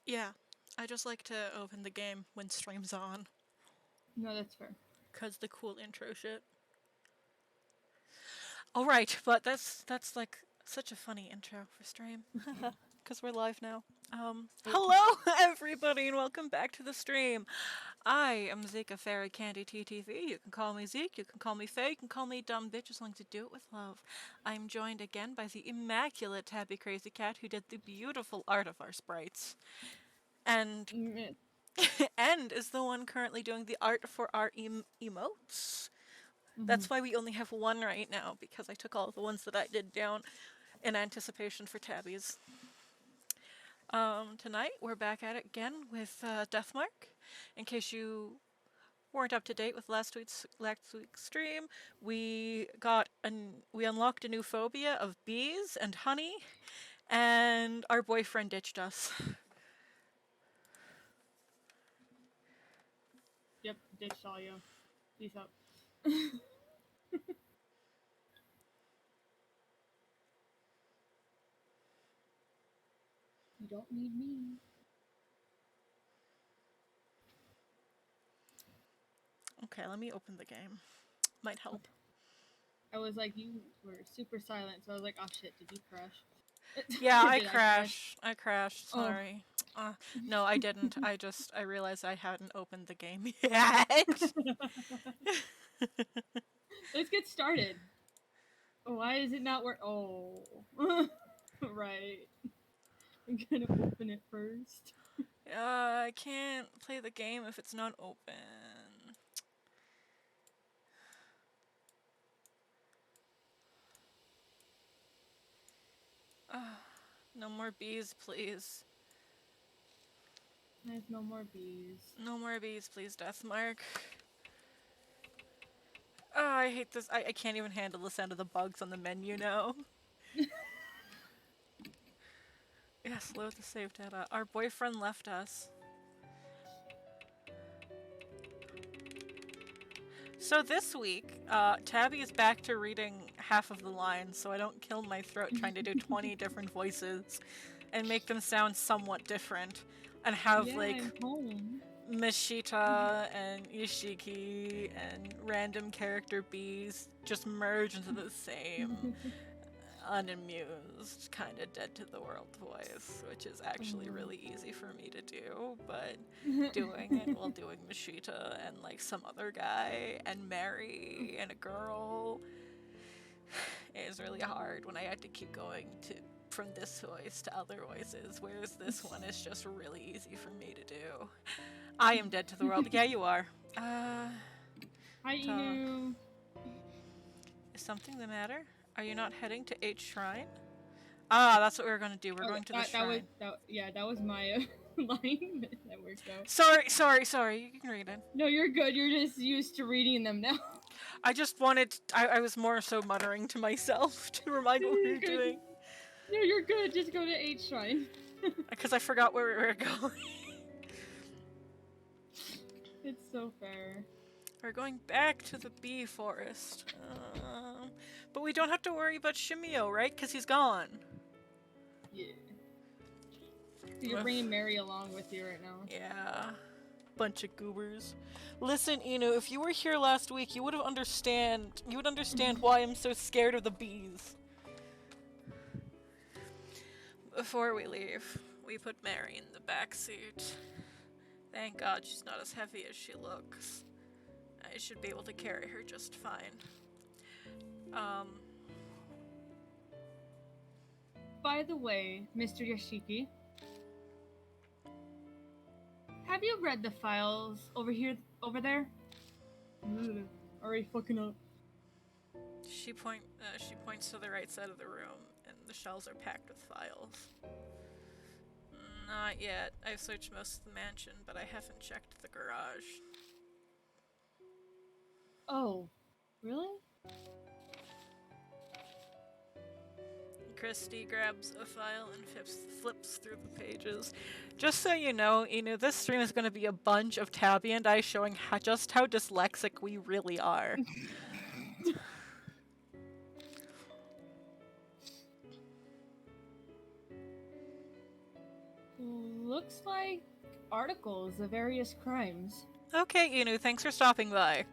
Yeah, I just like to open the game when stream's on, No, that's fair. cause the cool intro shit. All right, but that's like such a funny intro for stream, cause we're live now. Oh, Hello everybody, and welcome back to the stream. I am Zika Fairy Candy TTV. You can call me Zeke, you can call me Faye, you can call me Dumb Bitch as long as you do it with love. I'm joined again by the immaculate tabycrazykat who did the beautiful art of our sprites. And mm, and is the one currently doing the art for our emotes. mm-hmm. That's why we only have one right now, because I took all the ones that I did down in anticipation for Tabby's. Tonight, we're back at it again with Deathmark. In case you weren't up to date with last week's stream, we unlocked a new phobia of bees and honey, and our boyfriend ditched us. Yep, ditched all you. Peace out. You don't need me. Okay, let me open the game. Might help. Okay. I was like, you were super silent, so I was like, oh shit, did you crash? Yeah, Or I did I crash? crashed. I crashed. Oh, Sorry. No, I didn't. I realized I hadn't opened the game yet. let's get started. Why is it not work? Oh, right. I'm gonna open it first. I can't play the game if it's not open. No more bees, please. There's no more bees. No more bees, please, Deathmark. Oh, I hate this. I can't even handle the sound of the bugs on the menu now. Yes, load the save data. Our boyfriend left us. So this week, Tabby is back to reading half of the lines so I don't kill my throat trying to do 20 different voices and make them sound somewhat different and have, Yeah, like, I'm home. Mashita and Ishiki and random character bees just merge into the same unamused, kind of dead to the world voice, which is actually really easy for me to do, but doing it while doing Mashita and like some other guy and Mary and a girl is really hard when I had to keep going to from this voice to other voices, whereas this one is just really easy for me to do. I am dead to the world. Yeah, you are. Hi, Duh. Inu. Is something the matter? Are you not heading to H Shrine? Ah, that's what we were going to do. We're Oh, going to the that was shrine. that was my line that worked out. Sorry. You can read it. No, you're good. You're just used to reading them now. I just wanted. I was more so muttering to myself to remind No, what we you're were good. doing. No, you're good. Just go to H Shrine. Because I forgot where we were going. It's so fair. We're going back to the bee forest. But we don't have to worry about Shimio, right? Because he's gone. Yeah. You're bringing Mary along with you right now. Yeah. Bunch of goobers. Listen, Inu, if you were here last week, you would understand why I'm so scared of the bees. Before we leave, we put Mary in the back seat. Thank God she's not as heavy as she looks. I should be able to carry her just fine. By the way, Mr. Yashiki, have you read the files over there? Already fucking up. She points to the right side of the room, and the shelves are packed with files. Not yet. I've searched most of the mansion, but I haven't checked the garage. Oh, really? Christy grabs a file and flips through the pages. Just so you know, this stream is going to be a bunch of Tabby and I showing just how dyslexic we really are. Looks like articles of various crimes. Okay, Inu, thanks for stopping by.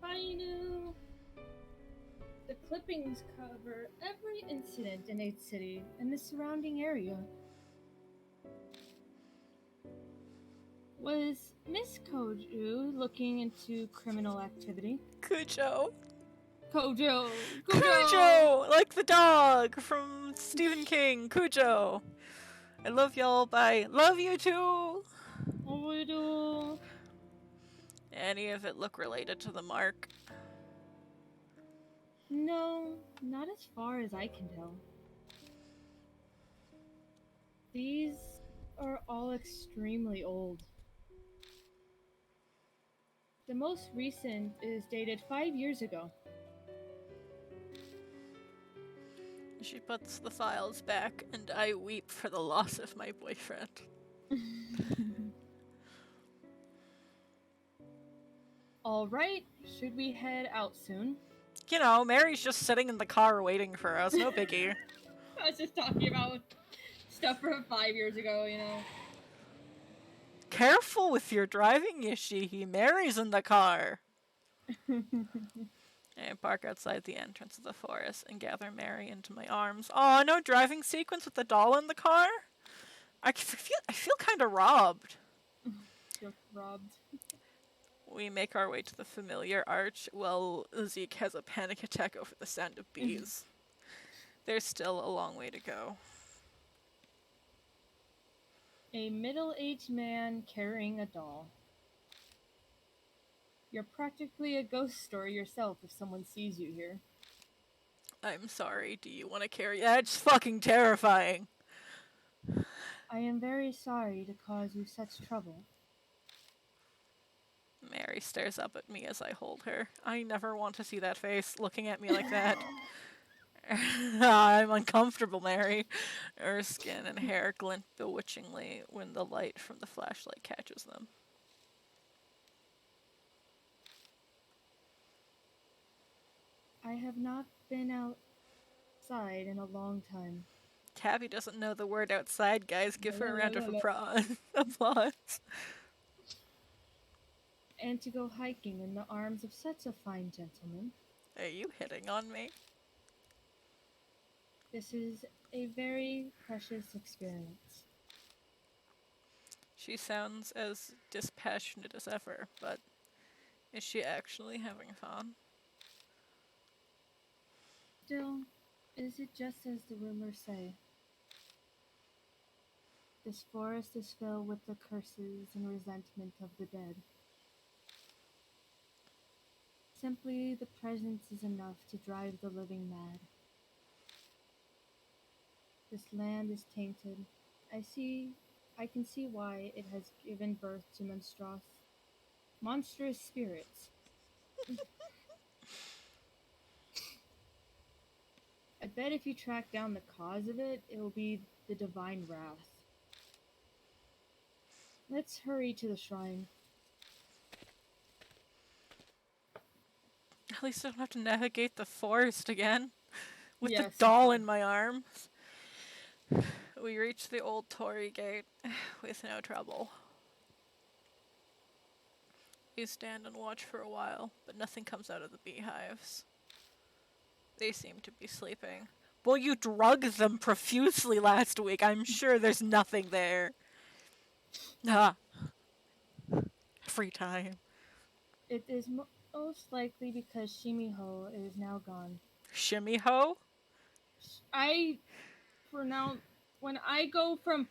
Ainu. The clippings cover every incident in 8th City and the surrounding area. Was Miss Koju looking into criminal activity? Cujo. Kojo! Kojo! Cujo! Like the dog from Stephen King. Cujo. I love y'all. Bye. Love you too. Oido. Any of it look related to the mark? No, not as far as I can tell. These are all extremely old. The most recent is dated 5 years ago. She puts the files back, and I weep for the loss of my boyfriend. Alright, should we head out soon? You know, Mary's just sitting in the car waiting for us. No biggie. I was just talking about stuff from 5 years ago, you know. Careful with your driving, Yashihi. Mary's in the car. I park outside the entrance of the forest and gather Mary into my arms. Aw, no driving sequence with the doll in the car? I feel kind of robbed. Feel robbed. We make our way to the familiar arch while Zeke has a panic attack over the sound of bees. There's still a long way to go. A middle-aged man carrying a doll. You're practically a ghost story yourself if someone sees you here. I'm sorry, do you want to carry that? It's fucking terrifying. I am very sorry to cause you such trouble. Mary stares up at me as I hold her. I never want to see that face looking at me like that. I'm uncomfortable, Mary. Her skin and hair glint bewitchingly when the light from the flashlight catches them. I have not been outside in a long time. Tabby doesn't know the word outside, guys. Give her a round of applause. And to go hiking in the arms of such a fine gentleman. Are you hitting on me? This is a very precious experience. She sounds as dispassionate as ever, but is she actually having fun? Still, is it just as the rumors say? This forest is filled with the curses and resentment of the dead. Simply the presence is enough to drive the living mad. This land is tainted. I can see why it has given birth to monstrous spirits. I bet if you track down the cause of it, it will be the divine wrath. Let's hurry to the shrine. At least I don't have to navigate the forest again with the Yes. doll in my arms. We reach the old Torii gate with no trouble. We stand and watch for a while, but nothing comes out of the beehives. They seem to be sleeping. Well, you drugged them profusely last week. I'm sure there's nothing there. Ah. Free time. It is most likely because Shimiho is now gone. Shimmy ho? I pronounce when I go from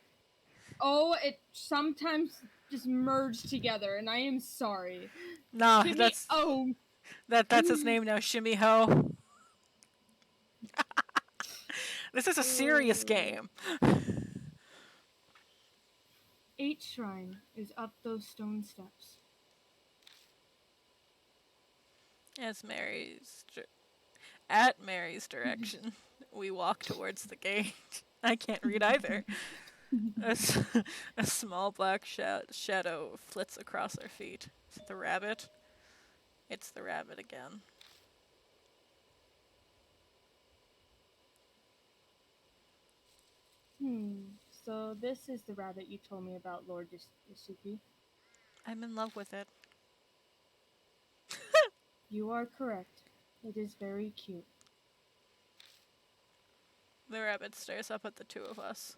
it sometimes just merge together, and I am sorry. Nah, Shimi that's his name now, Shimmy ho. This is a serious game. 8th shrine is up those stone steps. At Mary's direction, we walk towards the gate. I can't read either. A small black shadow flits across our feet. Is it the rabbit? It's the rabbit again. So this is the rabbit you told me about, Lord Yasuki. I'm in love with it. You are correct. It is very cute. The rabbit stares up at the two of us.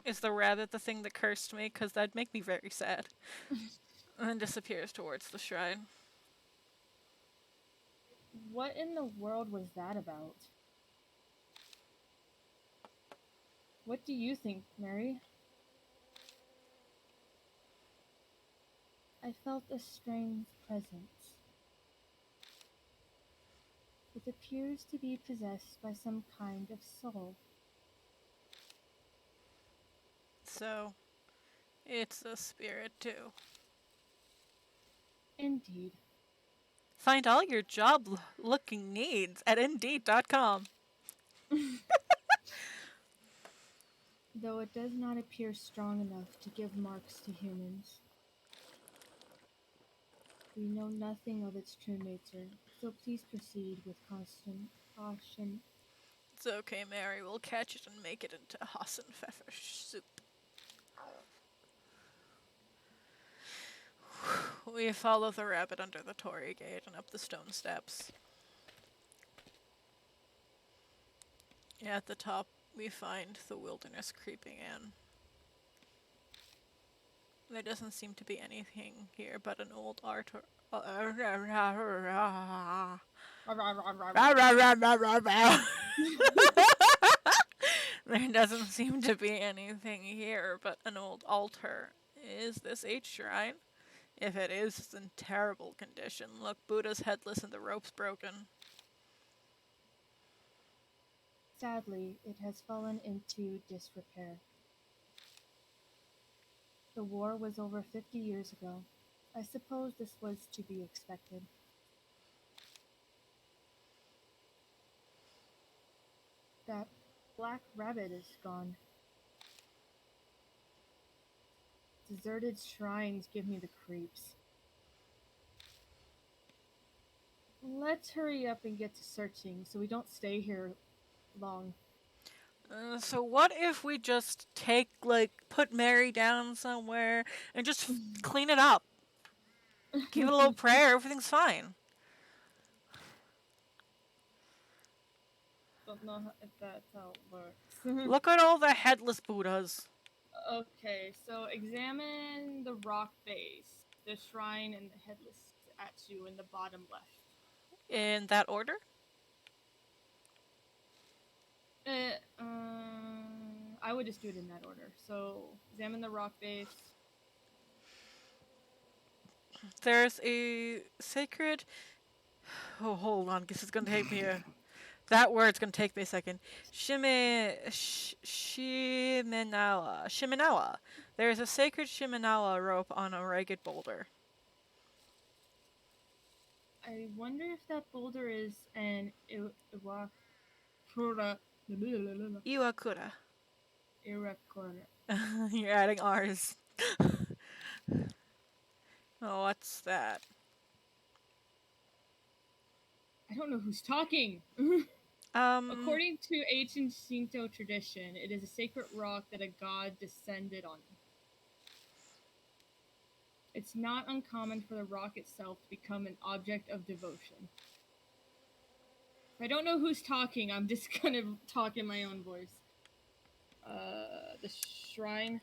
Is the rabbit the thing that cursed me? Because that'd make me very sad. And then disappears towards the shrine. What in the world was that about? What do you think, Mary? I felt a strange presence. It appears to be possessed by some kind of soul. So, it's a spirit too. Indeed. Find all your job-looking needs at Indeed.com. Though it does not appear strong enough to give marks to humans. We know nothing of its true nature, so please proceed with constant caution. It's okay, Mary. We'll catch it and make it into Hassan Pfeffer soup. We follow the rabbit under the Torii gate and up the stone steps. At the top, we find the wilderness creeping in. There doesn't seem to be anything here but an old altar. There doesn't seem to be anything here but an old altar. Is this a shrine? If it is, it's in terrible condition. Look, Buddha's headless and the rope's broken. Sadly, it has fallen into disrepair. The war was over 50 years ago. I suppose this was to be expected. That black rabbit is gone. Deserted shrines give me the creeps. Let's hurry up and get to searching so we don't stay here long. So what if we just put Mary down somewhere and just clean it up? Give it a little prayer, everything's fine. Don't know if that's how it works. Look at all the headless Buddhas. Okay, so examine the rock base, the shrine, and the headless statue in the bottom left. In that order? I would just do it in that order. So, examine the rock base. There's a sacred... Oh, hold on, this is gonna take me a... That word's gonna take me a second. Shimenawa. There's a sacred Shimenawa rope on a ragged boulder. I wonder if that boulder is an Iwakura. Iwakura. Iwakura. You're adding R's. Oh, what's that? I don't know who's talking. According to ancient Shinto tradition, it is a sacred rock that a god descended on. It's not uncommon for the rock itself to become an object of devotion. I don't know who's talking, I'm just gonna talk in my own voice. The shrine.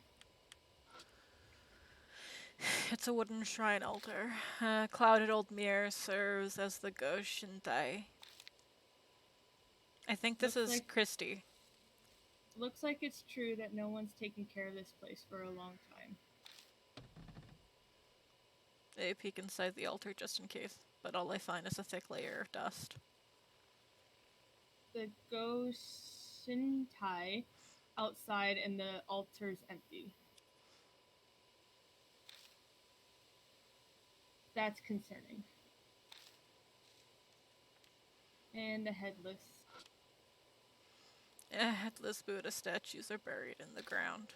It's a wooden shrine altar. A clouded old mirror serves as the Go Shintai. I think this is Christy. Looks like it's true that no one's taken care of this place for a long time. They peek inside the altar just in case, but all I find is a thick layer of dust. The Go Shintai outside and the altar's empty. That's concerning. And the headless. Headless Buddha statues are buried in the ground.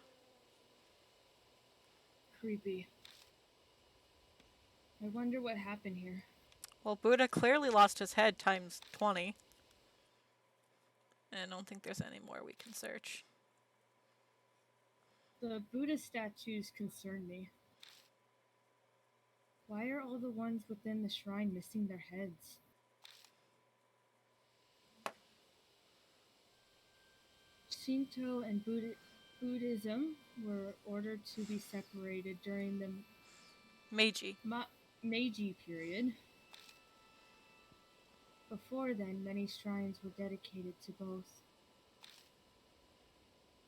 Creepy. I wonder what happened here. Well, Buddha clearly lost his head times 20. And I don't think there's any more we can search. The Buddha statues concern me. Why are all the ones within the shrine missing their heads? Shinto and Buddhism were ordered to be separated during the Meiji. Meiji period. Before then, many shrines were dedicated to both.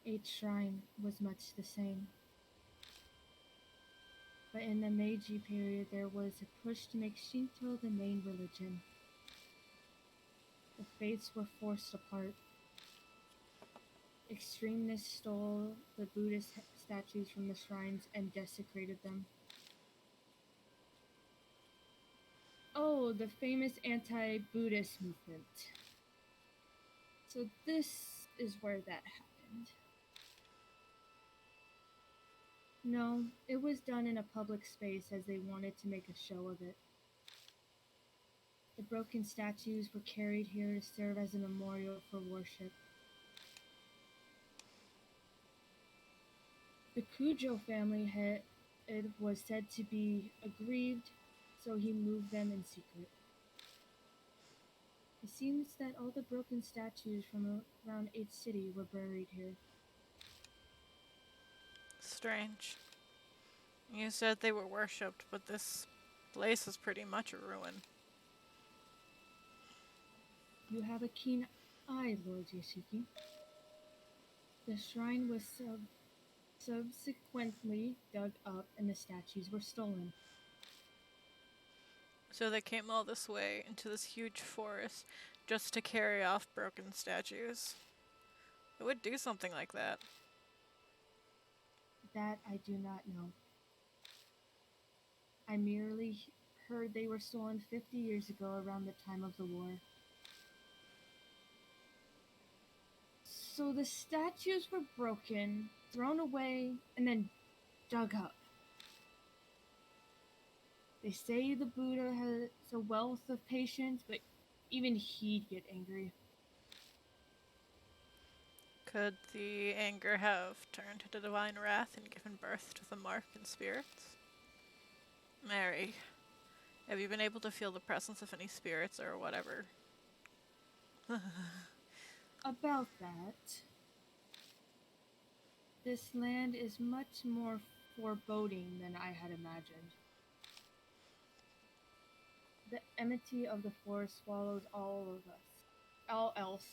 Each shrine was much the same. But in the Meiji period, there was a push to make Shinto the main religion. The faiths were forced apart. Extremists stole the Buddhist statues from the shrines and desecrated them. Oh, the famous anti-Buddhist movement. So this is where that happened. No, it was done in a public space as they wanted to make a show of it. The broken statues were carried here to serve as a memorial for worship. The Kujo family head was said to be aggrieved, so he moved them in secret. It seems that all the broken statues from around 8th City were buried here. Strange. You said they were worshipped, but this place is pretty much a ruin. You have a keen eye, Lord Yoshiki. The shrine was subsequently dug up and the statues were stolen. So they came all this way into this huge forest just to carry off broken statues. Who would do something like that? That I do not know. I merely heard they were stolen 50 years ago around the time of the war. So the statues were broken, thrown away, and then dug up. They say the Buddha has a wealth of patience, but even he'd get angry. Could the anger have turned to divine wrath and given birth to the mark and spirits? Mary, have you been able to feel the presence of any spirits or whatever? About that, this land is much more foreboding than I had imagined. The enmity of the forest swallows all of us. All else,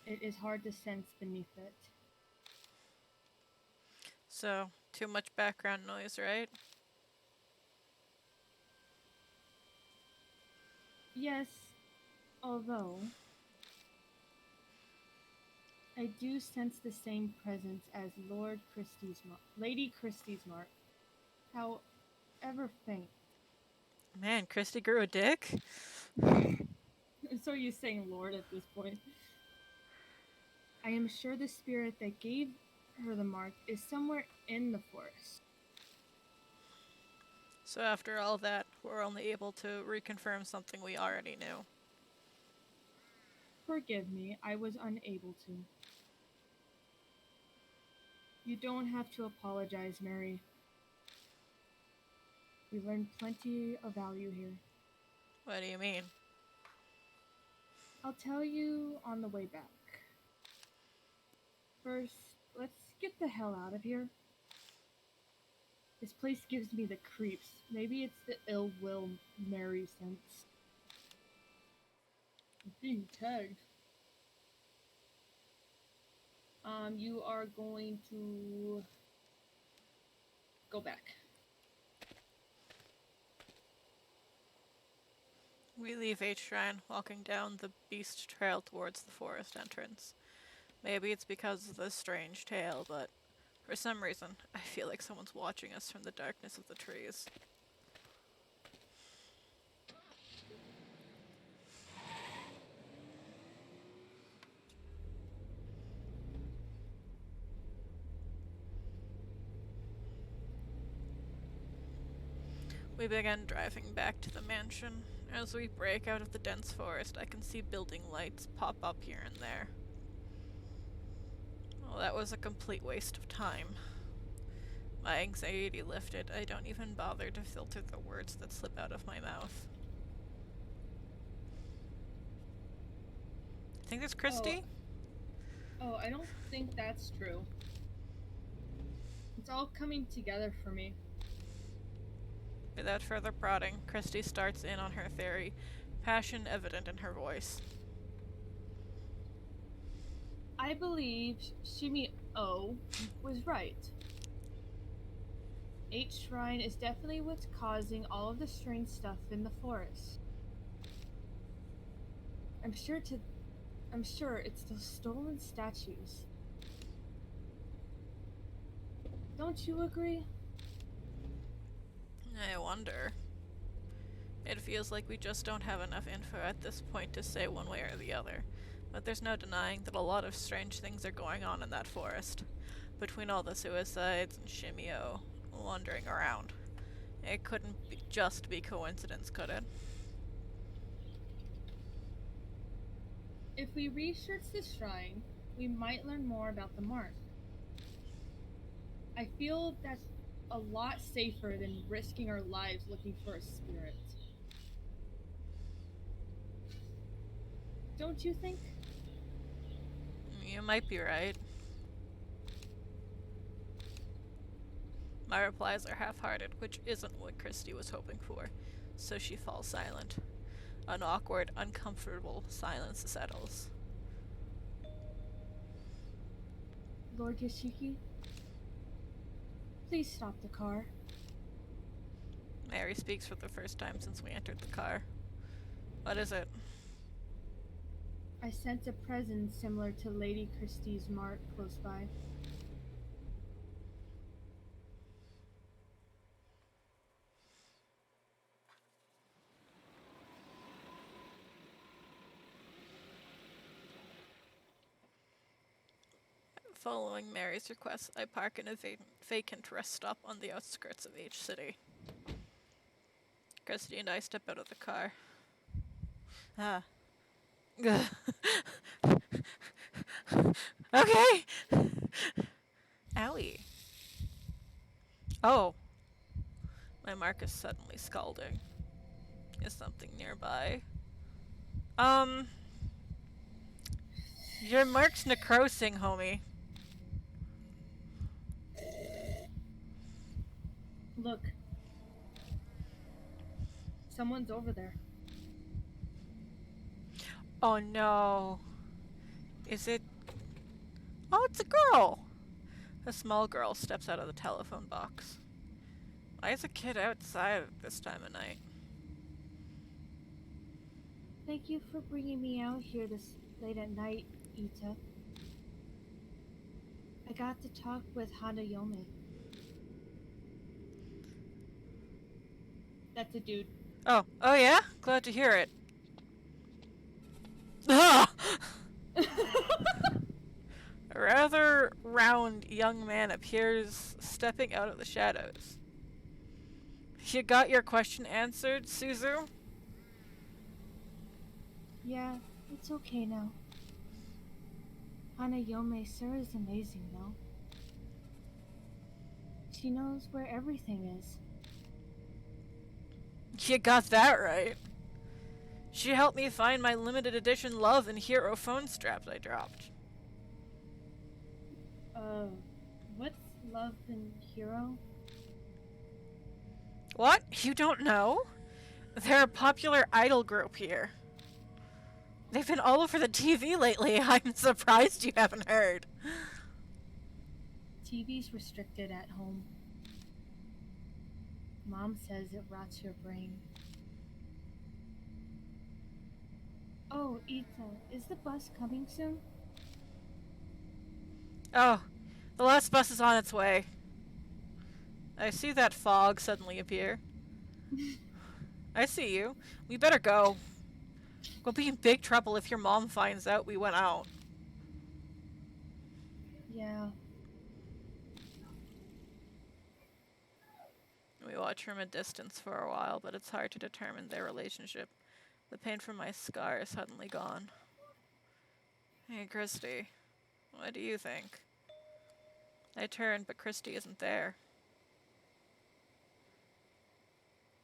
it is hard to sense beneath it. So, too much background noise, right? Yes, although I do sense the same presence as Lady Christie's mark, however faint. Man, Christy grew a dick? So you're saying Lord at this point. I am sure the spirit that gave her the mark is somewhere in the forest. So after all that, we're only able to reconfirm something we already knew. Forgive me, I was unable to. You don't have to apologize, Mary. We learned plenty of value here. What do you mean? I'll tell you on the way back. First, let's get the hell out of here. This place gives me the creeps. Maybe it's the ill will Mary sense. Being tagged. You are going to go back. We leave H Shrine, walking down the beast trail towards the forest entrance. Maybe it's because of this strange tale, but for some reason, I feel like someone's watching us from the darkness of the trees. We begin driving back to the mansion. As we break out of the dense forest, I can see building lights pop up here and there. Well, that was a complete waste of time. My anxiety lifted. I don't even bother to filter the words that slip out of my mouth. Think it's Oh, Christy? I don't think that's true. It's all coming together for me. Without further prodding, Christy starts in on her theory, passion evident in her voice. I believe Shimi O was right. H Shrine is definitely what's causing all of the strange stuff in the forest. I'm sure it's those stolen statues. Don't you agree? I wonder. It feels like we just don't have enough info at this point to say one way or the other. But there's no denying that a lot of strange things are going on in that forest. Between all the suicides and Shimio wandering around. It couldn't just be coincidence, could it? If we research the shrine, we might learn more about the mark. I feel that's a lot safer than risking our lives looking for a spirit. Don't you think? You might be right. My replies are half-hearted, which isn't what Christy was hoping for, so she falls silent. An awkward, uncomfortable silence settles. Lord Yashiki, please stop the car. Mary speaks for the first time since we entered the car. What is it? I sense a presence similar to Lady Christie's mark close by. Following Mary's request, I park in a vacant rest stop on the outskirts of H City. Christy and I step out of the car. Ah. Okay! Owie. Oh. My mark is suddenly scalding. Is something nearby? Your mark's necrosing, homie. Look. Someone's over there. Oh no. Is it? Oh, it's a girl! A small girl steps out of the telephone box. Why is a kid outside at this time of night? Thank you for bringing me out here this late at night, Ita. I got to talk with Hanayome. That's a dude. Oh yeah? Glad to hear it. Ah! A rather round young man appears, stepping out of the shadows. You got your question answered, Suzu? Yeah, it's okay now. Hanayome sir is amazing, though. She knows where everything is. You got that right. She helped me find my limited edition Love and Hero phone straps I dropped. What's Love and Hero? What? You don't know? They're a popular idol group here. They've been all over the TV lately. I'm surprised you haven't heard. TV's restricted at home. Mom says it rots your brain. Oh, Ita, is the bus coming soon? Oh, the last bus is on its way. I see that fog suddenly appear. I see you. We better go. We'll be in big trouble if your mom finds out we went out. Yeah. We watch from a distance for a while, but it's hard to determine their relationship. The pain from my scar is suddenly gone. Hey, Christy. What do you think? I turn, but Christy isn't there.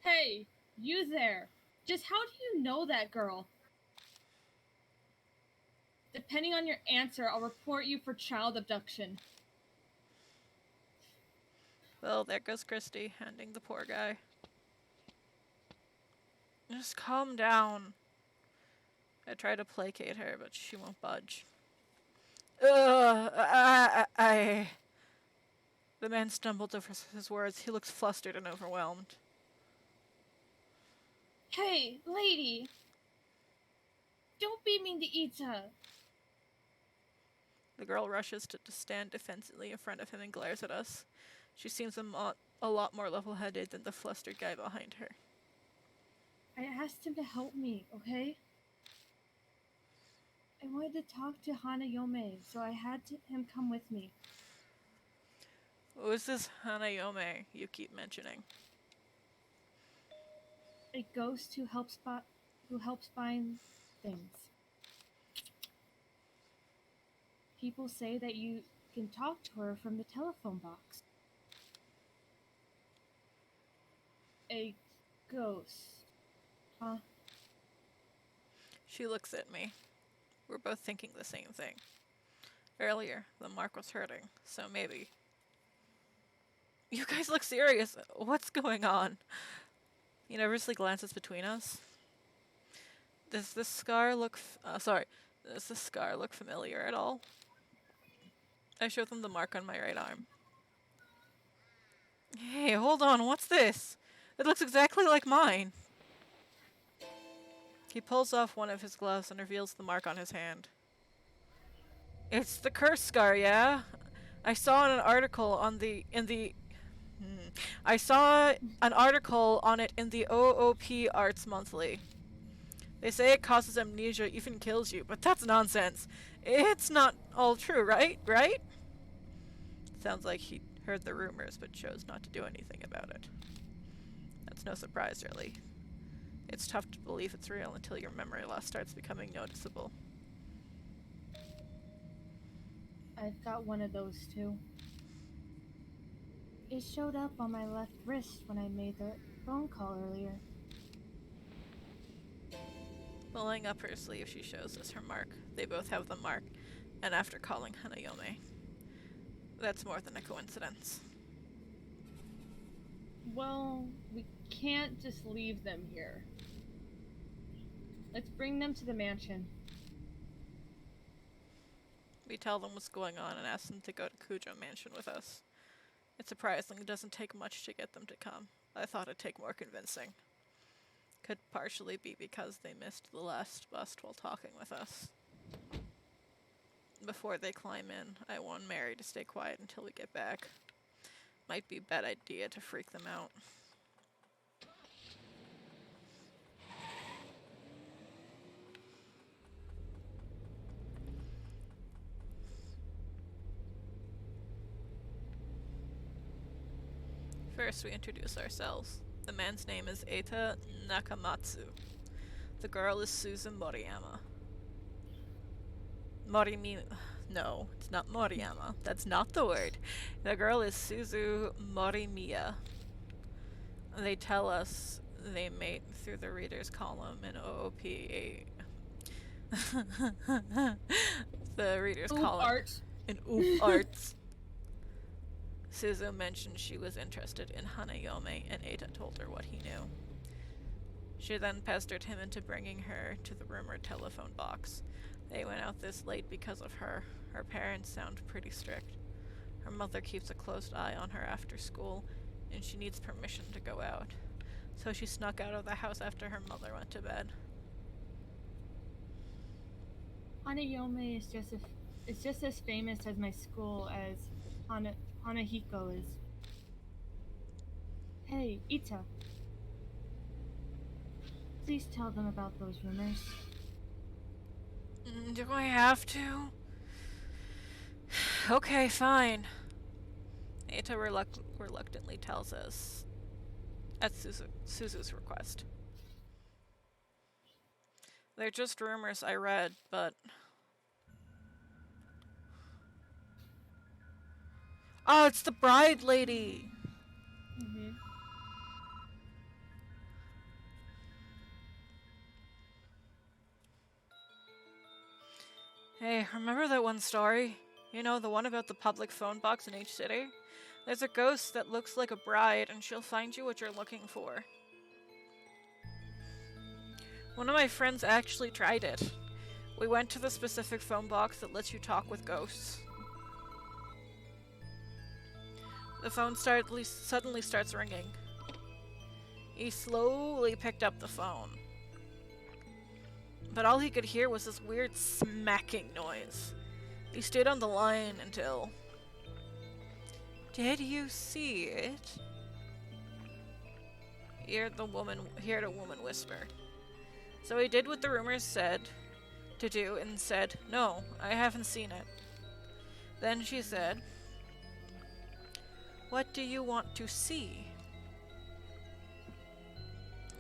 Hey, you there. Just how do you know that girl? Depending on your answer, I'll report you for child abduction. Well, there goes Christy, handing the poor guy. Just calm down. I try to placate her, but she won't budge. I... The man stumbled over his words. He looks flustered and overwhelmed. Hey, lady! Don't be mean to Ita! The girl rushes to stand defensively in front of him and glares at us. She seems a lot more level-headed than the flustered guy behind her. I asked him to help me, okay? I wanted to talk to Hanayome, so I had him come with me. Who's this Hanayome you keep mentioning? A ghost who helps find things. People say that you can talk to her from the telephone box. A ghost. Huh? She looks at me. We're both thinking the same thing. Earlier, the mark was hurting, so maybe. You guys look serious. What's going on? He nervously glances between us. Does this scar look familiar at all? I show them the mark on my right arm. Hey, hold on, what's this? It looks exactly like mine. He pulls off one of his gloves and reveals the mark on his hand. It's the curse scar, yeah? I saw an article on I saw an article on it in the OOP Arts Monthly. They say it causes amnesia, even kills you, but that's nonsense. It's not all true, right? Right? Sounds like he heard the rumors, but chose not to do anything about it. That's no surprise, really. It's tough to believe it's real until your memory loss starts becoming noticeable. I've got one of those too. It showed up on my left wrist when I made the phone call earlier. Pulling up her sleeve, she shows us her mark. They both have the mark, and after calling Hanayome. That's more than a coincidence. Well, we can't just leave them here. Let's bring them to the mansion. We tell them what's going on and ask them to go to Kujo Mansion with us. It surprisingly doesn't take much to get them to come. I thought it'd take more convincing. Could partially be because they missed the last bus while talking with us. Before they climb in, I warn Mary to stay quiet until we get back. Might be a bad idea to freak them out. First, we introduce ourselves. The man's name is Eita Nakamatsu. The girl is Susan Moriyama. No, it's not Moriyama. That's not the word. The girl is Suzu Morimiya. They tell us they mate through the reader's column in OOP. The reader's column Art. in OOP Arts. Suzu mentioned she was interested in Hanayome, and Eita told her what he knew. She then pestered him into bringing her to the rumored telephone box. They went out this late because of her. Her parents sound pretty strict. Her mother keeps a close eye on her after school, and she needs permission to go out. So she snuck out of the house after her mother went to bed. Hanayome is just as famous as my school as Hanahiko is. Hey, Ita. Please tell them about those rumors. Do I have to? Okay, fine. Eita reluctantly tells us at Suzu's request. They're just rumors I read, but... Oh, it's the bride lady! Mm-hmm. Hey, remember that one story? You know, the one about the public phone box in each city? There's a ghost that looks like a bride, and she'll find you what you're looking for. One of my friends actually tried it. We went to the specific phone box that lets you talk with ghosts. The phone suddenly starts ringing. He slowly picked up the phone. But all he could hear was this weird smacking noise. He stayed on the line until... Did you see it? He heard a woman whisper. So he did what the rumors said to do and said, "No, I haven't seen it." Then she said, "What do you want to see?"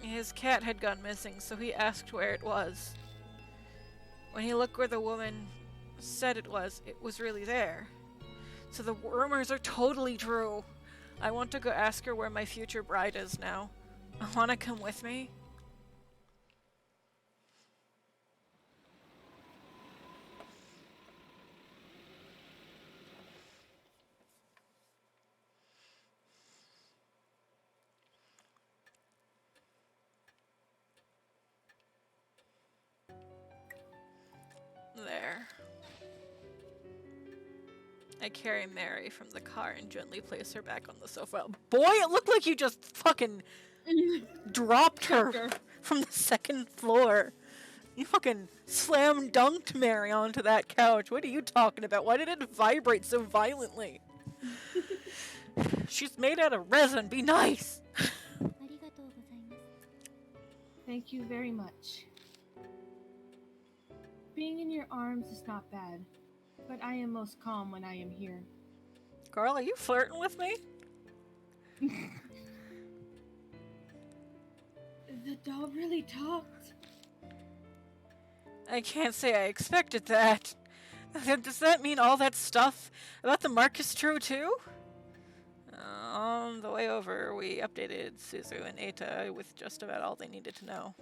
His cat had gone missing, so he asked where it was. When he looked where the woman said it was really there. So the rumors are totally true. I want to go ask her where my future bride is now. Wanna come with me? There. I carry Mary from the car and gently place her back on the sofa. Boy, it looked like you just fucking dropped her from the second floor. You fucking slam dunked Mary onto that couch. What are you talking about? Why did it vibrate so violently? She's made out of resin. Be nice. Thank you very much. Being in your arms is not bad, but I am most calm when I am here. Girl, are you flirting with me? The doll really talked. I can't say I expected that. Does that mean all that stuff about the mark is true too? On the way over, we updated Suzu and Eita with just about all they needed to know.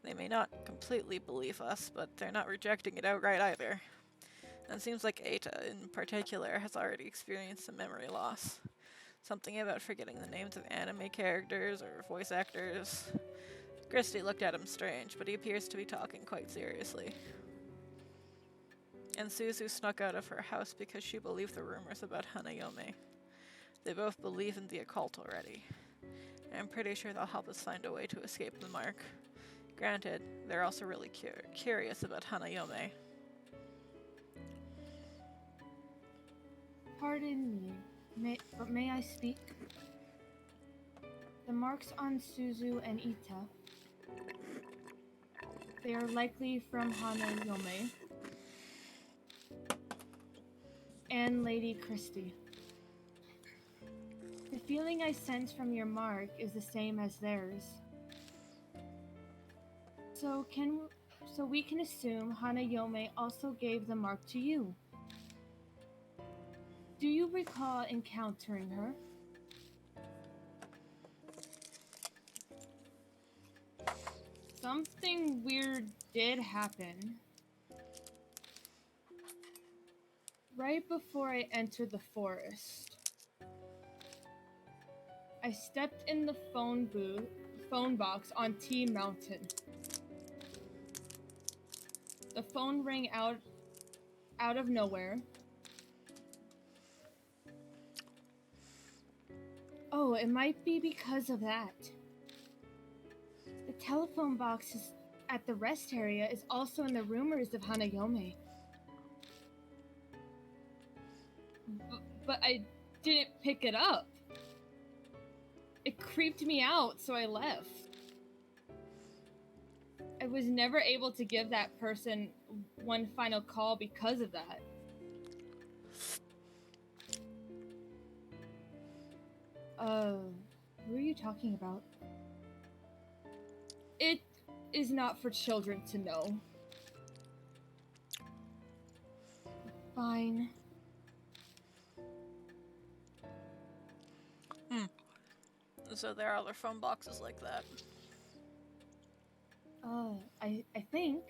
They may not completely believe us, but they're not rejecting it outright either. And it seems like Eita, in particular, has already experienced some memory loss. Something about forgetting the names of anime characters or voice actors. Christy looked at him strange, but he appears to be talking quite seriously. And Suzu snuck out of her house because she believed the rumors about Hanayome. They both believe in the occult already. I'm pretty sure they'll help us find a way to escape the mark. Granted, they're also really curious about Hanayome. Pardon me, but may I speak? The marks on Suzu and Ita, they are likely from Hanayome and Lady Christie. The feeling I sense from your mark is the same as theirs. So we can assume Hanayome also gave the mark to you. Do you recall encountering her? Something weird did happen. Right before I entered the forest. I stepped in the phone box on T Mountain. The phone rang out of nowhere. Oh, it might be because of that. The telephone box at the rest area is also in the rumors of Hanayome. But I didn't pick it up. It creeped me out, so I left. I was never able to give that person one final call because of that. Who are you talking about? It is not for children to know. Fine. So there are other phone boxes like that. I think.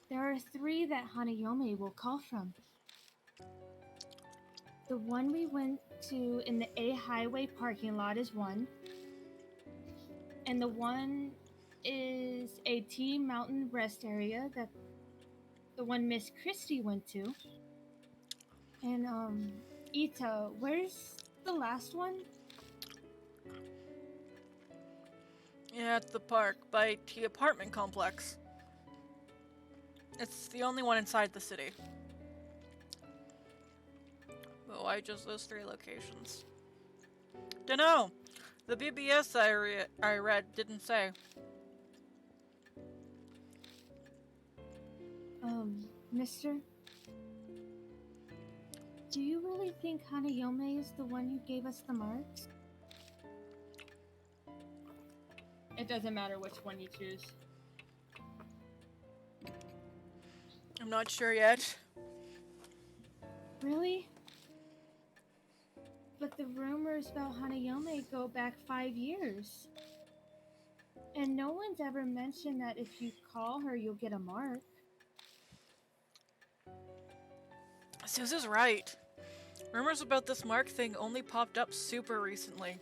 There are three that Hanayome will call from. The one we went to in the A Highway parking lot is one, and the one is a T Mountain rest area that the one Miss Christie went to. And Ita, where's the last one? Yeah, at the park, by T apartment complex. It's the only one inside the city. But why just those 3 locations? Dunno! The BBS I read didn't say. Mister? Do you really think Hanayome is the one who gave us the marks? It doesn't matter which one you choose. I'm not sure yet. Really? But the rumors about Hanayome go back 5 years. And no one's ever mentioned that if you call her, you'll get a mark. Suzu's right. Rumors about this mark thing only popped up super recently.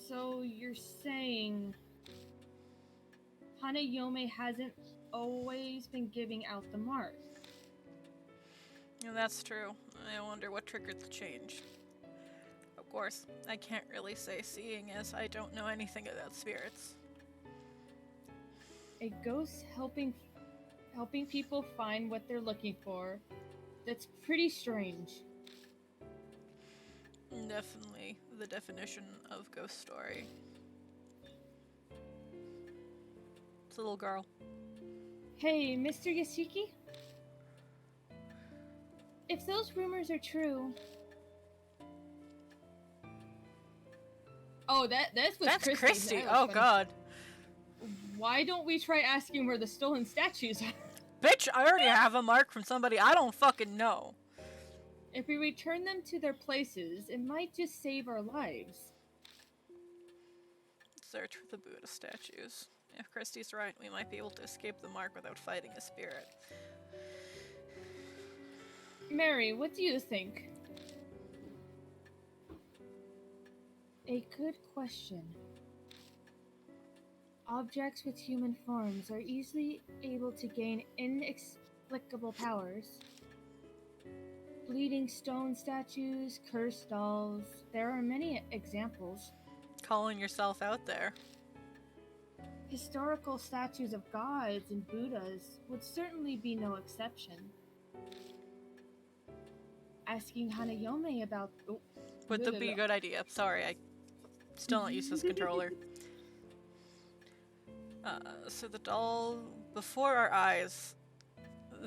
So you're saying Hanayome hasn't always been giving out the mark? And that's true. I wonder what triggered the change. Of course, I can't really say seeing as I don't know anything about spirits. A ghost helping people find what they're looking for. That's pretty strange. Definitely the definition of ghost story. It's a little girl. Hey, Mr. Yashiki? If those rumors are true... Oh, that's Christy. Oh, God. Why don't we try asking where the stolen statues are? Bitch, I already have a mark from somebody I don't fucking know. If we return them to their places, it might just save our lives. Search for the Buddha statues. If Christy's right, we might be able to escape the mark without fighting a spirit. Mary, what do you think? A good question. Objects with human forms are easily able to gain inexplicable powers. Bleeding stone statues, cursed dolls, there are many examples. Calling yourself out there. Historical statues of gods and Buddhas would certainly be no exception. Asking Hanayome about... Would that be a good idea? Sorry, I still not used this controller. So the doll before our eyes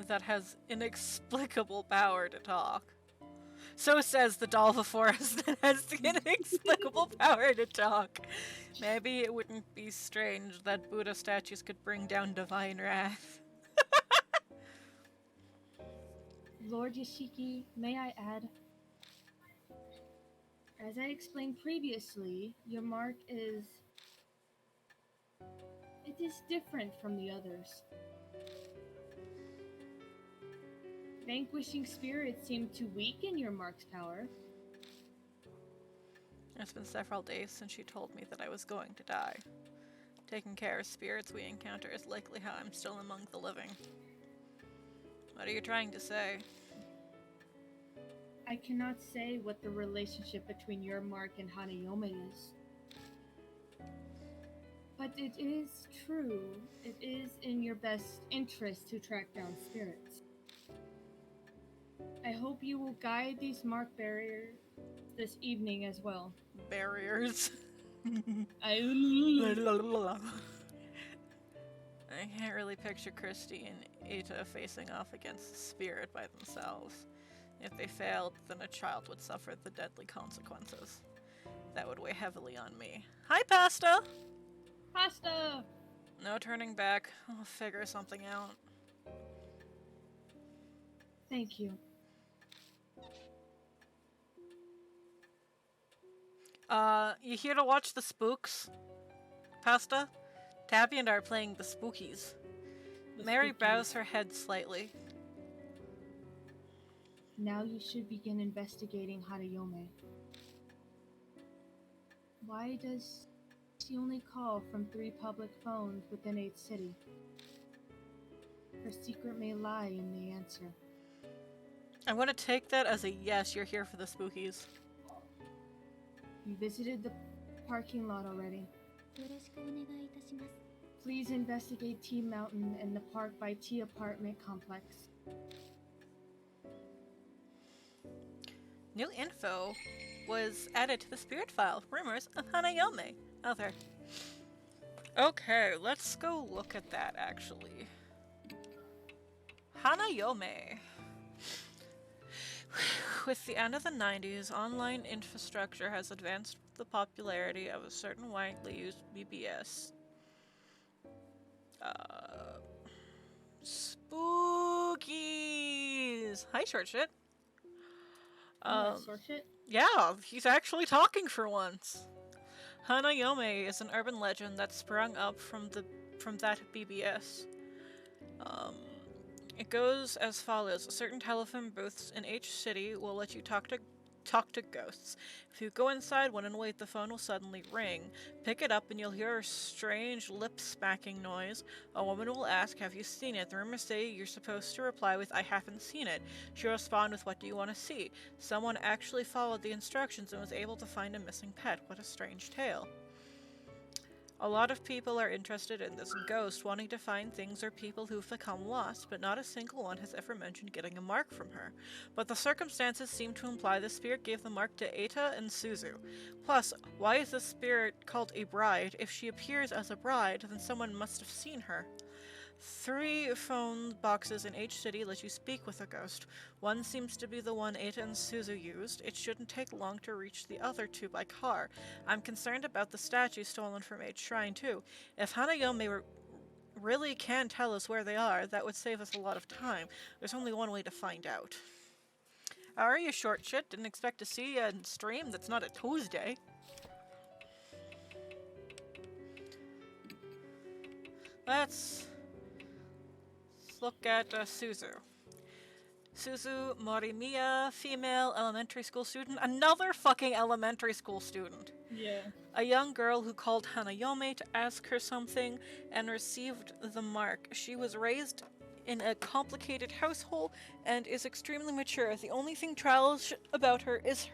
that has inexplicable power to talk. So says the doll before us that has the inexplicable power to talk. Maybe it wouldn't be strange that Buddha statues could bring down divine wrath. Lord Yashiki, may I add? As I explained previously, your mark is... It is different from the others. Vanquishing spirits seem to weaken your mark's power. It's been several days since she told me that I was going to die. Taking care of spirits we encounter is likely how I'm still among the living. What are you trying to say? I cannot say what the relationship between your mark and Hanayome is. But it is true. It is in your best interest to track down spirits. I hope you will guide these mark barriers this evening as well. Barriers. I can't really picture Christy and Ita facing off against the spirit by themselves. If they failed, then a child would suffer the deadly consequences. That would weigh heavily on me. Hi, Pasta! Pasta! No turning back. I'll figure something out. Thank you. You here to watch the spooks? Pasta? Tabby and I are playing the Spookies. Mary bows her head slightly. Now you should begin investigating Harayome. Why does she only call from 3 public phones within 8 city? Her secret may lie in the answer. I'm gonna take that as a yes, you're here for the Spookies. You visited the parking lot already. Please investigate T Mountain and the Park by T apartment complex. New info was added to the spirit file. Rumors of Hanayome. Other. Okay, let's go look at that actually. Hanayome. With the end of the 90s, online infrastructure has advanced with the popularity of a certain widely used BBS. Spookies! Hi, short shit. Short shit? Yeah, he's actually talking for once. Hanayome is an urban legend that sprung up from that BBS. It goes as follows. Certain telephone booths in each city will let you talk to ghosts. If you go inside one and wait, the phone will suddenly ring. Pick it up and you'll hear a strange lip-smacking noise. A woman will ask, have you seen it? The rumors say you're supposed to reply with, I haven't seen it. She'll respond with, what do you want to see? Someone actually followed the instructions and was able to find a missing pet. What a strange tale. A lot of people are interested in this ghost, wanting to find things or people who've become lost, but not a single one has ever mentioned getting a mark from her. But the circumstances seem to imply the spirit gave the mark to Eita and Suzu. Plus, why is the spirit called a bride? If she appears as a bride, then someone must have seen her. 3 phone boxes in each city let you speak with a ghost. One seems to be the one Eita and Suzu used. It shouldn't take long to reach the other 2 by car. I'm concerned about the statue stolen from H Shrine too. If Hanayome really can tell us where they are, that would save us a lot of time. There's only one way to find out. How are you, short shit? Didn't expect to see you in stream. That's not a Tuesday. Let's look at Suzu. Suzu Morimiya, female elementary school student. Another fucking elementary school student. Yeah. A young girl who called Hanayome to ask her something and received the mark. She was raised in a complicated household and is extremely mature. The only thing childish about her is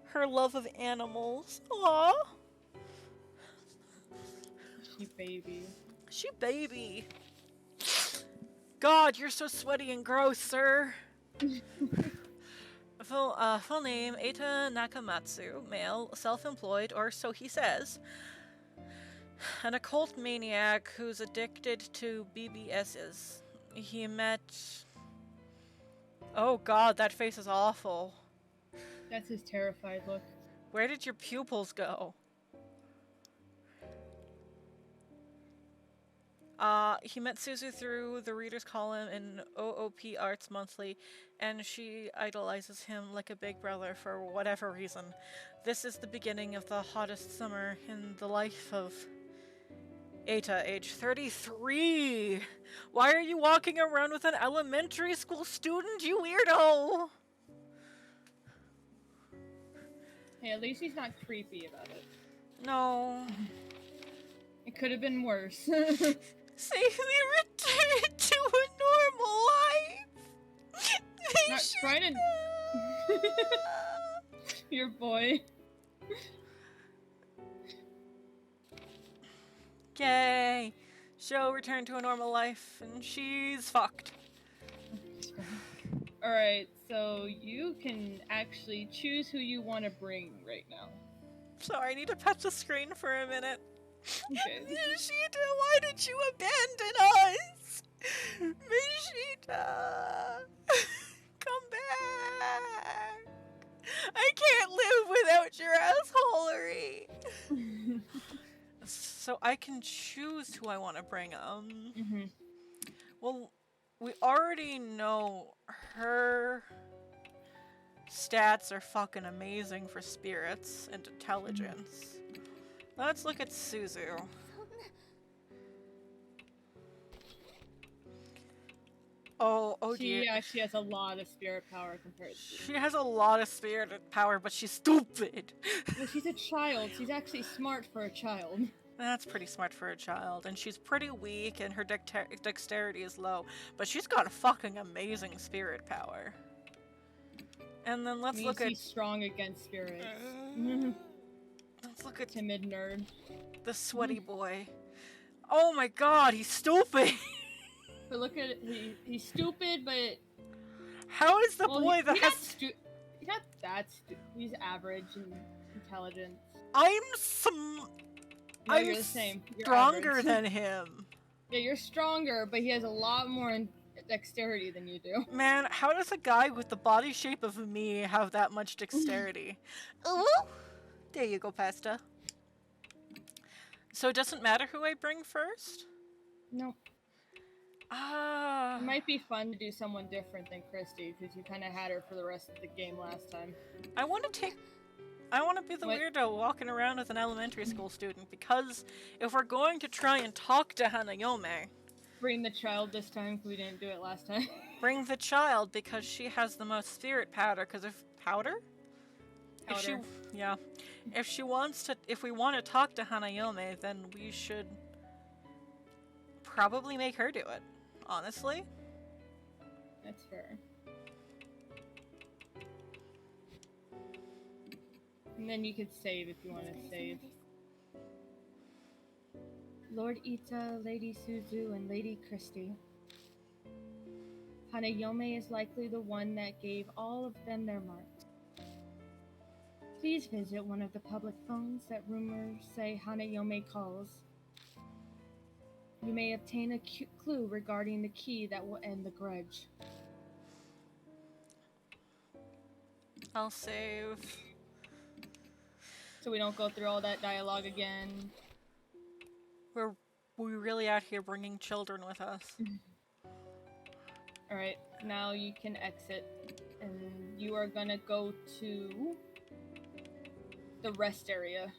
her love of animals. Aww. She baby. She baby. God, you're so sweaty and gross, sir. Full name, Eita Nakamatsu, male, self-employed, or so he says. An occult maniac who's addicted to BBSs. He met... Oh god, that face is awful. That's his terrified look. Where did your pupils go? He met Suzu through the reader's column in OOP Arts Monthly, and she idolizes him like a big brother for whatever reason. This is the beginning of the hottest summer in the life of Eita, age 33. Why are you walking around with an elementary school student, you weirdo? Hey, at least he's not creepy about it. No. It could have been worse. Safely return to a normal life. Not trying to... Your boy. Yay. She'll return to a normal life, and she's fucked. Alright, so you can actually choose who you want to bring right now. Sorry, I need to touch the screen for a minute. Okay. Mashita, why did you abandon us? Mashita, come back. I can't live without your assholery. So I can choose who I want to bring. Well, we already know her stats are fucking amazing for spirits and intelligence. Let's look at Suzu. oh dear. She actually has a lot of spirit power compared to She has a lot of spirit power, but she's stupid. Well, she's a child. She's actually smart for a child. That's pretty smart for a child, and she's pretty weak, and her dexterity is low, but she's got fucking amazing spirit power. And then let's Means look at. he's strong against spirits. Let's look at Timid nerd. the sweaty boy. Oh my god, he's stupid! But look at he's stupid, but How is the boy that has. he's not that stupid. He's average in intelligence. I'm you're the same. You're stronger average. than him. Yeah, you're stronger, but he has a lot more dexterity than you do. Man, how does a guy with the body shape of me have that much dexterity? Ooh, there you go, pasta. So it doesn't matter who I bring first? No. Ah. It might be fun to do someone different than Christy, because you kind of had her for the rest of the game last time. I want to be the weirdo walking around as an elementary school student, because if we're going to try and talk to Hanayome... Bring the child this time, because we didn't do it last time. Bring the child, because she has the most spirit powder, because if... Powder? Powder. If we want to talk to Hanayome, then we should probably make her do it, honestly. That's fair. And then you could save if you want to save. Lord Ita, Lady Suzu, and Lady Christie. Hanayome is likely the one that gave all of them their mark. Please visit one of the public phones that rumors say Hanayome calls. You may obtain a clue regarding the key that will end the grudge. I'll save. So we don't go through all that dialogue again. We're really out here bringing children with us. Alright, now you can exit. And you are gonna go to the rest area.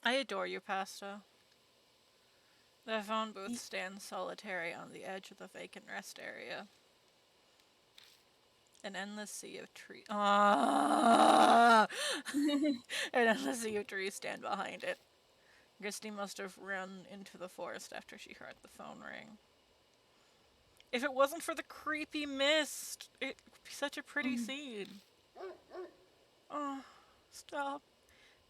I adore you, Pasta. The phone booth stands solitary on the edge of the vacant rest area. An endless sea of trees. An endless sea of trees stand behind it. Christy must have run into the forest after she heard the phone ring. If it wasn't for the creepy mist, it would be such a pretty scene. Oh, stop.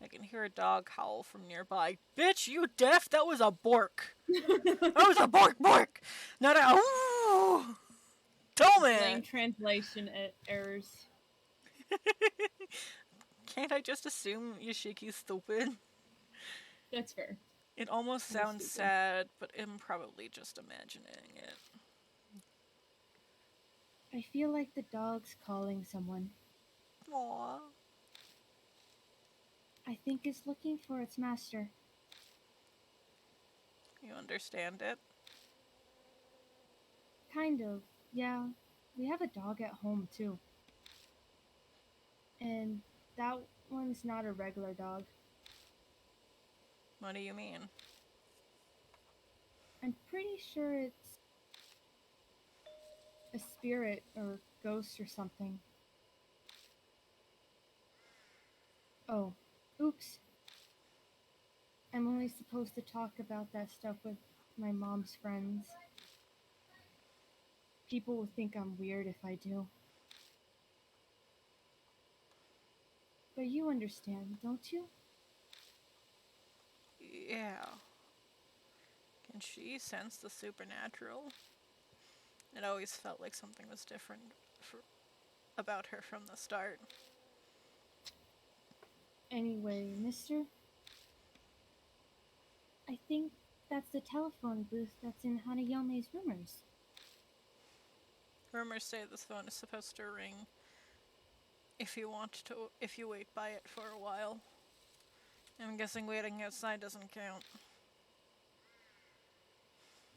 I can hear a dog howl from nearby. Bitch, you deaf? That was a bork. That was a bork bork! Not a... Ooh! Tell me! Playing translation errors. Can't I just assume Yoshiki's stupid? That's fair. It almost sounds sad, but I'm probably just imagining it. I feel like the dog's calling someone. Aww. I think it's looking for its master. You understand it? Kind of, yeah. We have a dog at home, too. And that one's not a regular dog. What do you mean? I'm pretty sure it's a spirit or ghost or something. Oh, oops. I'm only supposed to talk about that stuff with my mom's friends. People will think I'm weird if I do. But you understand, don't you? Yeah. Can she sense the supernatural? It always felt like something was different about her from the start. Anyway, mister, I think that's the telephone booth that's in Hanayome's rumors. Rumors say this phone is supposed to ring if you wait by it for a while. I'm guessing waiting outside doesn't count.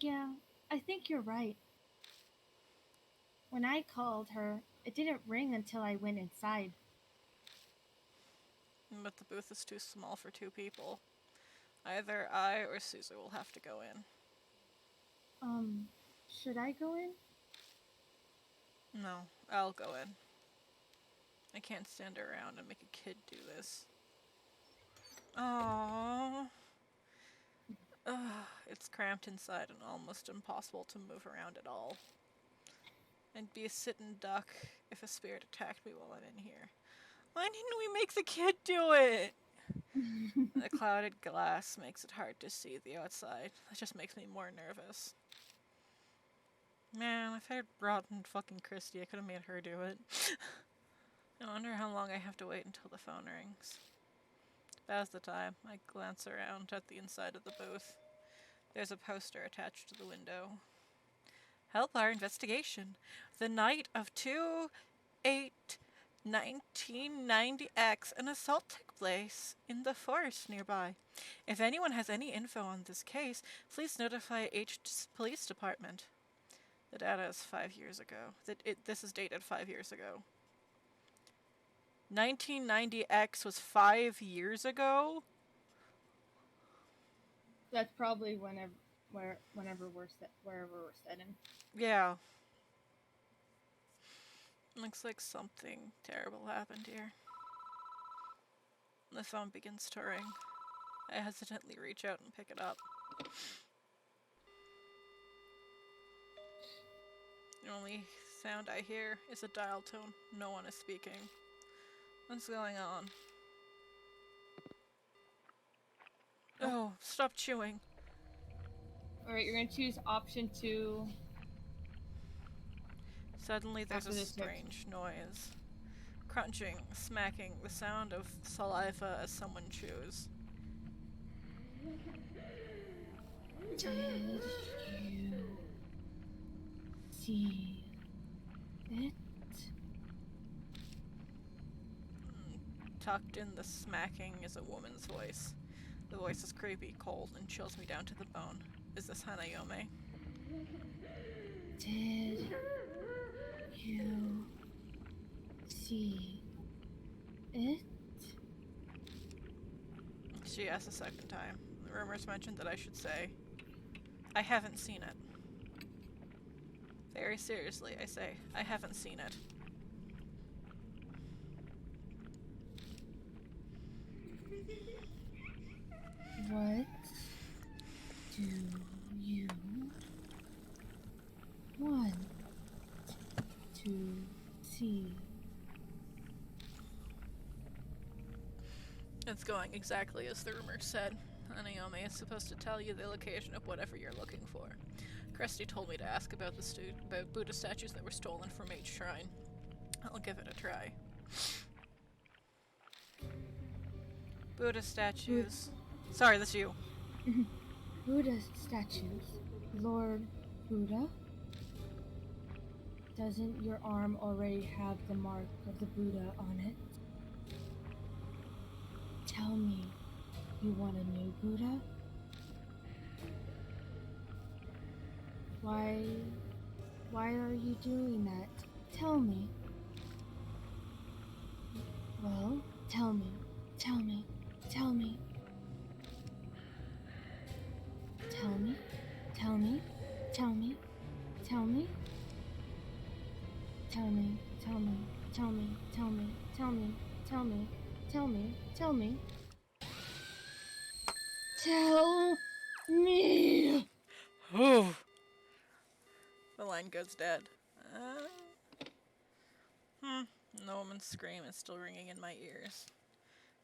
Yeah, I think you're right. When I called her, it didn't ring until I went inside. But the booth is too small for two people. Either I or Suzu will have to go in. Should I go in? No, I'll go in. I can't stand around and make a kid do this. Aww. Ugh, it's cramped inside and almost impossible to move around at all. I'd be a sitting duck if a spirit attacked me while I'm in here. Why didn't we make the kid do it? The clouded glass makes it hard to see the outside. That just makes me more nervous. Man, if I had brought in fucking Christy, I could have made her do it. I wonder how long I have to wait until the phone rings. Pass the time, I glance around at the inside of the booth. There's a poster attached to the window. Help our investigation. The night of 2/8/1990X, an assault took place in the forest nearby. If anyone has any info on this case, please notify H Police Department. The data is 5 years ago. This is dated 5 years ago. 1990X was 5 years ago? That's probably wherever we're setting. Yeah. Looks like something terrible happened here. The phone begins to ring. I hesitantly reach out and pick it up. The only sound I hear is a dial tone. No one is speaking. What's going on? Oh, stop chewing. Alright, you're gonna choose option 2. Suddenly there's After a this strange noise. Crunching, smacking, the sound of saliva as someone chews. Did you see it? Tucked in the smacking is a woman's voice. The voice is creepy, cold, and chills me down to the bone. Is this Hanayome? Did you see it? She asks a second time. The rumors mentioned that I should say, I haven't seen it. Very seriously, I say, I haven't seen it. What do you want to see? It's going exactly as the rumor said. Hanayome is supposed to tell you the location of whatever you're looking for. Krusty told me to ask about about Buddha statues that were stolen from H Shrine. I'll give it a try. Buddha statues. Sorry, that's you. Buddha statues. Lord Buddha? Doesn't your arm already have the mark of the Buddha on it? Tell me, you want a new Buddha? Why are you doing that? Tell me. Well, tell me. Tell me. Tell me. Tell me. Tell me. Tell me. Tell me. Tell me. Tell me. Tell me. Tell me. Tell me. Tell me. Tell me. Tell me. Tell me. Oh. The line goes dead. The woman's scream is still ringing in my ears.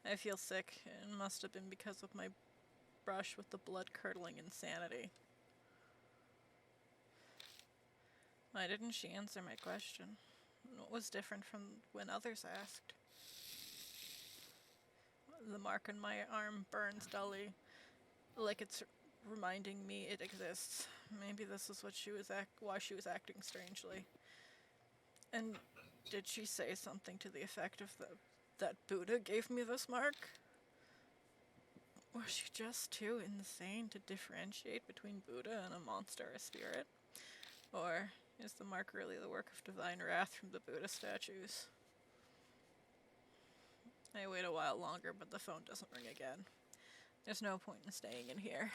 I feel sick. It must have been because of my brush with the blood-curdling insanity. Why didn't she answer my question? What was different from when others asked? The mark on my arm burns dully, like it's reminding me it exists. Maybe this is what why she was acting strangely. And did she say something to the effect of that Buddha gave me this mark? Was she just too insane to differentiate between Buddha and a monster or a spirit? Or is the mark really the work of divine wrath from the Buddha statues? I wait a while longer, but the phone doesn't ring again. There's no point in staying in here.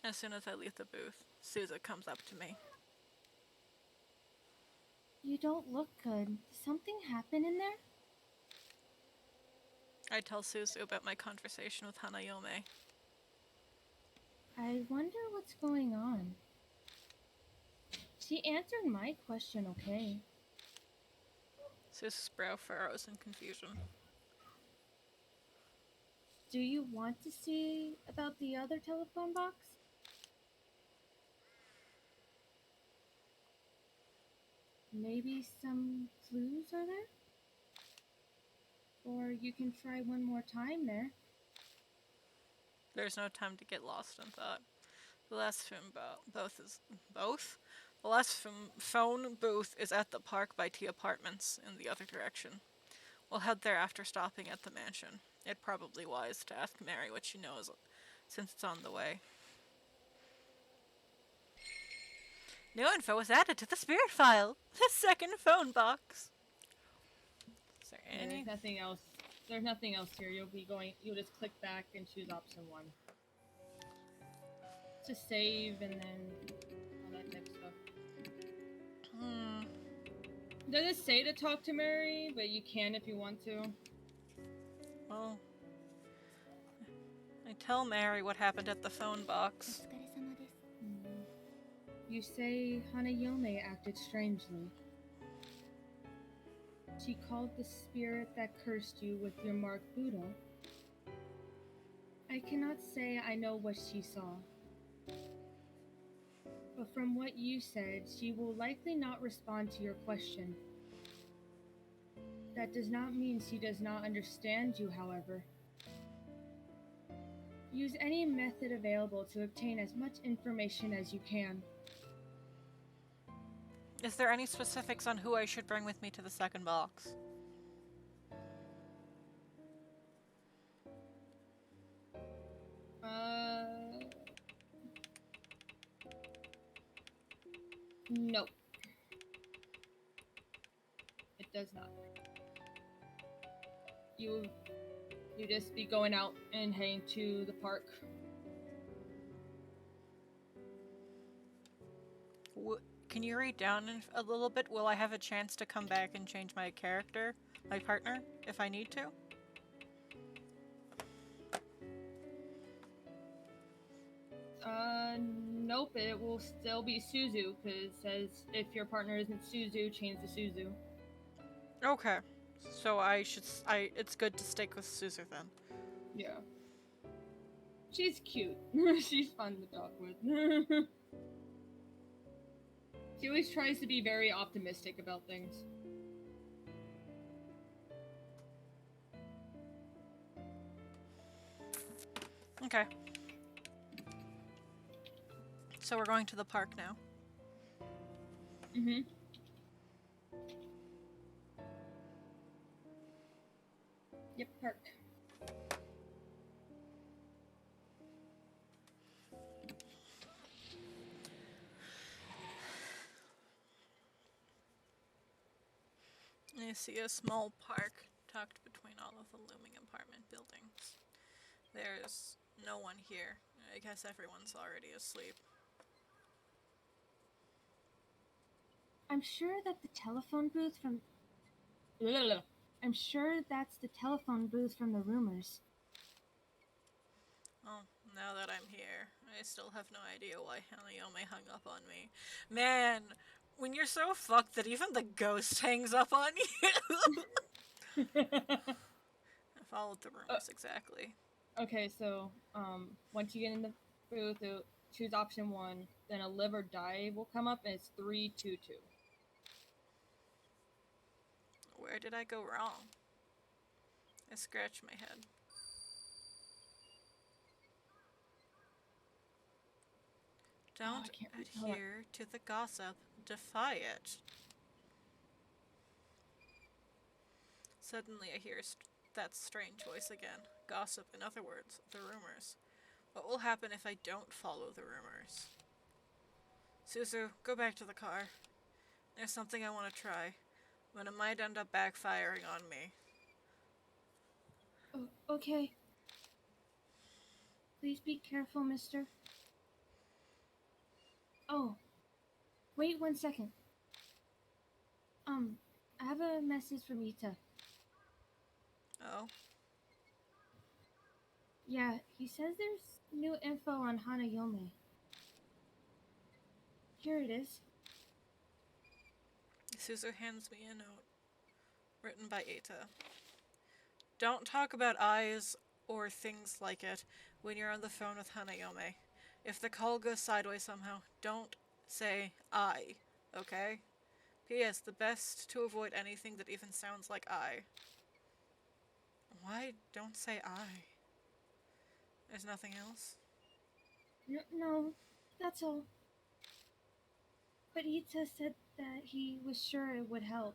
As soon as I leave the booth, Sousa comes up to me. You don't look good. Did something happen in there? I tell Suzu about my conversation with Hanayome. I wonder what's going on. She answered my question okay. Suzu's brow furrows in confusion. Do you want to see about the other telephone box? Maybe some clues are there? Or you can try one more time there. There's no time to get lost in thought. The last The last phone booth is at the Park by T Apartments in the other direction. We'll head there after stopping at the mansion. It's probably wise to ask Mary what she knows, since it's on the way. New info was added to the spirit file. The second phone box. Is there any? There's nothing else. There's nothing else here. You'll just click back and choose option 1. To save and then all that type of stuff. Does it say to talk to Mary? But you can if you want to. Well, I tell Mary what happened at the phone box. You say Hanayome acted strangely. She called the spirit that cursed you with your mark Buddha. I cannot say I know what she saw. But from what you said, she will likely not respond to your question. That does not mean she does not understand you, however. Use any method available to obtain as much information as you can. Is there any specifics on who I should bring with me to the second box? No. It does not. You just be going out and heading to the park. Can you read down a little bit? Will I have a chance to come back and change my character, my partner, if I need to? Nope, it will still be Suzu, because it says if your partner isn't Suzu, change to Suzu. Okay. So it's good to stick with Suzu then. Yeah. She's cute. She's fun to talk with. She always tries to be very optimistic about things. Okay. So we're going to the park now. Mm-hmm. Yep, park. I see a small park tucked between all of the looming apartment buildings. There's no one here. I guess everyone's already asleep. I'm sure that the telephone booth from... I'm sure that's the telephone booth from the rumors. Well, now that I'm here, I still have no idea why Hanayome hung up on me. Man, when you're so fucked that even the ghost hangs up on you. I followed the rumors exactly. Okay, so once you get in the booth, choose option 1. Then a live or die will come up, and it's 322. Where did I go wrong? I scratched my head. Don't adhere to the gossip. Defy it. Suddenly I hear that strange voice again. Gossip, in other words, the rumors. What will happen if I don't follow the rumors? Suzu, go back to the car. There's something I want to try, but it might end up backfiring on me. Oh, okay. Please be careful, mister. Oh, wait 1 second. I have a message from Ita. Oh. Yeah, he says there's new info on Hanayome. Here it is. Suzu hands me a note, written by Eita. Don't talk about eyes or things like it when you're on the phone with Hanayome. If the call goes sideways somehow, don't say I, okay? P.S. The best to avoid anything that even sounds like I. Why don't say I? There's nothing else? No, that's all. But Ita said that he was sure it would help.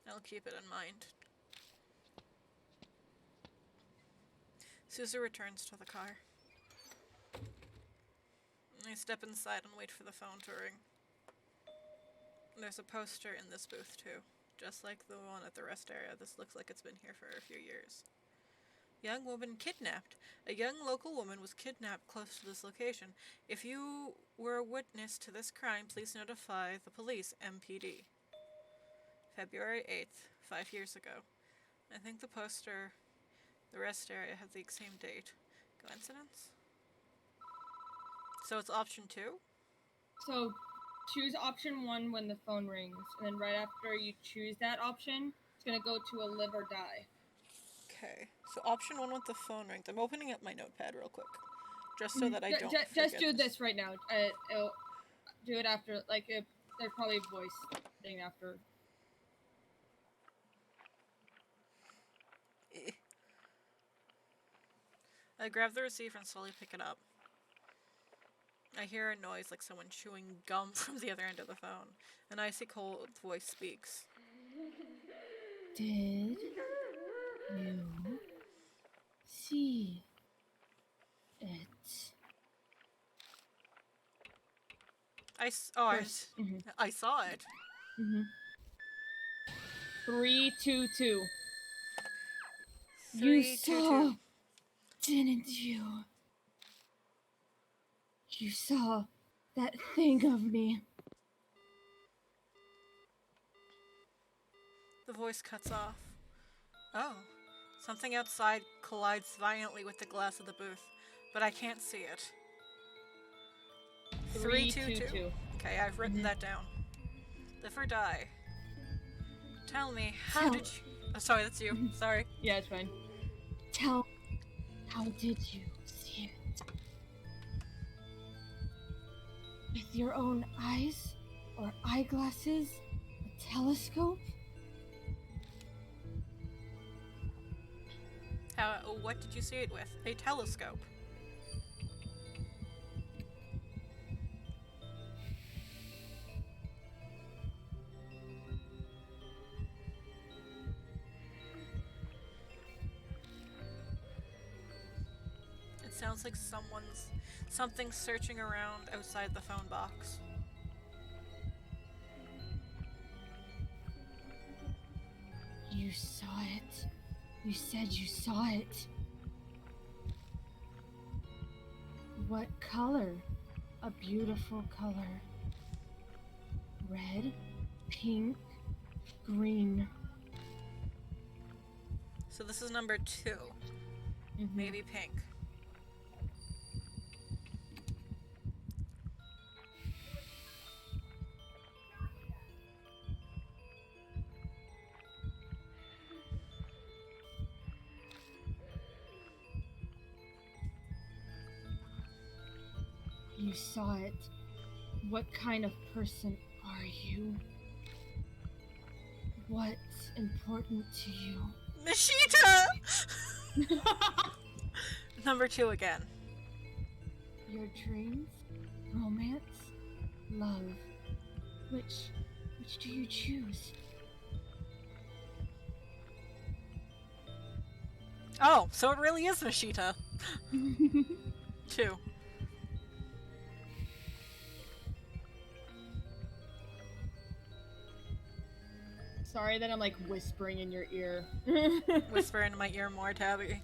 I'll keep it in mind. Suzu returns to the car. I step inside and wait for the phone to ring. There's a poster in this booth too. Just like the one at the rest area, this looks like it's been here for a few years. Young woman kidnapped. A young local woman was kidnapped close to this location. If you were a witness to this crime, please notify the police, MPD. February 8th, 5 years ago. I think the poster, the rest area, had the same date. Coincidence? So it's option 2? So, choose option 1 when the phone rings, and then right after you choose that option, it's gonna go to a live or die. Okay, so option 1 with the phone rings. I'm opening up my notepad real quick, just so that I don't Just do this this right now. Do it after, like, there's probably a voice thing after. I grab the receiver and slowly pick it up. I hear a noise like someone chewing gum from the other end of the phone. An icy cold voice speaks. Did you see it? I saw it. 3, 2, 2. 3, You 2, saw, 2. didn't you? You saw that thing of me. The voice cuts off. Oh. Something outside collides violently with the glass of the booth, but I can't see it. 3, 2, 2. Okay, I've written that down. Live or die. Tell me, how did you... Oh, sorry, that's you. Sorry. Yeah, it's fine. How did you see it? With your own eyes? Or eyeglasses? A telescope? What did you see it with? A telescope. It sounds like something's searching around outside the phone box. You saw it. You said you saw it. What color? A beautiful color. Red, pink, green. So this is number 2. Maybe pink. You saw it. What kind of person are you? What's important to you? Mashita! Number 2 again. Your dreams? Romance? Love? Which do you choose? Oh, so it really is Mashita. 2. Sorry that I'm like whispering in your ear. Whisper into my ear more, Tabby.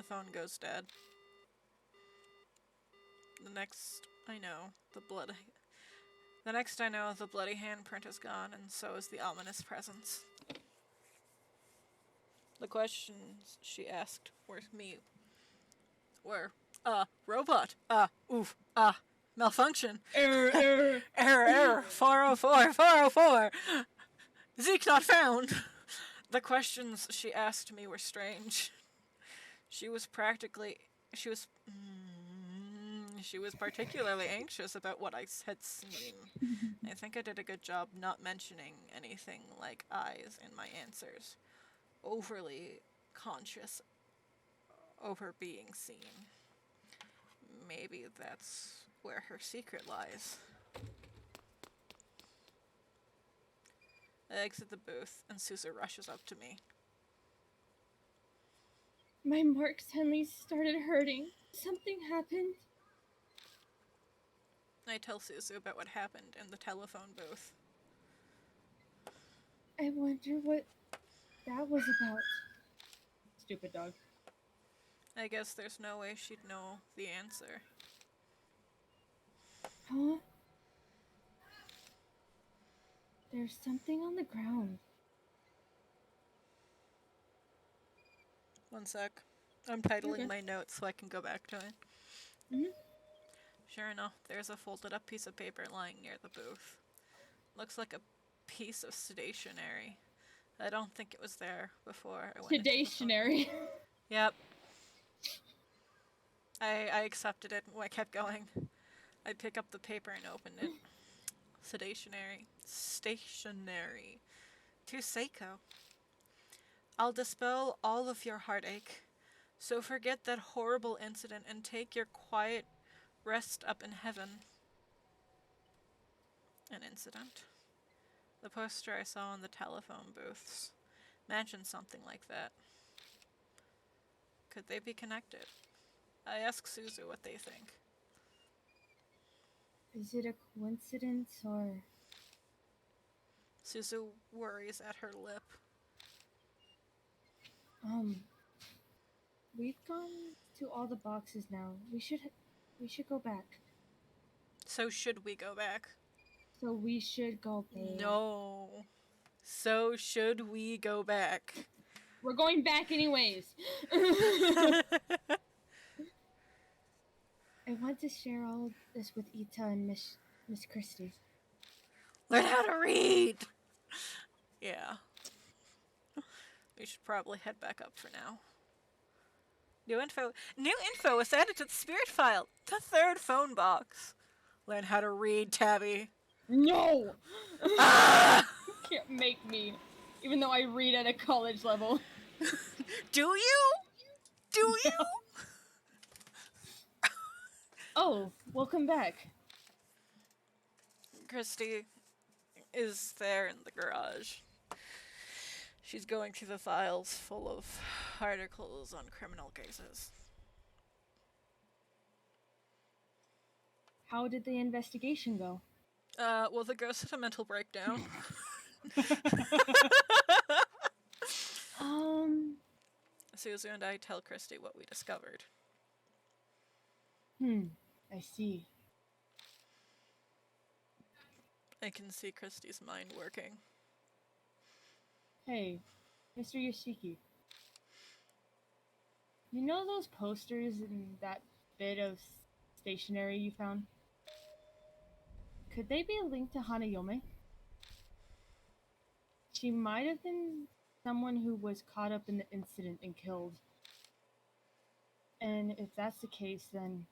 telephone goes dead. The next I know, the bloody handprint is gone, and so is the ominous presence. The questions she asked were robot, oof, malfunction, Error. error, 404, 404, Zeke not found. The questions she asked me were strange. She was particularly anxious about what I had seen. I think I did a good job not mentioning anything like eyes in my answers. Overly conscious over being seen. Maybe that's where her secret lies. I exit the booth, and Susa rushes up to me. My mark suddenly started hurting. Something happened. I tell Susu about what happened in the telephone booth. I wonder what that was about. Stupid dog. I guess there's no way she'd know the answer. Huh? There's something on the ground. One sec. I'm titling my notes so I can go back to it. Mm-hmm. Sure enough, there's a folded up piece of paper lying near the booth. Looks like a piece of stationery. I don't think it was there before I went. Stationery. Yep. I accepted it. I kept going. I pick up the paper and opened it. Stationery. To Seiko. I'll dispel all of your heartache. So forget that horrible incident and take your quiet rest up in heaven. An incident? The poster I saw in the telephone booths mentioned something like that. Could they be connected? I ask Suzu what they think. Is it a coincidence or... Suzu worries at her lip. We've gone to all the boxes now. We should go back. So should we go back? So we should go back. No. So should we go back? We're going back anyways. I want to share all this with Ita and Miss Christie. Learn how to read! Yeah. We should probably head back up for now. New info was added to the spirit file. The third phone box. Learn how to read, Tabby. No! Ah! You can't make me. Even though I read at a college level. Do you? Do you? Oh, welcome back. Christy is there in the garage. She's going through the files full of articles on criminal cases. How did the investigation go? Well, the ghost had a mental breakdown. Suzu and I tell Christy what we discovered. I see. I can see Christy's mind working. Hey, Mr. Yoshiki. You know those posters and that bit of stationery you found? Could they be linked to Hanayome? She might have been someone who was caught up in the incident and killed. And if that's the case, then...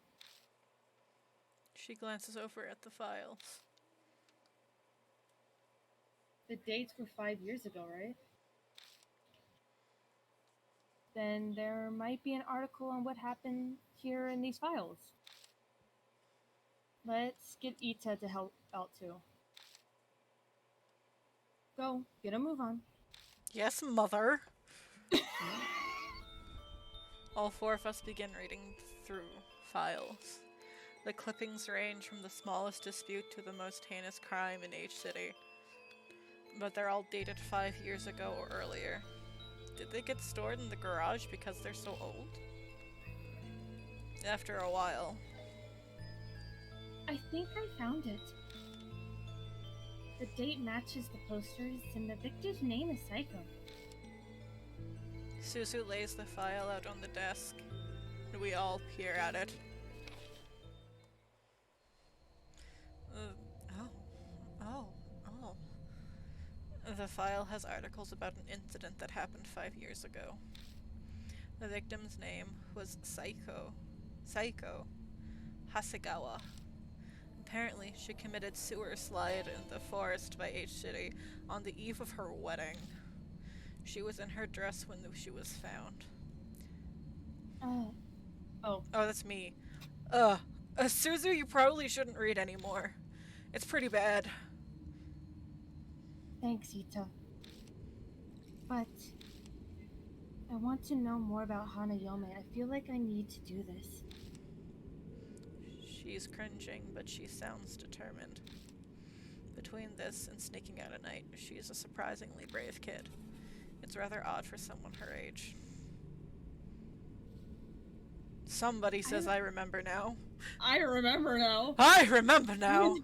She glances over at the files. The dates were 5 years ago, right? Then there might be an article on what happened here in these files. Let's get Ita to help out too. Go, get a move on. Yes, mother. All four of us begin reading through files. The clippings range from the smallest dispute to the most heinous crime in each city. But they're all dated 5 years ago or earlier. Did they get stored in the garage because they're so old? After a while. I think I found it. The date matches the posters, and the victim's name is Psycho. Suzu lays the file out on the desk, and we all peer at it. Oh. The file has articles about an incident that happened 5 years ago. The victim's name was Saiko Hasegawa. Apparently, she committed sewer slide in the forest by H City on the eve of her wedding. She was in her dress when she was found. Oh. Oh, that's me. Suzu, you probably shouldn't read anymore. It's pretty bad. Thanks, Ita. But I want to know more about Hanayome. I feel like I need to do this. She's cringing, but she sounds determined. Between this and sneaking out at night, she's a surprisingly brave kid. It's rather odd for someone her age. Somebody says I remember now. I remember now. I remember now!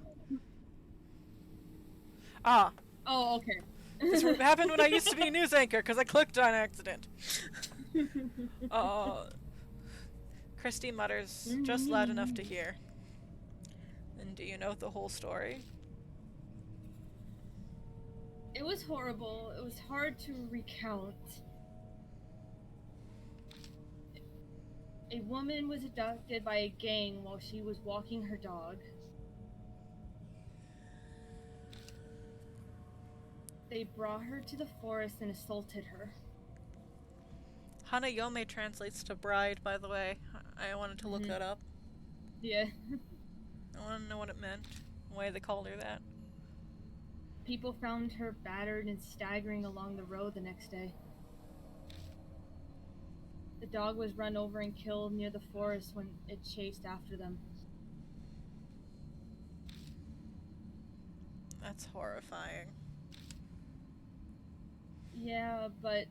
Ah. Oh, okay. This happened when I used to be a news anchor, because I clicked on accident. Christy mutters, just loud enough to hear. And do you know the whole story? It was horrible. It was hard to recount. A woman was abducted by a gang while she was walking her dog. They brought her to the forest and assaulted her. Hanayome translates to bride, by the way. I wanted to look that up. Yeah. I want to know what it meant. Why they called her that. People found her battered and staggering along the road the next day. The dog was run over and killed near the forest when it chased after them. That's horrifying. Yeah, but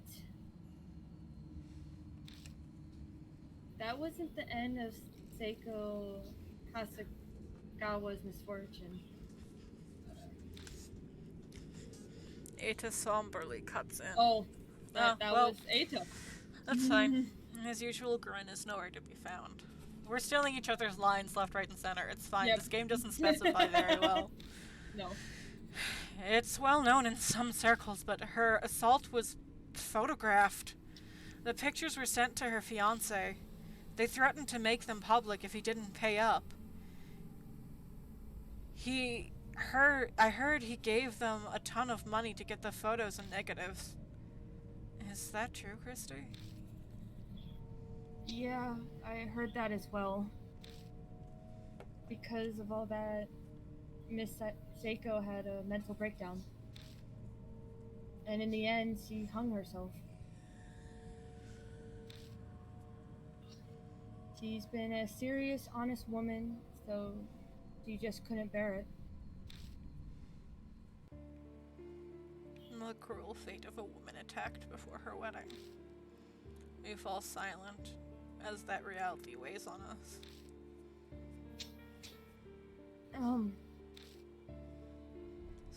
that wasn't the end of Seiko Hasegawa's misfortune. Eita somberly cuts in. Oh, that was Eita. That's fine. His usual grin is nowhere to be found. We're stealing each other's lines left, right, and center. It's fine. Yep. This game doesn't specify very well. No. It's well known in some circles, but her assault was photographed. The pictures were sent to her fiancé. They threatened to make them public if he didn't pay up. I heard he gave them a ton of money to get the photos and negatives. Is that true, Christy? Yeah, I heard that as well. Because of all that, Miss Seiko had a mental breakdown. And in the end, she hung herself. She's been a serious, honest woman, so she just couldn't bear it. The cruel fate of a woman attacked before her wedding. We fall silent as that reality weighs on us.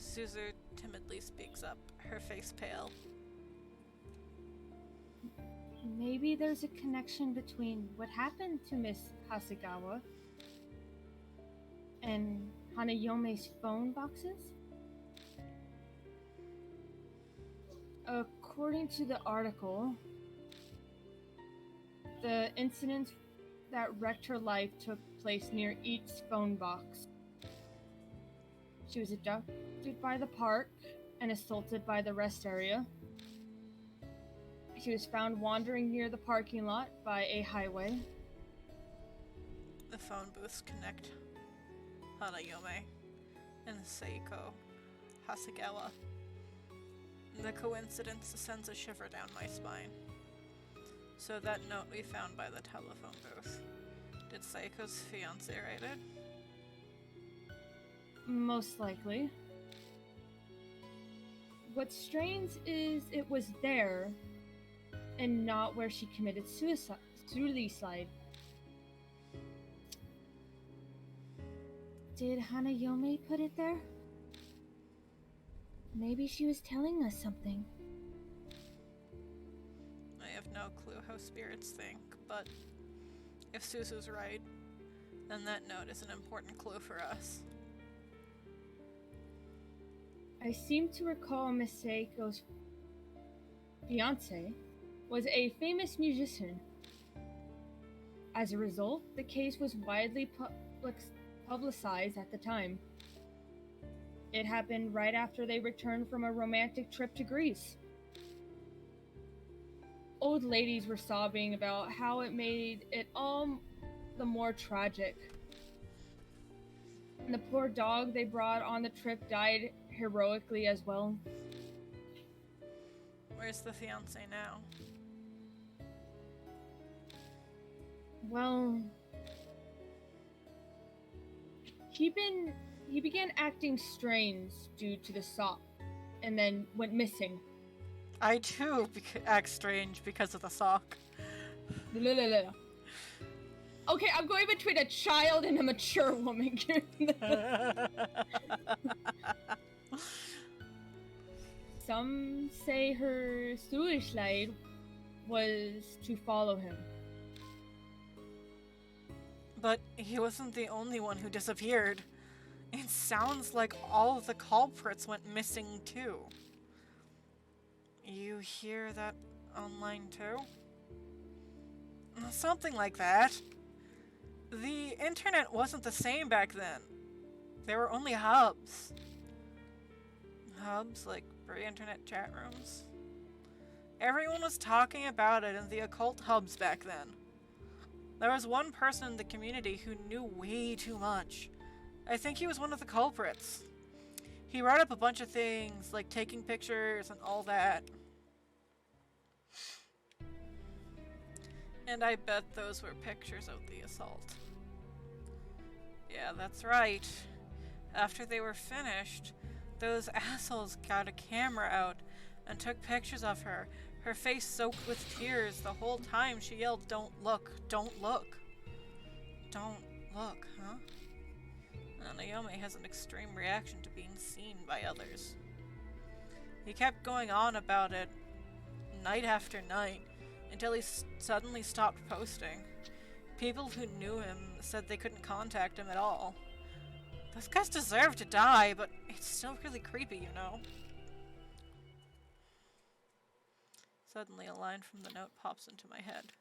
Suzu timidly speaks up, her face pale. Maybe there's a connection between what happened to Miss Hasegawa and Hanayome's phone boxes? According to the article, the incident that wrecked her life took place near each phone box. She was abducted by the park and assaulted by the rest area. She was found wandering near the parking lot by a highway. The phone booths connect Hanayome and Seiko Hasegawa. The coincidence sends a shiver down my spine. So that note we found by the telephone booth, did Seiko's fiancé write it? Most likely. What's strange is it was there and not where she committed suicide. Did Hanayome put it there? Maybe she was telling us something. I have no clue how spirits think, but if Suzu's right, then that note is an important clue for us. I seem to recall Miss Seiko's fiancé was a famous musician. As a result, the case was widely publicized at the time. It happened right after they returned from a romantic trip to Greece. Old ladies were sobbing about how it made it all the more tragic. And the poor dog they brought on the trip died heroically as well. Where's the fiancé now? Well, he began acting strange due to the sock, and then went missing. I too act strange because of the sock. Okay, I'm going between a child and a mature woman. Some say her suicide was to follow him. But he wasn't the only one who disappeared. It sounds like all of the culprits went missing too. You hear that online too? Something like that. The internet wasn't the same back then. There were only hubs. Hubs like free internet chat rooms. Everyone was talking about it in the occult hubs back then. There was one person in the community who knew way too much. I think he was one of the culprits. He wrote up a bunch of things, like taking pictures and all that. And I bet those were pictures of the assault. Yeah, that's right. After they were finished, those assholes got a camera out and took pictures of her, her face soaked with tears the whole time she yelled, "Don't look, don't look." Don't look, huh? Naomi has an extreme reaction to being seen by others. He kept going on about it night after night until he suddenly stopped posting. People who knew him said they couldn't contact him at all. Those guys deserve to die, but it's still really creepy, you know? Suddenly a line from the note pops into my head.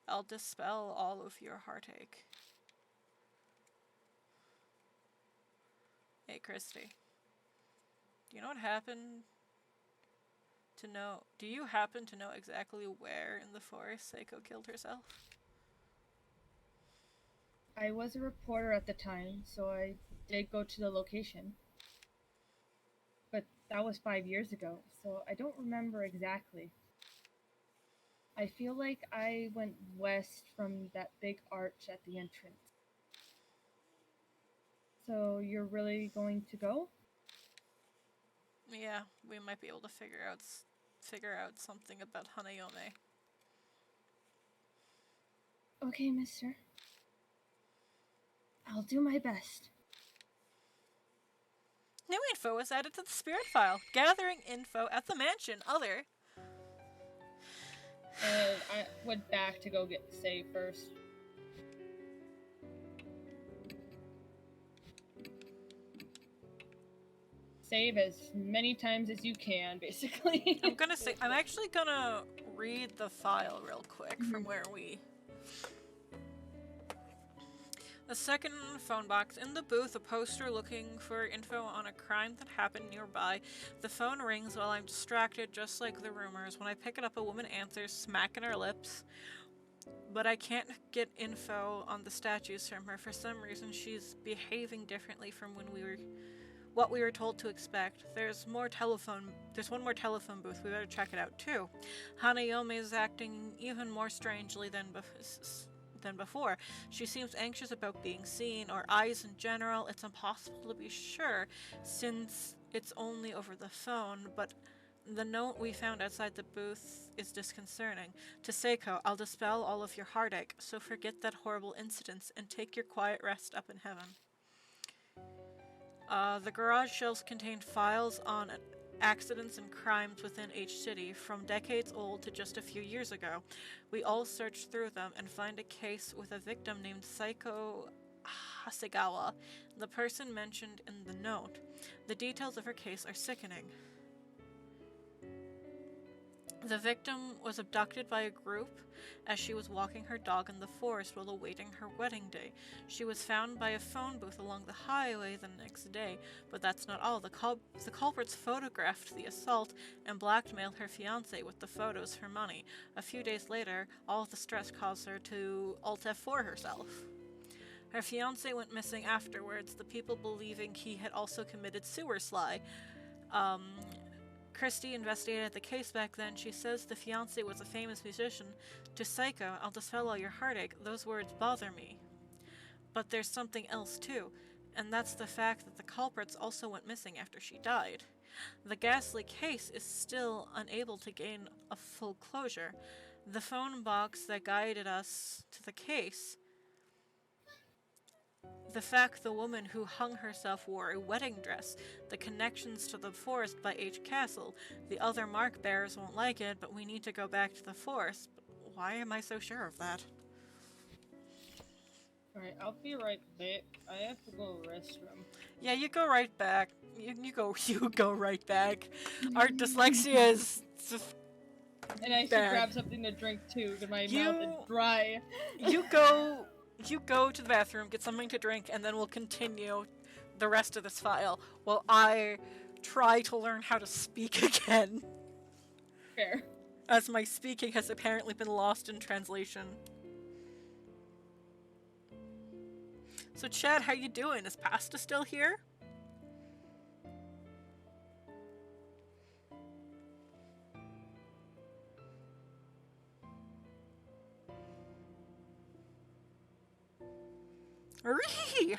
I'll dispel all of your heartache. Hey, Christy. Do you know what happened to know? Do you happen to know exactly where in the forest Seiko killed herself? I was a reporter at the time, so I did go to the location. But that was 5 years ago, so I don't remember exactly. I feel like I went west from that big arch at the entrance. So you're really going to go? Yeah, we might be able to figure out something about Hanayome. Okay, mister. I'll do my best. New info was added to the spirit file. Gathering info at the mansion. Other. And I went back to go get save first. Save as many times as you can, basically. I'm actually gonna read the file real quick from where we... The second phone box. In the booth, a poster looking for info on a crime that happened nearby. The phone rings while I'm distracted, just like the rumors. When I pick it up, a woman answers, smacking her lips. But I can't get info on the statues from her. For some reason, she's behaving differently from what we were told to expect. There's one more telephone booth. We better check it out too. Hanayome is acting even more strangely than before. She seems anxious about being seen, or eyes in general. It's impossible to be sure since it's only over the phone, but The note we found outside the booth is disconcerting. To Seiko, I'll dispel all of your heartache, so forget that horrible incident and take your quiet rest up in heaven. The garage shelves contained files on accidents and crimes within each city, from decades old to just a few years ago. We all search through them and find a case with a victim named Saiko Hasegawa, the person mentioned in the note. The details of her case are sickening. The victim was abducted by a group as she was walking her dog in the forest while awaiting her wedding day. She was found by a phone booth along the highway the next day, but that's not all. The culprits photographed the assault and blackmailed her fiancé with the photos for money. A few days later, all of the stress caused her to Alt F4 herself. Her fiancé went missing afterwards, the people believing he had also committed sewer slide. Christie investigated the case back then. She says the fiancé was a famous musician. To Psycho, I'll dispel all your heartache. Those words bother me. But there's something else too, and that's the fact that the culprits also went missing after she died. The ghastly case is still unable to gain a full closure. The phone box that guided us to the case, the fact the woman who hung herself wore a wedding dress, the connections to the forest by H. Castle. The other mark bearers won't like it, but we need to go back to the forest. But why am I so sure of that? Alright, I'll be right back. I have to go to the restroom. Yeah, you go right back. You go right back. Our dyslexia is and I should bad. grab something to drink too, because my mouth is dry. You go to the bathroom, get something to drink, and then we'll continue the rest of this file while I try to learn how to speak again. Fair. As my speaking has apparently been lost in translation. So Chad, how you doing? Is Pasta still here?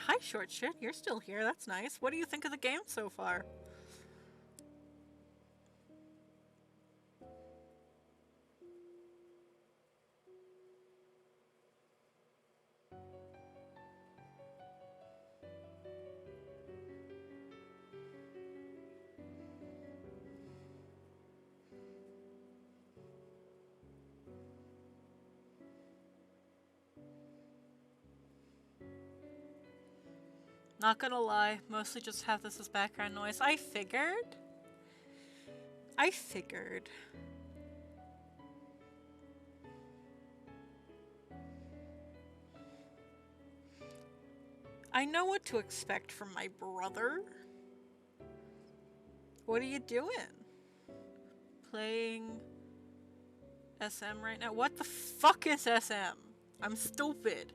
Hi, short shit. You're still here. That's nice. What do you think of the game so far? Not gonna lie, mostly just have this as background noise. I figured. I know what to expect from my brother. What are you doing? Playing SM right now? What the fuck is SM? I'm stupid.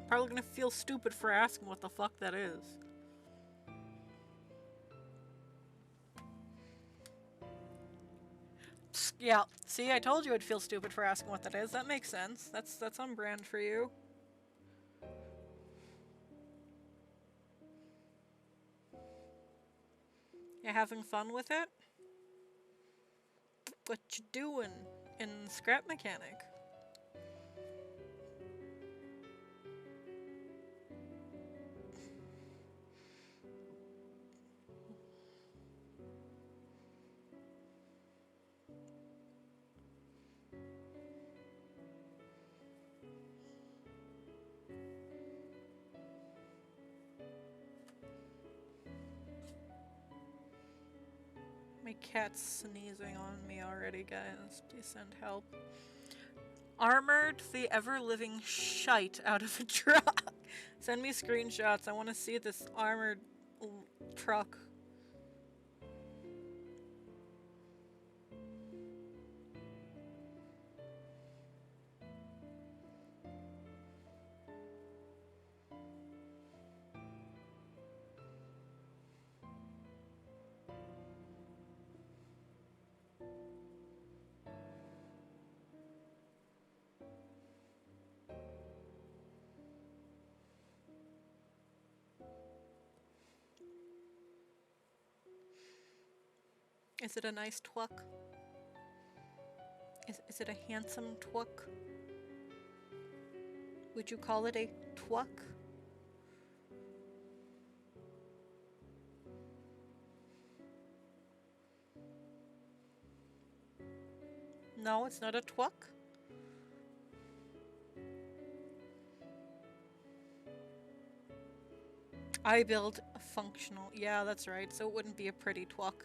Probably gonna feel stupid for asking what the fuck that is. Yeah, see, I told you I'd feel stupid for asking what that is. That makes sense. That's on brand for you. You having fun with it? What you doing in Scrap Mechanic? My cat's sneezing on me already, guys. Please send help. Armored the ever-living shite out of a truck. Send me screenshots. I want to see this armored truck. Is it a nice twuck? Is it a handsome twuck? Would you call it a twuck? No, it's not a twuck? I build a functional. Yeah, that's right. So it wouldn't be a pretty twuck.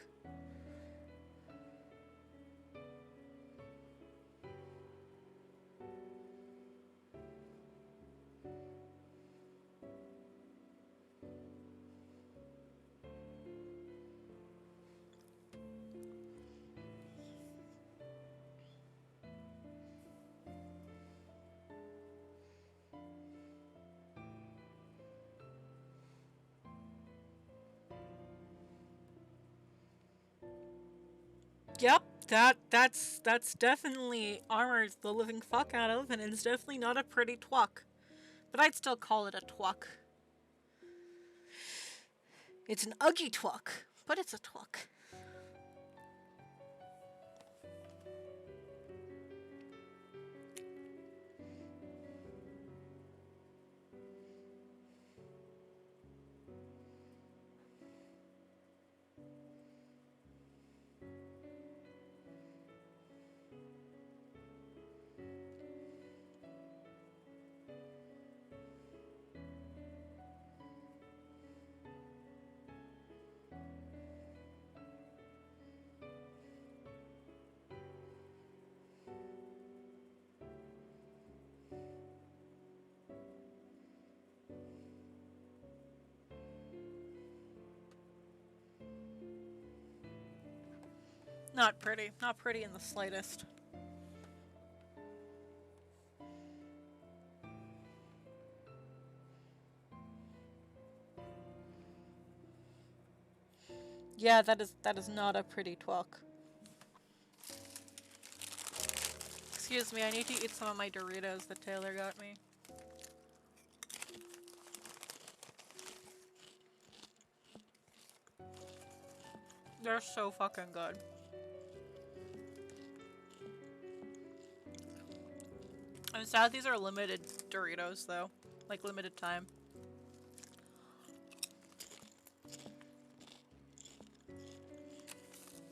Yep, that's definitely armors the living fuck out of, and it's definitely not a pretty twuck. But I'd still call it a twuck. It's an ugly twuck, but it's a twuck. Not pretty. Not pretty in the slightest. Yeah, that is not a pretty twuck. Excuse me, I need to eat some of my Doritos that Taylor got me. They're so fucking good. I'm sad these are limited Doritos though. Like limited time.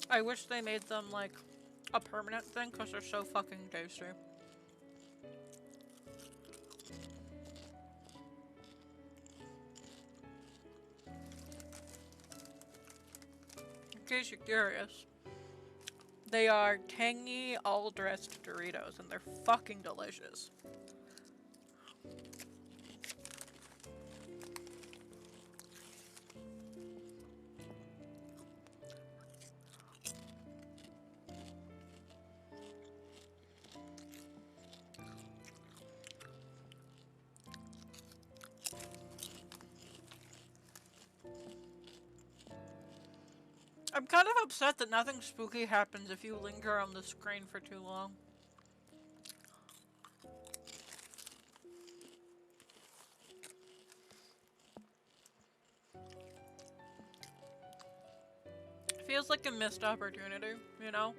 I wish they made them like a permanent thing because they're so fucking tasty. In case you're curious, they are tangy, all-dressed Doritos and they're fucking delicious. I'm kind of upset that nothing spooky happens if you linger on the screen for too long. Feels like a missed opportunity, you know?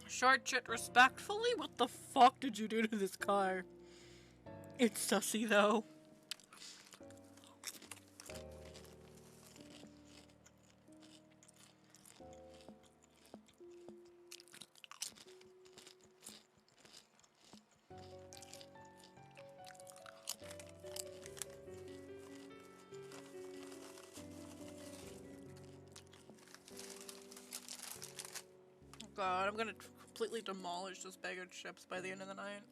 Short shit respectfully? What the fuck did you do to this car? It's sussy though. God, I'm gonna completely demolish this bag of chips by the end of the night.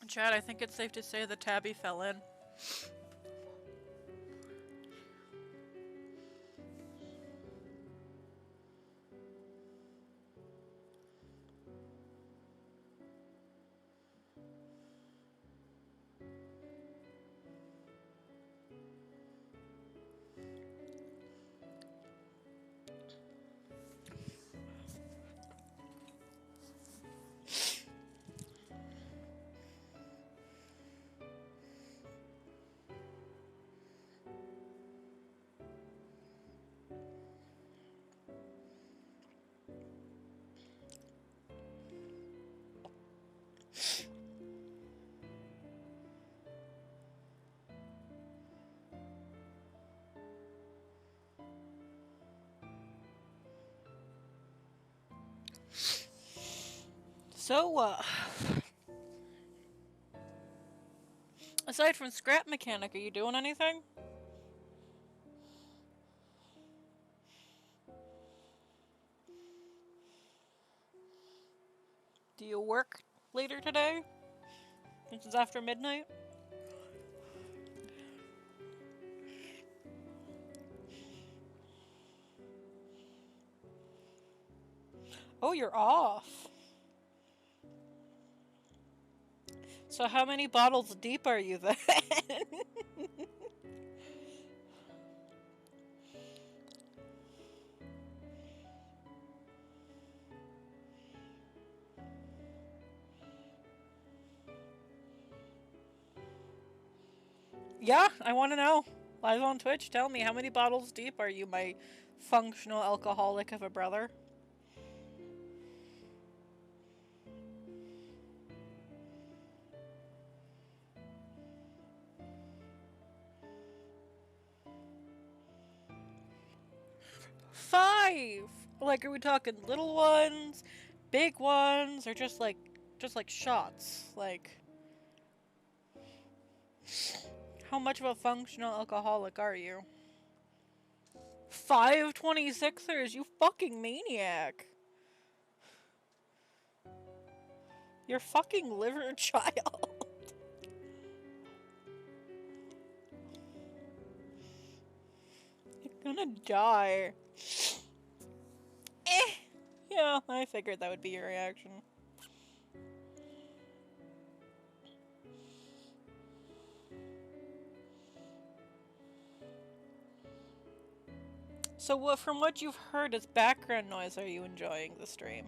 Chad, I think it's safe to say the tabby fell in. So, aside from scrap mechanic, are you doing anything? Do you work later today? Since it's after midnight? Oh, you're off. So how many bottles deep are you then? Yeah, I want to know. Live on Twitch, tell me, how many bottles deep are you, my functional alcoholic of a brother? Five! Like, are we talking little ones, big ones, or just like shots? Like, how much of a functional alcoholic are you? 5 26ers, you fucking maniac. You're fucking liver child. You're gonna die. Yeah, I figured that would be your reaction. So what, from what you've heard as background noise, are you enjoying the stream?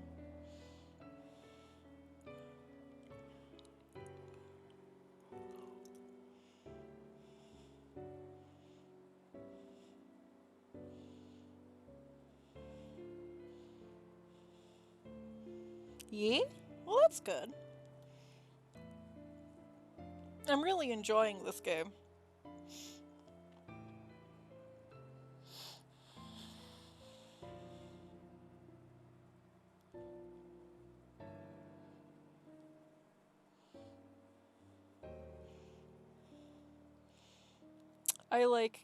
Yeah? Well, that's good. I'm really enjoying this game. I, like,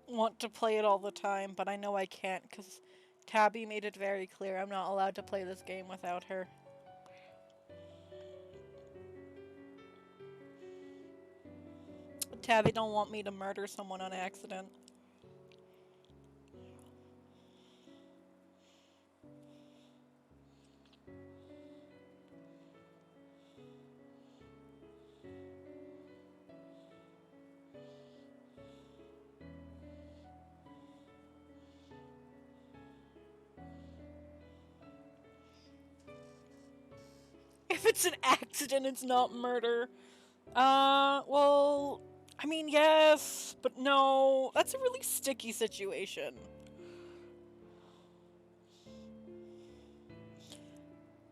want to play it all the time, but I know I can't because Tabby made it very clear I'm not allowed to play this game without her. Tabby don't want me to murder someone on accident. If it's an accident, it's not murder. Well, I mean, yes, but no. That's a really sticky situation.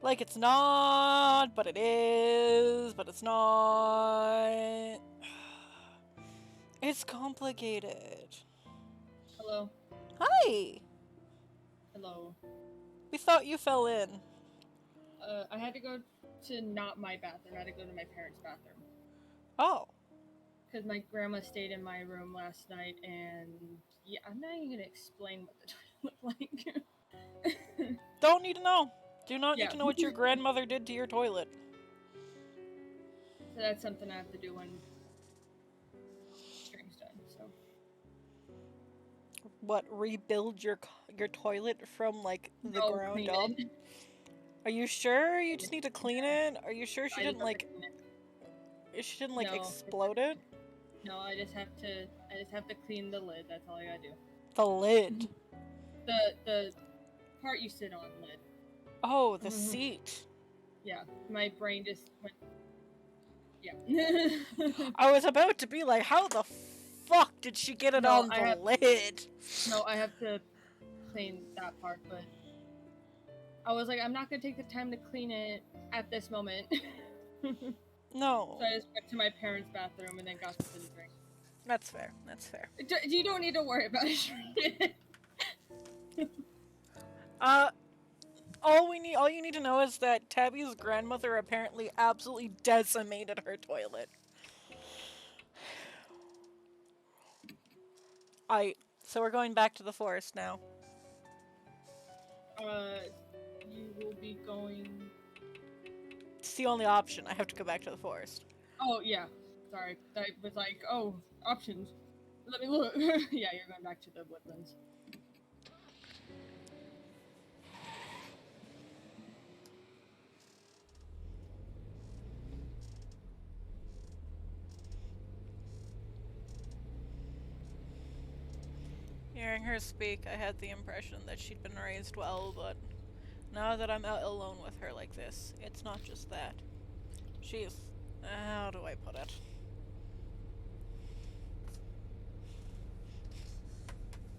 Like, it's not, but it is, but it's not. It's complicated. Hello. Hi! Hello. We thought you fell in. I had to go to not my bathroom. I had to go to my parents' bathroom. Oh. Because my grandma stayed in my room last night, and yeah, I'm not even gonna explain what the toilet looked like. Don't need to know. Do not Yeah. need to know what your grandmother did to your toilet. So that's something I have to do when stream's done. So. What, rebuild your toilet from, like, the No, ground clean up? it. Are you sure you just need to clean it? Are you sure she I just didn't, have to like, clean it. No. explode it? No, I just have to clean the lid. That's all I gotta do. The lid. The part you sit on lid. Oh, the seat. Yeah, my brain just went. Yeah. I was about to be like, how the fuck did she get it on the lid? No, I have to clean that part, but I was like, I'm not gonna take the time to clean it at this moment. No. So I just went to my parents' bathroom and then got something to drink. That's fair. That's fair. You don't need to worry about it. All you need to know is that Tabby's grandmother apparently absolutely decimated her toilet. So we're going back to the forest now. You will be going. It's the only option. I have to go back to the forest. Oh yeah, sorry. I was like, oh, options. Let me look. Yeah, you're going back to the woodlands. Hearing her speak, I had the impression that she'd been raised well, but now that I'm out alone with her like this, it's not just that. She's... how do I put it?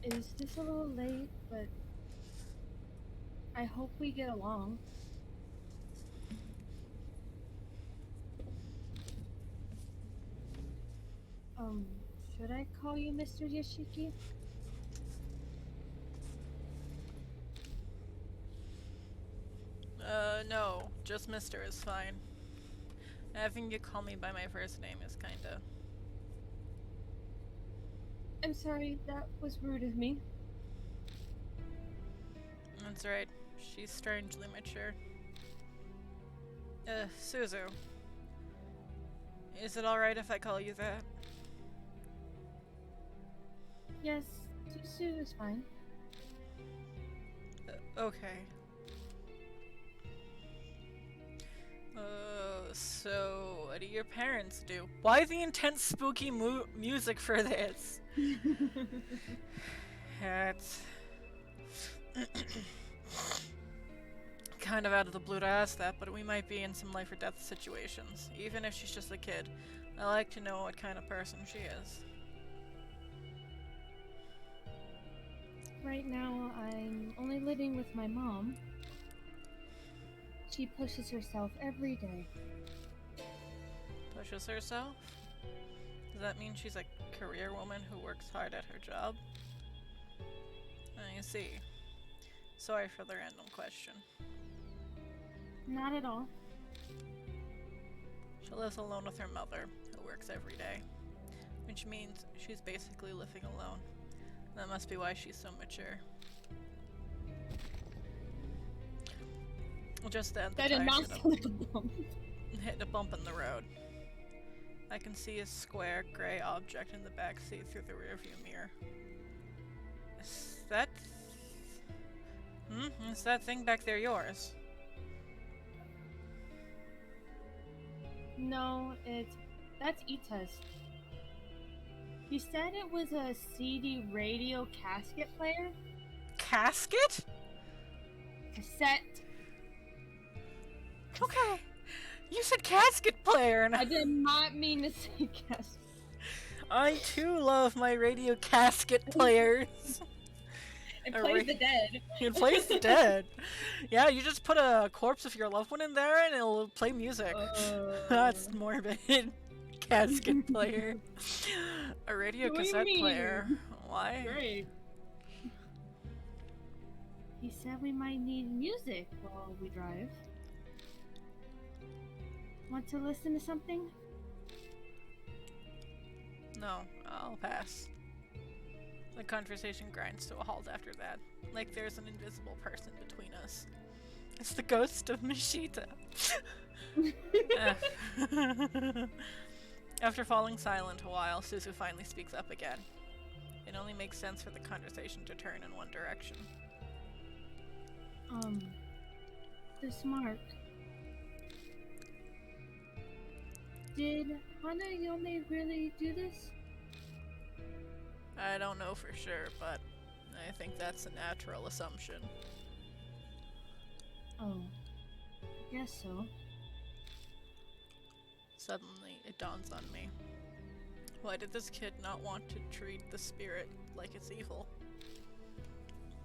Is this a little late, but I hope we get along. Should I call you Mr. Yoshiki? No. Just Mr. is fine. Having you call me by my first name is kinda... I'm sorry, that was rude of me. That's right. She's strangely mature. Suzu. Is it alright if I call you that? Yes, Susu is fine. Okay. So what do your parents do? Why the intense spooky music for this? It's... Kind of out of the blue to ask that, but we might be in some life or death situations. Even if she's just a kid, I like to know what kind of person she is. Right now, I'm only living with my mom. She pushes herself every day. Pushes herself? Does that mean she's a career woman who works hard at her job? I see. Sorry for the random question. Not at all. She lives alone with her mother, who works every day. Which means she's basically living alone. That must be why she's so mature. Just then, the That did tires not hit sound like a bump. hit a bump in the road. I can see a square, gray object in the back seat through the rearview mirror. Is that... Is that thing back there yours? No, that's Ita's. He said it was a CD radio casket player? Casket? Cassette. Okay. You said casket player, and I did not mean to say casket. I too love my radio casket players. It plays the dead. It plays the dead. Yeah, you just put a corpse of your loved one in there and it'll play music. That's morbid. Casket player. A radio What do you cassette mean? player. Why? Great. He said we might need music while we drive. Want to listen to something? No, I'll pass. The conversation grinds to a halt after that, like there's an invisible person between us. It's the ghost of Mashita. After falling silent a while, Suzu finally speaks up again. It only makes sense for the conversation to turn in one direction. This mark. Did Hanayome really do this? I don't know for sure, but I think that's a natural assumption. Oh, I guess so. Suddenly, it dawns on me. Why did this kid not want to treat the spirit like it's evil?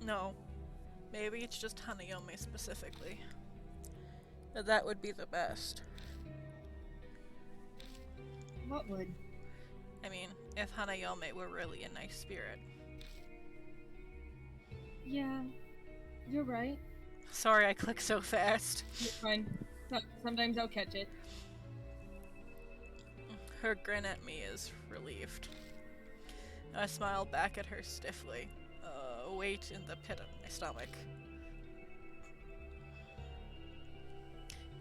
No, maybe it's just Hanayome specifically. But that would be the best. What would? I mean, if Hanayome were really a nice spirit. Yeah, you're right. Sorry I click so fast. You're fine. Sometimes I'll catch it. Her grin at me is relieved. I smile back at her stiffly, a weight in the pit of my stomach.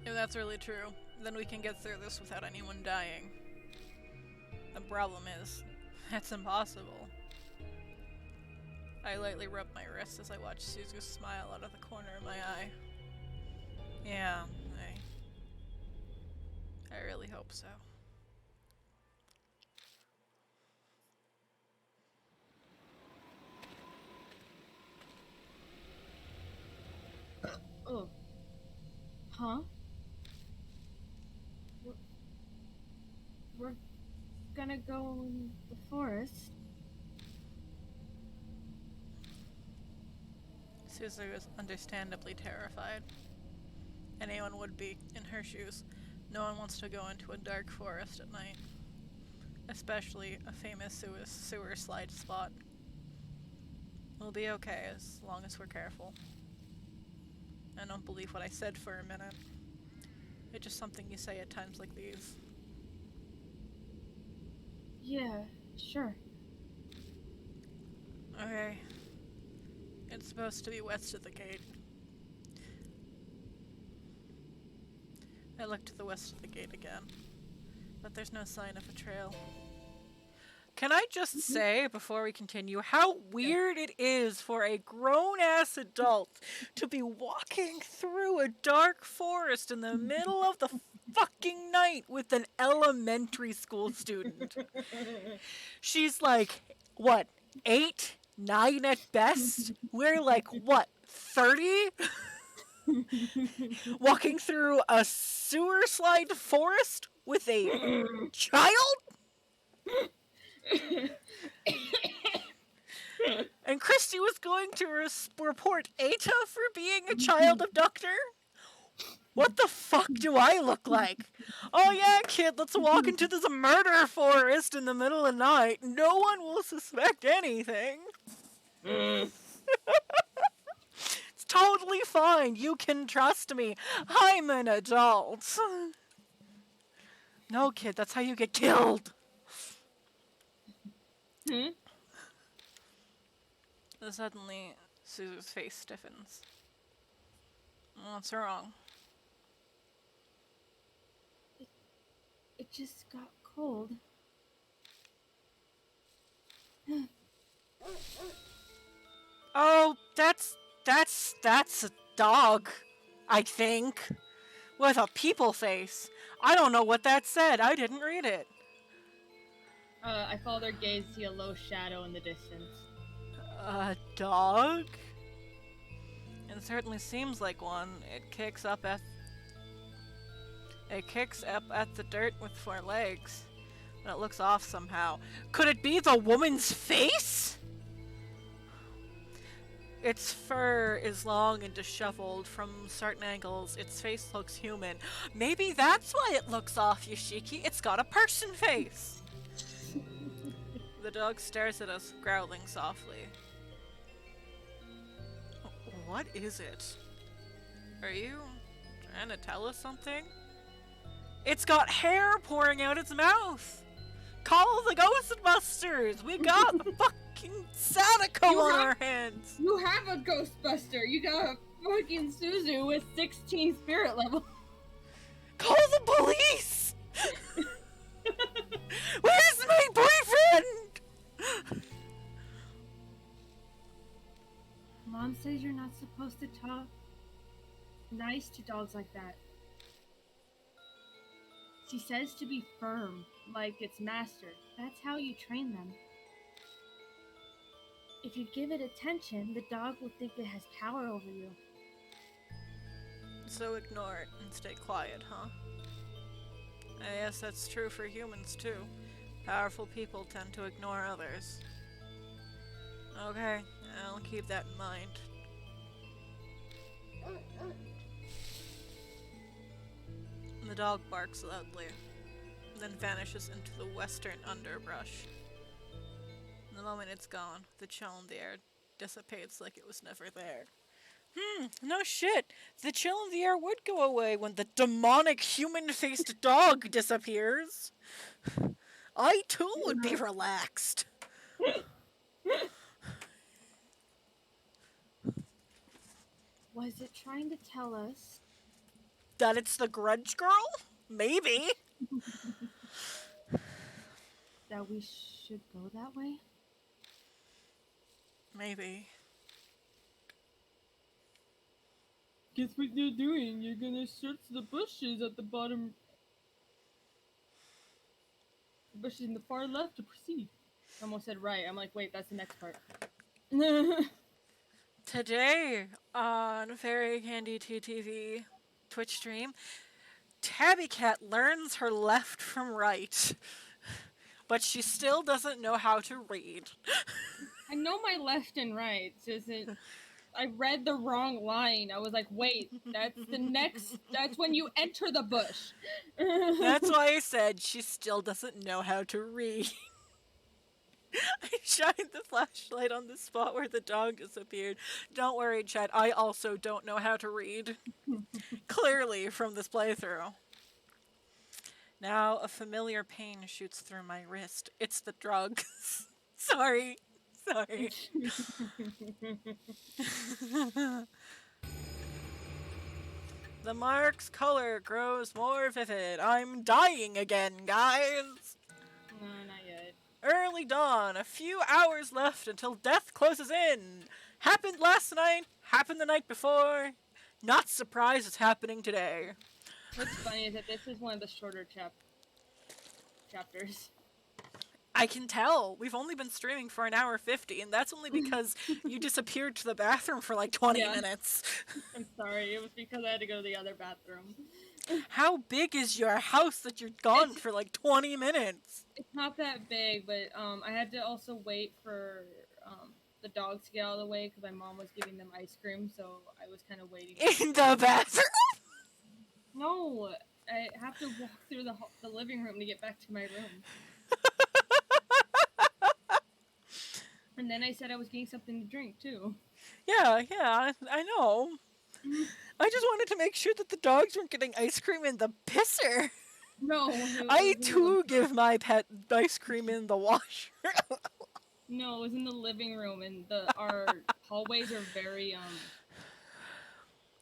If that's really true, then we can get through this without anyone dying. The problem is, that's impossible. I lightly rub my wrist as I watch Suzu smile out of the corner of my eye. Yeah, I really hope so. Oh. Huh? We're gonna go in the forest. Suzu is understandably terrified. Anyone would be in her shoes. No one wants to go into a dark forest at night. Especially a famous sewer slide spot. We'll be okay as long as we're careful. I don't believe what I said for a minute. It's just something you say at times like these. Yeah, sure. Okay. It's supposed to be west of the gate. I look to the west of the gate again, but there's no sign of a trail. Can I just say, before we continue, how weird it is for a grown-ass adult to be walking through a dark forest in the middle of the fucking night with an elementary school student. She's like, what, 8, 9 at best. We're like, what, 30? Walking through a sewer slide forest with a child? And Christy was going to report Eta for being a child abductor? What the fuck do I look like? Oh yeah, kid, let's walk into this murder forest in the middle of the night. No one will suspect anything. It's totally fine. You can trust me. I'm an adult. No, kid, that's how you get killed. Suddenly, Suzu's face stiffens. What's wrong? It just got cold. Oh, that's a dog, I think. With a people face. I don't know what that said. I didn't read it. I follow their gaze, see a low shadow in the distance. A dog? It certainly seems like one. It kicks up at the dirt with 4 legs. But it looks off somehow. Could it be the woman's face? Its fur is long and disheveled. From certain angles, its face looks human. Maybe that's why it looks off, Yoshiki. It's got a person face. The dog stares at us, growling softly. What is it? Are you trying to tell us something? It's got hair pouring out its mouth! Call the Ghostbusters! We got the fucking Sadako on our hands! You have a Ghostbuster! You got a fucking Suzu with 16 spirit level! Call the police! Where's my boyfriend? Mom says you're not supposed to talk nice to dogs like that. She says to be firm, like its master. That's how you train them. If you give it attention, the dog will think it has power over you. So ignore it and stay quiet, huh? I guess that's true for humans too. Powerful people tend to ignore others. Okay, I'll keep that in mind. The dog barks loudly, then vanishes into the western underbrush. The moment it's gone, the chill in the air dissipates like it was never there. No shit. The chill in the air would go away when the demonic human-faced dog disappears. I too would be relaxed. Was it trying to tell us That it's the grudge girl? Maybe. that we should go that way? Maybe. Guess what you're doing? You're gonna search the bushes at the bottom. The bushes in the far left to proceed. I almost said right. I'm like, wait, that's the next part. Today on Fairy Candy TTV Twitch stream, Tabbycat learns her left from right, but she still doesn't know how to read. I know my left and right. Isn't I read the wrong line. I was like, wait, that's the next. That's when you enter the bush. That's why I said she still doesn't know how to read. I shined the flashlight on the spot where the dog disappeared. Don't worry, Chad, I also don't know how to read. Clearly from this playthrough. Now a familiar pain shoots through my wrist. It's the drugs. Sorry. The mark's color grows more vivid. I'm dying again, guys. No, not yet. Early dawn, a few hours left until death closes in. Happened last night, happened the night before. Not surprised it's happening today. What's funny is that this is one of the shorter chapters. I can tell. We've only been streaming for an hour 50, and that's only because you disappeared to the bathroom for like 20 Yeah. minutes. I'm sorry. It was because I had to go to the other bathroom. How big is your house that you're gone for like 20 minutes? It's not that big, but I had to also wait for the dogs to get out of the way because my mom was giving them ice cream, so I was kind of waiting. In the bathroom? No, I have to walk through the living room to get back to my room. And then I said I was getting something to drink too. Yeah, I know. Mhm. I just wanted to make sure that the dogs weren't getting ice cream in the pisser. No, I it was in the too give my pet ice cream in the washer. no, it was in the living room, and our hallways are very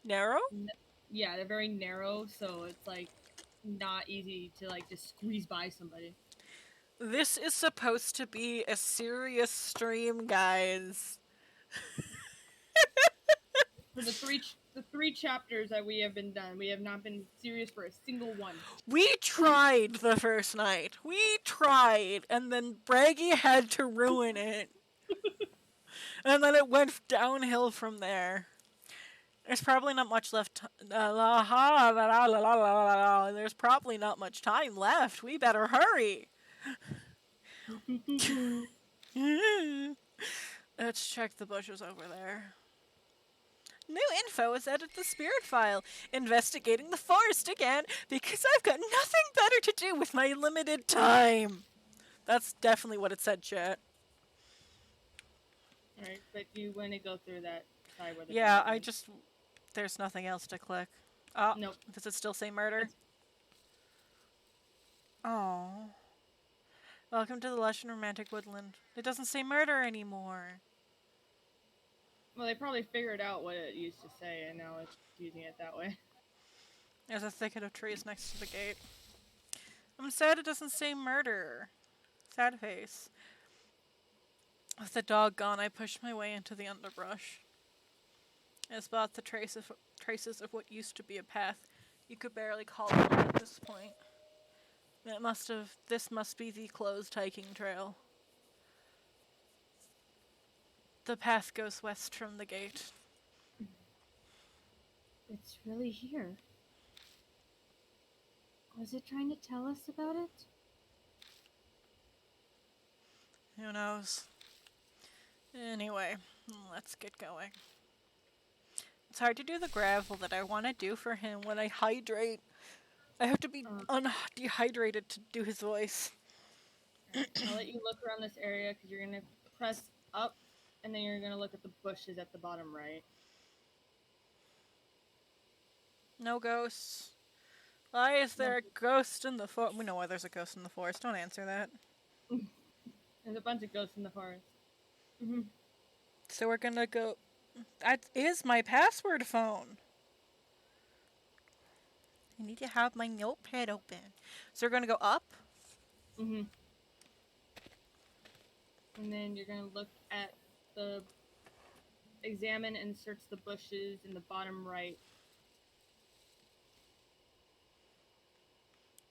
Narrow? yeah, they're very narrow, so it's like not easy to like just squeeze by somebody. This is supposed to be a serious stream, guys. For the three chapters that we have been done, we have not been serious for a single one. We tried the first night. We tried, and then Braggy had to ruin it. And then it went downhill from there. There's probably not much left. There's probably not much time left. We better hurry. Let's check the bushes over there. New info is added to the spirit file. Investigating the forest again because I've got nothing better to do with my limited time. That's definitely what it said, chat. Alright, but you want to go through that side where the Yeah, dog is. there's nothing else to click. Oh, Nope. does it still say murder? It's- Oh. Welcome to the lush and romantic woodland. It doesn't say murder anymore. Well, they probably figured out what it used to say, and now it's using it that way. There's a thicket of trees next to the gate. I'm sad it doesn't say murder. Sad face. With the dog gone, I pushed my way into the underbrush. I spot the traces of what used to be a path. You could barely call it one at this point. This must be the closed hiking trail. The path goes west from the gate. It's really here. Was it trying to tell us about it? Who knows? Anyway, let's get going. It's hard to do the gravel that I want to do for him when I hydrate. I have to be dehydrated to do his voice. I'll let you look around this area because you're gonna press up, and then you're gonna look at the bushes at the bottom right. No ghosts. Why is there a ghost in the forest? We know why there's a ghost in the forest. Don't answer that. There's a bunch of ghosts in the forest. So we're gonna go. That is my password phone. I need to have my notepad open. So we're gonna go up. And then you're gonna look at examine and search the bushes in the bottom right.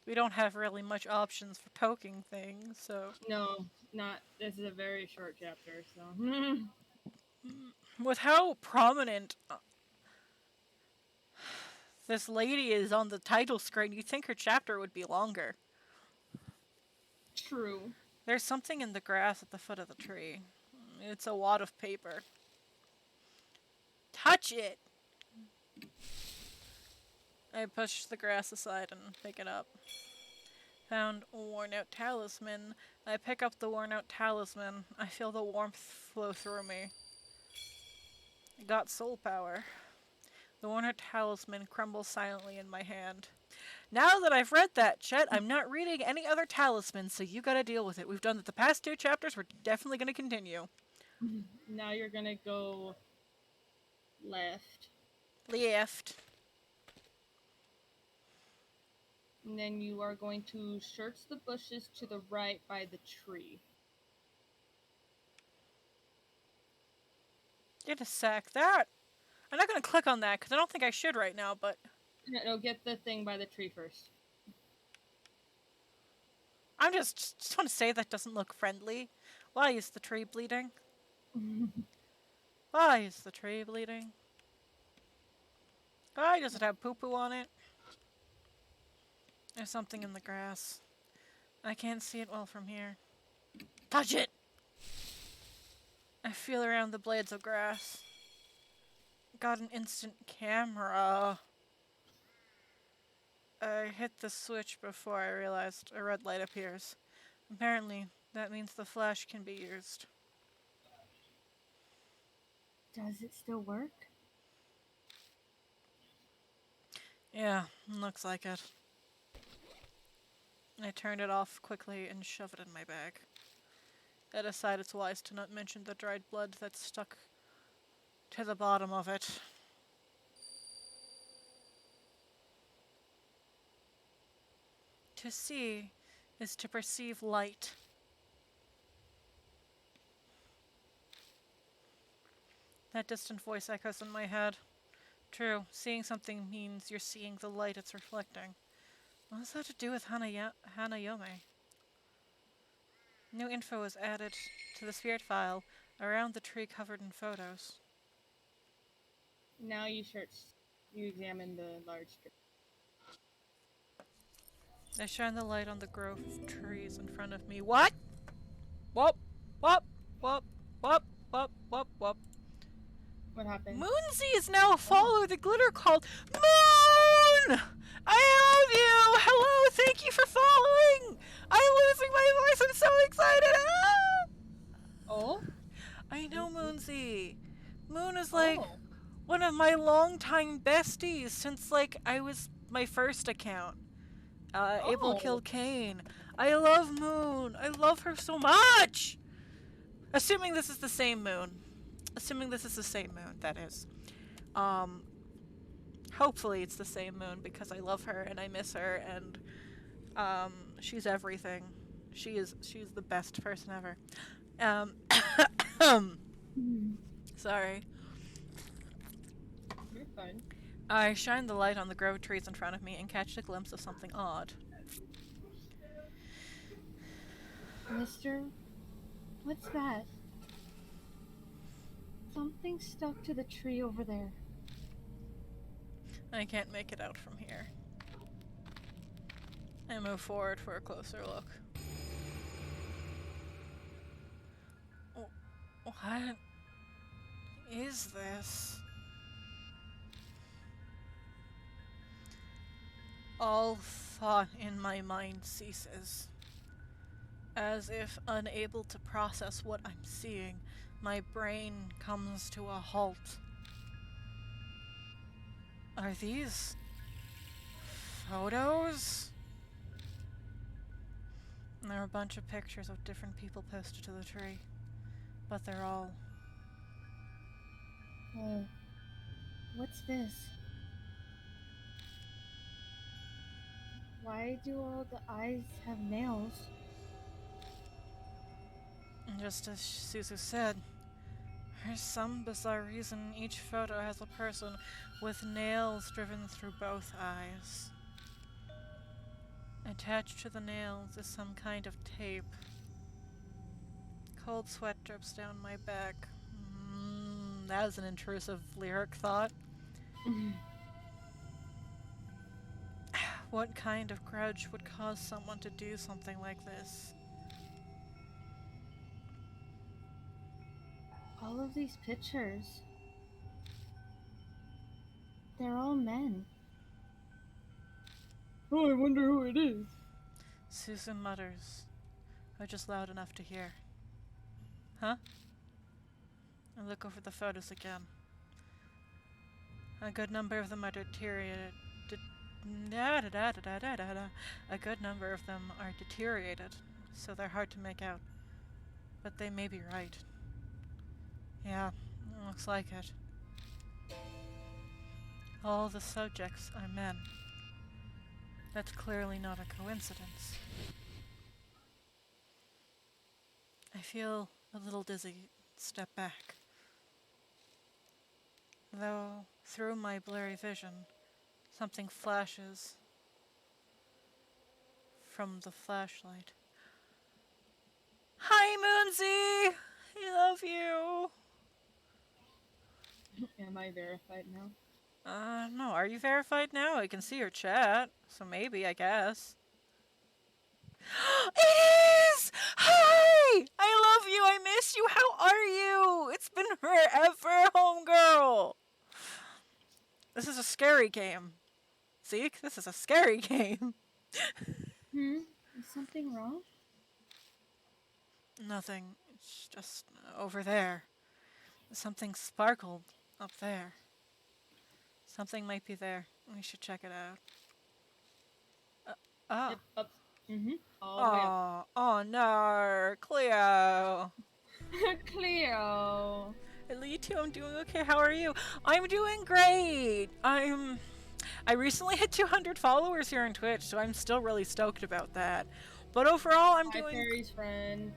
We don't have really much options for poking things, so. No, not. This is a very short chapter, so. With how prominent this lady is on the title screen, you'd think her chapter would be longer. True. There's something in the grass at the foot of the tree. It's a wad of paper. Touch it! I push the grass aside and pick it up. Found a worn out talisman. I pick up the worn out talisman. I feel the warmth flow through me. I got soul power. The worn out talisman crumbles silently in my hand. Now that I've read that, Chet, I'm not reading any other talismans, so you gotta deal with it. We've done it the past 2 chapters, we're definitely gonna continue. Now you're gonna go left. Left. And then you are going to search the bushes to the right by the tree. Get a sec. That. I'm not gonna click on that because I don't think I should right now, but. No, get the thing by the tree first. just want to say that doesn't look friendly. Why is the tree bleeding? Why is the tree bleeding? Why does it have poo-poo on it? There's something in the grass. I can't see it well from here. Touch it! I feel around the blades of grass. Got an instant camera. I hit the switch before I realized a red light appears. Apparently, that means the flash can be used. Does it still work? Yeah, looks like it. I turned it off quickly and shoved it in my bag. I decide it's wise to not mention the dried blood that's stuck to the bottom of it. To see is to perceive light. That distant voice echoes in my head. True, seeing something means you're seeing the light it's reflecting. What does that have to do with Hanayome? New info was added to the spirit file around the tree covered in photos. Now you examine the large tree. I shine the light on the grove of trees in front of me. What? Whoop, whoop, whoop, whoop, whoop, whoop, whoop. What happened? Moonsey is now a follower of the glitter called Moon! I love you! Hello, thank you for following! I'm losing my voice, I'm so excited! Ah! Oh? I know Moonsey. Moon is like one of my longtime besties since like I was my first account. Abel killed Cain. I love Moon. I love her so much! Assuming this is the same Moon. That is. Hopefully it's the same Moon because I love her and I miss her and she's everything. She's the best person ever. Sorry. You're fine. I shine the light on the grove trees in front of me and catch a glimpse of something odd. Mister, what's that? Something stuck to the tree over there. I can't make it out from here. I move forward for a closer look. What is this? All thought in my mind ceases. As if unable to process what I'm seeing, my brain comes to a halt. Are these photos? And there are a bunch of pictures of different people posted to the tree, but they're all... What's this? Why do all the eyes have nails? And just as Suzu said, for some bizarre reason, each photo has a person with nails driven through both eyes. Attached to the nails is some kind of tape. Cold sweat drips down my back. That was an intrusive lyric thought. What kind of grudge would cause someone to do something like this? All of these pictures. They're all men. Oh, I wonder who it is. Susan mutters, but just loud enough to hear. Huh? I look over the photos again. A good number of them are deteriorated. A good number of them are deteriorated, so they're hard to make out. But they may be right. Yeah, looks like it. All the subjects are men. That's clearly not a coincidence. I feel a little dizzy. Step back. Though, through my blurry vision, something flashes from the flashlight. Hi, Moonsy! I love you. Am I verified now? No, are you verified now? I can see your chat, so maybe, I guess. It is! Hi! I love you, I miss you, how are you? It's been forever, homegirl! This is a scary game. Zeke, this is a scary game. Is something wrong? Nothing. It's just over there. Something sparkled up there. Something might be there. We should check it out. Oh. Yep, up. All the way up. Oh no, Cleo. Cleo. You too, I'm doing okay. How are you? I'm doing great. I recently hit 200 followers here on Twitch, so I'm still really stoked about that. But overall, I'm Hi, doing. Fairy's friend.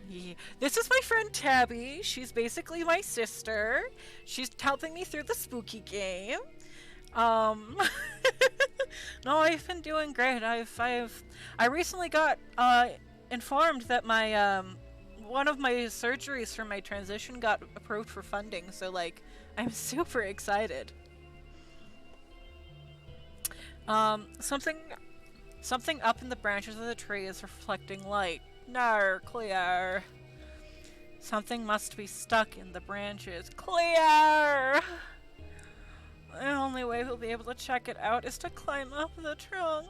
Yeah. This is my friend Tabby. She's basically my sister. She's helping me through the spooky game. No, I've been doing great. I recently got informed that my one of my surgeries for my transition got approved for funding, so like I'm super excited. Something up in the branches of the tree is reflecting light. No, clear. Something must be stuck in the branches. Clear! The only way we'll be able to check it out is to climb up the trunk.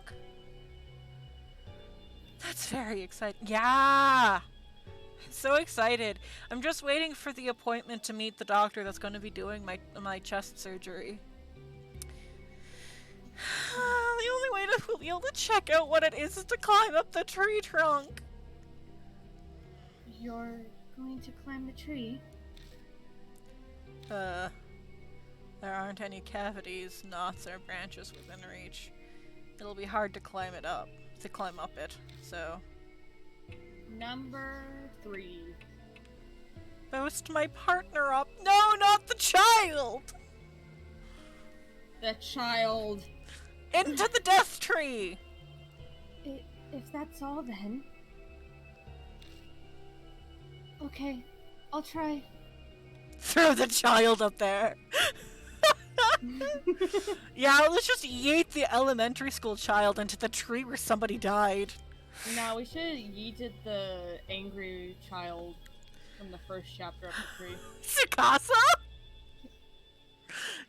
That's very exciting. Yeah! So excited. I'm just waiting for the appointment to meet the doctor that's going to be doing my chest surgery. The only way to be able to check out what it is to climb up the tree trunk. You're going to climb the tree? There aren't any cavities, knots, or branches within reach. It'll be hard to climb up it, so... Number 3. Boost my partner up. No, not the child! The child. Into the death tree! If that's all, then... Okay, I'll try. Throw the child up there. Yeah, let's just yeet the elementary school child into the tree where somebody died. No, we should have yeeted the angry child from the first chapter of the tree. Tsukasa?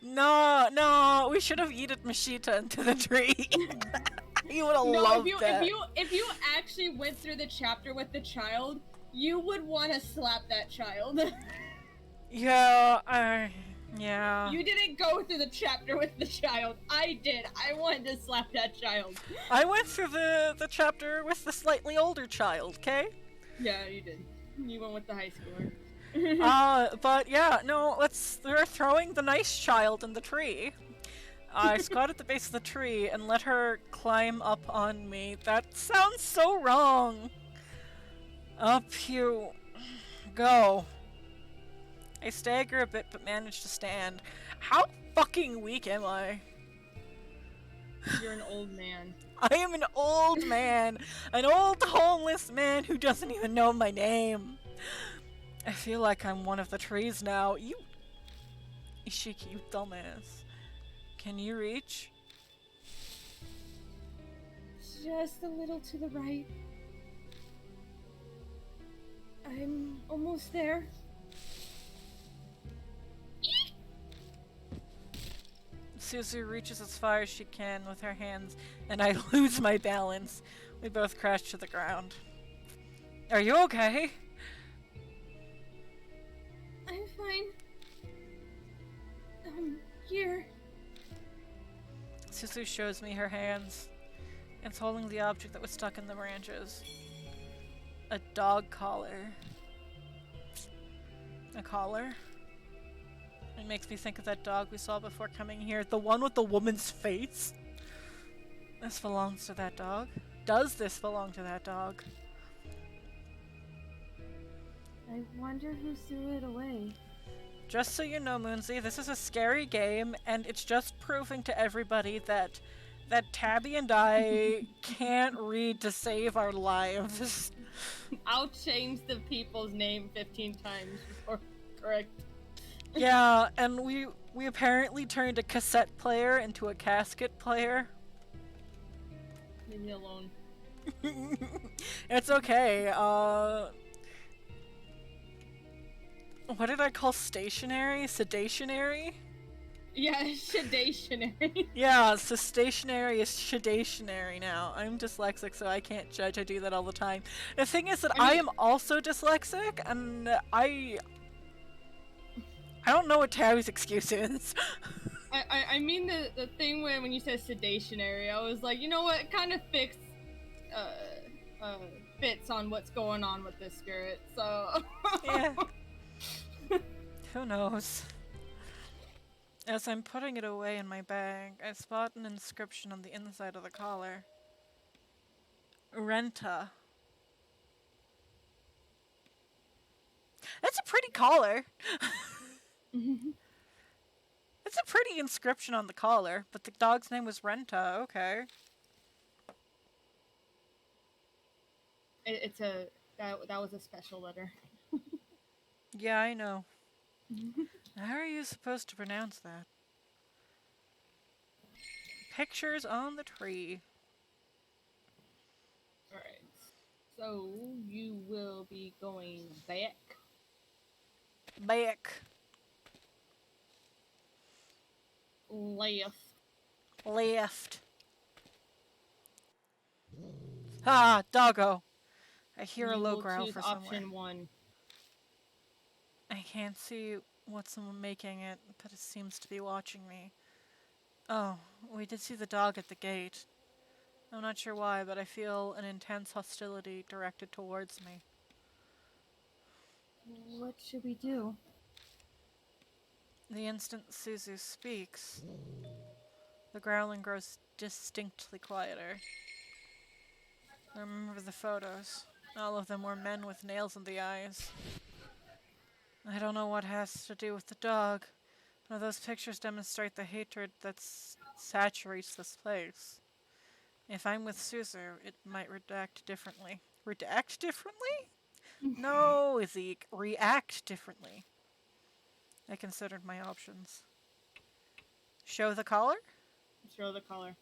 No, we should have yeeted Mashita into the tree. You would have loved that. If you actually went through the chapter with the child, you would want to slap that child. Yeah. You didn't go through the chapter with the child. I did. I wanted to slap that child. I went through the chapter with the slightly older child, okay? Yeah, you did. You went with the high schooler. But yeah, no, we're throwing the nice child in the tree. I squat at the base of the tree and let her climb up on me. That sounds so wrong. Up you go. I stagger a bit but manage to stand. How fucking weak am I? You're an old man. I am an old man. An old homeless man who doesn't even know my name. I feel like I'm one of the trees now. You... Ishiki, you dumbass. Can you reach? Just a little to the right. I'm almost there. Suzu reaches as far as she can with her hands, and I lose my balance. We both crash to the ground. Are you okay? I'm fine. Here. Suzu shows me her hands. It's holding the object that was stuck in the branches. A dog collar. A collar? It makes me think of that dog we saw before coming here. The one with the woman's face? This belongs to that dog? Does this belong to that dog? I wonder who threw it away. Just so you know, Moonsy, this is a scary game, and it's just proving to everybody that Tabby and I can't read to save our lives. I'll change the people's name 15 times before correct. Yeah, and we apparently turned a cassette player into a casket player. Leave me alone. It's okay. What did I call stationary? Sedationary? Yeah, sedationary. Yeah, so stationary is sedationary now. I'm dyslexic, so I can't judge. I do that all the time. The thing is that I am also dyslexic, and I don't know what Tabby's excuse is. I mean the thing when you said sedationary, I was like, you know what, it kind of fits on what's going on with this spirit, so... Yeah. Who knows? As I'm putting it away in my bag, I spot an inscription on the inside of the collar. Renta. That's a pretty collar. It's a pretty inscription on the collar, but the dog's name was Renta, okay. That was a special letter. Yeah, I know. How are you supposed to pronounce that? Pictures on the tree. Alright. So, you will be going back. Back. Left. Left. Ah, doggo. I hear a low growl for somewhere. Option 1. I can't see what's making it, but it seems to be watching me. Oh, we did see the dog at the gate. I'm not sure why, but I feel an intense hostility directed towards me. What should we do? The instant Suzu speaks, the growling grows distinctly quieter. I remember the photos. All of them were men with nails in the eyes. I don't know what has to do with the dog, but those pictures demonstrate the hatred that saturates this place. If I'm with Suzu, it might react differently. Redact differently? No, Zeke. React differently. I considered my options. Show the collar? Show the collar.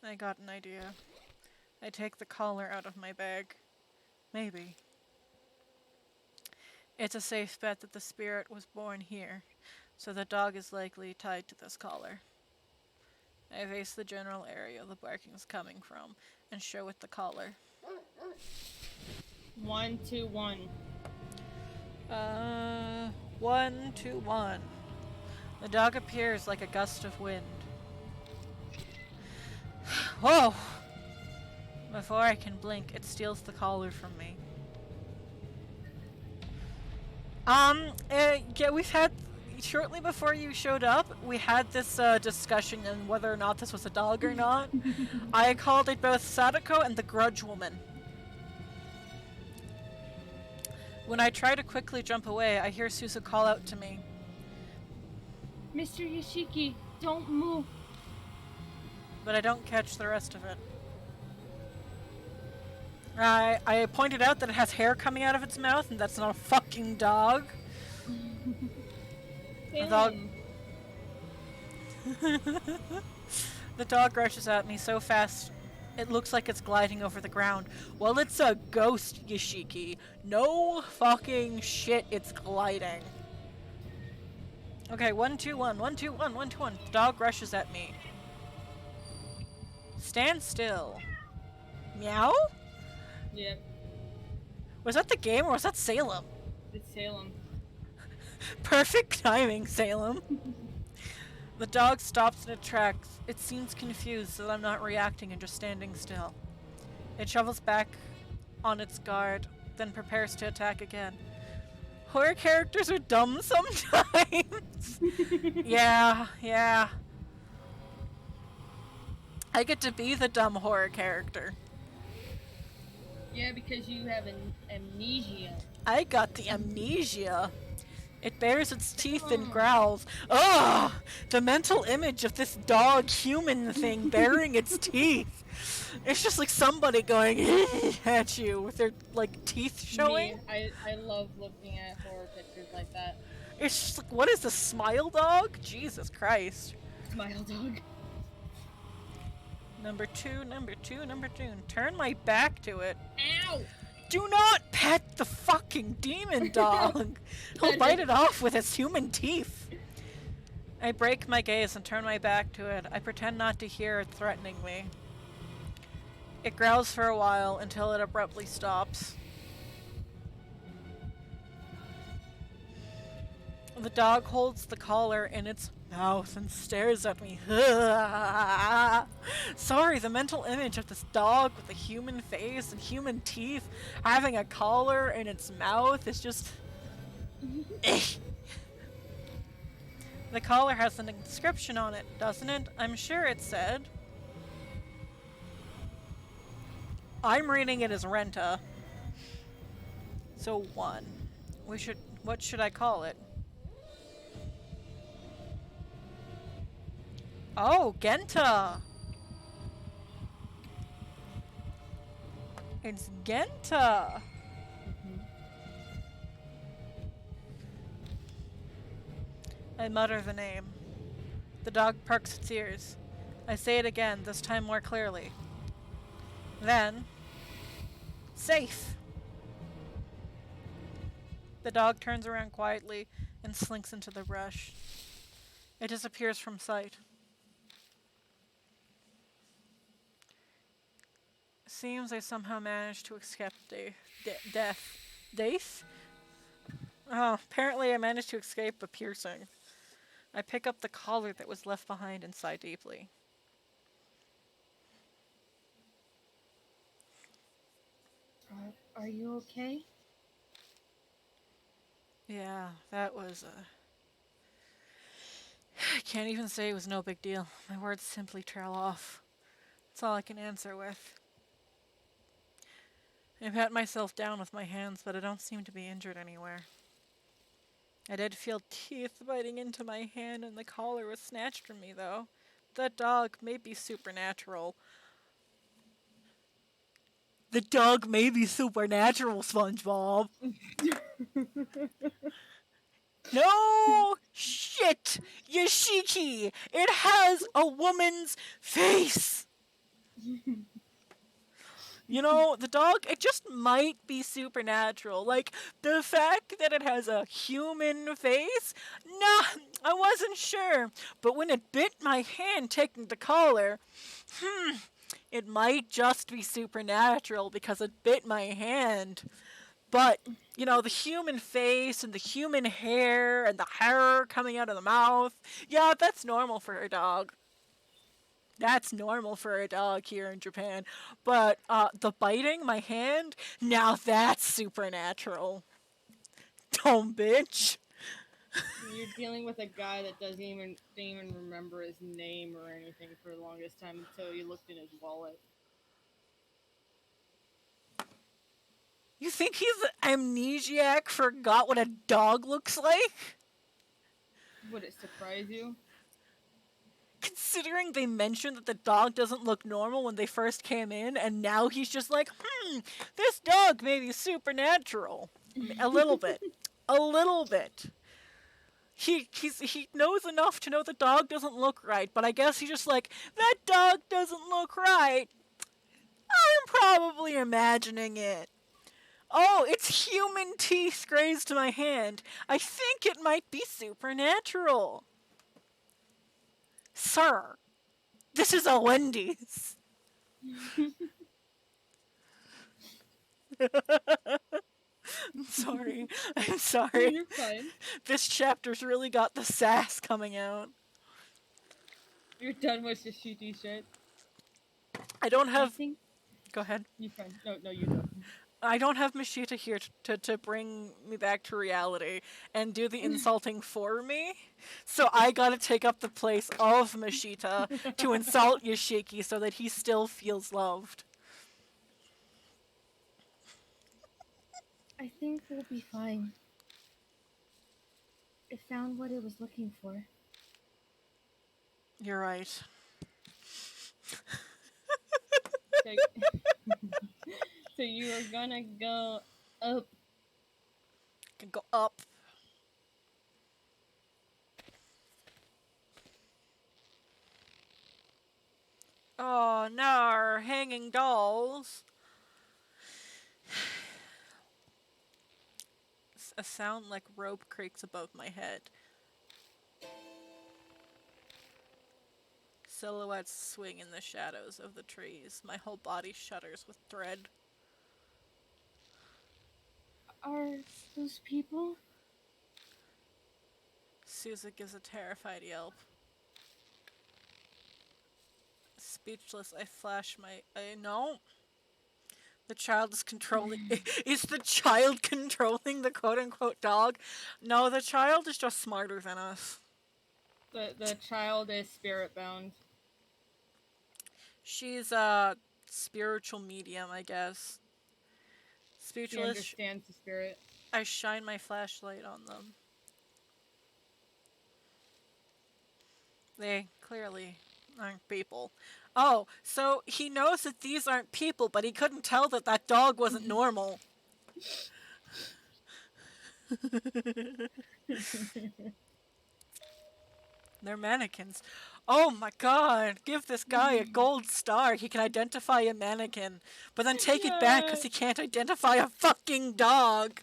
I got an idea. I take the collar out of my bag. Maybe. It's a safe bet that the spirit was born here, so the dog is likely tied to this collar. I face the general area the barking is coming from, and show it the collar. 1, 2, 1. 1, 2, 1. The dog appears like a gust of wind. Whoa! Before I can blink, it steals the collar from me. Yeah, we've had, shortly before you showed up, we had this discussion on whether or not this was a dog or not. I called it both Sadako and the Grudge Woman. When I try to quickly jump away, I hear Suzu call out to me. Mr. Yoshiki, don't move. But I don't catch the rest of it. I pointed out that it has hair coming out of its mouth, and that's not a fucking dog. The dog... The dog rushes at me so fast, it looks like it's gliding over the ground. Well, it's a ghost, Yoshiki. No fucking shit, it's gliding. Okay, 1, 2, 1, 1, 2, 1, 1, 2, 1. The dog rushes at me. Stand still. Meow? Yep. Was that the game or was that Salem? It's Salem. Perfect timing, Salem. The dog stops in its tracks. It seems confused that I'm not reacting and just standing still. It shovels back on its guard, then prepares to attack again. Horror characters are dumb sometimes. Yeah. I get to be the dumb horror character. Yeah, because you have an amnesia. I got the amnesia. It bares its teeth and Oh. growls. Ugh! The mental image of this dog human thing baring its teeth. It's just like somebody going at you with their like teeth showing. Me, I love looking at horror pictures like that. It's just like, what is this, smile dog? Jesus Christ. Smile dog. Number two, number two, number two. Turn my back to it. Ow! Do not pet the fucking demon dog. He'll bite it off with his human teeth. I break my gaze and turn my back to it. I pretend not to hear it threatening me. It growls for a while until it abruptly stops. The dog holds the collar in its mouth and stares at me. Sorry, the mental image of this dog with a human face and human teeth having a collar in its mouth is just... The collar has an inscription on it, doesn't it? I'm sure it said. I'm reading it as Renta. So 1. What should I call it? Oh, Genta! It's Genta! I mutter the name. The dog perks its ears. I say it again, this time more clearly. Then... Safe! The dog turns around quietly and slinks into the brush. It disappears from sight. Seems I somehow managed to escape death. Death? Oh, apparently I managed to escape a piercing. I pick up the collar that was left behind and sigh deeply. Are you okay? Yeah, that was I can't even say it was no big deal. My words simply trail off. That's all I can answer with. I pat myself down with my hands, but I don't seem to be injured anywhere. I did feel teeth biting into my hand and the collar was snatched from me, though. That dog may be supernatural. The dog may be supernatural, SpongeBob. No! Shit! Yoshiki! It has a woman's face! You know, the dog, it just might be supernatural. Like, the fact that it has a human face? Nah, I wasn't sure. But when it bit my hand taking the collar, it might just be supernatural because it bit my hand. But, you know, the human face and the human hair and the hair coming out of the mouth, yeah, that's normal for a dog. That's normal for a dog here in Japan. But the biting my hand, now that's supernatural. Dumb bitch. You're dealing with a guy that didn't even remember his name or anything for the longest time until you looked in his wallet. You think he's amnesiac, forgot what a dog looks like? Would it surprise you? Considering they mentioned that the dog doesn't look normal when they first came in, and now he's just like, this dog may be supernatural. A little bit. A little bit. He knows enough to know the dog doesn't look right, but I guess he's just like, that dog doesn't look right. I'm probably imagining it. Oh, its human teeth grazed my hand. I think it might be supernatural. Sir, this is a Wendy's. I'm sorry. I'm sorry. You're fine. This chapter's really got the sass coming out. You're done with the shitty shit. I don't have... think... Go ahead. You're fine. No, you don't. I don't have Mashita here to bring me back to reality and do the insulting for me. So I gotta take up the place of Mashita to insult Yoshiki so that he still feels loved. I think we'll be fine. It found what it was looking for. You're right. So, so you are gonna go up. Can go up. Oh no, our hanging dolls. A sound like rope creaks above my head. Silhouettes swing in the shadows of the trees. My whole body shudders with dread. Are those people? Sousa gives a terrified yelp. Speechless, I flash my... no. The child is controlling... Is the child controlling the quote-unquote dog? No, the child is just smarter than us. The child is spirit bound. She's a spiritual medium, I guess. She Speechless, understands the spirit. I shine my flashlight on them. They clearly aren't people. Oh, so he knows that these aren't people, but he couldn't tell that that dog wasn't normal. They're mannequins. Oh my god, give this guy a gold star. He can identify a mannequin, but then take it back because he can't identify a fucking dog.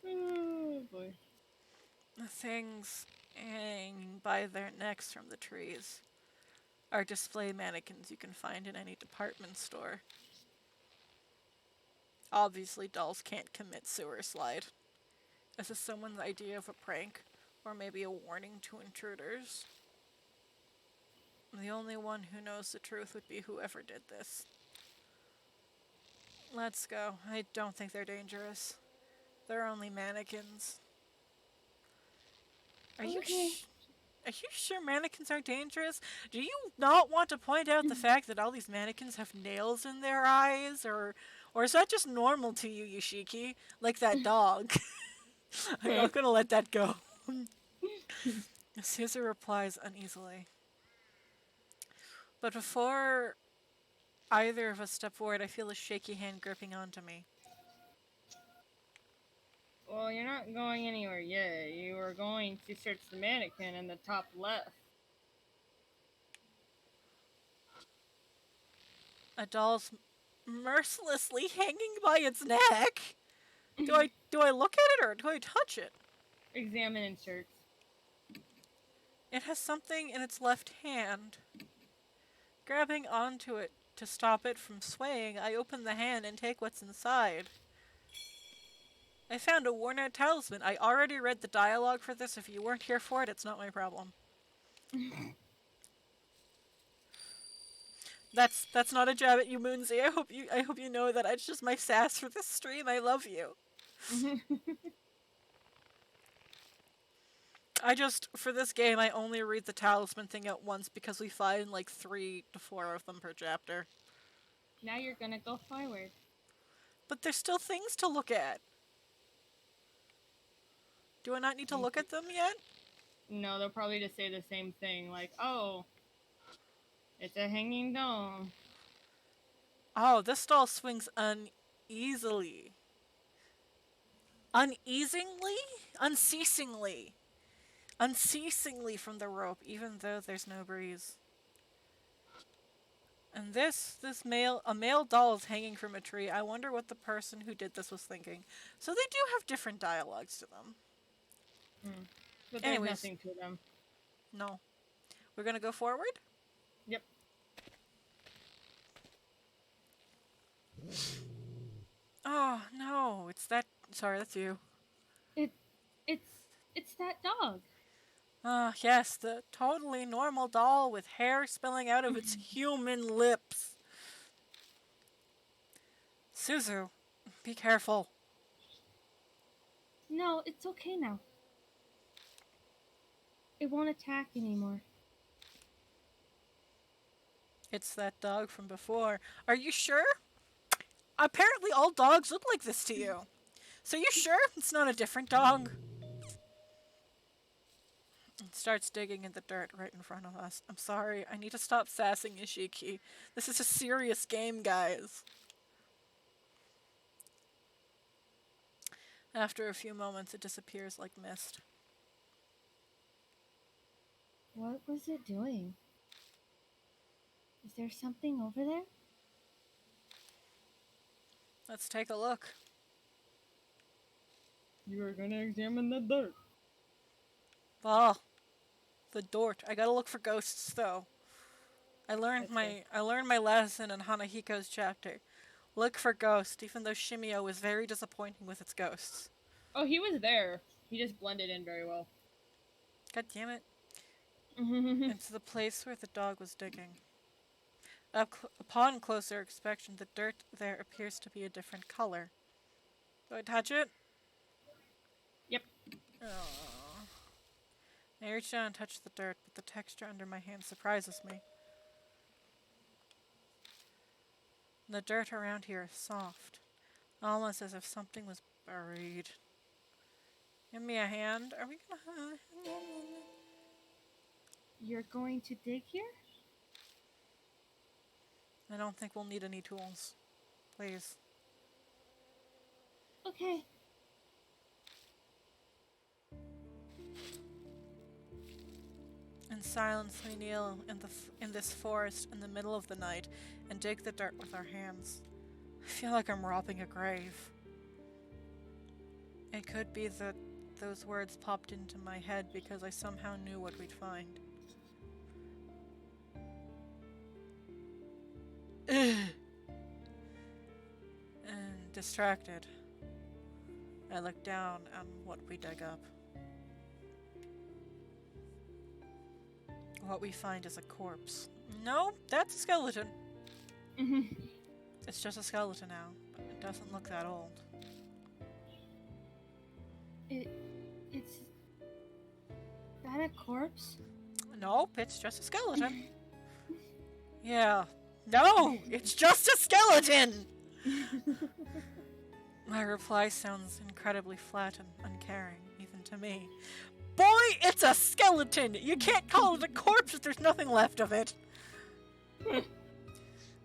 Oh boy. The things hanging by their necks from the trees are display mannequins you can find in any department store. Obviously, dolls can't commit sewer slide. Is this someone's idea of a prank? Or maybe a warning to intruders? The only one who knows the truth would be whoever did this. Let's go. I don't think they're dangerous. They're only mannequins. Are you sure mannequins are dangerous? Do you not want to point out the fact that all these mannequins have nails in their eyes? Or is that just normal to you, Yoshiki? Like that dog. I'm not gonna let that go. Caesar replies uneasily. But before either of us step forward, I feel a shaky hand gripping onto me. Well, you're not going anywhere yet. You are going to search the mannequin in the top left. A doll's mercilessly hanging by its neck. Do I look at it or do I touch it? Examine and search. It has something in its left hand. Grabbing onto it to stop it from swaying, I open the hand and take what's inside. I found a worn-out talisman. I already read the dialogue for this. If you weren't here for it, it's not my problem. That's not a jab at you, Moonsy. I hope you know that it's just my sass for this stream. I love you. For this game, I only read the talisman thing out once because we find like 3 to 4 of them per chapter. Now you're gonna go forward. But there's still things to look at. Do I not need to look at them yet? No, they'll probably just say the same thing, like, oh, it's a hanging doll. Oh, this doll swings uneasily. Unceasingly from the rope, even though there's no breeze. And a male doll is hanging from a tree. I wonder what the person who did this was thinking. So they do have different dialogues to them. But there's nothing to them. No. We're gonna go forward? Yep. Oh, no. Sorry, that's you. It's that dog. Yes, the totally normal doll with hair spilling out of its human lips. Suzu, be careful. No, it's okay now. It won't attack anymore. It's that dog from before. Are you sure? Apparently all dogs look like this to you. So you sure it's not a different dog? And starts digging in the dirt right in front of us. I'm sorry, I need to stop sassing Ishiki. This is a serious game, guys. After a few moments, it disappears like mist. What was it doing? Is there something over there? Let's take a look. You are gonna examine the dirt. Oh, the dirt. I gotta look for ghosts, though. I learned That's my lesson in Hanahiko's chapter. Look for ghosts, even though Shimio was very disappointing with its ghosts. Oh, he was there. He just blended in very well. God damn it. It's the place where the dog was digging. Upon closer inspection, the dirt there appears to be a different color. Do I touch it? Yep. Aww. I reach down and touch the dirt, but the texture under my hand surprises me. The dirt around here is soft, almost as if something was buried. Give me a hand. Are we gonna... You're going to dig here? I don't think we'll need any tools. Please. Okay. In silence, we kneel in this forest in the middle of the night and dig the dirt with our hands. I feel like I'm robbing a grave. It could be that those words popped into my head because I somehow knew what we'd find. And distracted, I look down on what we dig up. What we find is a corpse. No, that's a skeleton. It's just a skeleton now, but it doesn't look that old. It's... that a corpse? Nope, it's just a skeleton. Yeah. No, it's just a skeleton! My reply sounds incredibly flat and uncaring, even to me. Boy, it's a skeleton! You can't call it a corpse if there's nothing left of it!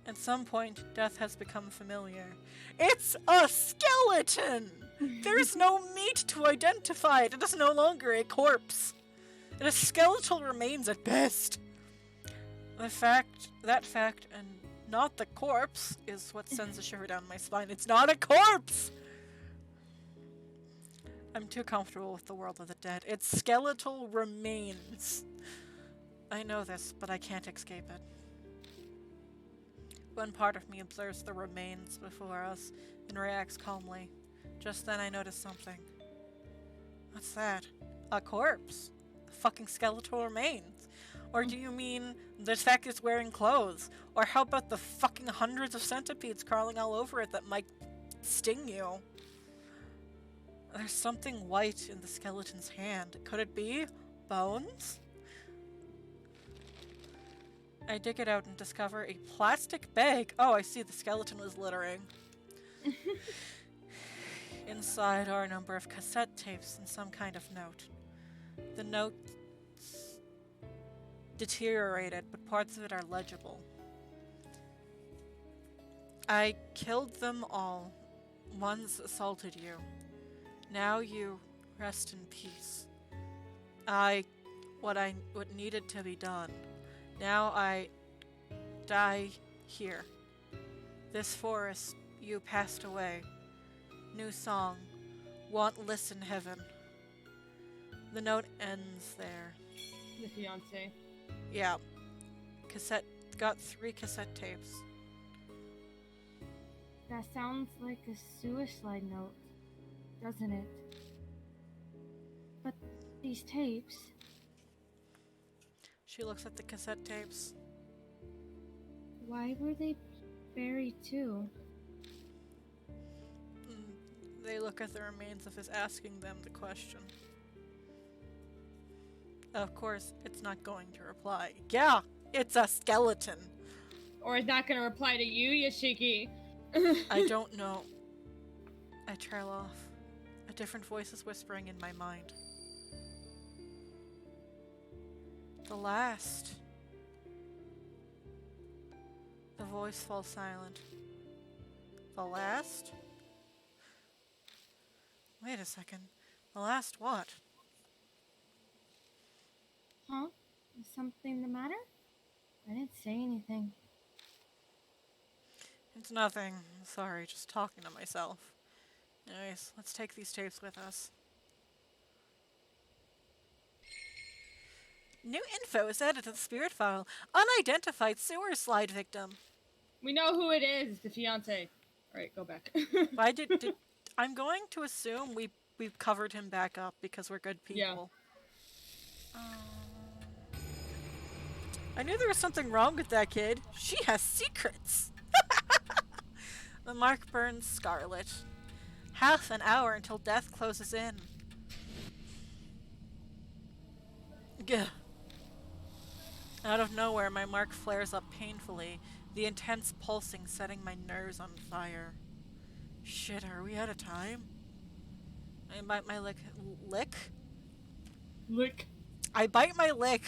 At some point, death has become familiar. It's a skeleton! There's no meat to identify it. It is no longer a corpse. It is skeletal remains at best. That fact, and not the corpse, is what sends a shiver down my spine. It's not a corpse! I'm too comfortable with the world of the dead. It's skeletal remains. I know this, but I can't escape it. One part of me observes the remains before us and reacts calmly. Just then I notice something. What's that? A corpse? A fucking skeletal remains? Or do you mean the fact it's wearing clothes? Or how about the fucking hundreds of centipedes crawling all over it that might sting you? There's something white in the skeleton's hand. Could it be bones? I dig it out and discover a plastic bag. Oh, I see, the skeleton was littering. Inside are a number of cassette tapes and some kind of note. The note's deteriorated, but parts of it are legible. I killed them all. One's assaulted you. Now you rest in peace. What needed to be done. Now I die here. This forest, you passed away. New song. Want listen heaven. The note ends there. The fiance. Yeah. Got 3 cassette tapes. That sounds like a suicide note, doesn't it? But these tapes... She looks at the cassette tapes. Why were they buried too? They look at the remains of his asking them the question. Of course, it's not going to reply. Yeah, it's a skeleton. Or is that gonna reply to you, Yashiki? I don't know. I trail off. A different voice is whispering in my mind. The last. The voice falls silent. The last? Wait a second. The last what? Huh? Is something the matter? I didn't say anything. It's nothing. Sorry, just talking to myself. Anyways, let's take these tapes with us. New info is added to the spirit file. Unidentified sewer slide victim. We know who it is, the fiance. Alright, go back. Why did I'm going to assume we've covered him back up because we're good people. Yeah. I knew there was something wrong with that kid. She has secrets. The mark burns scarlet. Half an hour until death closes in. Gah. Out of nowhere, my mark flares up painfully, the intense pulsing setting my nerves on fire. Shit, are we out of time? I bite my lick. I bite my lick.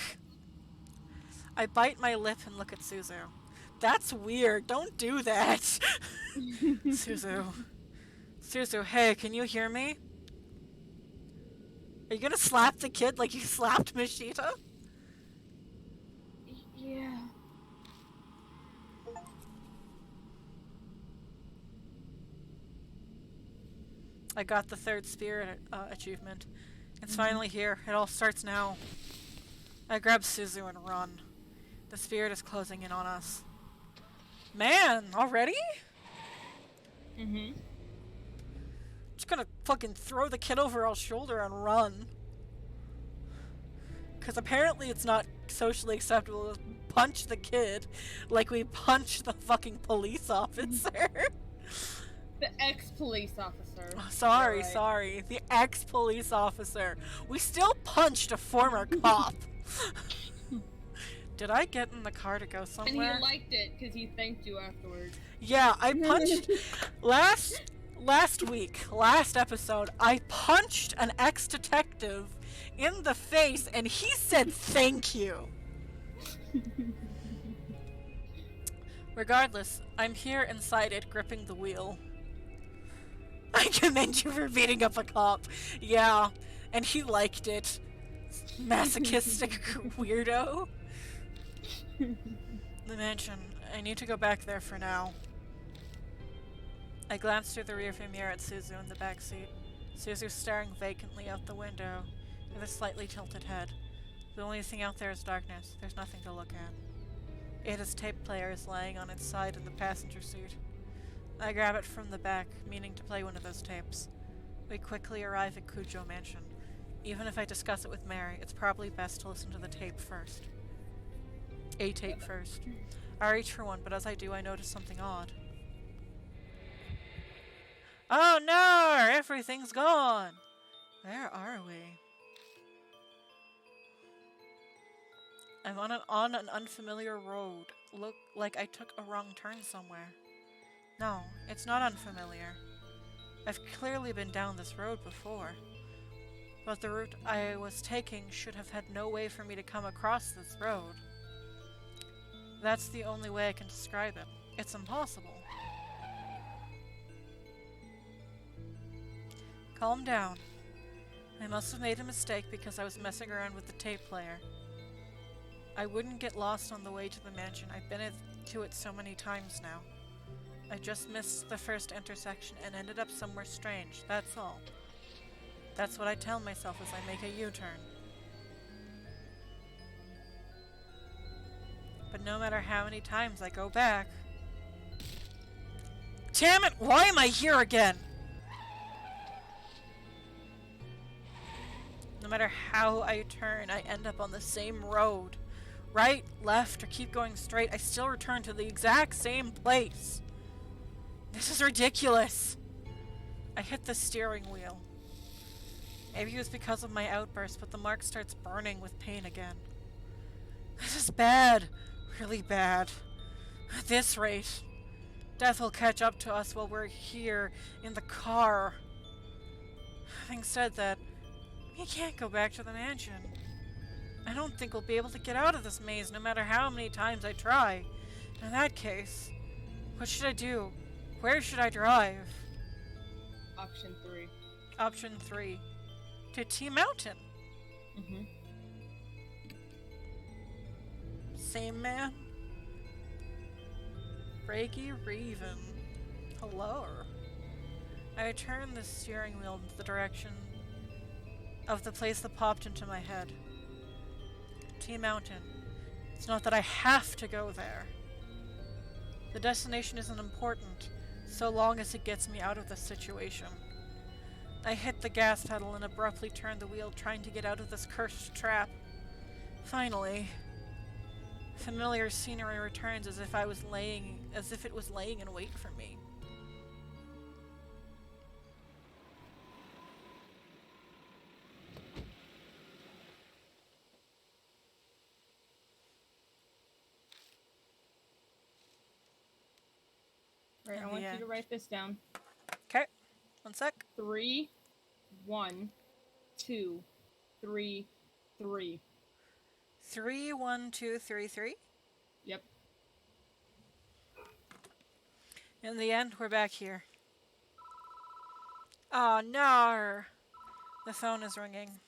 I bite my lip and look at Suzu. That's weird. Don't do that. Suzu. Suzu, hey, can you hear me? Are you gonna slap the kid like you slapped Mashita? Yeah. I got the third spirit achievement. It's finally here. It all starts now. I grab Suzu and run. The spirit is closing in on us. Man, already? Mm-hmm. Just gonna fucking throw the kid over our shoulder and run. Because apparently it's not socially acceptable to punch the kid like we punched the fucking police officer. The ex-police officer. Sorry, Right. sorry. The ex-police officer. We still punched a former cop. Did I get in the car to go somewhere? And he liked it because he thanked you afterwards. Yeah, I punched last week, last episode, I punched an ex-detective in the face and he said thank you. Regardless, I'm here inside it gripping the wheel. I commend you for beating up a cop. Yeah, and he liked it. Masochistic weirdo. The mansion. I need to go back there for now. I glance through the rearview mirror at Suzu in the back seat. Suzu staring vacantly out the window with a slightly tilted head. The only thing out there is darkness. There's nothing to look at. Ada's tape player is laying on its side in the passenger seat. I grab it from the back, meaning to play one of those tapes. We quickly arrive at Kujo Mansion. Even if I discuss it with Mary, it's probably best to listen to the tape first. A tape first. I reach for one, but as I do, I notice something odd. Oh no! Everything's gone! Where are we? I'm on an unfamiliar road. Look like I took a wrong turn somewhere. No, it's not unfamiliar. I've clearly been down this road before. But the route I was taking should have had no way for me to come across this road. That's the only way I can describe it. It's impossible. Calm down. I must have made a mistake because I was messing around with the tape player. I wouldn't get lost on the way to the mansion. I've been to it so many times now. I just missed the first intersection and ended up somewhere strange, that's all. That's what I tell myself as I make a U-turn. But no matter how many times I go back... Damn it! Why am I here again? No matter how I turn, I end up on the same road. Right, left, or keep going straight, I still return to the exact same place. This is ridiculous. I hit the steering wheel. Maybe it was because of my outburst, but the mark starts burning with pain again. This is bad. Really bad. At this rate, death will catch up to us while we're here in the car. Having said that, we can't go back to the mansion. I don't think we'll be able to get out of this maze no matter how many times I try. In that case, what should I do? Where should I drive? Option 3. Option 3. To T Mountain. Mm-hmm. Same man. Reiki Reven. Hello. I turned the steering wheel in the direction of the place that popped into my head. T Mountain. It's not that I have to go there. The destination isn't important, so long as it gets me out of this situation. I hit the gas pedal and abruptly turned the wheel, trying to get out of this cursed trap. Finally, familiar scenery returns as if it was laying in wait for me. Right, I want you to write this down. Okay, 1 sec. 3, 1, 2, 3, 3. 3, 1, 2, 3, 3. Yep. In the end, we're back here. Oh no! The phone is ringing.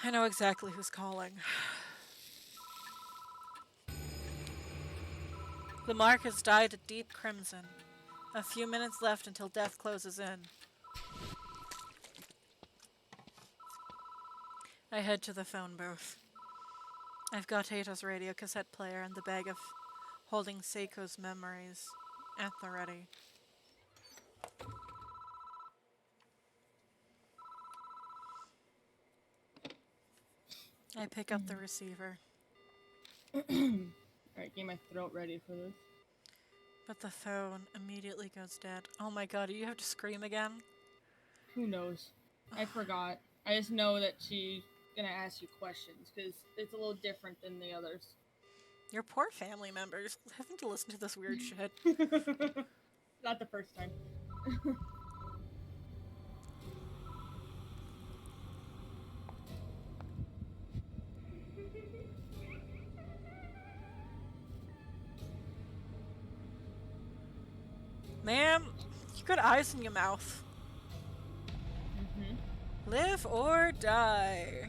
I know exactly who's calling. The mark has dyed a deep crimson. A few minutes left until death closes in. I head to the phone booth. I've got Taita's radio cassette player and the bag of holding Seiko's memories at the ready. I pick up the receiver. Alright, get my throat ready for this. But the phone immediately goes dead. Oh my god, do you have to scream again? Who knows? I forgot. I just know that she's gonna ask you questions, because it's a little different than the others. Your poor family members having to listen to this weird shit. Not the first time. Ma'am, you got eyes in your mouth. Mm-hmm. Live or die.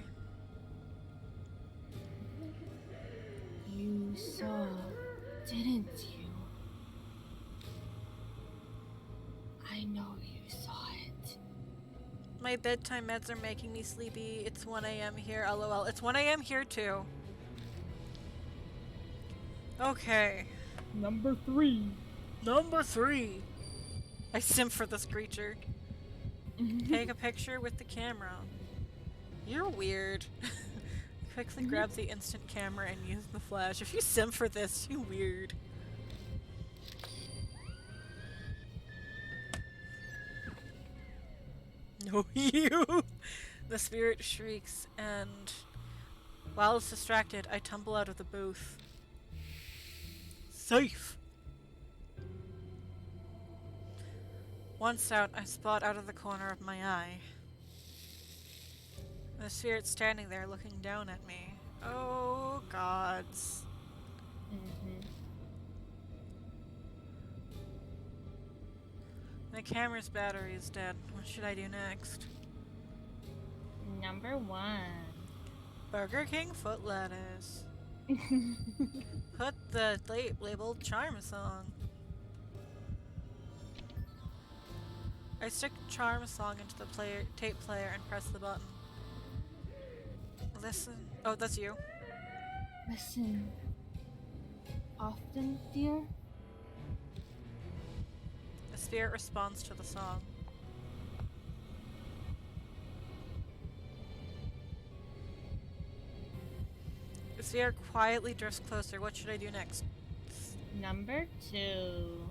You saw, didn't you? I know you saw it. My bedtime meds are making me sleepy. It's 1 a.m. here, lol. It's 1 a.m. here too. Okay. Number 3. Number 3. I sim for this creature. Take a picture with the camera. You're weird. Quickly grab the instant camera and use the flash. If you sim for this, you weird. No, you! The spirit shrieks, and while it's distracted, I tumble out of the booth. Safe! Once out, I spot out of the corner of my eye the spirit standing there looking down at me. Oh, gods. The camera's battery is dead. What should I do next? Number 1. Burger King foot lettuce. Put the labeled charm song. I stick charm song into the tape player and press the button. Listen. Oh, that's you. Listen. Often, dear? The spirit responds to the song. The spirit quietly drifts closer. What should I do next? Number 2.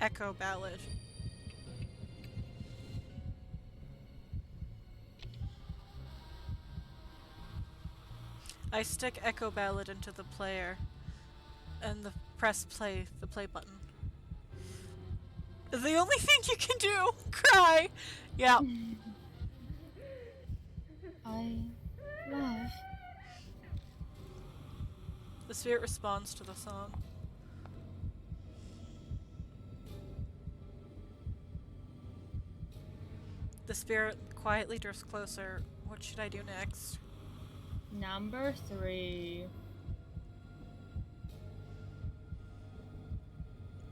Echo ballad. I stick Echo Ballad into the player. And press play, the play button. The only thing you can do! Cry! Yeah. I love. The spirit responds to the song. The spirit quietly drifts closer. What should I do next? Number 3.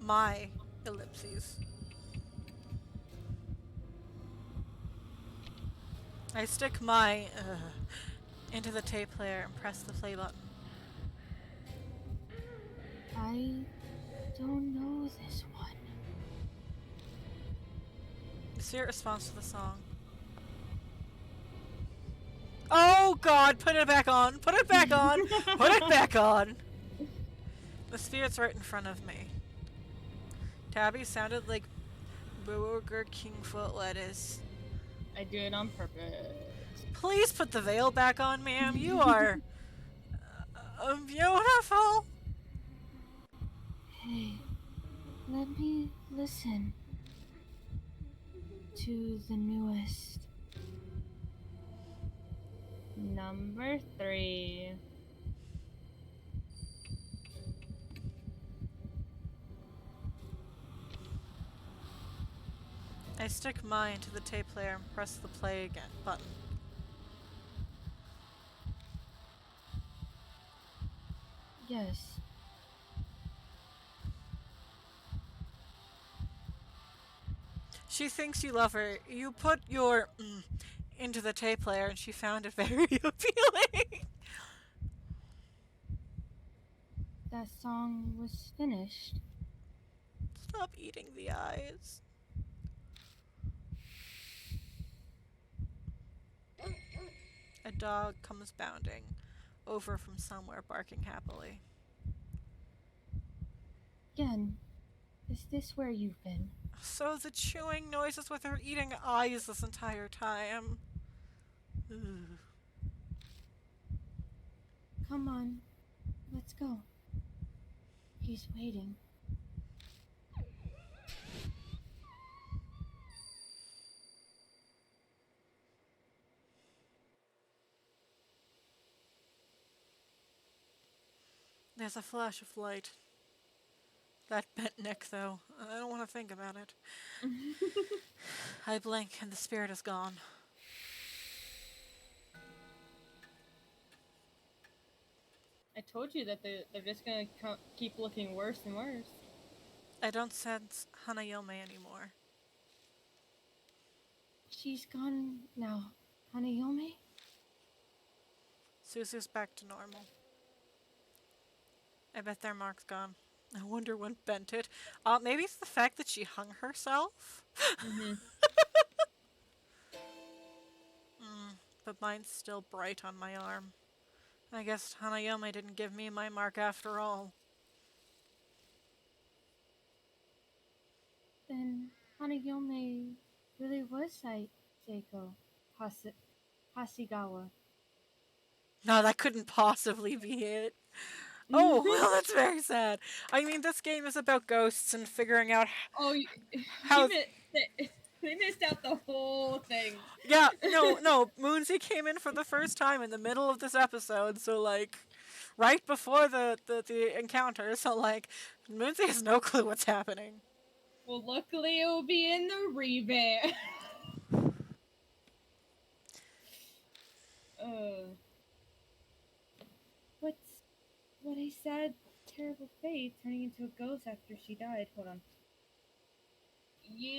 My ellipses. I stick my into the tape player and press the play button. I don't know this one. The spirit responds to the song. Oh god, put it back on! Put it back on! Put it back on! The spirit's right in front of me. Tabby sounded like Burger Kingfoot lettuce. I do it on purpose. Please put the veil back on, ma'am. You are beautiful. Hey, let me listen to the newest. Number 3. I stick mine to the tape player and press the play again button. Yes. She thinks you love her. You put your into the tape player and she found it very appealing. That song was finished. Stop eating the eyes. A dog comes bounding over from somewhere, barking happily. Again, is this where you've been? So the chewing noises with her eating eyes this entire time. Ugh. Come on, let's go. He's waiting. There's a flash of light. That bent neck, though. I don't want to think about it. I blink and the spirit is gone. I told you that they're just gonna keep looking worse and worse. I don't sense Hanayome anymore. She's gone now. Hanayome? Suzu's back to normal. I bet their mark's gone. I wonder what bent it. Maybe it's the fact that she hung herself? But mine's still bright on my arm. I guess Hanayome didn't give me my mark after all. Then Hanayome really was Seiko Hasigawa. No, that couldn't possibly be it. Oh, well, that's very sad. I mean, this game is about ghosts and figuring out Oh, how... They missed out the whole thing. Yeah, no, Moonsey came in for the first time in the middle of this episode, so, like, right before the encounter, so, like, Moonsey has no clue what's happening. Well, luckily it will be in the revamp. What a sad, terrible fate, turning into a ghost after she died. Hold on. Yeah.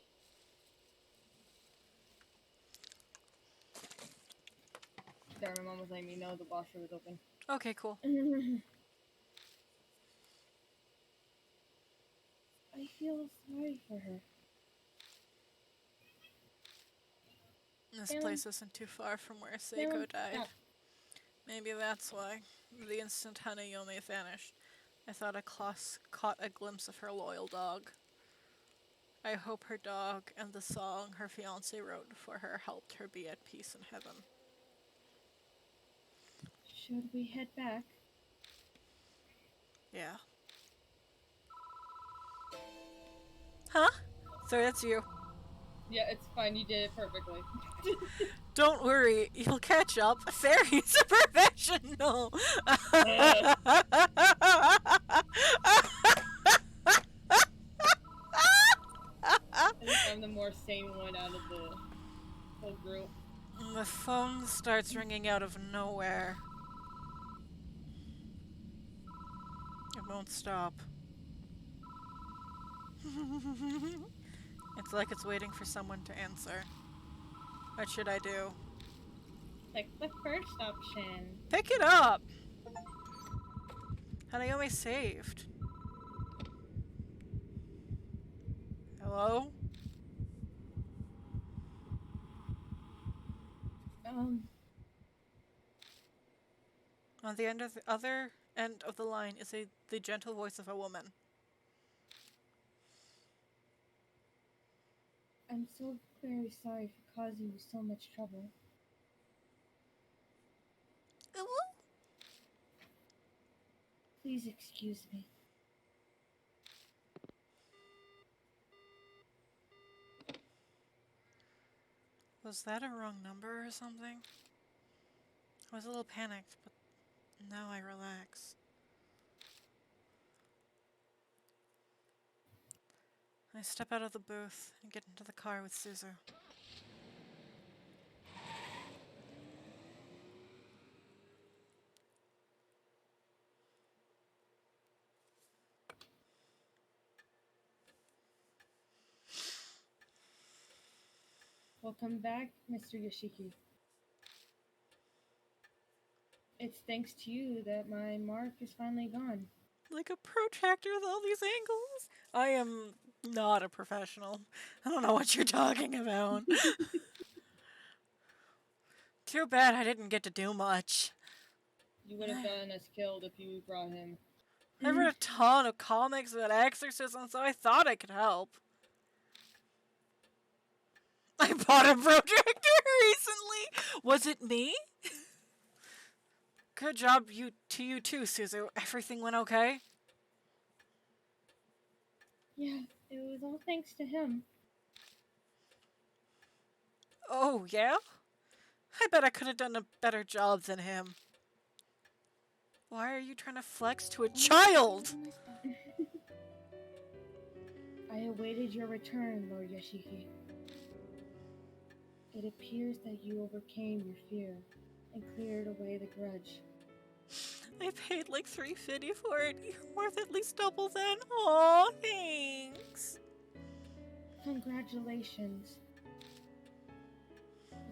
Sorry, my mom was letting me know the washer was open. Okay, cool. I feel sorry for her. This place isn't too far from where Seiko died. Maybe that's why. The instant Hanayome vanished, I thought I caught a glimpse of her loyal dog. I hope her dog and the song her fiancé wrote for her helped her be at peace in heaven. Should we head back? Yeah. Huh? Sorry, that's you. Yeah, it's fine. You did it perfectly. Don't worry, you'll catch up. Fairies are professional. Uh, I think I'm the more sane one out of the whole group. The phone starts ringing out of nowhere. It won't stop. It's like it's waiting for someone to answer. What should I do? Like the first option. Pick it up! Had I only saved? Hello? Um, On the other end of the line is the gentle voice of a woman. I'm so very sorry for causing you so much trouble. Please excuse me. Was that a wrong number or something? I was a little panicked, but now I relax. I step out of the booth and get into the car with Suzu. Welcome back, Mr. Yoshiki. It's thanks to you that my mark is finally gone. Like a protractor with all these angles? I am not a professional. I don't know what you're talking about. Too bad I didn't get to do much. You would have gotten us killed if you brought him. I've read a ton of comics about exorcism, so I thought I could help. I bought a protractor recently! Was it me? Good job you too, Suzu. Everything went okay? Yeah, it was all thanks to him. Oh, yeah? I bet I could have done a better job than him. Why are you trying to flex to a child? I awaited your return, Lord Yoshiki. It appears that you overcame your fear and cleared away the grudge. I paid like $3.50 for it. You're worth at least double then. Aw, thanks. Congratulations.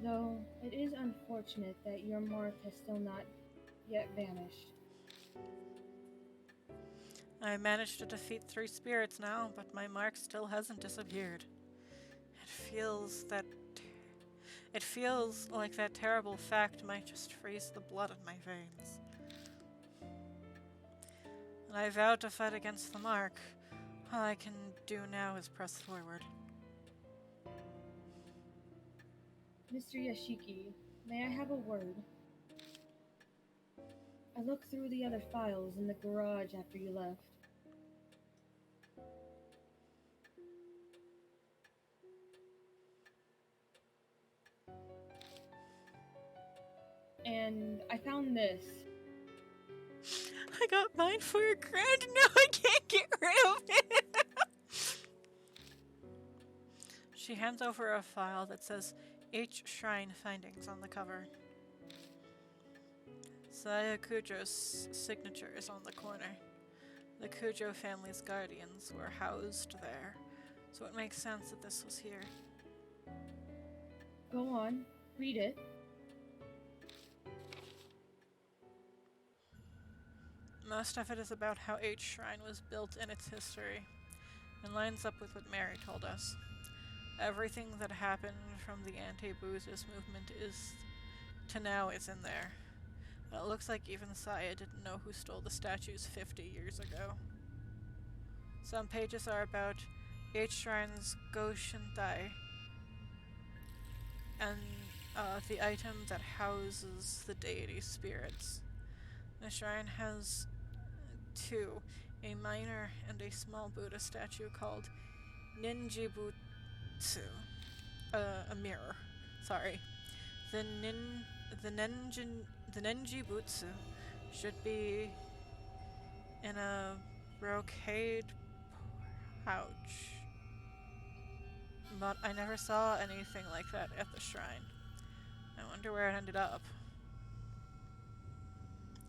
Though it is unfortunate that your mark has still not yet vanished. I managed to defeat 3 spirits now, but my mark still hasn't disappeared. It feels like that terrible fact might just freeze the blood in my veins. And I vowed to fight against the mark. All I can do now is press forward. Mr. Yoshiki, may I have a word? I looked through the other files in the garage after you left. And I found this. I got mine for $1,000 and now I can't get rid of it! She hands over a file that says H Shrine Findings on the cover. Saya Kujo's signature is on the corner. The Kujo family's guardians were housed there, so it makes sense that this was here. Go on, read it. Most of it is about how H Shrine was built and its history, and lines up with what Mary told us. Everything that happened from the anti-Buddhist movement to now is in there. But it looks like even Saya didn't know who stole the statues 50 years ago. Some pages are about H Shrine's Goshintai, and the item that houses the deity's spirits. The shrine has 2, a minor and a small Buddha statue called ninjibutsu. A mirror. Sorry. The nin the nenjin the nenjibutsu should be in a brocade pouch. But I never saw anything like that at the shrine. I wonder where it ended up.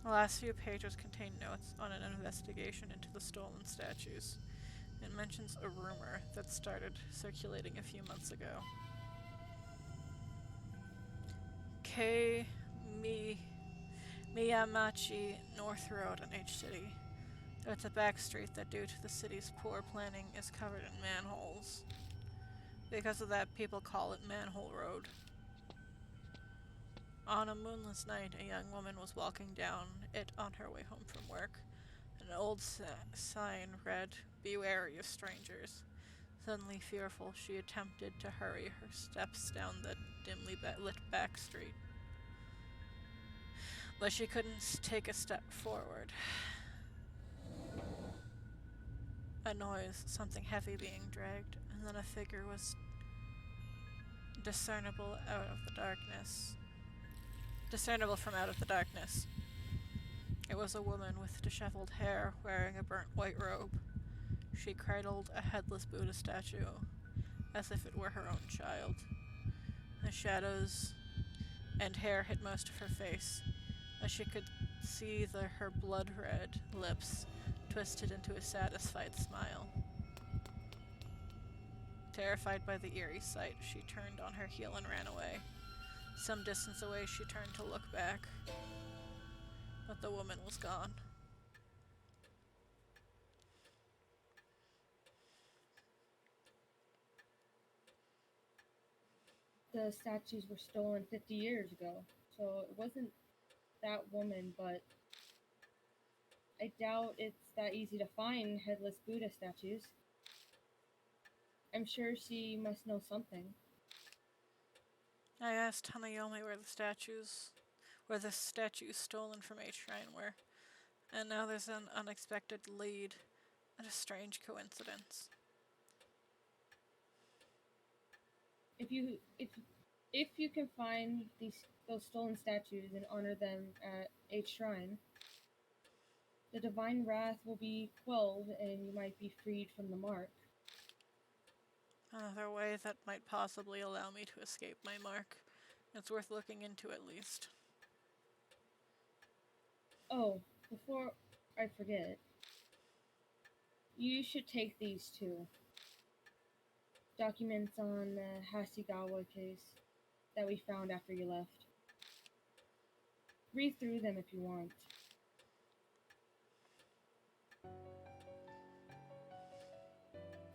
The last few pages contain notes on an investigation into the stolen statues. It mentions a rumor that started circulating a few months ago. K. Miyamachi North Road in H City. It's a back street that, due to the city's poor planning, is covered in manholes. Because of that, people call it Manhole Road. On a moonless night, a young woman was walking down it on her way home from work. An old sign read, "Be wary of strangers." Suddenly fearful, she attempted to hurry her steps down the dimly lit back street. But she couldn't take a step forward. A noise, something heavy being dragged, and then a figure was discernible from out of the darkness. It was a woman with disheveled hair, wearing a burnt white robe. She cradled a headless Buddha statue, as if it were her own child. The shadows and hair hid most of her face, as she could see her blood-red lips twisted into a satisfied smile. Terrified by the eerie sight, she turned on her heel and ran away. Some distance away, she turned to look back, but the woman was gone. The statues were stolen 50 years ago, so it wasn't that woman, but I doubt it's that easy to find headless Buddha statues. I'm sure she must know something. I asked Hanayome where the statues stolen from H Shrine were, and now there's an unexpected lead and a strange coincidence. If you can find those stolen statues and honor them at H Shrine, the divine wrath will be quelled and you might be freed from the mark. Another way that might possibly allow me to escape my mark. It's worth looking into at least. Oh, before I forget, you should take these too. Documents on the Hasegawa case that we found after you left. Read through them if you want.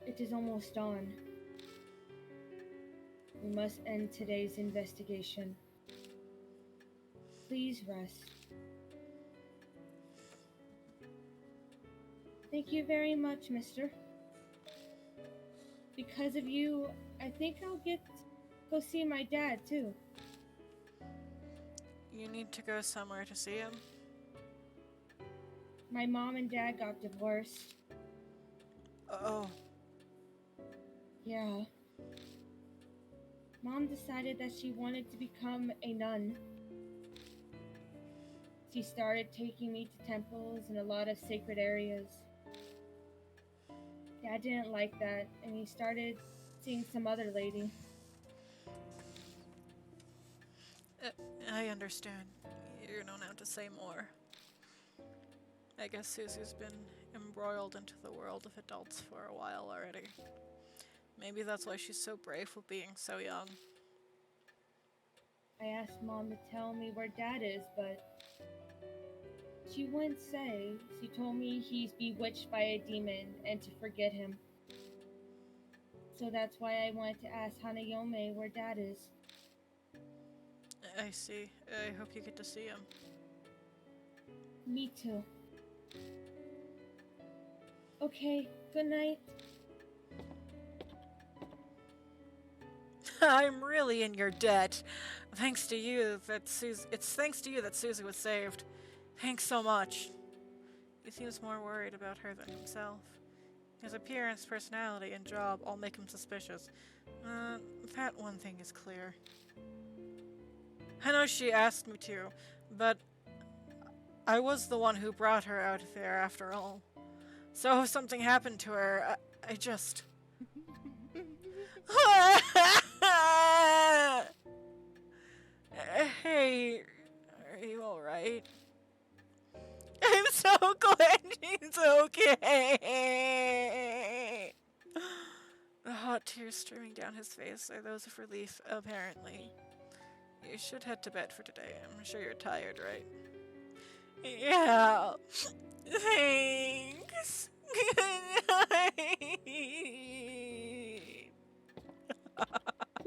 It is almost dawn. We must end today's investigation. Please rest. Thank you very much, mister. Because of you, I think I'll go see my dad too. You need to go somewhere to see him? My mom and dad got divorced. Oh. Yeah. Mom decided that she wanted to become a nun. She started taking me to temples and a lot of sacred areas. Dad didn't like that, and he started seeing some other lady. I understand. You don't have to say more. I guess Suzu's been embroiled into the world of adults for a while already. Maybe that's why she's so brave for being so young. I asked Mom to tell me where Dad is, but she wouldn't say. She told me he's bewitched by a demon and to forget him. So that's why I wanted to ask Hanayome where Dad is. I see. I hope you get to see him. Me too. Okay, good night. I'm really in your debt. It's thanks to you that Suzu was saved. Thanks so much. He seems more worried about her than himself. His appearance, personality, and job all make him suspicious. That one thing is clear. I know she asked me to, but I was the one who brought her out there after all. So if something happened to her, I just... Hey, are you alright? I'm so glad she's okay! The hot tears streaming down his face are those of relief, apparently. You should head to bed for today. I'm sure you're tired, right? Yeah. Thanks. Good night.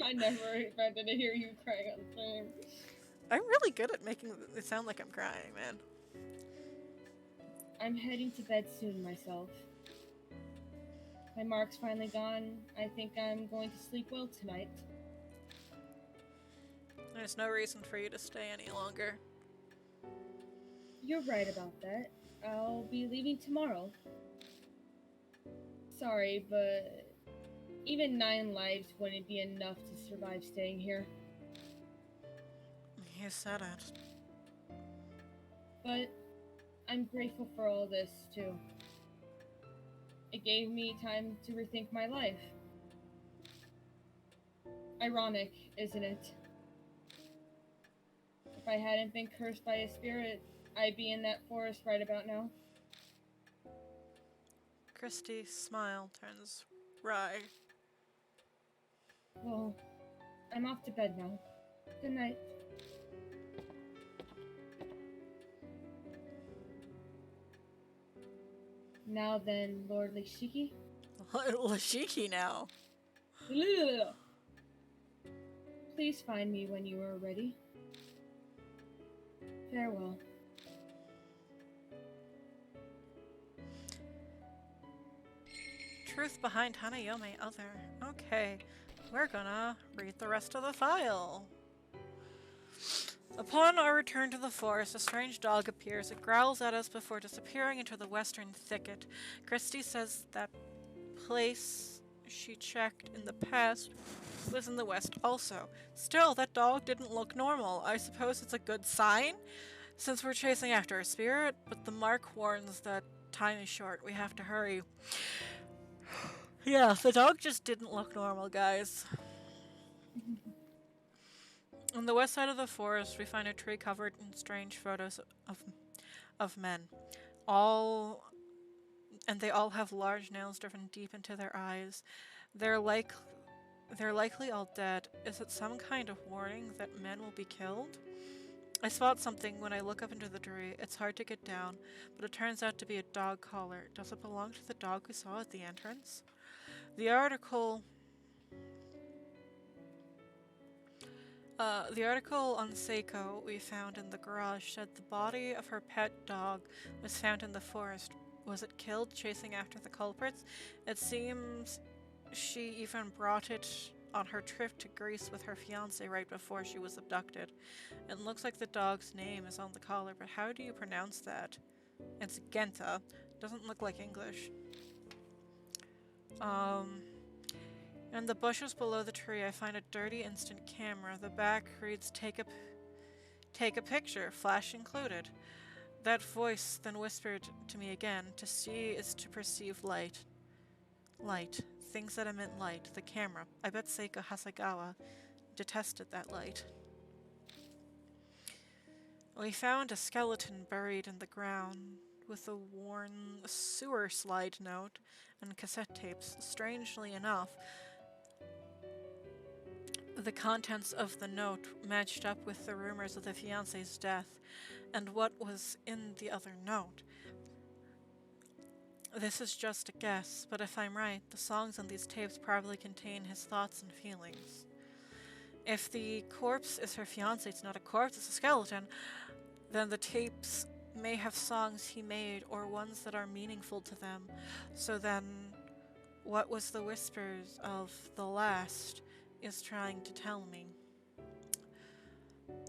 I never expected to hear you crying on the phone. I'm really good at making it sound like I'm crying, man. I'm heading to bed soon myself. My mark's finally gone. I think I'm going to sleep well tonight. There's no reason for you to stay any longer. You're right about that. I'll be leaving tomorrow. Sorry, but even 9 lives wouldn't be enough to survive staying here. You said it. But I'm grateful for all this, too. It gave me time to rethink my life. Ironic, isn't it? If I hadn't been cursed by a spirit, I'd be in that forest right about now. Christy's smile turns wry. Well, I'm off to bed now. Good night. Now then, Lord Lashiki. Lashiki now. Please find me when you are ready. Farewell. Truth behind Hanayome other. Okay, we're gonna read the rest of the file. Upon our return to the forest, a strange dog appears. It growls at us before disappearing into the western thicket. Christy says that place she checked in the past was in the west also. Still, that dog didn't look normal. I suppose it's a good sign, since we're chasing after a spirit, but the mark warns that time is short. We have to hurry. Yeah, the dog just didn't look normal, guys. On the west side of the forest, we find a tree covered in strange photos of men. They all have large nails driven deep into their eyes. They're likely all dead. Is it some kind of warning that men will be killed? I spot something when I look up into the tree. It's hard to get down, but it turns out to be a dog collar. Does it belong to the dog we saw at the entrance? The article on Seiko we found in the garage said the body of her pet dog was found in the forest. Was it killed chasing after the culprits? It seems she even brought it on her trip to Greece with her fiancé right before she was abducted. It looks like the dog's name is on the collar, but how do you pronounce that? It's Genta. Doesn't look like English. In the bushes below the tree, I find a dirty instant camera. The back reads, take a picture, flash included. That voice then whispered to me again, to see is to perceive light. Light. Things that emit light. The camera. I bet Seiko Hasegawa detested that light. We found a skeleton buried in the ground with a worn sewer slide note and cassette tapes. Strangely enough, the contents of the note matched up with the rumors of the fiancé's death and what was in the other note. This is just a guess, but if I'm right, the songs on these tapes probably contain his thoughts and feelings. If the corpse is her fiancé, it's not a corpse, it's a skeleton, then the tapes may have songs he made or ones that are meaningful to them. So then, what was the whispers of the last is trying to tell me?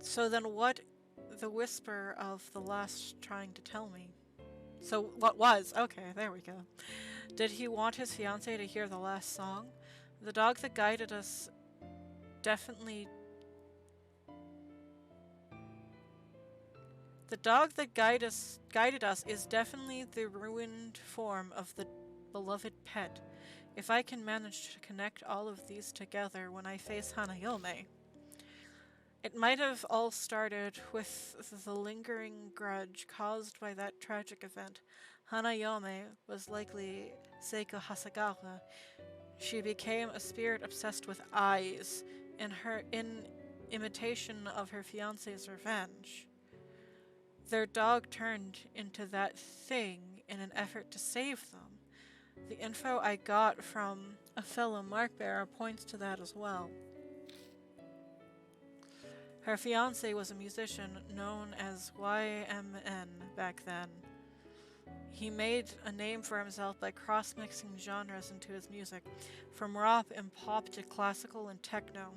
So then what the whisper of the last trying to tell me? So what was? Okay, there we go. Did he want his fiancée to hear the last song? The dog that guided us definitely. The dog that guided us is definitely the ruined form of the beloved pet. If I can manage to connect all of these together when I face Hanayome. It might have all started with the lingering grudge caused by that tragic event. Hanayome was likely Seiko Hasagawa. She became a spirit obsessed with eyes in imitation of her fiance's revenge. Their dog turned into that thing in an effort to save them. The info I got from a fellow mark bearer points to that as well. Her fiancé was a musician known as YMN back then. He made a name for himself by cross-mixing genres into his music, from rock and pop to classical and techno.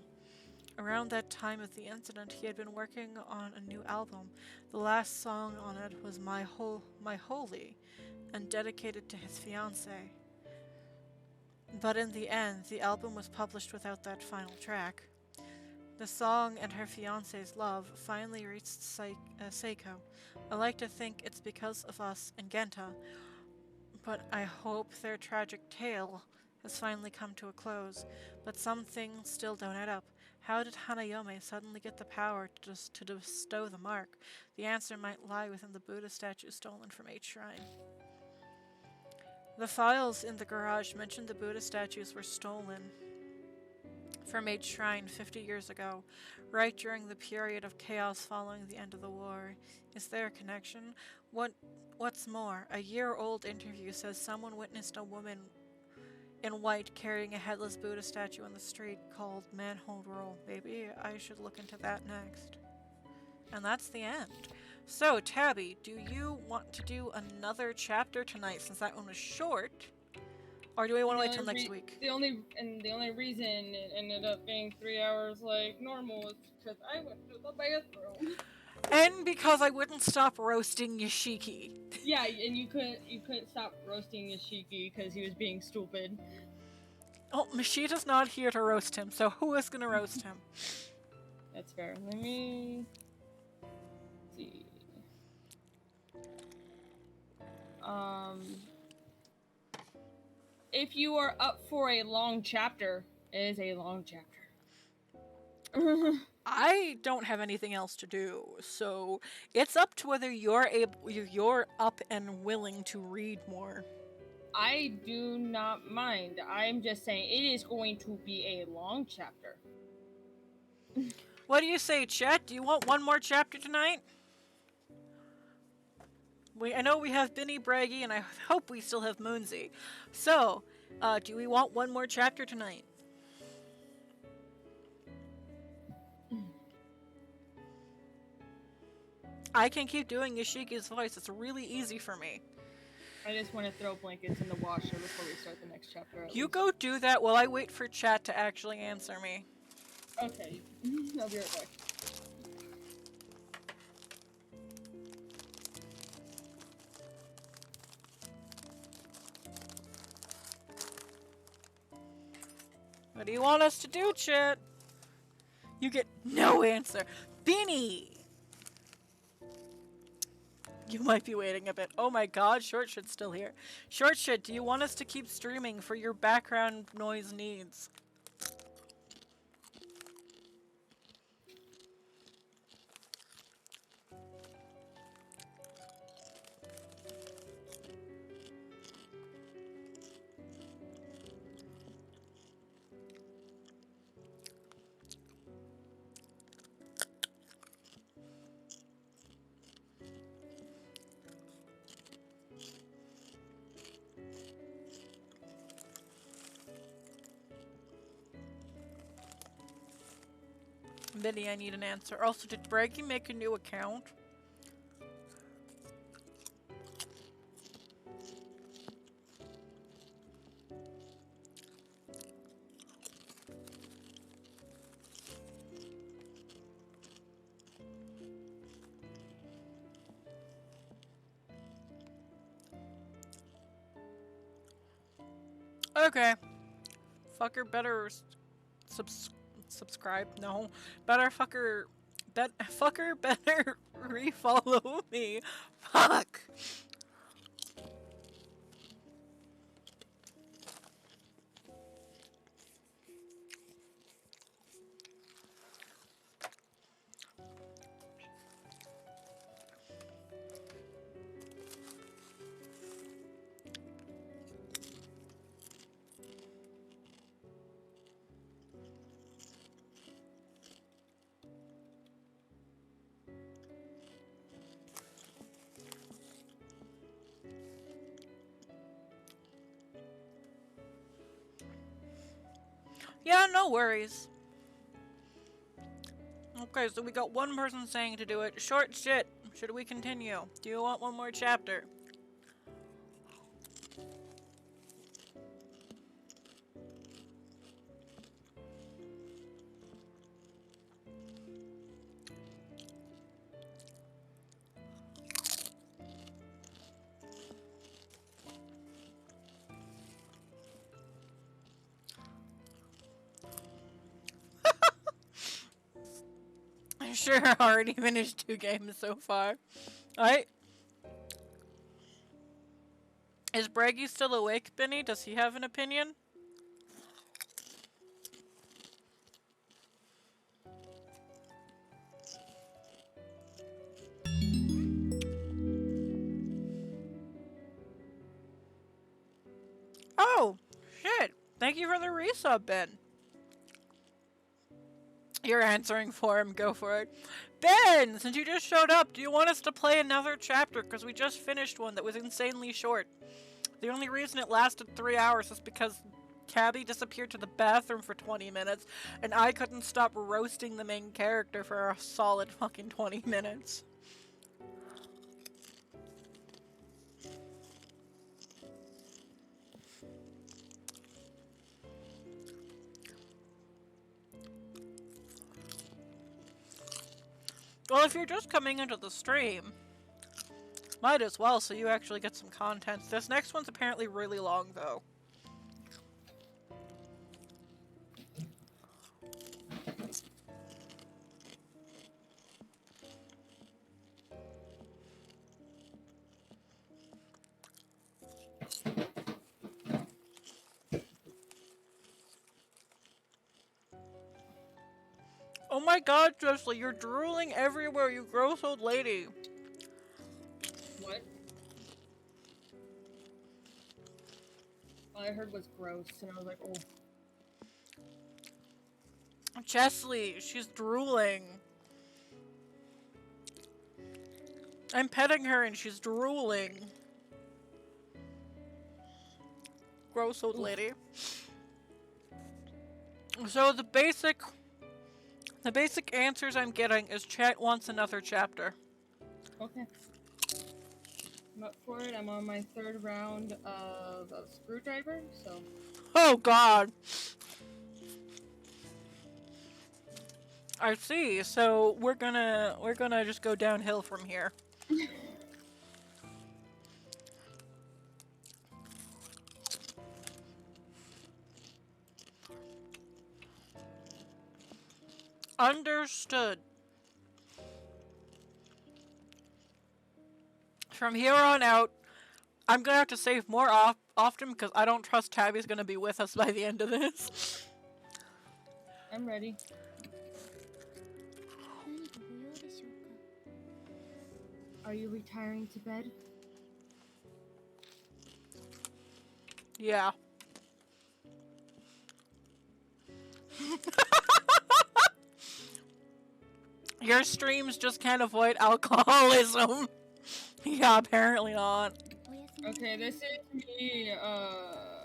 Around that time of the incident, he had been working on a new album. The last song on it was My Holy, and dedicated to his fiancée. But in the end, the album was published without that final track. The song and her fiancé's love finally reached Seiko. I like to think it's because of us and Genta, but I hope their tragic tale has finally come to a close. But some things still don't add up. How did Hanayome suddenly get the power to bestow the mark? The answer might lie within the Buddha statue stolen from H Shrine. The files in the garage mentioned the Buddha statues were stolen from H Shrine 50 years ago, right during the period of chaos following the end of the war. Is there a connection? What's more, a year-old interview says someone witnessed a woman in white carrying a headless Buddha statue on the street called Manhole Roll. Maybe I should look into that next. And that's the end. So, Tabby, do you want to do another chapter tonight since that one was short? Or do we want to wait till next week? The only reason it ended up being 3 hours like normal is because I went to the bathroom. And because I wouldn't stop roasting Yoshiki. Yeah, and you couldn't stop roasting Yoshiki because he was being stupid. Oh, Mashita's not here to roast him, so who is gonna roast him? That's fair. Let me see. If you are up for a long chapter, it is a long chapter. I don't have anything else to do, so it's up to whether you're up and willing to read more. I do not mind. I'm just saying it is going to be a long chapter. What do you say, Chet? Do you want one more chapter tonight? I know we have Binny Braggy, and I hope we still have Moonsy. So, do we want one more chapter tonight? I can keep doing Yoshiki's voice. It's really easy for me. I just want to throw blankets in the washer before we start the next chapter. You go do that while I wait for chat to actually answer me. Okay. I'll be right back. What do you want us to do, chat? You get no answer. Beanie! You might be waiting a bit. Oh my god, Short Shit's still here. Short Shit, do you want us to keep streaming for your background noise needs? Biddy, I need an answer. Also, did Braggy make a new account? Okay. Fucker better subs subscribe. No. Better fucker better refollow me. Fuck. Yeah, no worries. Okay, so we got one person saying to do it. Short shit. Should we continue? Do you want one more chapter? Sure, I already finished 2 games so far. Alright. Is Braggy still awake, Benny? Does he have an opinion? Oh, shit. Thank you for the resub, Ben. You're answering for him, go for it. Ben, since you just showed up, do you want us to play another chapter? Because we just finished one that was insanely short. The only reason it lasted 3 hours is because Tabby disappeared to the bathroom for 20 minutes, and I couldn't stop roasting the main character for a solid fucking 20 minutes. Well, if you're just coming into the stream, might as well so you actually get some content. This next one's apparently really long, though. Oh my god, Jessley, you're drooling everywhere, you gross old lady. What? All I heard was gross, and I was like, oh. Jessley, she's drooling. I'm petting her and she's drooling. Gross old lady. So the basic answers I'm getting is chat wants another chapter. Okay. I'm up for it. I'm on my 3rd round of a screwdriver, so. Oh god. I see. So we're gonna just go downhill from here. Understood. From here on out, I'm gonna have to save more often because I don't trust Tabby's gonna be with us by the end of this. I'm ready. Are you retiring to bed? Yeah. Your streams just can't avoid alcoholism. Yeah, apparently not. Okay, this is me,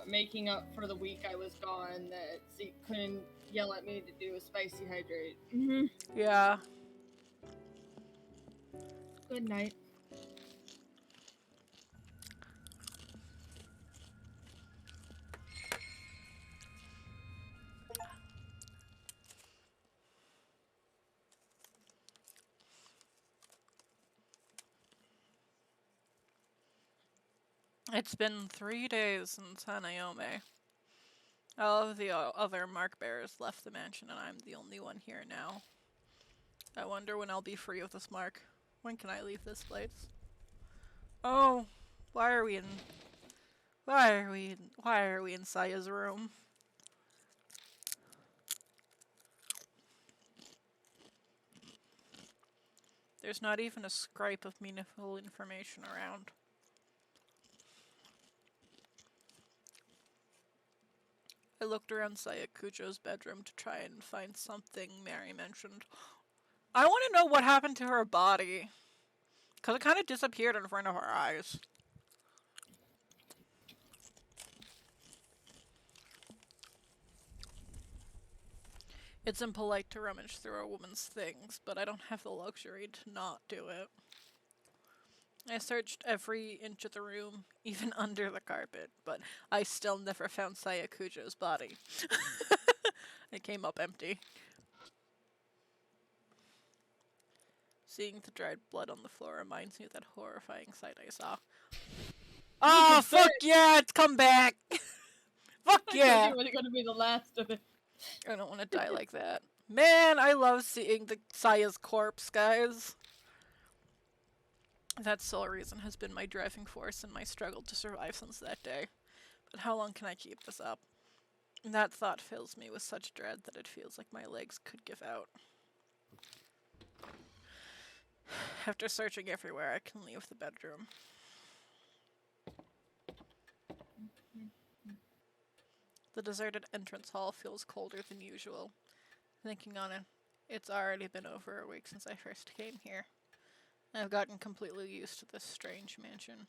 making up for the week I was gone that Zeke couldn't yell at me to do a spicy hydrate. Yeah. Good night. It's been 3 days since Hanayome. All of the other mark bearers left the mansion, and I'm the only one here now. I wonder when I'll be free of this mark. When can I leave this place? Oh, why are we in Saya's room? There's not even a scrap of meaningful information around. I looked around Saya Kujo's bedroom to try and find something Mary mentioned. I want to know what happened to her body. Because it kind of disappeared in front of our eyes. It's impolite to rummage through a woman's things, but I don't have the luxury to not do it. I searched every inch of the room, even under the carpet, but I still never found Saya Kujo's body. It came up empty. Seeing the dried blood on the floor reminds me of that horrifying sight I saw. Oh, fuck yeah, it's come back! Fuck yeah! I thought it was going to be the last of it. I don't want to die like that. Man, I love seeing the Saya's corpse, guys. That sole reason has been my driving force in my struggle to survive since that day. But how long can I keep this up? That thought fills me with such dread that it feels like my legs could give out. After searching everywhere, I can leave the bedroom. The deserted entrance hall feels colder than usual. Thinking on it, it's already been over a week since I first came here. I've gotten completely used to this strange mansion.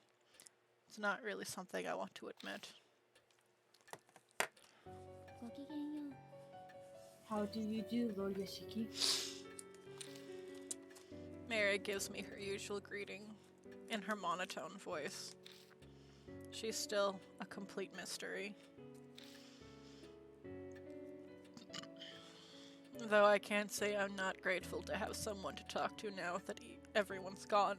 It's not really something I want to admit. How do you do, Lord Yashiki? Mary gives me her usual greeting in her monotone voice. She's still a complete mystery. Though I can't say I'm not grateful to have someone to talk to now that everyone's gone.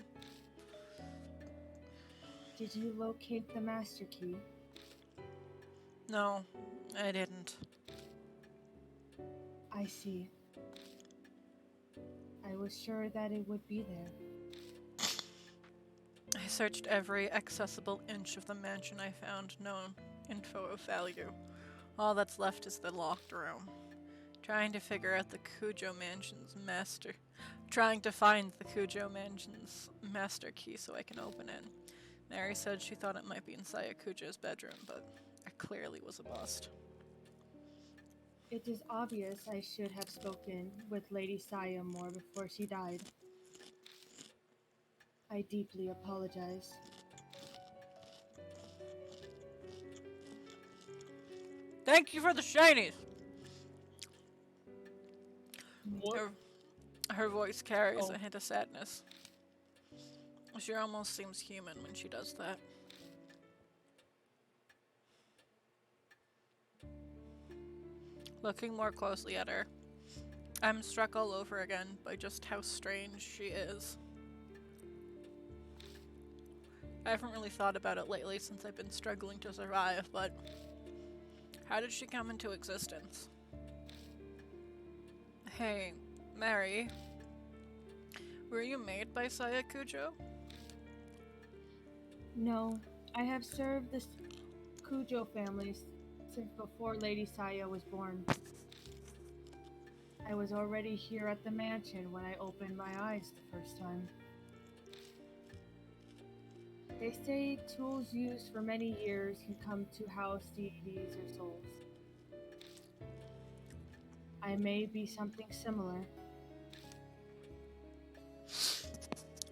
Did you locate the master key? No, I didn't. I see. I was sure that it would be there. I searched every accessible inch of the mansion I found, no info of value. All that's left is the locked room. Trying to find the Kujo Mansion's master key so I can open it. Mary said she thought it might be in Saya Kujo's bedroom, but it clearly was a bust. It is obvious I should have spoken with Lady Saya more before she died. I deeply apologize. Thank you for the shinies! What? Her voice carries a hint of sadness. She almost seems human when she does that. Looking more closely at her, I'm struck all over again by just how strange she is. I haven't really thought about it lately since I've been struggling to survive, but how did she come into existence? Hey, Mary, were you made by Saya Kujo? No, I have served the Kujo family since before Lady Saya was born. I was already here at the mansion when I opened my eyes the first time. They say tools used for many years can come to house deities or souls. I may be something similar.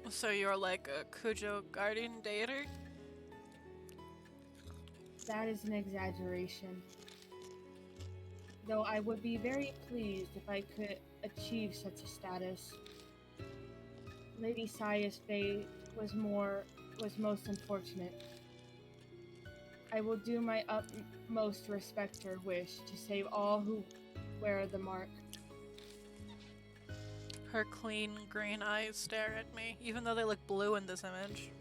So you're like a Kujo guardian deity? That is an exaggeration. Though I would be very pleased if I could achieve such a status. Lady Saya's fate was most unfortunate. I will do my utmost to respect her wish to save all who wear the mark. Her clean green eyes stare at me, even though they look blue in this image.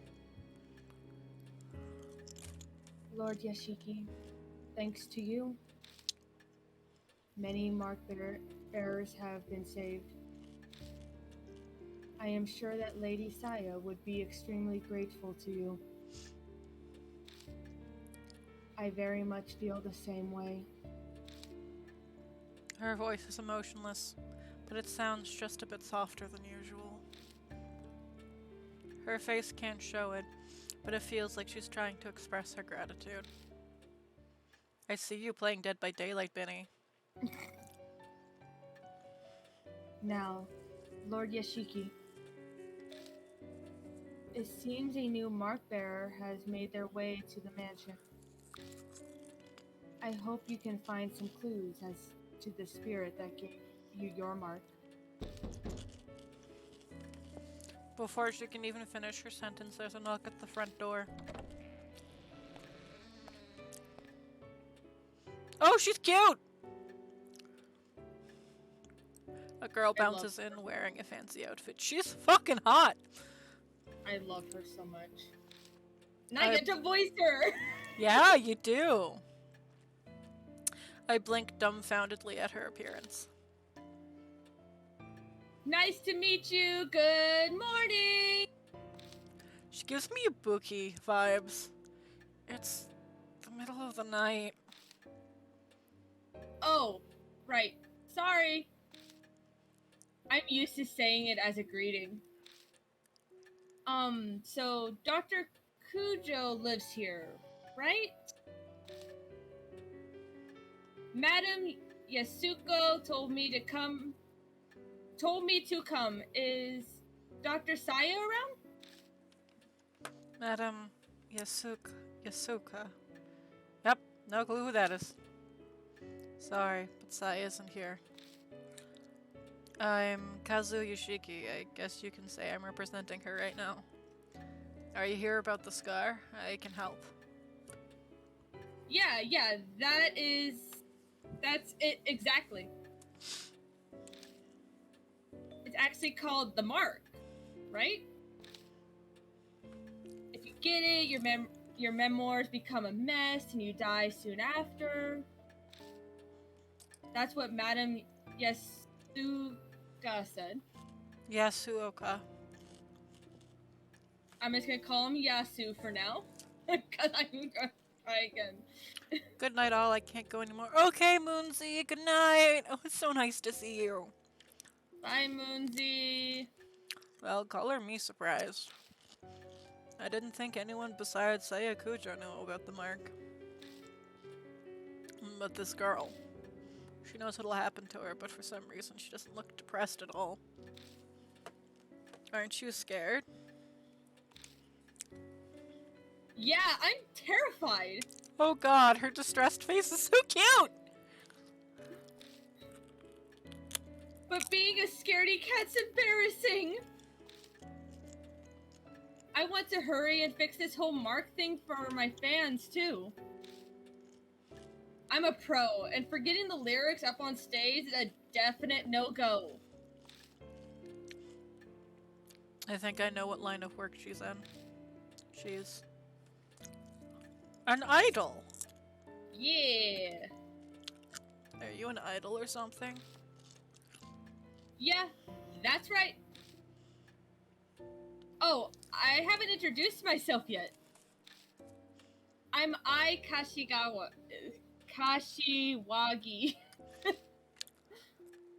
Lord Yashiki, thanks to you, Many bearers have been saved. I am sure that Lady Saya would be extremely grateful to you. I very much feel the same way. Her voice is emotionless, but it sounds just a bit softer than usual. Her face can't show it, but it feels like she's trying to express her gratitude. I see you playing Dead by Daylight, Benny. Now, Lord Yashiki, it seems a new mark bearer has made their way to the mansion. I hope you can find some clues as to the spirit that gave you your mark. Before she can even finish her sentence, there's a knock at the front door. Oh, she's cute! A girl bounces in wearing a fancy outfit. She's fucking hot! I love her so much. And I get to voice her! Yeah, you do. I blink dumbfoundedly at her appearance. Nice to meet you. Good morning. She gives me Ibuki vibes. It's the middle of the night. Oh, right. Sorry. I'm used to saying it as a greeting. So Dr. Kujo lives here, right? Madam Yasuko told me to come. Is Dr. Saya around? Madam Yasuka. Yep, no clue who that is. Sorry, but Saya isn't here. I'm Kazu Yoshiki. I guess you can say I'm representing her right now. Are you here about the scar? I can help. Yeah, that's it exactly. It's actually called the mark, right? If you get it, your memoirs become a mess and you die soon after. That's what Madam Yasuka said. Yasuoka. I'm just gonna call him Yasu for now, because I'm gonna try again. Good night, all. I can't go anymore. Okay, Moonsy. Good night. Oh, it's so nice to see you. Bye, Moonsy. Well, color me surprised. I didn't think anyone besides Saya Kujo knew about the mark. But this girl, she knows what'll happen to her, but for some reason she doesn't look depressed at all. Aren't you scared? Yeah, I'm terrified. Oh god, her distressed face is so cute! But being a scaredy cat's embarrassing. I want to hurry and fix this whole mark thing for my fans, too. I'm a pro, and forgetting the lyrics up on stage is a definite no-go. I think I know what line of work she's in. She's an idol! Yeah. Are you an idol or something? Yeah, that's right. Oh, I haven't introduced myself yet. I'm Kashiwagi.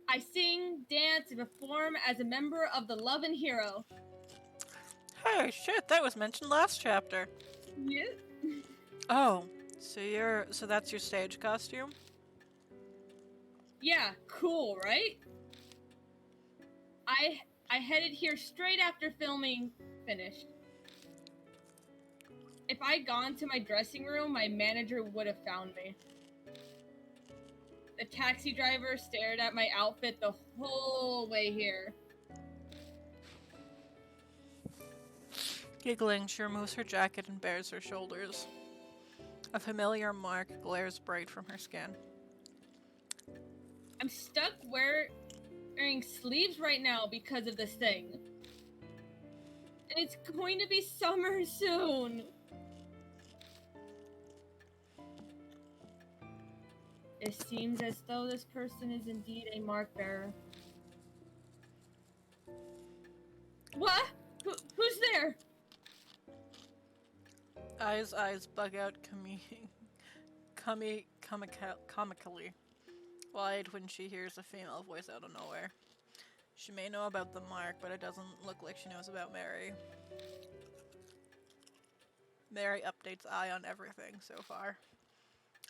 I sing, dance, and perform as a member of the Love and Hero. Hey, shit, that was mentioned last chapter. Yeah. Oh, so that's your stage costume? Yeah, cool, right? I headed here straight after filming finished. If I'd gone to my dressing room, my manager would have found me. The taxi driver stared at my outfit the whole way here. Giggling, she removes her jacket and bares her shoulders. A familiar mark glares bright from her skin. I'm stuck wearing sleeves right now because of this thing. And it's going to be summer soon. It seems as though this person is indeed a mark bearer. What? Who's there? Eyes bug out comically, wide when she hears a female voice out of nowhere. She may know about the mark, but it doesn't look like she knows about Mary. Mary updates Eye on everything so far.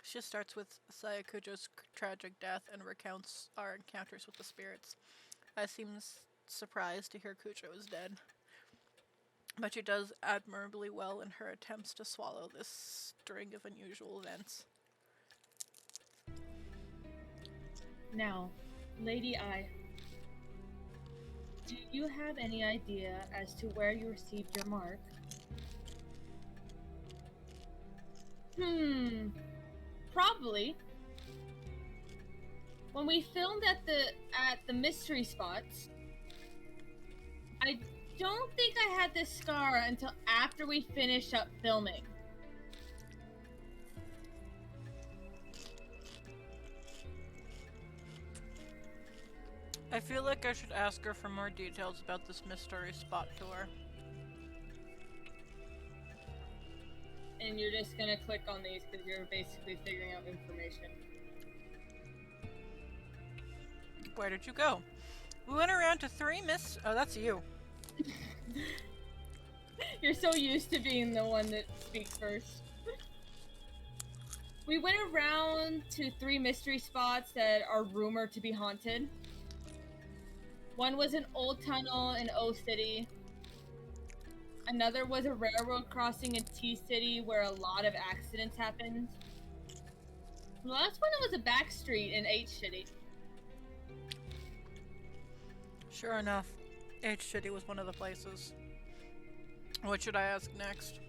She starts with Sayakujo's tragic death and recounts our encounters with the spirits. I seems surprised to hear Kujo is dead, but she does admirably well in her attempts to swallow this string of unusual events. Now, Lady I, do you have any idea as to where you received your mark? Probably. When we filmed at the mystery spots, I don't think I had this scar until after we finished up filming. I feel like I should ask her for more details about this mystery spot tour. And you're just gonna click on these because you're basically figuring out information. Where did you go? We went around to 3 Oh, that's you. You're so used to being the one that speaks first. We went around to 3 mystery spots that are rumored to be haunted. One was an old tunnel in O City. Another was a railroad crossing in T City where a lot of accidents happened. The last one was a back street in H City. Sure enough, H City was one of the places. What should I ask next?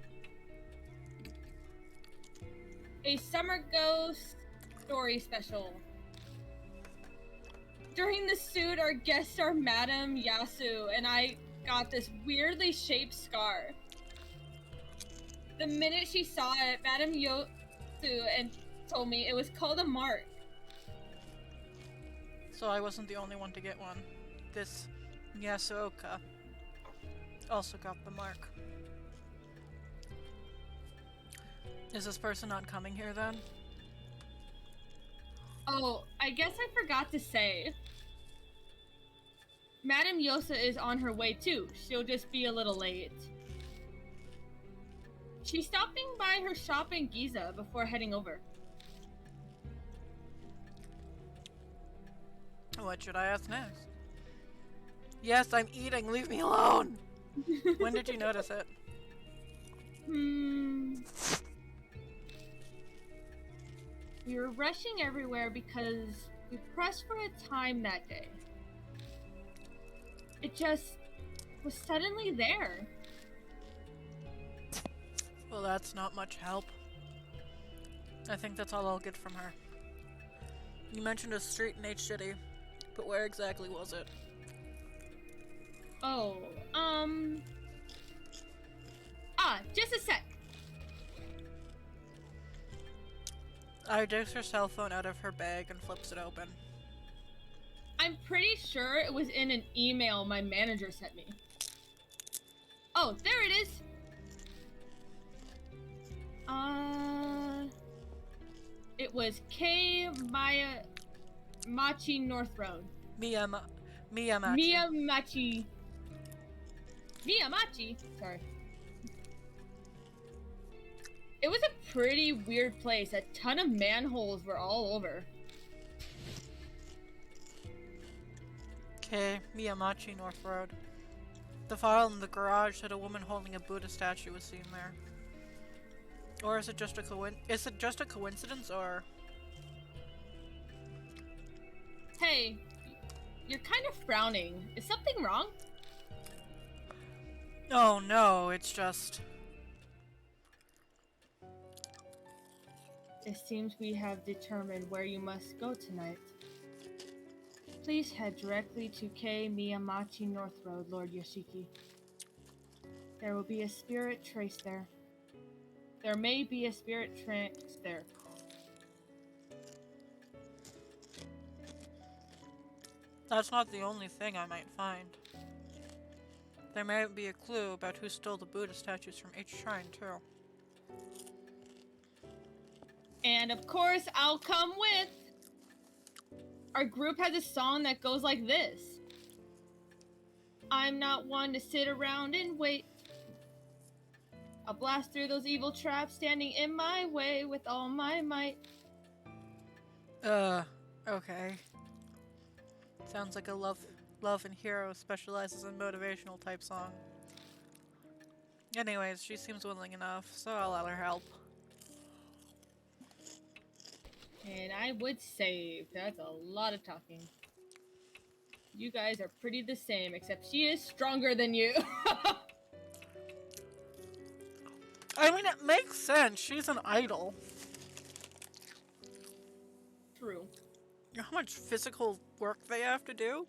A summer ghost story special. During the suit, our guests are Madame Yasu, and I got this weirdly shaped scar. The minute she saw it, Madame Yasu and told me it was called a mark. So I wasn't the only one to get one. This Yasuoka also got the mark. Is this person not coming here then? Oh, I guess I forgot to say. Madame Yosa is on her way too. She'll just be a little late. She's stopping by her shop in Giza before heading over. What should I ask next? Yes, I'm eating. Leave me alone. When did you notice it? We were rushing everywhere because we pressed for a time that day. It just was suddenly there. Well, that's not much help. I think that's all I'll get from her. You mentioned a street in H City, but where exactly was it? Oh, just a sec. I takes her cell phone out of her bag and flips it open. I'm pretty sure it was in an email my manager sent me. Oh, there it is. It was K Machi North Road. Miyamachi. Miyamachi? Sorry. It was a pretty weird place. A ton of manholes were all over. Okay, Miyamachi North Road. The file in the garage said a woman holding a Buddha statue was seen there. Or is it just a coincidence, or? Hey, you're kind of frowning. Is something wrong? Oh no, it's just... It seems we have determined where you must go tonight. Please head directly to K Miyamachi North Road, Lord Yoshiki. There will be a spirit trace there. There may be a spirit trace there. That's not the only thing I might find. There might be a clue about who stole the Buddha statues from each shrine, too. And of course, I'll come with. Our group has a song that goes like this. I'm not one to sit around and wait. I'll blast through those evil traps standing in my way with all my might. Okay. Sounds like a love and hero specializes in motivational type song. Anyways, she seems willing enough, so I'll let her help. And I would save. That's a lot of talking. You guys are pretty the same, except she is stronger than you. I mean, it makes sense. She's an idol. True. You know how much physical work they have to do?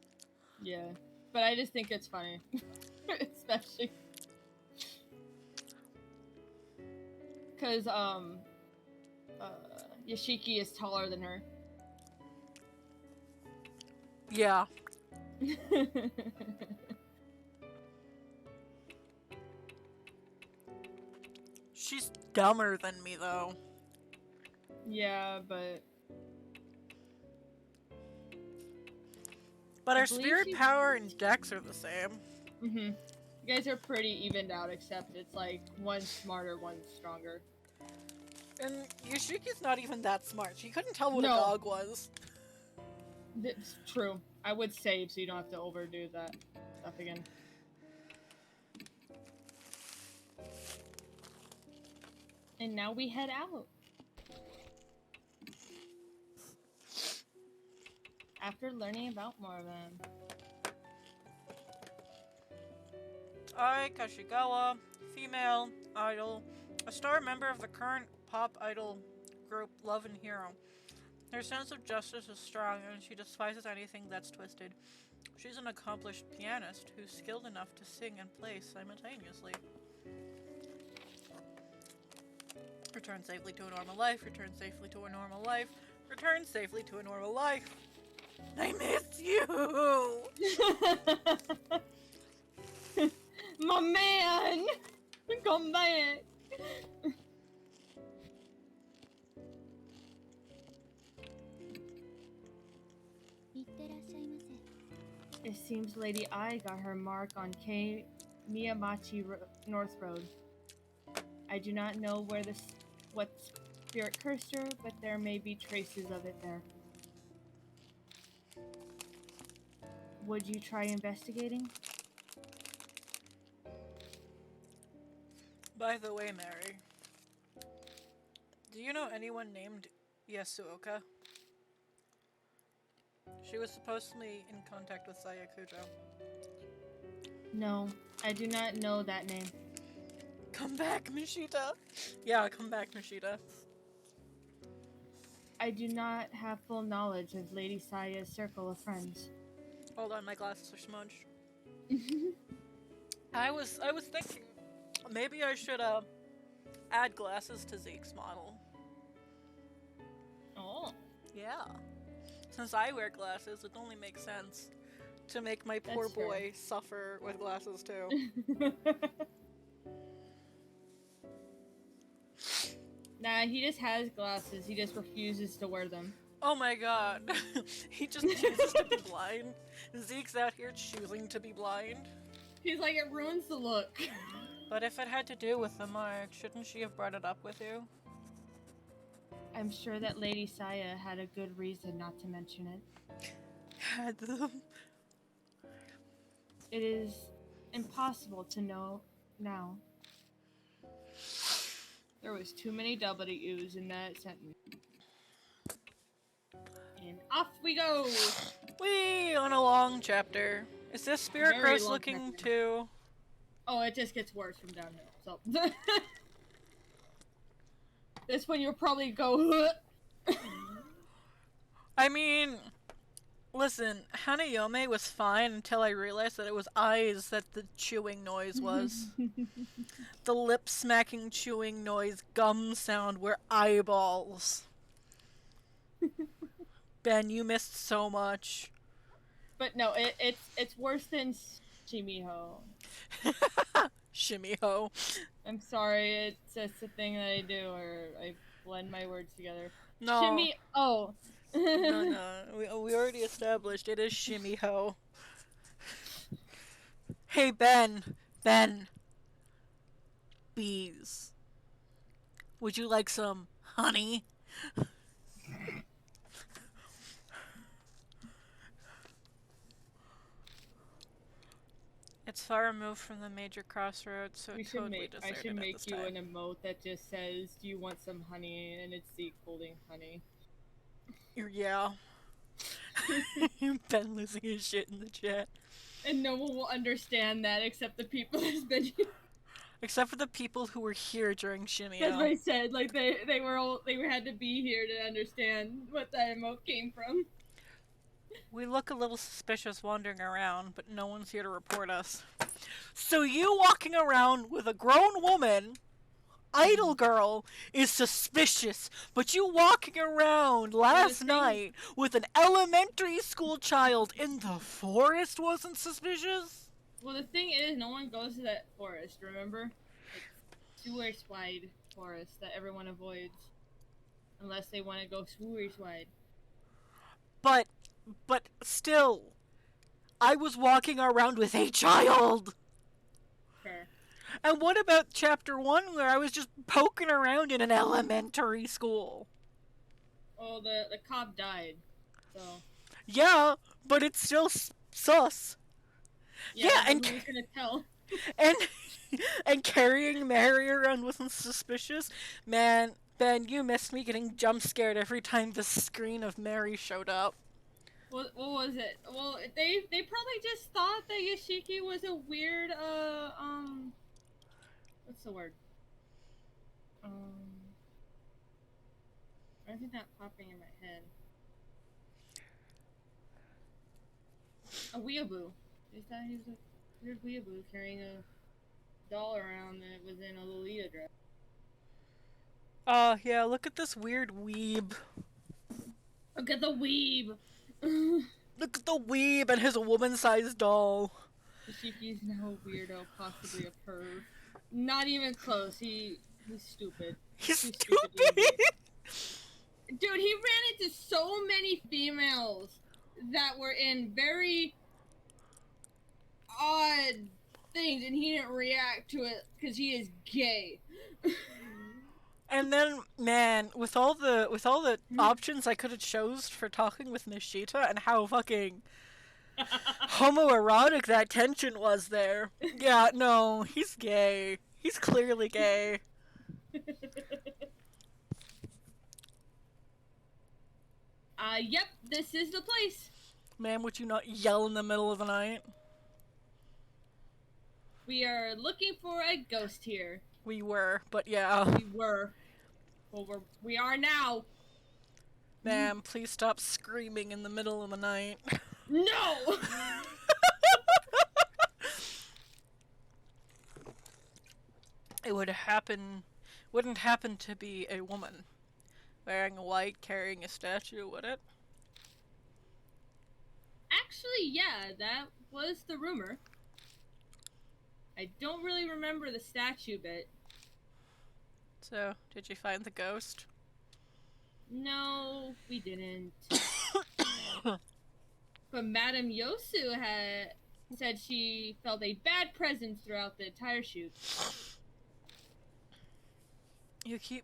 Yeah. But I just think it's funny. Especially. Because, Yashiki is taller than her. Yeah. She's dumber than me, though. Yeah, but our spirit power and dex are the same. Mm-hmm. You guys are pretty evened out, except it's like one's smarter, one's stronger. And Yoshiki's not even that smart. She couldn't tell what a dog was. It's true. I would save so you don't have to overdo that stuff again. And now we head out. After learning about more of them. I, Kashigawa, female, idol, a star member of the current pop idol group Love and Hero. Her sense of justice is strong and she despises anything that's twisted. She's an accomplished pianist who's skilled enough to sing and play simultaneously. Return safely to a normal life, return safely to a normal life, return safely to a normal life. I miss you! My man! Come back! It seems Lady I got her mark on K Miyamachi North Road. I do not know what spirit cursed her, but there may be traces of it there. Would you try investigating? By the way, Mary, do you know anyone named Yasuoka? She was supposedly in contact with Sayakujo. No, I do not know that name. Come back, Mashita! Yeah, come back, Mashita. I do not have full knowledge of Lady Saya's circle of friends. Hold on, my glasses are smudged. I was thinking maybe I should add glasses to Zeke's model. Oh. Yeah. Since I wear glasses, it only makes sense to make my poor boy suffer with glasses too. Nah, he just has glasses. He just refuses to wear them. Oh my god. He just chooses to be blind. Zeke's out here choosing to be blind. He's like, it ruins the look. But if it had to do with the mark, shouldn't she have brought it up with you? I'm sure that Lady Saya had a good reason not to mention it. Had them. It is impossible to know now. There was too many W's in that sentence. And off we go! Whee! On a long chapter. Is this spirit gross looking chapter. too? Oh, it just gets worse from downhill, so... This one you'll probably go... I mean... Listen, Hanayome was fine until I realized that it was eyes that the chewing noise was. The lip-smacking chewing noise gum sound were eyeballs. Ben, you missed so much. but no, it's worse than Shimiho. Shimmy ho. I'm sorry, it's just a thing that I do, or I blend my words together. No, Shimmy. Oh. no. We already established it is shimmy ho. Hey Ben, Ben, bees. Would you like some honey? It's far removed from the major crossroads, so We it should totally make. I should deserted at make this you an time. emote that just says, "Do you want some honey?" and it's Zeke holding honey. Yeah. Ben losing his shit in the chat. And no one will understand that except the people that's been. Except for the people who were here during That's what Shimio. I said. Like they had to be here to understand what that emote came from. We look a little suspicious wandering around, but no one's here to report us. So you walking around with a grown woman, idle girl, is suspicious, but you walking around last night with an elementary school child in the forest wasn't suspicious? Well, the thing is, no one goes to that forest. Remember, it's suicide forest that everyone avoids, unless they want to go suicide. But still, I was walking around with a child. Fair. And what about chapter 1 where I was just poking around in an elementary school? Oh, the cop died, so. Yeah, but it's still sus. Yeah, But and who was gonna tell? and and carrying Mary around wasn't suspicious. Man, Ben, you missed me getting jump scared every time the screen of Mary showed up. What was it? Well, they probably just thought that Yoshiki was a weird what's the word? Why isn't that popping in my head? A weeaboo. They thought he was a weird weeaboo carrying a doll around that was in a Lolita dress. Oh, yeah, look at this weird weeb. Look at the weeb! Look at the weeb and his woman-sized doll. Yoshiki's now a weirdo, possibly a perv. Not even close. He's stupid. He's Too stupid! Dude, he ran into so many females that were in very odd things, and he didn't react to it because he is gay. And then, man, with all the options I could have chose for talking with Mashita and how fucking homoerotic that tension was there. Yeah, no, he's gay. He's clearly gay. Yep, this is the place. Man, would you not yell in the middle of the night? We are looking for a ghost here. We were, but yeah. We were. Well, we are now. Man, please stop screaming in the middle of the night. No! It wouldn't happen to be a woman wearing white carrying a statue, would it? Actually, yeah, that was the rumor. I don't really remember the statue bit. So, did you find the ghost? No, we didn't. But Madame Yosu had said she felt a bad presence throughout the entire shoot. You keep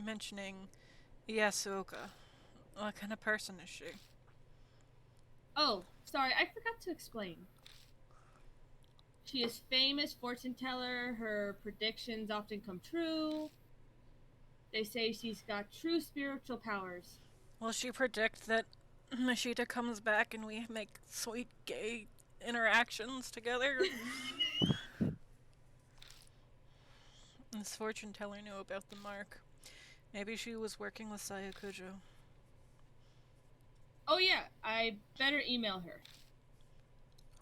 mentioning Yasuoka. What kind of person is she? Oh, sorry, I forgot to explain. She is famous fortune teller. Her predictions often come true. They say she's got true spiritual powers. Will she predict that Mashita comes back and we make sweet gay interactions together? This fortune teller knew about the mark. Maybe she was working with Sayakujo. Oh yeah, I better email her.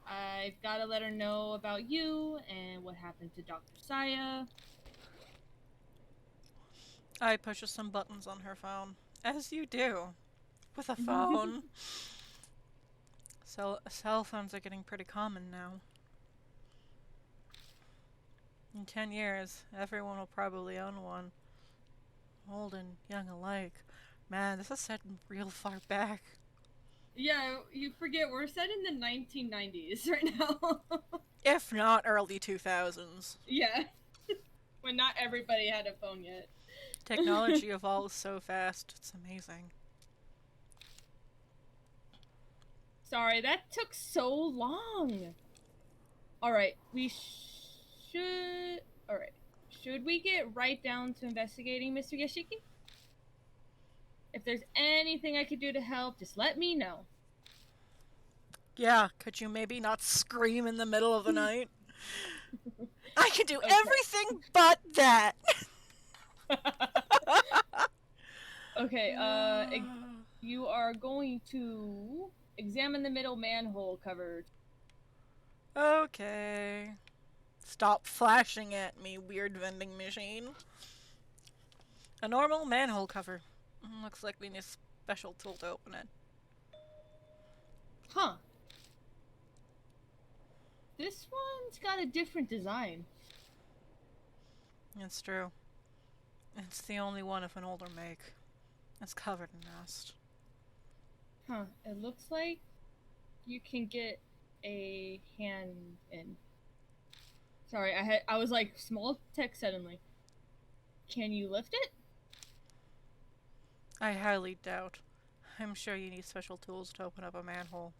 I've got to let her know about you and what happened to Dr. Saya. I pushes some buttons on her phone. As you do. With a phone. Cell phones are getting pretty common now. In 10 years, everyone will probably own one. Old and young alike. Man, this is set real far back. Yeah, you forget we're set in the 1990s right now. If not early 2000s. Yeah, when not everybody had a phone yet. Technology evolves so fast, it's amazing. Sorry, that took so long. Alright, should. Alright. Should we get right down to investigating, Mr. Yashiki? If there's anything I could do to help, just let me know. Yeah, could you maybe not scream in the middle of the night? I can do Okay. everything but that! Okay, you are going to examine the middle manhole cover. Okay. Stop flashing at me, weird vending machine. A normal manhole cover. Looks like we need a special tool to open it. Huh. This one's got a different design. It's true. It's the only one of an older make. It's covered in rust. Huh. It looks like you can get a hand in. Sorry, I was like small text suddenly. Can you lift it? I highly doubt. I'm sure you need special tools to open up a manhole.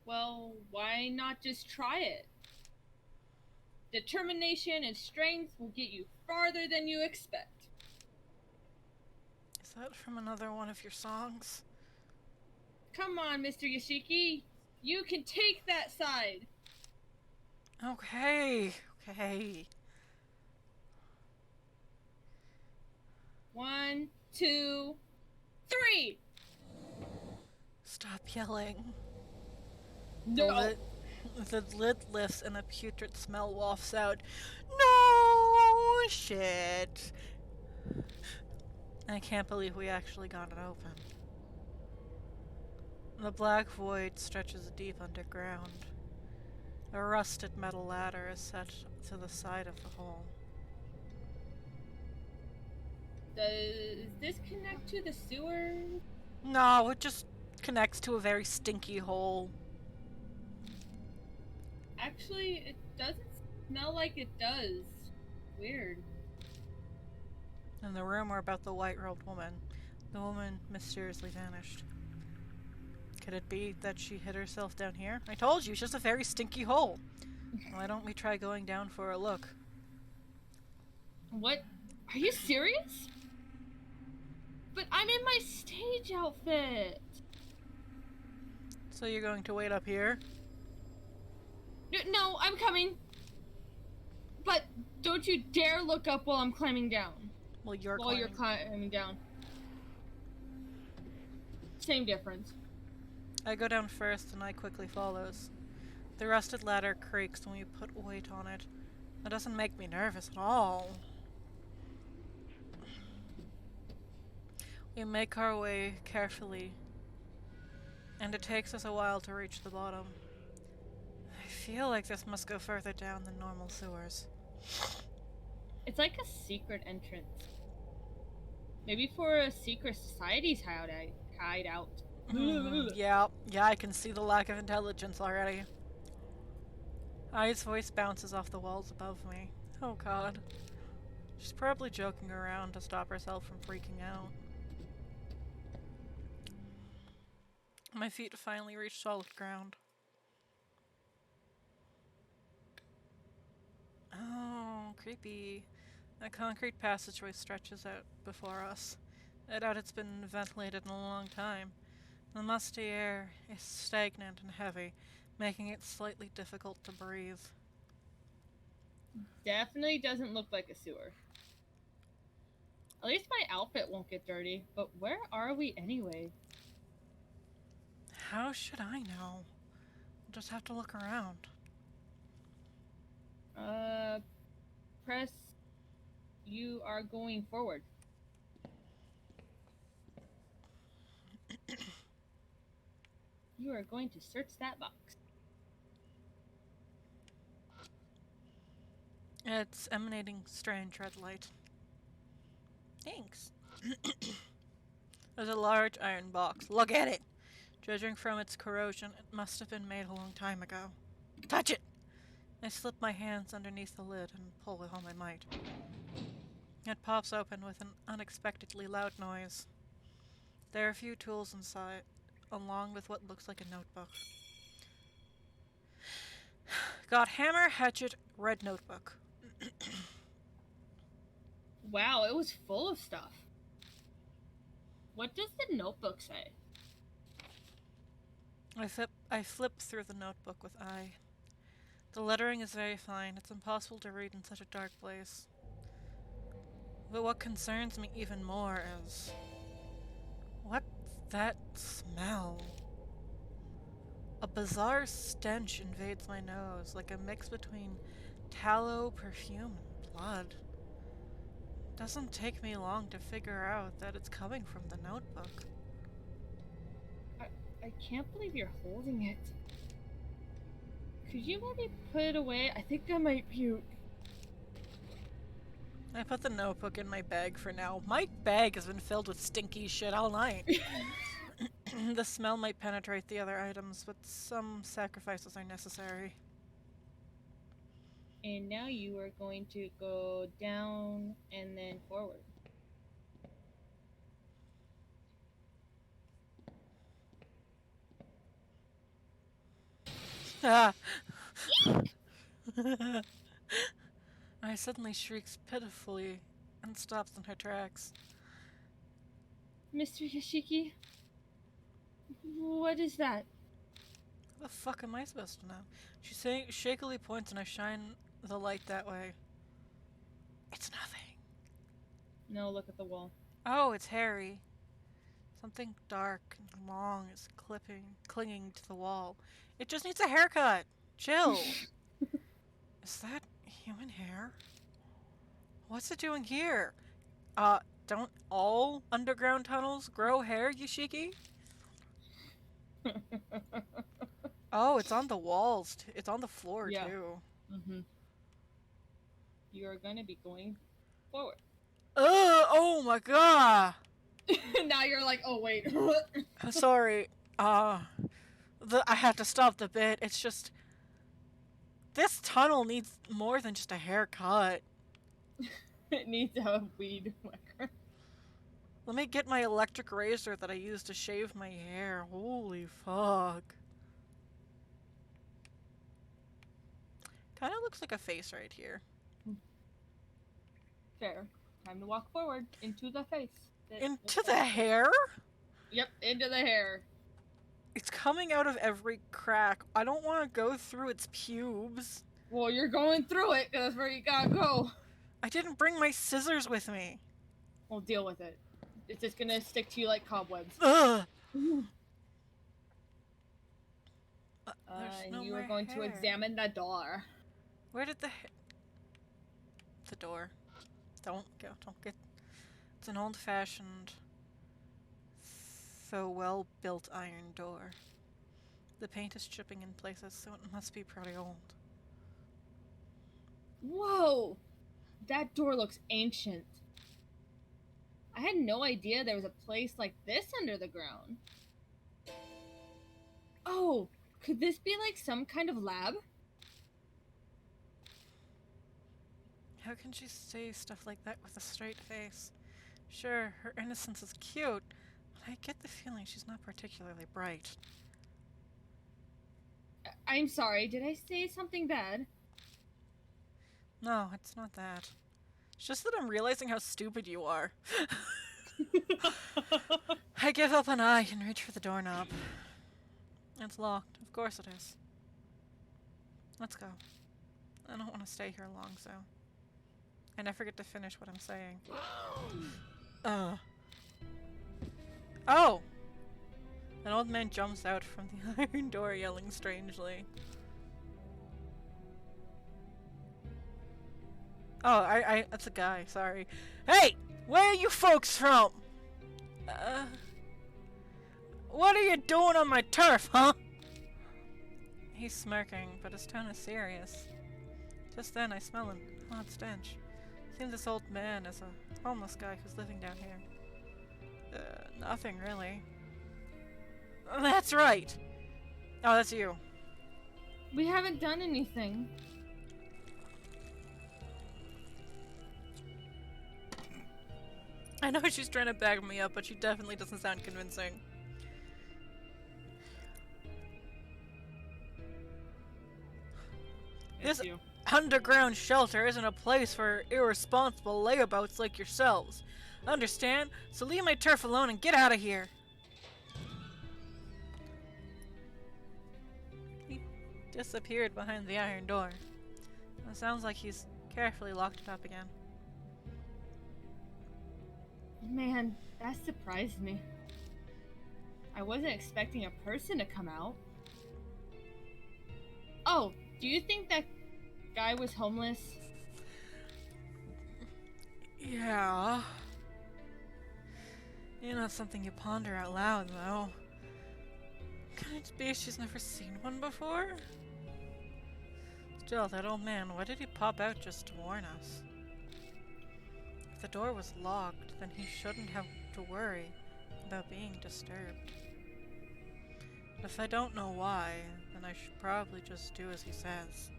Well, why not just try it? Determination and strength will get you farther than you expect. Is that from another one of your songs? Come on, Mr. Yashiki. You can take that side. Okay. 1, 2, 3. Stop yelling. No. The lid lifts and a putrid smell wafts out. No shit. I can't believe we actually got it open. The black void stretches deep underground. A rusted metal ladder is set to the side of the hole. Does this connect to the sewer? No, it just connects to a very stinky hole. Actually, it doesn't smell like it does. Weird. And the rumor about the white-robed woman. The woman mysteriously vanished. Could it be that she hid herself down here? I told you, it's just a very stinky hole. Why don't we try going down for a look? What? Are you serious? But I'm in my stage outfit. So you're going to wait up here? No, I'm coming. But don't you dare look up while I'm climbing down. Well, you're climbing down. Same difference. I go down first and I quickly follows. The rusted ladder creaks when we put weight on it. That doesn't make me nervous at all. We make our way carefully, and it takes us a while to reach the bottom. I feel like this must go further down than normal sewers. It's like a secret entrance. Maybe for a secret society's hideout. Yeah, I can see the lack of intelligence already. Ai's voice bounces off the walls above me. Oh god. She's probably joking around to stop herself from freaking out. My feet finally reach solid ground. Oh, creepy. A concrete passageway stretches out before us. I doubt it's been ventilated in a long time. The musty air is stagnant and heavy, making it slightly difficult to breathe. Definitely doesn't look like a sewer. At least my outfit won't get dirty. But where are we anyway? How should I know? I'll just have to look around. Press. You are going forward. You are going to search that box. It's emanating strange red light. Thanks. There's a large iron box. Look at it! Judging from its corrosion, it must have been made a long time ago. Touch it! I slip my hands underneath the lid and pull with all my might. It pops open with an unexpectedly loud noise. There are a few tools inside, along with what looks like a notebook. Got hammer, hatchet, red notebook. Wow, it was full of stuff. What does the notebook say? I flip through the notebook with eye. The lettering is very fine. It's impossible to read in such a dark place. But what concerns me even more is... what's that smell? A bizarre stench invades my nose, like a mix between tallow, perfume, and blood. Doesn't take me long to figure out that it's coming from the notebook. I can't believe you're holding it. Could you maybe put it away? I think I might puke. I put the notebook in my bag for now. My bag has been filled with stinky shit all night. The smell might penetrate the other items, but some sacrifices are necessary. And now you are going to go down and then forward. Ah! I suddenly shrieks pitifully and stops in her tracks. Mr. Yashiki? What is that? How the fuck am I supposed to know? She shakily points and I shine the light that way. It's nothing. No, look at the wall. Oh, it's Harry. Something dark and long is clinging to the wall. It just needs a haircut. Chill. Is that human hair? What's it doing here? Don't all underground tunnels grow hair, Yashiki? Oh, it's on the walls. It's on the floor, Yeah. too. Mm-hmm. You are going to be going forward. Oh my god! Now you're like, oh wait. Sorry. I had to stop the bit. It's just... this tunnel needs more than just a haircut. It needs a weed whacker. Let me get my electric razor that I use to shave my hair. Holy fuck. Kinda looks like a face right here. Fair. Time to walk forward into the face. Into the hair? Yep, into the hair. It's coming out of every crack. I don't want to go through its pubes. Well, you're going through it, because that's where you gotta go. I didn't bring my scissors with me. We'll deal with it. It's just gonna stick to you like cobwebs. Ugh! And you are going to examine the door. Where did the door? Don't get... It's an old-fashioned, though well-built iron door. The paint is chipping in places, so it must be pretty old. Whoa! That door looks ancient. I had no idea there was a place like this under the ground. Oh, could this be like some kind of lab? How can she say stuff like that with a straight face? Sure, her innocence is cute, but I get the feeling she's not particularly bright. I'm sorry, did I say something bad? No, it's not that. It's just that I'm realizing how stupid you are. I give up an eye and reach for the doorknob. It's locked. Of course it is. Let's go. I don't want to stay here long, so... And I forget to finish what I'm saying. Oh! An old man jumps out from the iron door yelling strangely. Oh, that's a guy, sorry. Hey! Where are you folks from? What are you doing on my turf, huh? He's smirking, but his tone is serious. Just then I smell an odd stench. Seems this old man is a homeless guy who's living down here. Nothing really. That's right! Oh, that's you. We haven't done anything. I know she's trying to back me up, but she definitely doesn't sound convincing. This underground shelter isn't a place for irresponsible layabouts like yourselves. Understand? So leave my turf alone and get out of here. He disappeared behind the iron door. It sounds like he's carefully locked it up again. Man, that surprised me. I wasn't expecting a person to come out. Oh, do you think that guy was homeless? Yeah. You know, it's something you ponder out loud, though. Could it be she's never seen one before? Still, that old man, why did he pop out just to warn us? If the door was locked, then he shouldn't have to worry about being disturbed. If I don't know why, then I should probably just do as he says.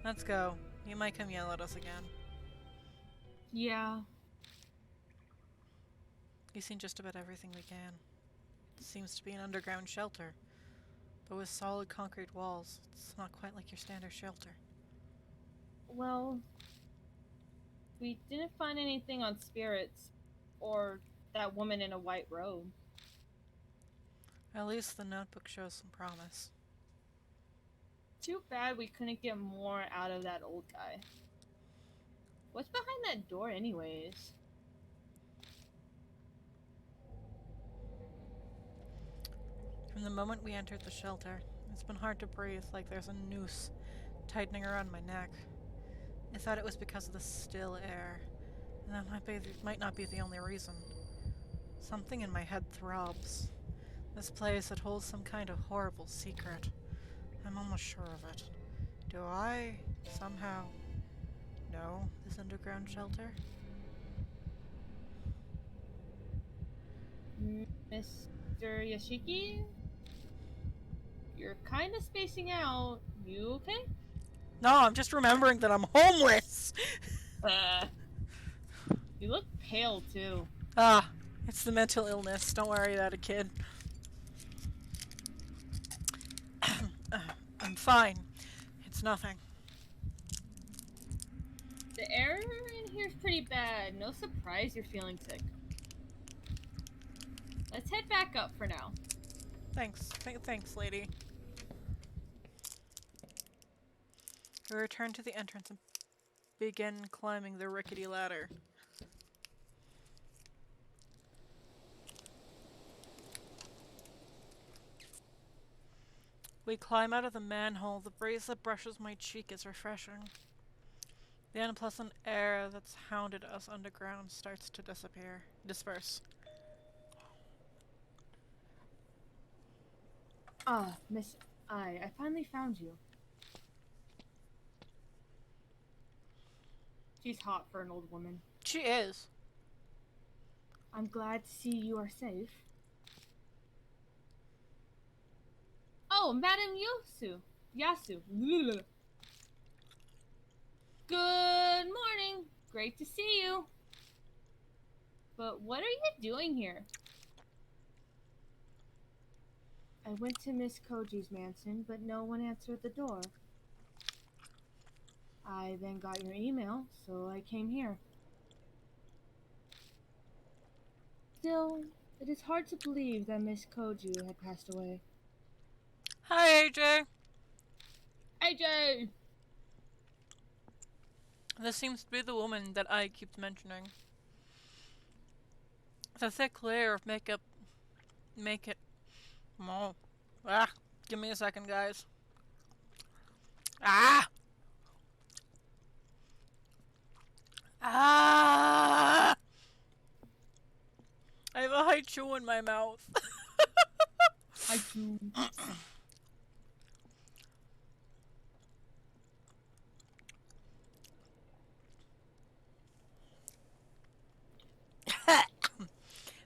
Let's go. He might come yell at us again. Yeah. We've seen just about everything we can. It seems to be an underground shelter, but with solid concrete walls. It's not quite like your standard shelter. Well, we didn't find anything on spirits or that woman in a white robe. At least the notebook shows some promise. Too bad we couldn't get more out of that old guy. What's behind that door anyways? From the moment we entered the shelter, it's been hard to breathe, like there's a noose tightening around my neck. I thought it was because of the still air, and that might not be the only reason. Something in my head throbs. This place, it holds some kind of horrible secret. I'm almost sure of it. Do I, somehow, know this underground shelter? Mr. Yashiki? You're kind of spacing out. You okay? No, I'm just remembering that I'm homeless! You look pale, too. Ah, it's the mental illness. Don't worry about it, kid. I'm fine. It's nothing. The air in here's pretty bad. No surprise you're feeling sick. Let's head back up for now. Thanks. Thanks, lady. We return to the entrance and begin climbing the rickety ladder. We climb out of the manhole. The breeze that brushes my cheek is refreshing. The unpleasant air that's hounded us underground starts to disperse. Ah, Miss I finally found you. She's hot for an old woman. She is. I'm glad to see you are safe. Oh, Madam Yasu. Good morning. Great to see you. But what are you doing here? I went to Miss Koji's mansion, but no one answered the door. I then got your email, so I came here. Still, it is hard to believe that Miss Koji had passed away. Hi, AJ. AJ! This seems to be the woman that I keep mentioning. The thick layer of makeup make it... Oh. Ah! Give me a second, guys. Ah! Ah! I have a haichu in my mouth. I too.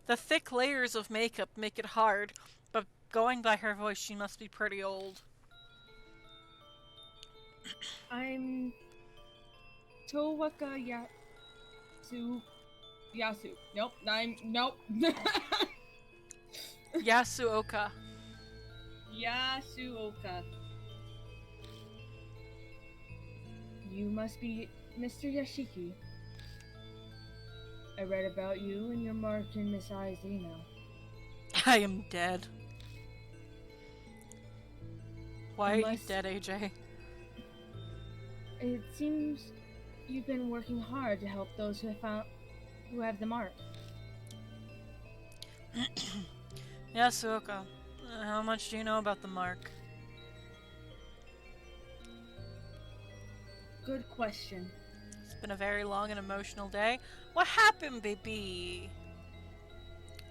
The thick layers of makeup make it hard, but going by her voice, she must be pretty old. I'm Yasu. Nope. Nope. Yasuoka. Yasuoka. You must be Mr. Yashiki. I read about you and your mark in Miss I's email. I am dead. Why are you dead, AJ? It seems you've been working hard to help those who have the mark. Yasuoka, how much do you know about the mark? Good question. It's been a very long and emotional day. What happened, baby?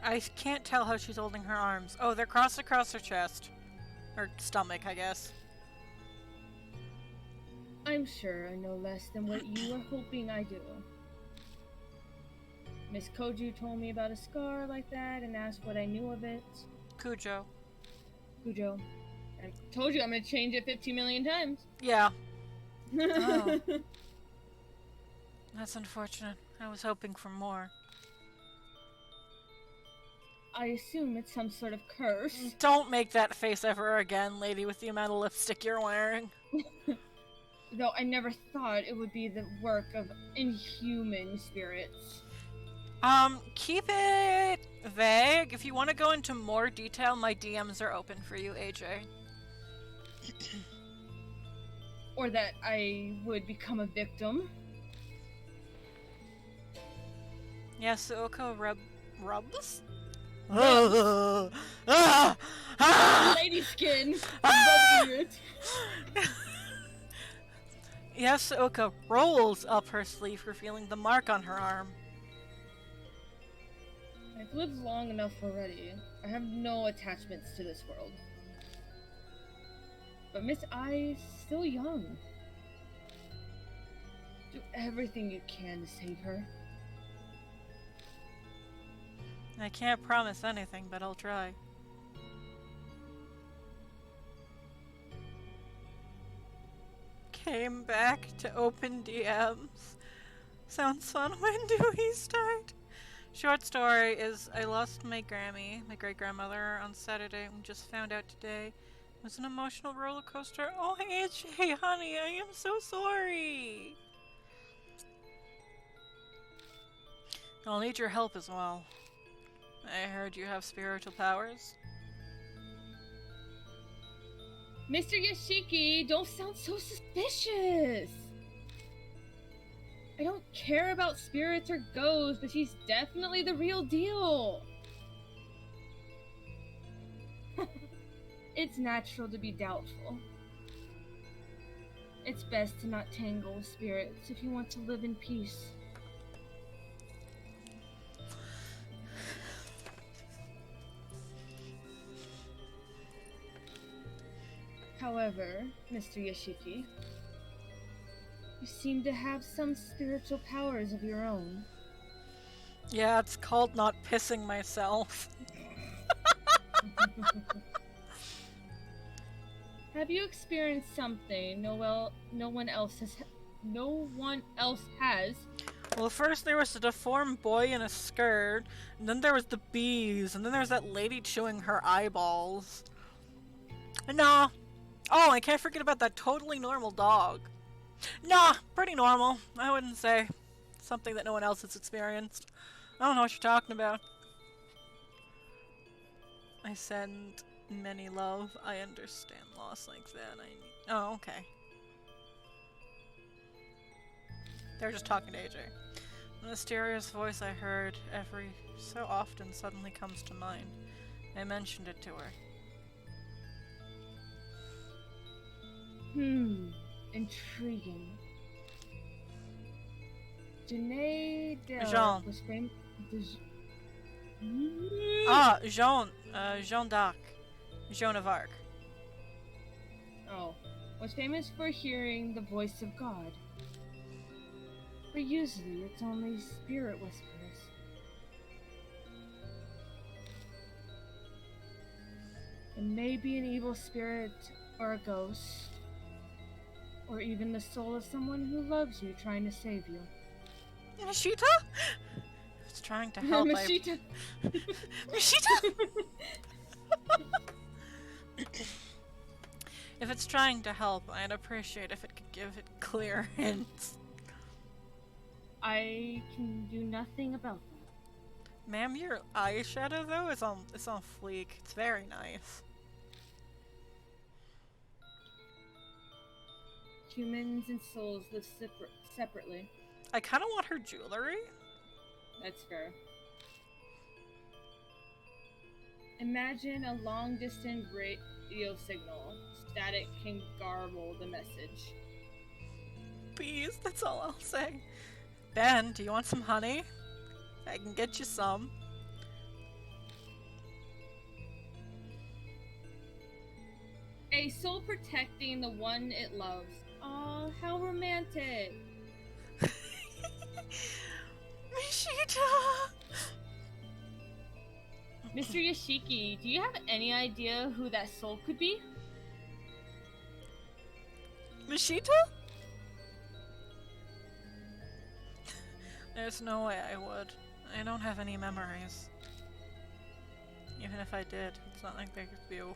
I can't tell how she's holding her arms. Oh, they're crossed across her chest. Or stomach, I guess. I'm sure I know less than what you are hoping I do. Miss Koju told me about a scar like that and asked what I knew of it. Kujo. I told you I'm gonna change it 50 million times. Yeah. Oh. That's unfortunate. I was hoping for more. I assume it's some sort of curse. Don't make that face ever again, lady, with the amount of lipstick you're wearing. Though I never thought it would be the work of inhuman spirits. Keep it vague. If you want to go into more detail, my DMs are open for you, AJ. Or that I would become a victim. Yasuoka rubs? Lady skin. Rubbing it. Yasuoka rolls up her sleeve, revealing the mark on her arm. I've lived long enough already. I have no attachments to this world. But Miss I is still young. Do everything you can to save her. I can't promise anything, but I'll try. Came back to open DMs. Sounds fun. When do we start? Short story is I lost my Grammy, my great-grandmother, on Saturday and just found out today. It was an emotional roller coaster. Oh, AJ, honey, I am so sorry. I'll need your help as well. I heard you have spiritual powers. Mr. Yashiki, don't sound so suspicious! I don't care about spirits or ghosts, but she's definitely the real deal! It's natural to be doubtful. It's best to not tangle with spirits if you want to live in peace. However, Mr. Yashiki, you seem to have some spiritual powers of your own. Yeah, it's called not pissing myself. Have you experienced something no one else has? Well, first there was a deformed boy in a skirt, and then there was the bees, and then there's that lady chewing her eyeballs. Nah. Oh, I can't forget about that totally normal dog. Nah, pretty normal. I wouldn't say something that no one else has experienced. I don't know what you're talking about. I send many love. I understand loss like that. Oh, okay. They're just talking to AJ. The mysterious voice I heard every so often suddenly comes to mind. I mentioned it to her. Intriguing. Jeanne Jean. was famous. Jean d'Arc. Joan of Arc. Oh. Was famous for hearing the voice of God. But usually it's only spirit whispers. It may be an evil spirit or a ghost. Or even the soul of someone who loves you trying to save you. Mashita? It's trying to help. Mashita! Mashita! If it's trying to help, I'd appreciate if it could give it clear hints. I can do nothing about that. Ma'am, your eyeshadow though is on fleek. It's very nice. Humans and souls live separately. I kind of want her jewelry. That's fair. Imagine a long-distance radio signal. Static can garble the message. Please, that's all I'll say. Ben, do you want some honey? I can get you some. A soul protecting the one it loves. Aw, how romantic. Mashita! Mr. Yashiki, do you have any idea who that soul could be? Mashita? There's no way I would. I don't have any memories. Even if I did, it's not like there could be a...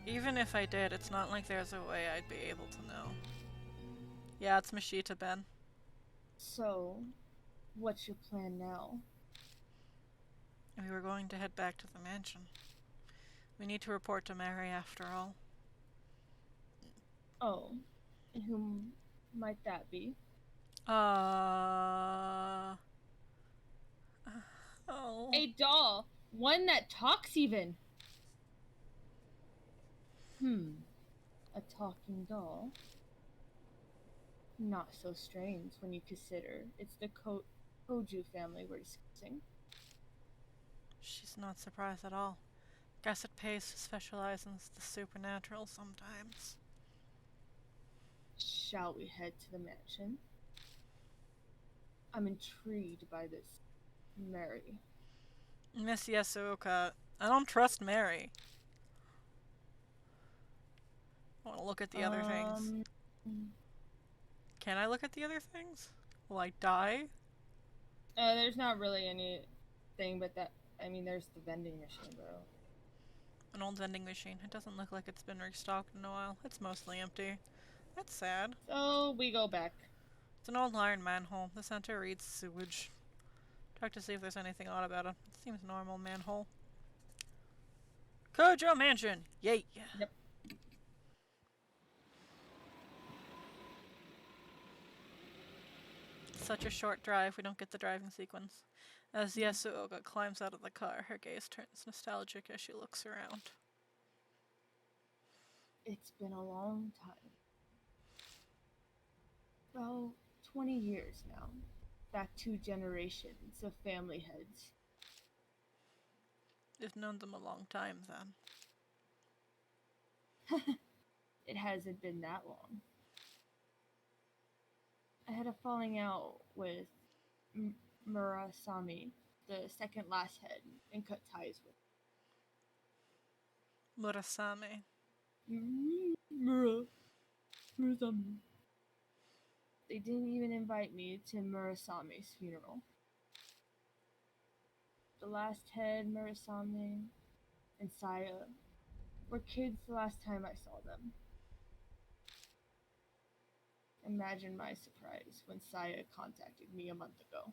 Even if I did, it's not like there's a way I'd be able to know. Yeah, it's Mashita, Ben. So, what's your plan now? We were going to head back to the mansion. We need to report to Mary after all. Oh, and who might that be? Oh. A doll! One that talks even! A talking doll? Not so strange when you consider it's the Koju family we're discussing. She's not surprised at all. Guess it pays to specialize in the supernatural sometimes. Shall we head to the mansion? I'm intrigued by this Mary. Miss Yasuoka, I don't trust Mary. I want to look at the other things. Can I look at the other things? Will I die? There's not really anything but that. I mean, there's the vending machine, though. An old vending machine. It doesn't look like it's been restocked in a while. It's mostly empty. That's sad. So, we go back. It's an old iron manhole. The center reads sewage. Check to see if there's anything odd about it. It seems normal manhole. Kojo Mansion! Yay! Yep. Such a short drive, we don't get the driving sequence. As Yasuoka climbs out of the car, her gaze turns nostalgic as she looks around. It's been a long time. Well, 20 years now. Back 2 generations of family heads. You've known them a long time, then. It hasn't been that long. I had a falling out with Murasami, the second last head, and cut ties with Murasame. Murasami. They didn't even invite me to Murasami's funeral. The last head, Murasami, and Saya were kids the last time I saw them. Imagine my surprise when Saya contacted me a month ago.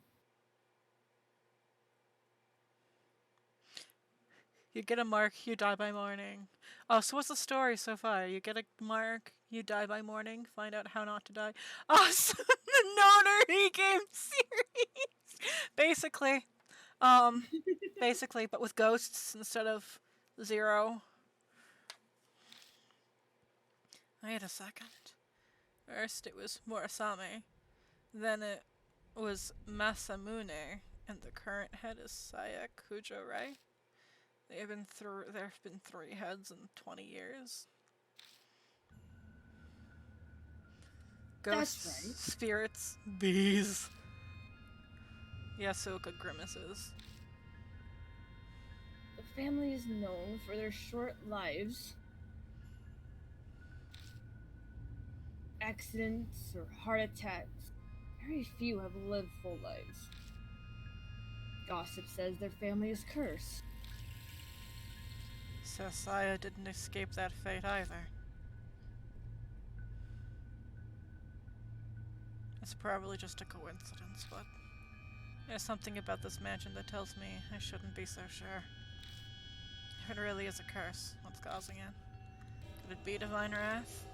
You get a mark, you die by morning. Oh, so what's the story so far? You get a mark, you die by morning, find out how not to die. Oh, so the Nonary game series! Basically. Basically, but with ghosts instead of 0. Wait a second. First it was Murasame, then it was Masamune, and the current head is Saya Kujo, right? There have been 3 heads in 20 years. That's Ghosts, right. spirits, bees. Yasuoka grimaces. The family is known for their short lives. Accidents or heart attacks. Very few have lived full lives. Gossip says their family is cursed. Saya didn't escape that fate either. It's probably just a coincidence, but there's something about this mansion that tells me I shouldn't be so sure. If it really is a curse, what's causing it? Could it be divine wrath?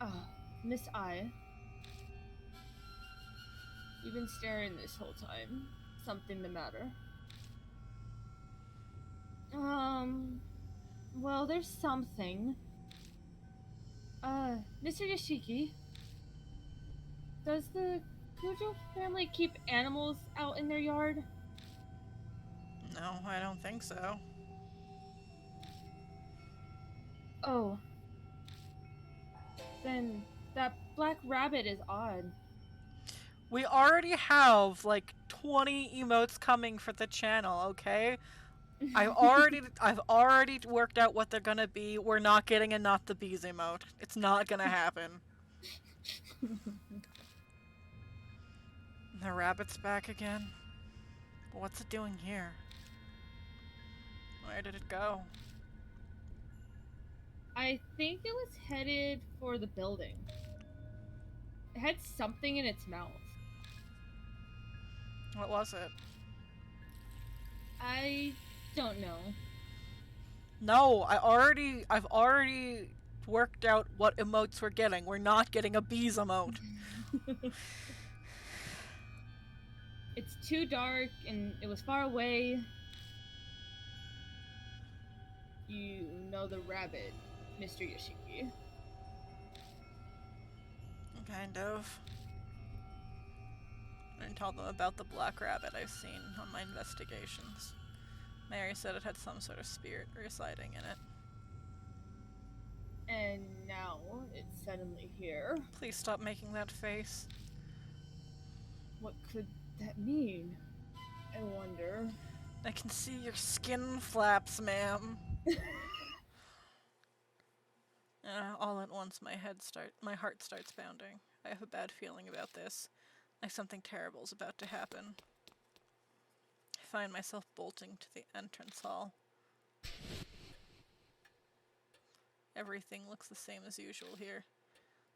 Ah, Miss I. You've been staring this whole time. Something the matter? Well, there's something. Mr. Yoshiki, does the Kujo family keep animals out in their yard? No, I don't think so. Oh, then that black rabbit is odd. We already have like 20 emotes coming for the channel, okay? I've already worked out what they're gonna be. We're not getting a not the bees emote. It's not gonna happen. The rabbit's back again. But what's it doing here? Where did it go? I think it was headed for the building. It had something in its mouth. What was it? I don't know. No, I've already worked out what emotes we're getting. We're not getting a bees emote. It's too dark and it was far away. You know the rabbit, Mr. Yoshiki. Kind of. And tell them about the black rabbit I've seen on my investigations. Mary said it had some sort of spirit residing in it. And now it's suddenly here. Please stop making that face. What could that mean? I wonder. I can see your skin flaps, ma'am. All at once my heart starts pounding. I have a bad feeling about this. Like something terrible is about to happen. I find myself bolting to the entrance hall. Everything looks the same as usual here.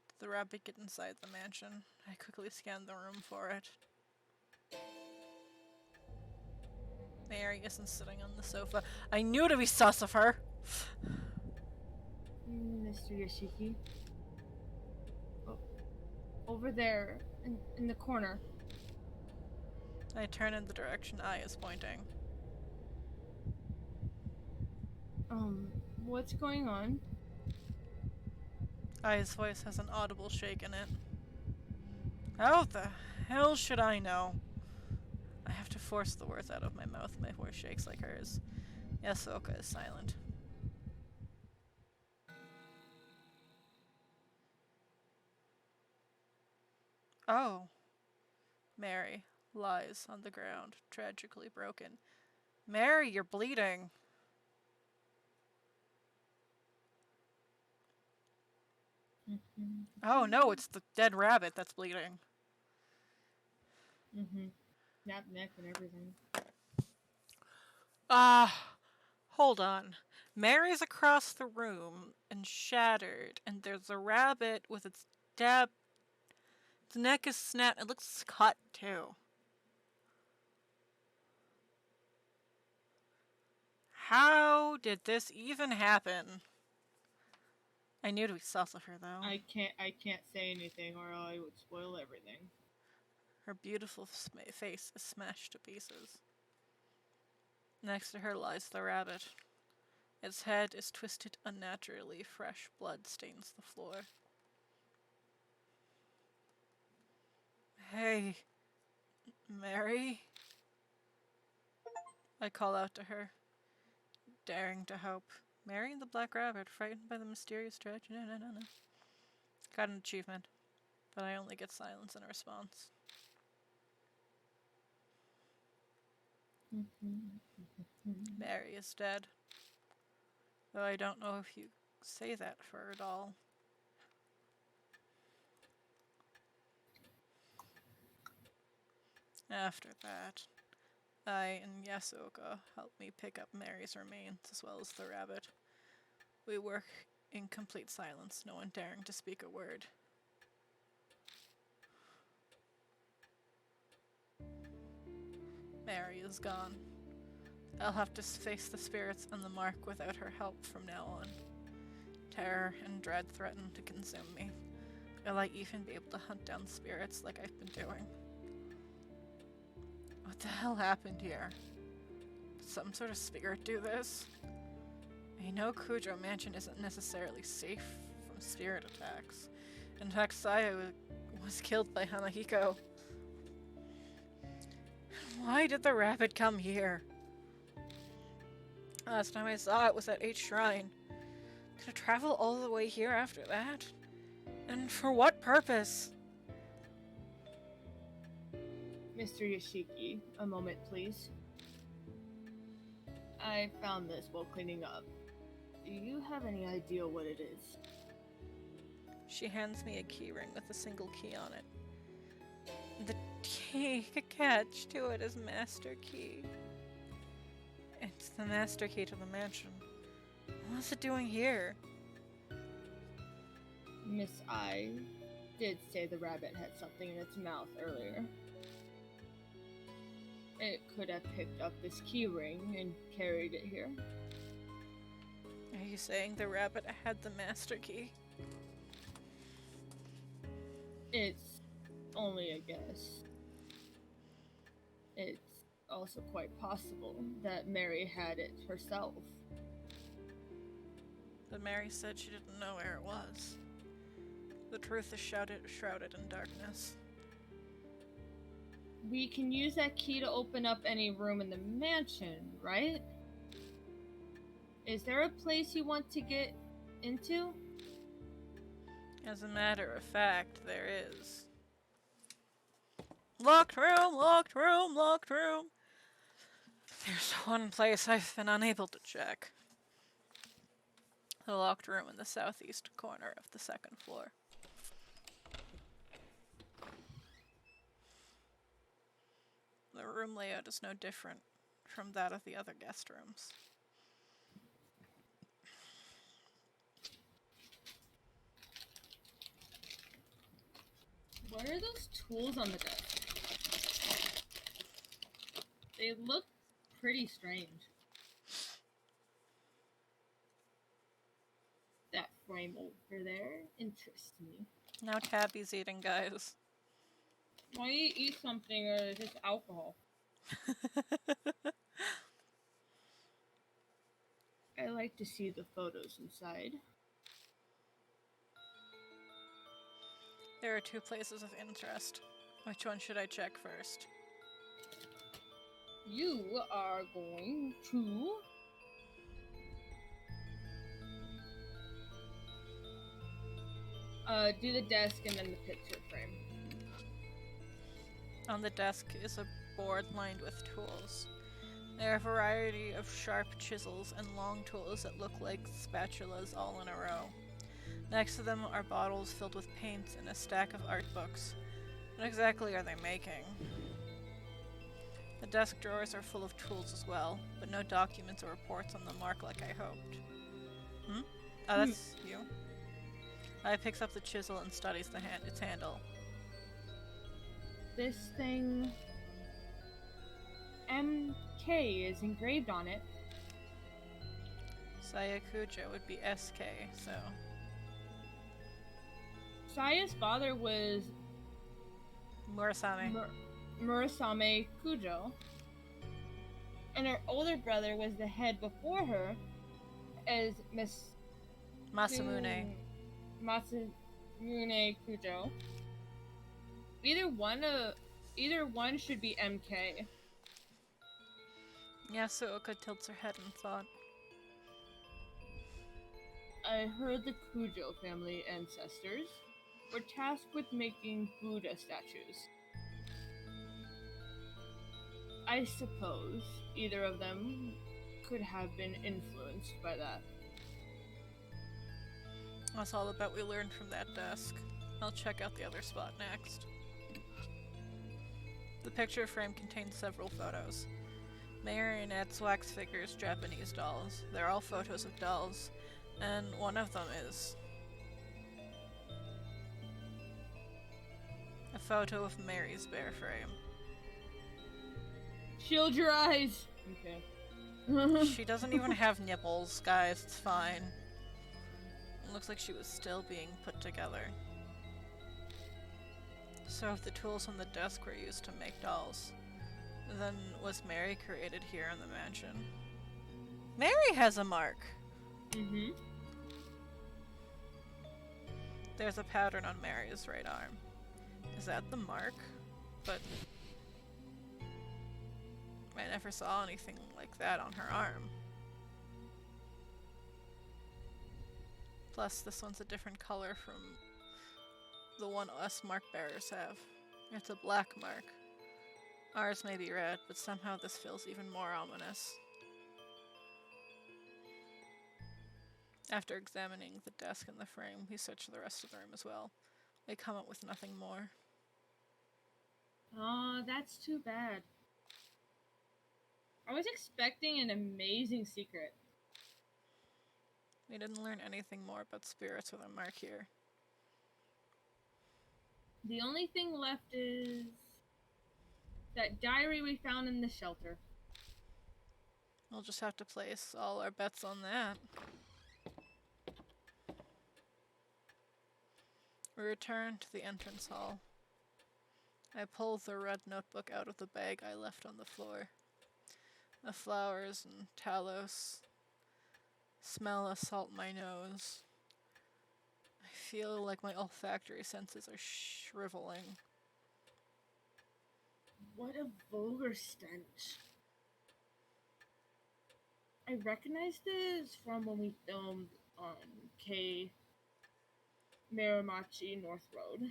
Did the rabbit get inside the mansion? I quickly scanned the room for it. Mary isn't sitting on the sofa. I knew to be sus of her! Mr. Yoshiki. Oh, over there, in the corner. I turn in the direction I is pointing. What's going on? I's voice has an audible shake in it. How the hell should I know? I have to force the words out of my mouth. My voice shakes like hers. Yasuoka is silent. Oh. Mary lies on the ground, tragically broken. Mary, you're bleeding. Oh no, it's the dead rabbit that's bleeding. Snap neck and everything. Hold on. Mary's across the room and shattered, and there's a rabbit with its neck is snapped. It looks cut too. How did this even happen? I knew to be sus of her though. I can't say anything or I would spoil everything. Her beautiful face is smashed to pieces. Next to her lies the rabbit. Its head is twisted unnaturally. Fresh blood stains the floor. Hey, Mary? I call out to her, daring to hope. Mary and the Black Rabbit, frightened by the mysterious tragedy. No. Got an achievement, but I only get silence in response. Mary is dead. Though I don't know if you say that for a doll. After that, I and Yasuoka help me pick up Mary's remains as well as the rabbit. We work in complete silence, no one daring to speak a word. Mary is gone. I'll have to face the spirits and the mark without her help from now on. Terror and dread threaten to consume me. Will I even be able to hunt down spirits like I've been doing? What the hell happened here? Did some sort of spirit do this? I know Kujo Mansion isn't necessarily safe from spirit attacks. In fact, Saya was killed by Hanahiko. Why did the rabbit come here? Last time I saw it was at H Shrine. Did it travel all the way here after that? And for what purpose? Mr. Yoshiki, a moment, please. I found this while cleaning up. Do you have any idea what it is? She hands me a keyring with a single key on it. The key attached to it is Master Key. It's the Master Key to the mansion. What's it doing here? Miss I did say the rabbit had something in its mouth earlier. It could have picked up this key ring and carried it here. Are you saying the rabbit had the Master Key? It's only a guess. It's also quite possible that Mary had it herself. But Mary said she didn't know where it was. The truth is shrouded in darkness. We can use that key to open up any room in the mansion, right? Is there a place you want to get into? As a matter of fact, there is. Locked room, locked room, locked room. There's one place I've been unable to check. The locked room in the southeast corner of the second floor. The room layout is no different from that of the other guest rooms. What are those tools on the desk? They look pretty strange. That frame over there interests me. Now Tabby's eating, guys. Why you eat something or is it alcohol? I like to see the photos inside. There are two places of interest. Which one should I check first? You are going to... do the desk and then the picture frame. On the desk is a board lined with tools. There are a variety of sharp chisels and long tools that look like spatulas all in a row. Next to them are bottles filled with paints and a stack of art books. What exactly are they making? The desk drawers are full of tools as well, but no documents or reports on the mark like I hoped. Oh, that's you. I picks up the chisel and studies its handle. This thing... MK is engraved on it. Sayakuja would be SK, so... Saya's father was... Murasame. Murasame Kujo. And her older brother was the head before her as Masamune. Masamune Kujo. Either one should be MK. Yasuoka tilts her head in thought. I heard the Kujo family ancestors were tasked with making Buddha statues. I suppose either of them could have been influenced by that. That's all the bet we learned from that desk. I'll check out the other spot next. The picture frame contains several photos. Marionettes, wax figures, Japanese dolls. They're all photos of dolls, and one of them is a photo of Mary's bare frame. Shield your eyes! Okay. She doesn't even have nipples, guys, it's fine. It looks like she was still being put together. So if the tools on the desk were used to make dolls, then was Mary created here in the mansion? Mary has a mark! Mm-hmm. There's a pattern on Mary's right arm. Is that the mark? But I never saw anything like that on her arm. Plus, this one's a different color from the one us mark bearers have. It's a black mark. Ours may be red, but somehow this feels even more ominous. After examining the desk and the frame, we search the rest of the room as well. We come up with nothing more. Oh, that's too bad. I was expecting an amazing secret. We didn't learn anything more about spirits with a mark here. The only thing left is that diary we found in the shelter. We'll just have to place all our bets on that. We return to the entrance hall. I pull the red notebook out of the bag I left on the floor. The flowers and talos smell assault my nose. I feel like my olfactory senses are shriveling. What a vulgar stench. I recognize this from when we filmed on K Miramachi North Road.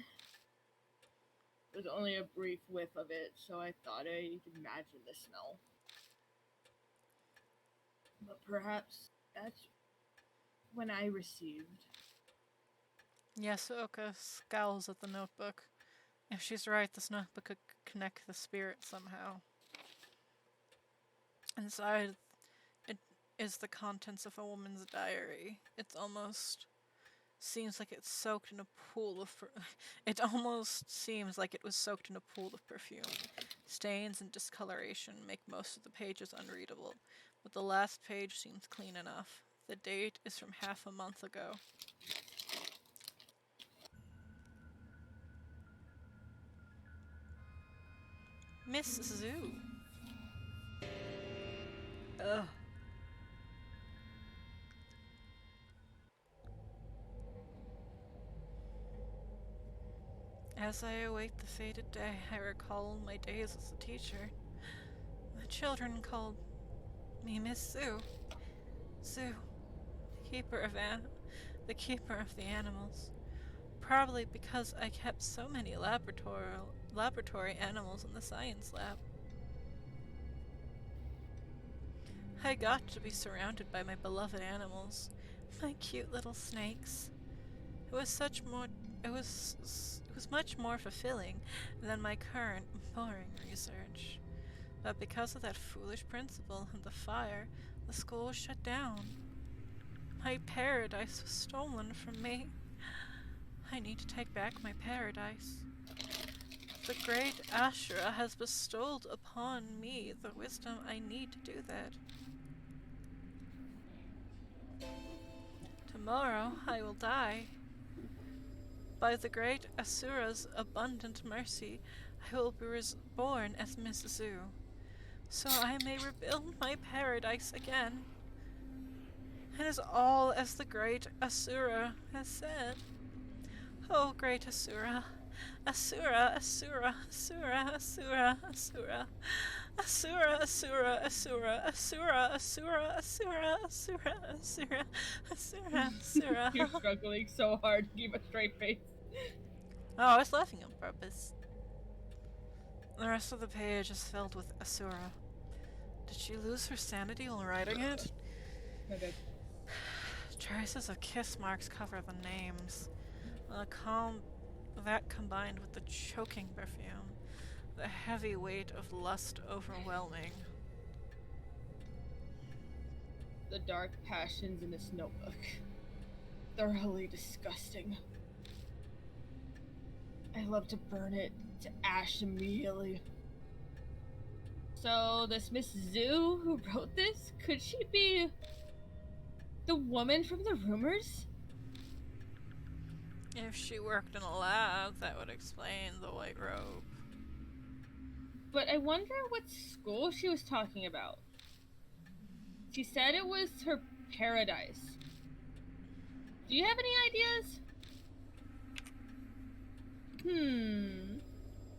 It was only a brief whiff of it, so I thought I could imagine the smell. But perhaps that's when I received. Yasuoka scowls at the notebook. If she's right, this notebook could connect the spirit somehow. Inside, it is the contents of a woman's diary. It almost seems like it's soaked in a pool of... It almost seems like it was soaked in a pool of perfume. Stains and discoloration make most of the pages unreadable, but the last page seems clean enough. The date is from half a month ago. Miss Zoo. Ugh. As I await the fated day, I recall my days as a teacher. The children called me Miss Zoo. Zoo, the keeper of the animals. Probably because I kept so many laboratory animals in the science lab. I got to be surrounded by my beloved animals, my cute little snakes. It was much more fulfilling than my current boring research. But because of that foolish principal and the fire, the school was shut down. My paradise was stolen from me. I need to take back my paradise. The great Ashura has bestowed upon me the wisdom I need to do that. Tomorrow I will die. By the great Asura's abundant mercy, I will be reborn as Miss Zoo, so I may rebuild my paradise again. It is all as the great Asura has said. Oh, great Asura, Asura, Asura, Asura, Asura, Asura. Asura, Asura, Asura, Asura, Asura, Asura, Asura, Asura, Asura, You're Asura. struggling so hard to keep a straight face. Oh, I was laughing on purpose. The rest of the page is filled with Asura. Did she lose her sanity while writing it? My bad. Traces of kiss marks cover the names. That combined with the choking perfume, the heavy weight of lust overwhelming. The dark passions in this notebook. Thoroughly disgusting. I love to burn it to ash immediately. So, this Miss Zhu who wrote this, could she be the woman from the rumors? If she worked in a lab, that would explain the white robe. But I wonder what school she was talking about. She said it was her paradise. Do you have any ideas?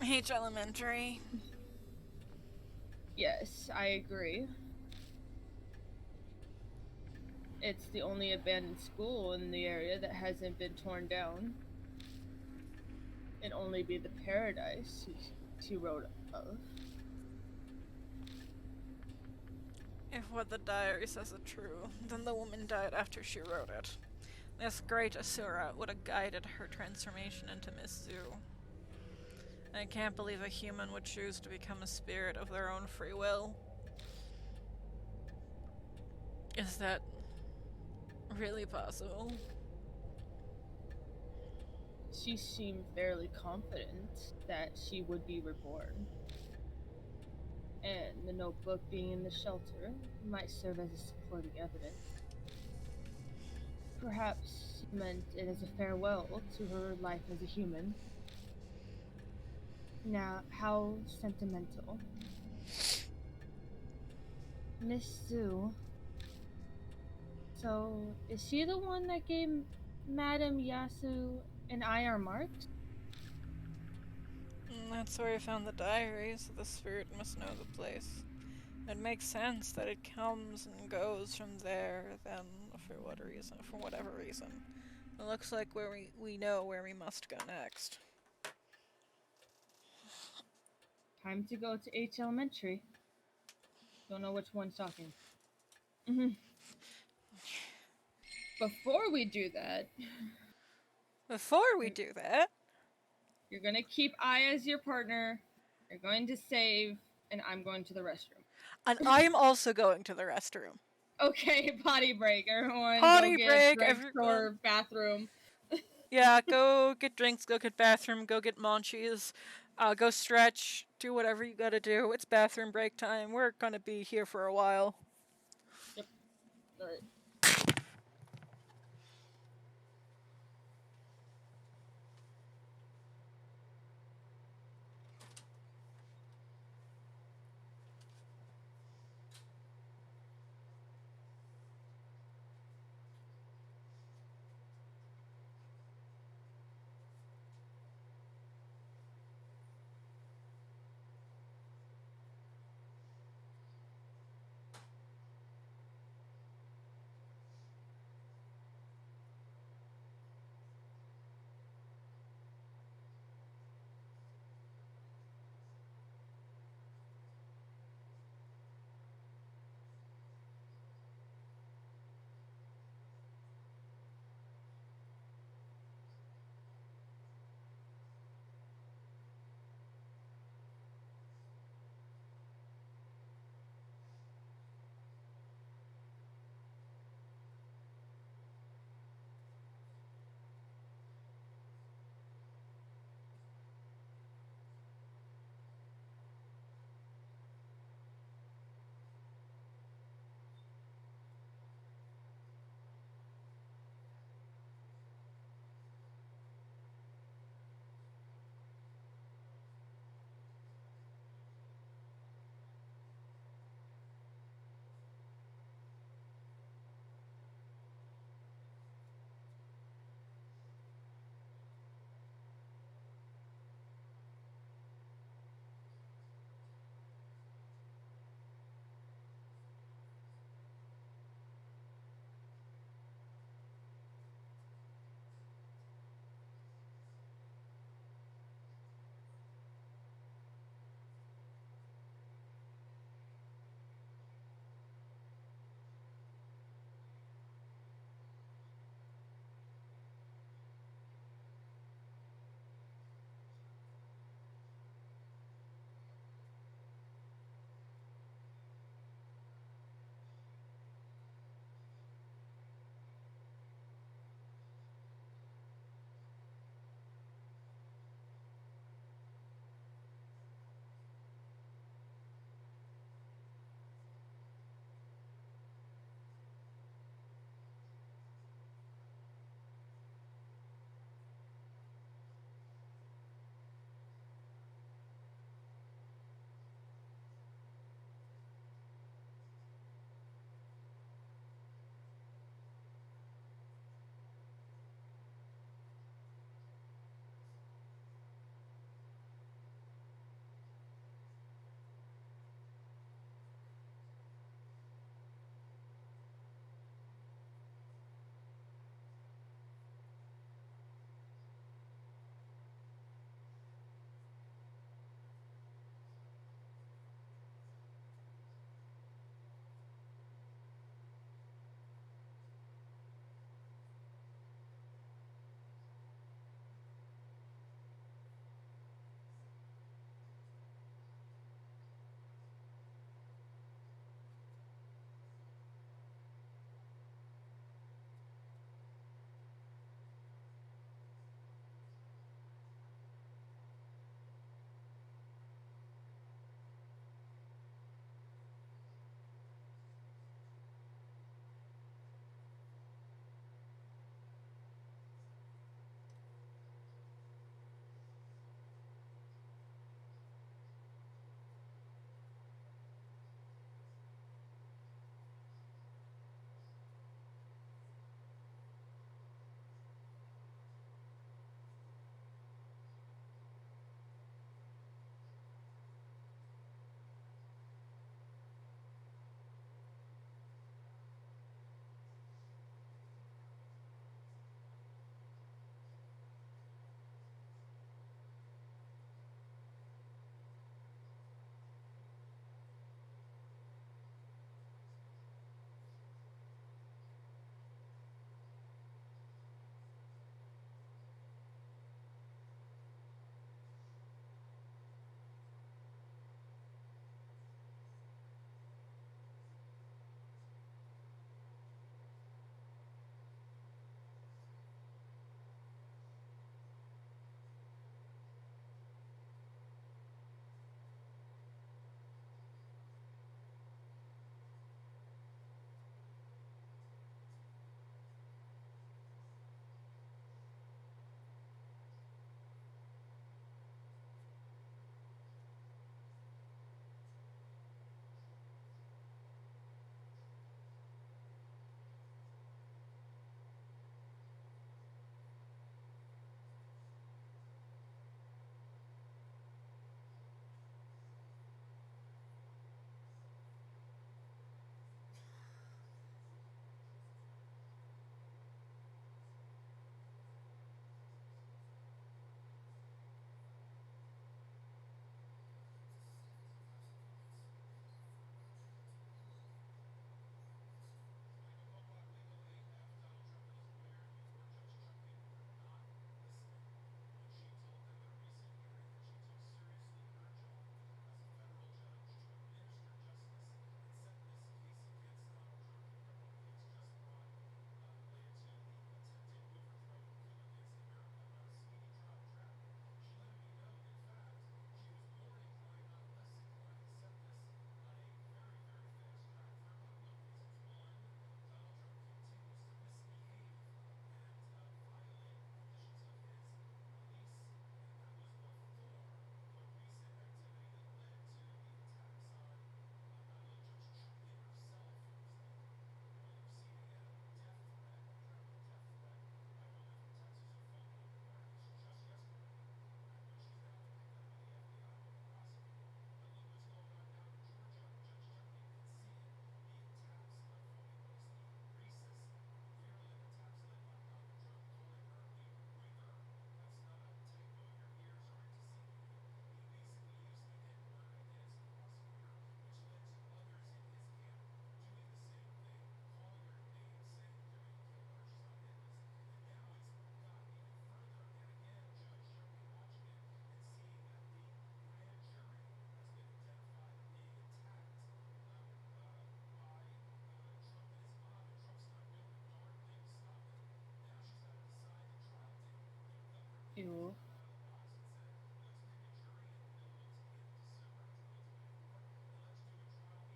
H Elementary. Yes, I agree. It's the only abandoned school in the area that hasn't been torn down. It'd only be the paradise she wrote of. If what the diary says is true, then the woman died after she wrote it. This great Asura would have guided her transformation into Miss Zhu. I can't believe a human would choose to become a spirit of their own free will. Is that really possible? She seemed fairly confident that she would be reborn. And the notebook being in the shelter might serve as a supporting evidence. Perhaps she meant it as a farewell to her life as a human. Now, how sentimental. Miss Zhu. So, is she the one that gave Madame Yasu and I our marks? That's where I found the diary, so the spirit must know the place. It makes sense that it comes and goes from there, then for whatever reason. It looks like we know where we must go next. Time to go to H Elementary. Don't know which one's talking. Before we do that, Before we do that, you're gonna keep I as your partner. You're going to save, and I'm going to the restroom. and I'm also going to the restroom. Okay, potty break. Everyone Potty go get break, drinks everyone. or bathroom. Yeah, go get drinks, go get bathroom, go get munchies, go stretch, do whatever you gotta do. It's bathroom break time. We're gonna be here for a while. Yep. Alright.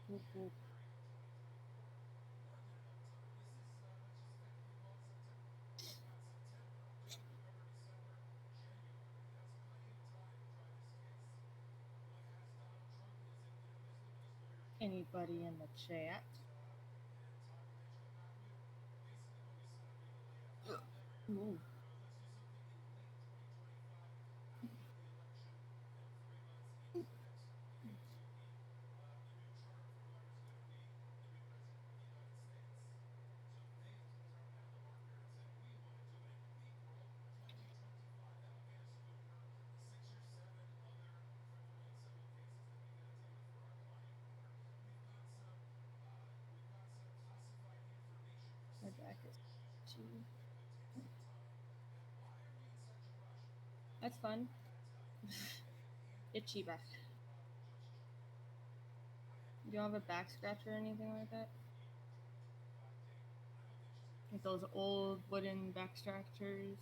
Whoop, whoop. Anybody in the chat? Ooh. My back is too. That's fun. Itchy back. You don't have a back scratch or anything like that? Like those old wooden back scratchers?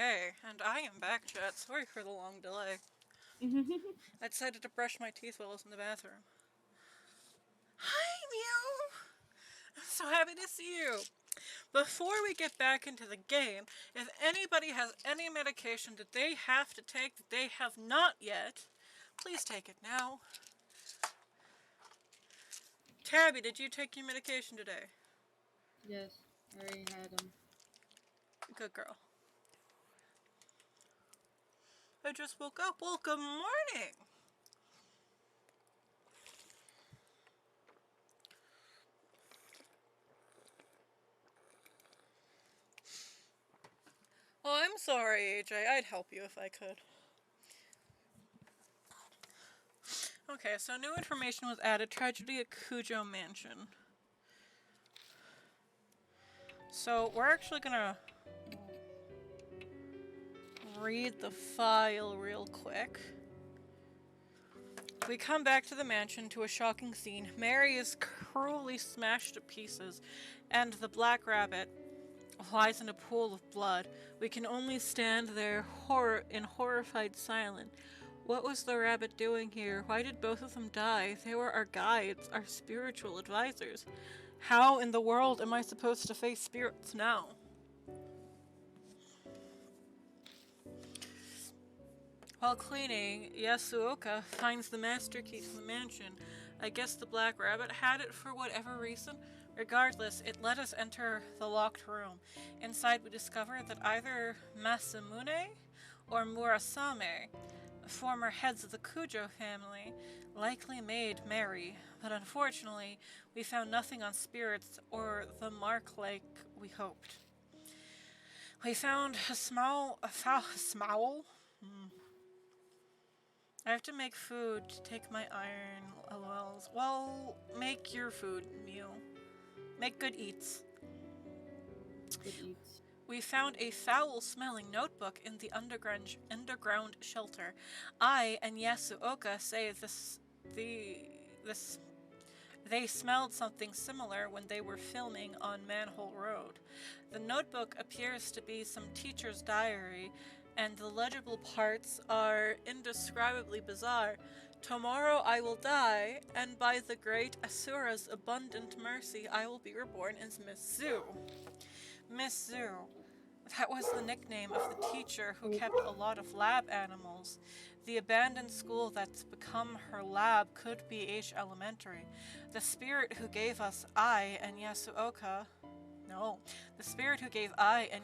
Okay, and I am back, chat. Sorry for the long delay. I decided to brush my teeth while I was in the bathroom. Hi, Mew! I'm so happy to see you. Before we get back into the game, if anybody has any medication that they have to take that they have not yet, please take it now. Tabby, did you take your medication today? Yes, I already had them. Good girl. I just woke up. Well, good morning. Oh, I'm sorry, AJ. I'd help you if I could. Okay, so new information was added. Tragedy at Cujo Mansion. So we're actually gonna read the file real quick. We come back to the mansion to a shocking scene. Mary is cruelly smashed to pieces, and the black rabbit lies in a pool of blood. We can only stand there in horrified silence. What was the rabbit doing here? Why did both of them die? They were our guides, our spiritual advisors. How in the world am I supposed to face spirits now? While cleaning, Yasuoka finds the master key to the mansion. I guess the black rabbit had it for whatever reason. Regardless, it let us enter the locked room. Inside we discover that either Masamune or Murasame, former heads of the Kujo family, likely made Mary, but unfortunately, we found nothing on spirits or the mark like we hoped. We found a small... I have to make food to take my iron wells. Well, make your food, Mew. Make good eats. Good eats. We found a foul-smelling notebook in the underground shelter. I and Yasuoka say they smelled something similar when they were filming on Manhole Road. The notebook appears to be some teacher's diary, and the legible parts are indescribably bizarre. Tomorrow I will die, and by the great Asura's abundant mercy I will be reborn as Miss Zoo. Miss Zoo. That was the nickname of the teacher who kept a lot of lab animals. The abandoned school that's become her lab could be H Elementary. The spirit who gave I and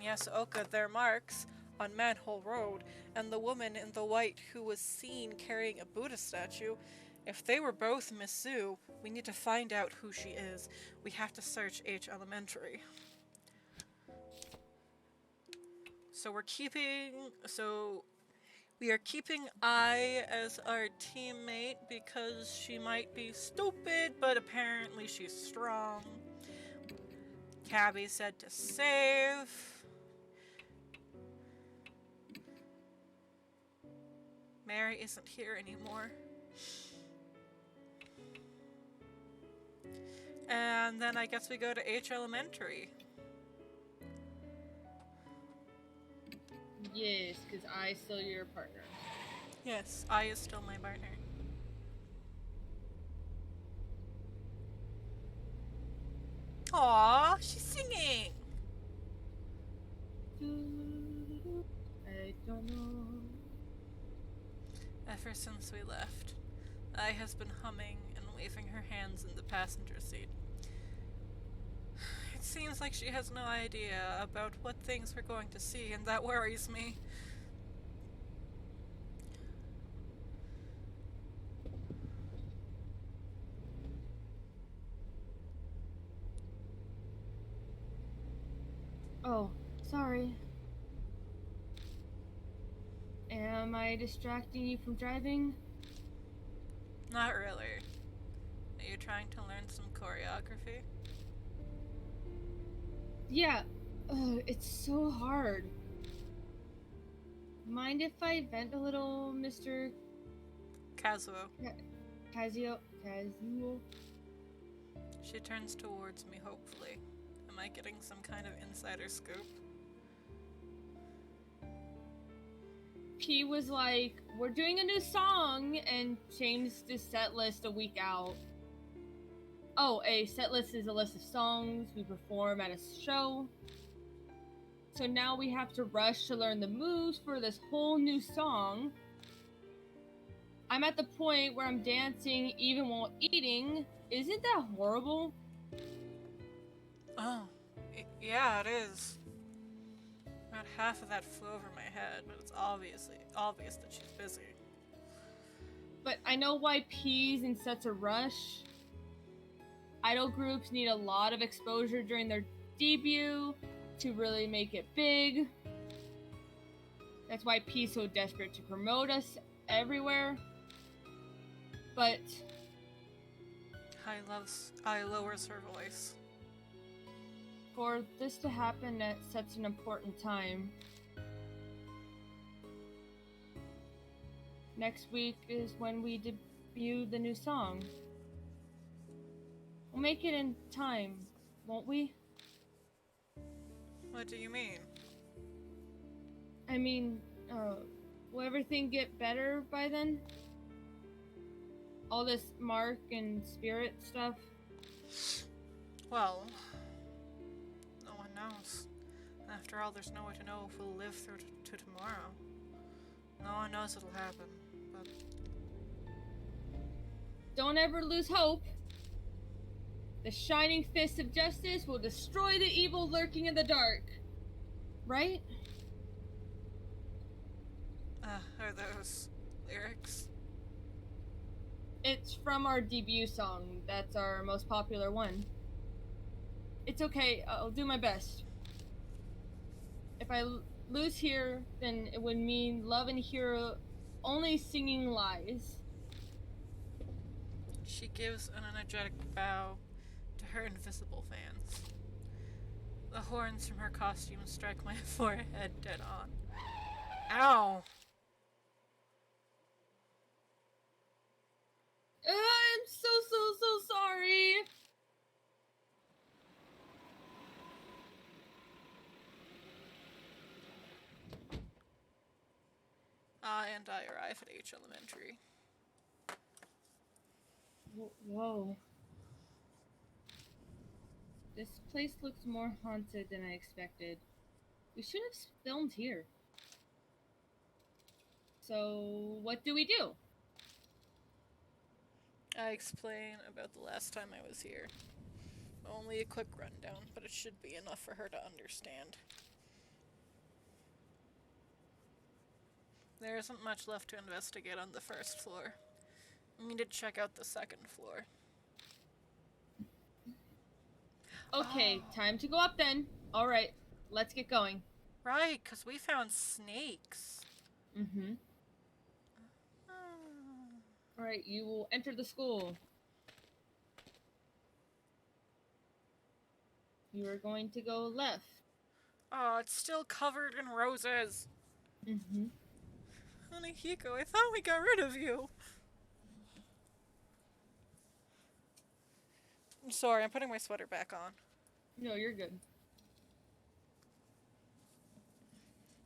Yasuoka their marks on Manhole Road, and the woman in the white who was seen carrying a Buddha statue. If they were both Miss Zoo, we need to find out who she is. We have to search H Elementary. So we are keeping I as our teammate because she might be stupid, but apparently she's strong. Cabby said to save. Mary isn't here anymore. And then I guess we go to H Elementary. Yes, because I still your partner. Yes, I is still my partner. Aww, she's singing! I don't know. Ever since we left, I has been humming and waving her hands in the passenger seat. It seems like she has no idea about what things we're going to see, and that worries me. Oh, sorry. Am I distracting you from driving? Not really. Are you trying to learn some choreography? Yeah. It's so hard. Mind if I vent a little, Mr. Kazuo. Kazuo? She turns towards me hopefully. Am I getting some kind of insider scoop? P was like, we're doing a new song, and changed the set list a week out. Oh, a set list is a list of songs we perform at a show. So now we have to rush to learn the moves for this whole new song. I'm at the point where I'm dancing even while eating. Isn't that horrible? Oh, yeah, it is. About half of that flew over my head, but it's obvious that she's busy. But I know why P's in such a rush. Idol groups need a lot of exposure during their debut to really make it big. That's why P's so desperate to promote us everywhere. But I lowers her voice. for this to happen at such an important time, next week is when we debut the new song. We'll make it in time, won't we? What do you mean? I mean, will everything get better by then? All this Mark and Spirit stuff? Well, no one knows. After all, there's no way to know if we'll live through to tomorrow. No one knows what'll happen, but... Don't ever lose hope. The shining fist of justice will destroy the evil lurking in the dark. Right? Are those lyrics? It's from our debut song. That's our most popular one. It's okay. I'll do my best. If I lose here, then it would mean Love and Hero only singing lies. She gives an energetic bow to her invisible fans. The horns from her costume strike my forehead dead on. Ow! I'm so sorry. And I arrive at H Elementary. Whoa. This place looks more haunted than I expected. We should have filmed here. So, what do we do? I explain about the last time I was here. Only a quick rundown, but it should be enough for her to understand. There isn't much left to investigate on the first floor. We need to check out the second floor. Okay, time to go up then. Alright, let's get going. Right, because we found snakes. Mm-hmm. Alright, you will enter the school. You are going to go left. Oh, it's still covered in roses. Mm-hmm. Honey Hiko, I thought we got rid of you. I'm sorry, I'm putting my sweater back on. No, you're good.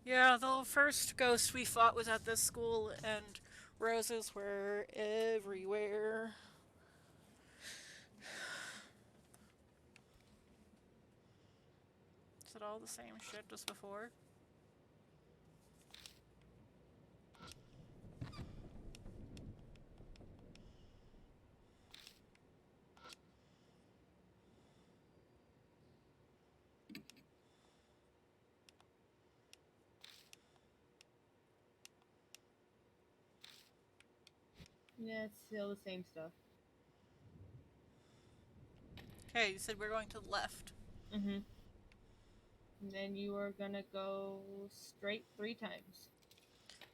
Yeah, the first ghost we fought was at this school, and roses were everywhere. Is it all the same shit as before? Yeah, it's still the same stuff. Okay, you said we're going to the left. Mm-hmm. And then you are gonna go straight 3 times.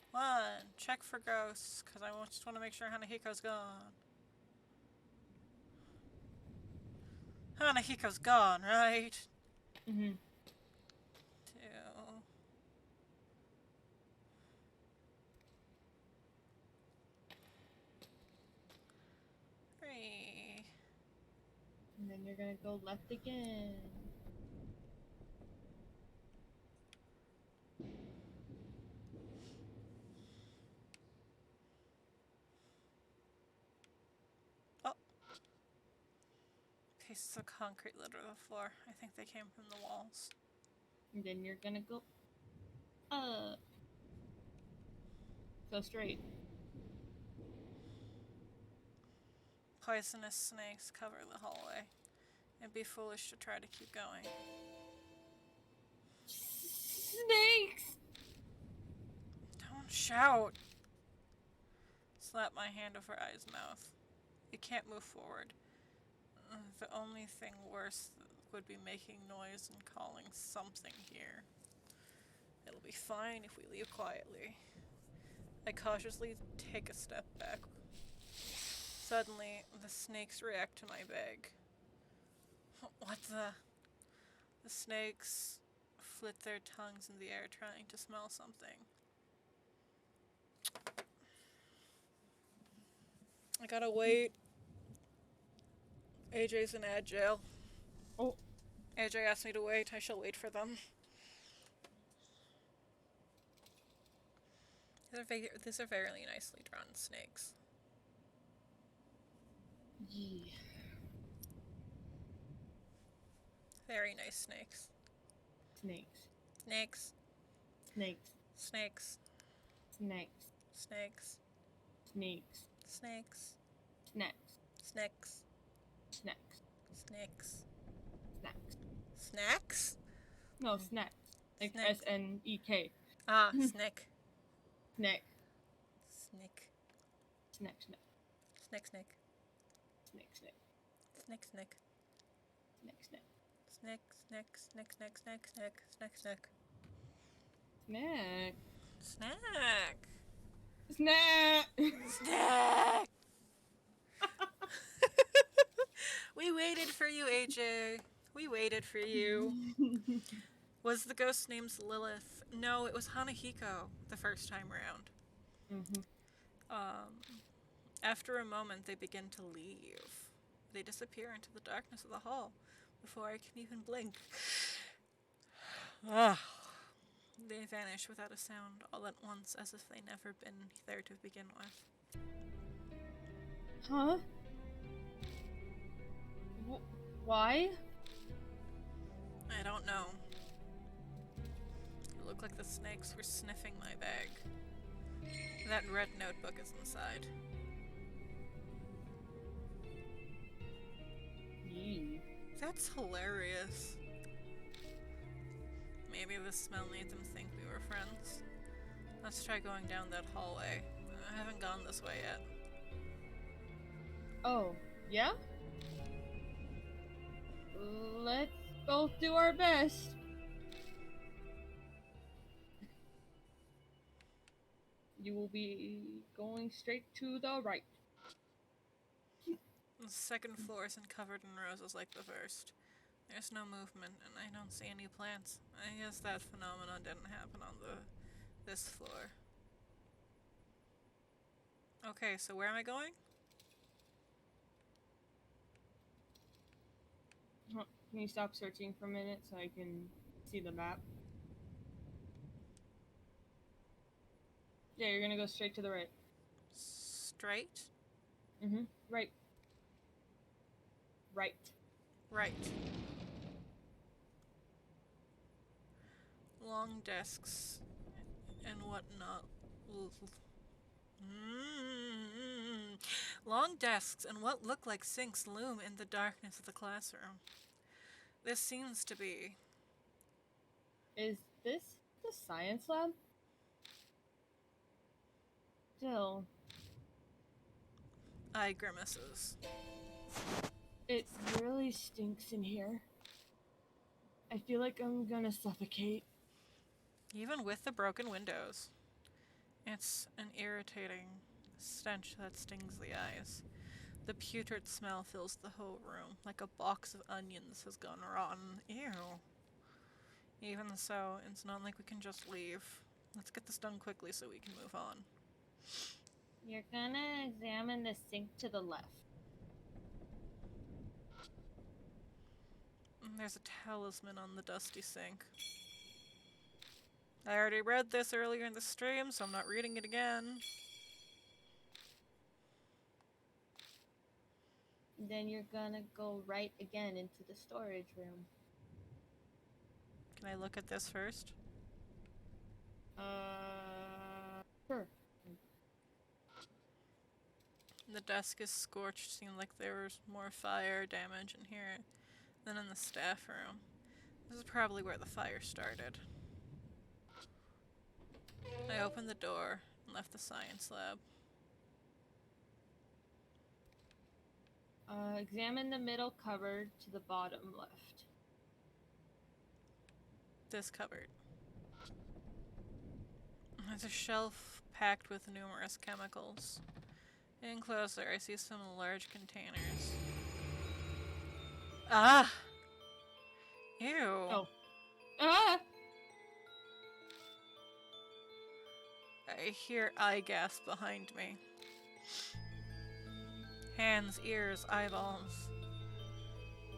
1, check for ghosts, because I just want to make sure Hanahiko's gone. Hanahiko's gone, right? Mm-hmm. 2. 3. And then you're gonna go left again. Pieces of concrete litter the floor. I think they came from the walls. And then you're gonna go up. Go straight. Poisonous snakes cover the hallway. It'd be foolish to try to keep going. Snakes! Don't shout! Slap my hand over Eye's mouth. You can't move forward. The only thing worse would be making noise and calling something here. It'll be fine if we leave quietly. I cautiously take a step back. Suddenly, the snakes react to my bag. What the? The snakes flit their tongues in the air trying to smell something. I gotta wait. AJ's in ad jail. Oh. AJ asked me to wait. I shall wait for them. These are very nicely drawn snakes. Yeah. Very nice snakes. Snakes. Snakes. Snakes. Snakes. Snakes. Snakes. Snakes. Snakes. Snacks. Snakes. Snacks. Snakes. Snacks. Snacks? No, snacks. Like Snack. SNEK. Ah, snack. Snack. Snick. Snack. Snack. Snick, snick. Snack. Snack. Snick, snick. Snack. Snack. Snick, snick, snick, snick, snick, snick, snick, snick. Snack. Snack. Snack. Snack. We waited for you, AJ. We waited for you. Was the ghost's name's Lilith? No, it was Hanahiko the first time around. Mm-hmm. After a moment, they begin to leave. They disappear into the darkness of the hall before I can even blink. They vanish without a sound, all at once, as if they never been there to begin with. Huh? Why? I don't know. It looked like the snakes were sniffing my bag. That red notebook is inside. Yee. That's hilarious. Maybe the smell made them think we were friends. Let's try going down that hallway. I haven't gone this way yet. Oh, yeah? Let's both do our best. You will be going straight to the right. The second floor isn't covered in roses like the first. There's no movement, and I don't see any plants. I guess that phenomenon didn't happen on this floor. Okay, so where am I going? Can you stop searching for a minute so I can see the map? Yeah, you're gonna go straight to the right. Straight? Mm-hmm. Right. Right. Right. Long desks and whatnot. Long desks and what look like sinks loom in the darkness of the classroom. This seems to be... Is this the science lab? Still, Eye grimaces. it really stinks in here. I feel like I'm gonna suffocate. Even with the broken windows. It's an irritating stench that stings the eyes. The putrid smell fills the whole room, like a box of onions has gone rotten. Ew. Even so, it's not like we can just leave. Let's get this done quickly so we can move on. You're gonna examine the sink to the left. There's a talisman on the dusty sink. I already read this earlier in the stream, so I'm not reading it again. Then you're gonna go right again into the storage room. Can I look at this first? Sure. The desk is scorched. Seemed like there was more fire damage in here than in the staff room. This is probably where the fire started. I opened the door and left the science lab. Examine the middle cupboard to the bottom left. This cupboard. There's a shelf packed with numerous chemicals. Getting closer, I see some large containers. Ah! Ew. Oh. Ah! I hear eye gas behind me. Hands, ears, eyeballs.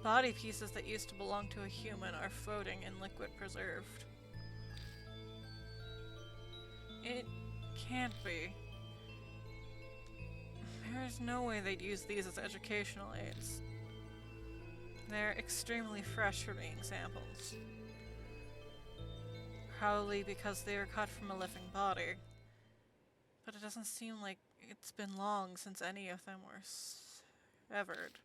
Body pieces that used to belong to a human are floating in liquid preserved. It can't be. There's no way they'd use these as educational aids. They're extremely fresh for being samples. Probably because they were cut from a living body. But it doesn't seem like it's been long since any of them were severed.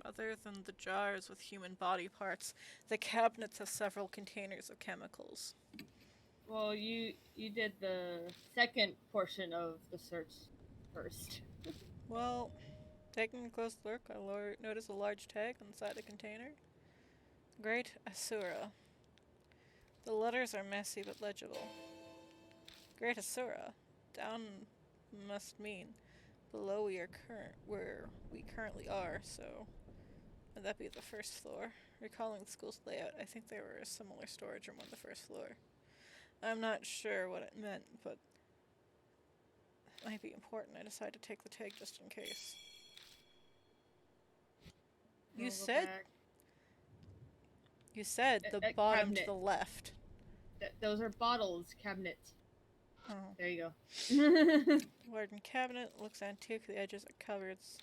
Other than the jars with human body parts, the cabinets have several containers of chemicals. Well, you did the second portion of the search first. Well, taking a close look, I notice a large tag inside the container. Great Asura. The letters are messy but legible. Great Asura. Down must mean below where we currently are, so would that be the first floor? Recalling the school's layout, I think there were a similar storage room on the first floor. I'm not sure what it meant, but it might be important. I decided to take the tag just in case. You said the bottom cabinet. to the left. Those are bottles, cabinet. Oh. There you go. Warden cabinet looks antique. The edges are cupboards.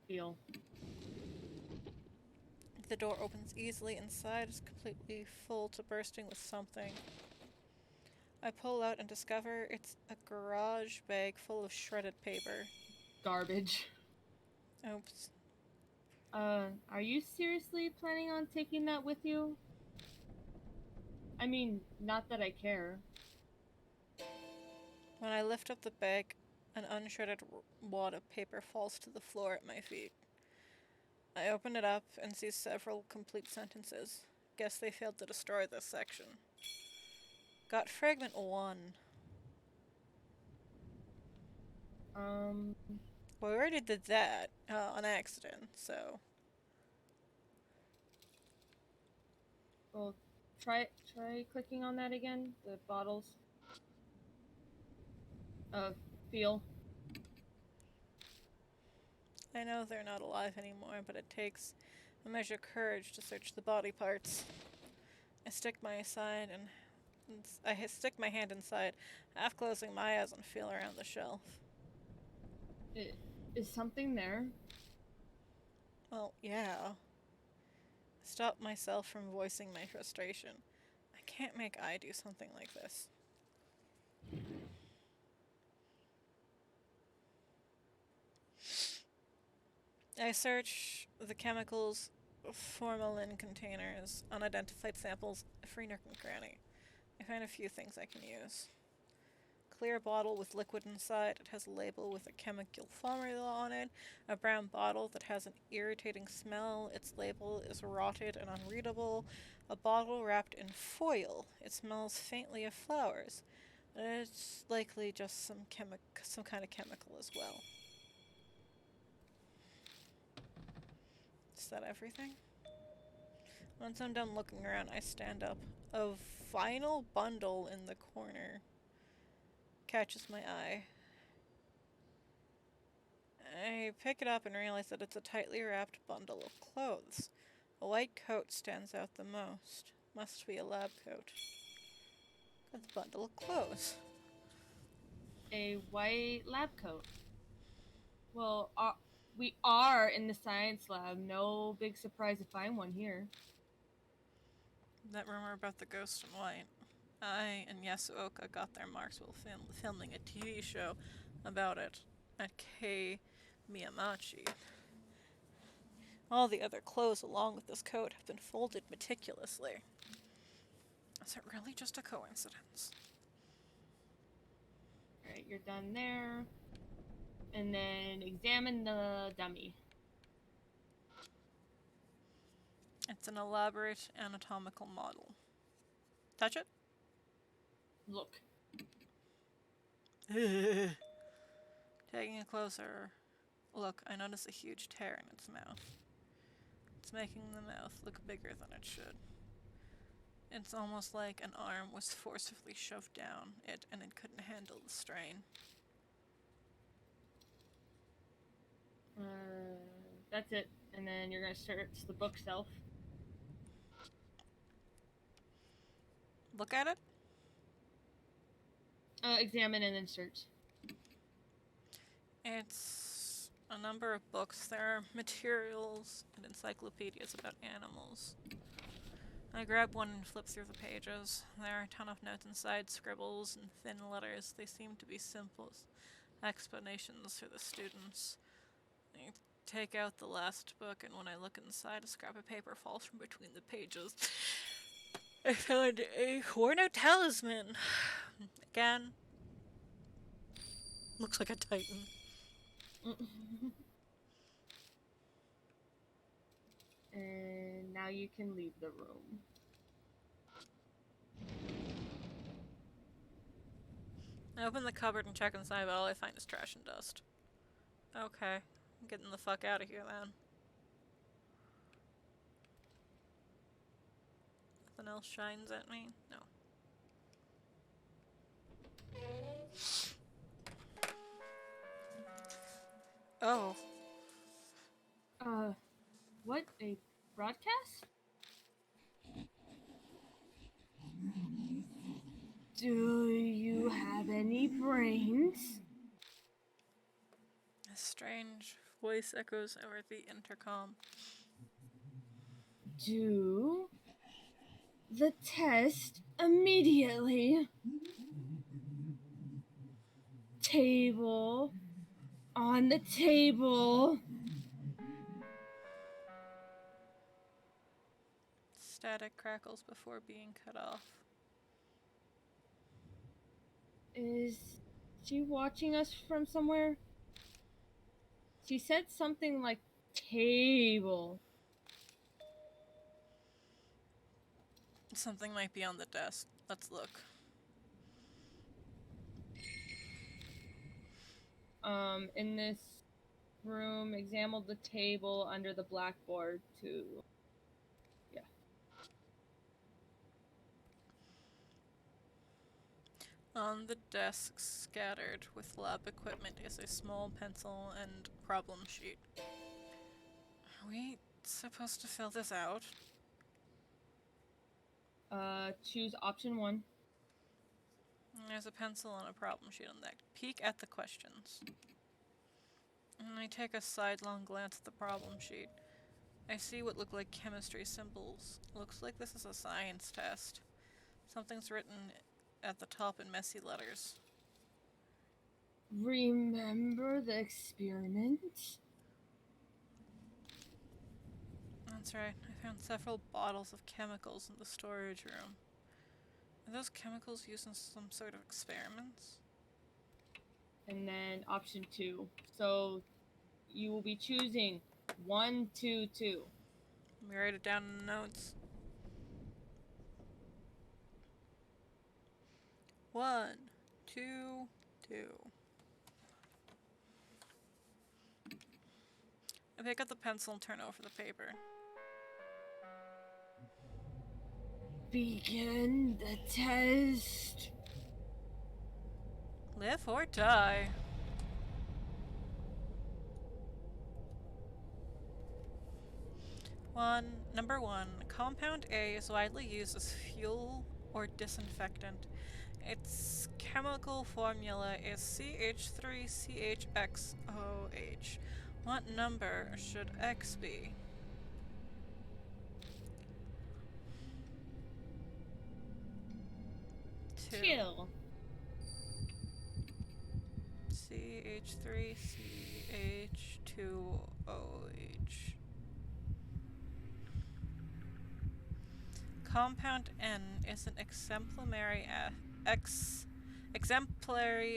Feel. The door opens easily. Inside is completely full to bursting with something. I pull out and discover it's a garage bag full of shredded paper. Garbage. Oops. Are you seriously planning on taking that with you? I mean, not that I care. When I lift up the bag, an unshredded wad of paper falls to the floor at my feet. I open it up and see several complete sentences. Guess they failed to destroy this section. Got fragment 1. Well, we already did that on accident, so. Well, try clicking on that again. The bottles. Feel. I know they're not alive anymore, but it takes a measure of courage to search the body parts. I stick my hand inside, half closing my eyes and feel around the shelf. Is something there? Well, yeah. I stopped myself from voicing my frustration. I can't make I do something like this. I search the chemicals, formalin containers, unidentified samples, every nook and cranny. I find a few things I can use. Clear bottle with liquid inside. It has a label with a chemical formula on it. A brown bottle that has an irritating smell. Its label is rotted and unreadable. A bottle wrapped in foil. It smells faintly of flowers. It's likely just some kind of chemical as well. Is that everything? Once I'm done looking around, I stand up. A vinyl bundle in the corner catches my eye. I pick it up and realize that it's a tightly wrapped bundle of clothes. A white coat stands out the most. Must be a lab coat. with a bundle of clothes. A white lab coat. Well, we are in the science lab. No big surprise to find one here. That rumor about the ghost in white. I and Yasuoka got their marks while filming a TV show about it at K. Miyamachi. All the other clothes along with this coat have been folded meticulously. Is it really just a coincidence? Alright, you're done there. And then examine the dummy. It's an elaborate anatomical model. Touch it? Look. Taking a closer look, I notice a huge tear in its mouth. It's making the mouth look bigger than it should. It's almost like an arm was forcibly shoved down it and it couldn't handle the strain. That's it. And then you're gonna search the bookshelf. Look at it? Examine and then search. It's a number of books. There are materials and encyclopedias about animals. I grab one and flip through the pages. There are a ton of notes inside, scribbles and thin letters. They seem to be simple explanations for the students. I take out the last book, and when I look inside, a scrap of paper falls from between the pages. I found a worn-out talisman. Again. Looks like a titan. And now you can leave the room. I open the cupboard and check inside, but all I find is trash and dust. Okay, I'm getting the fuck out of here then. Nothing else shines at me? No. Oh. What? A broadcast? Do you have any brains? A strange voice echoes over the intercom. Do the test immediately. Table on the table. Static crackles before being cut off. Is she watching us from somewhere? She said something like table. Something might be on the desk. Let's look. In this room, examine the table under the blackboard to... Yeah. On the desk, scattered with lab equipment, is a small pencil and problem sheet. Are we supposed to fill this out? Choose option 1. There's a pencil and a problem sheet on that. Peek at the questions. And I take a sidelong glance at the problem sheet. I see what look like chemistry symbols. Looks like this is a science test. Something's written at the top in messy letters. Remember the experiment? That's right. I found several bottles of chemicals in the storage room. Are those chemicals used in some sort of experiments? And then option 2. So you will be choosing 1, 2, 2. Let me write it down in the notes. 1, 2, 2. I pick up the pencil and turn over the paper. Begin the test. Live or die. Number 1. Compound A is widely used as fuel or disinfectant. Its chemical formula is CH3CHXOH. What number should X be? Chill. CH3CH2OH. Compound N is an exemplary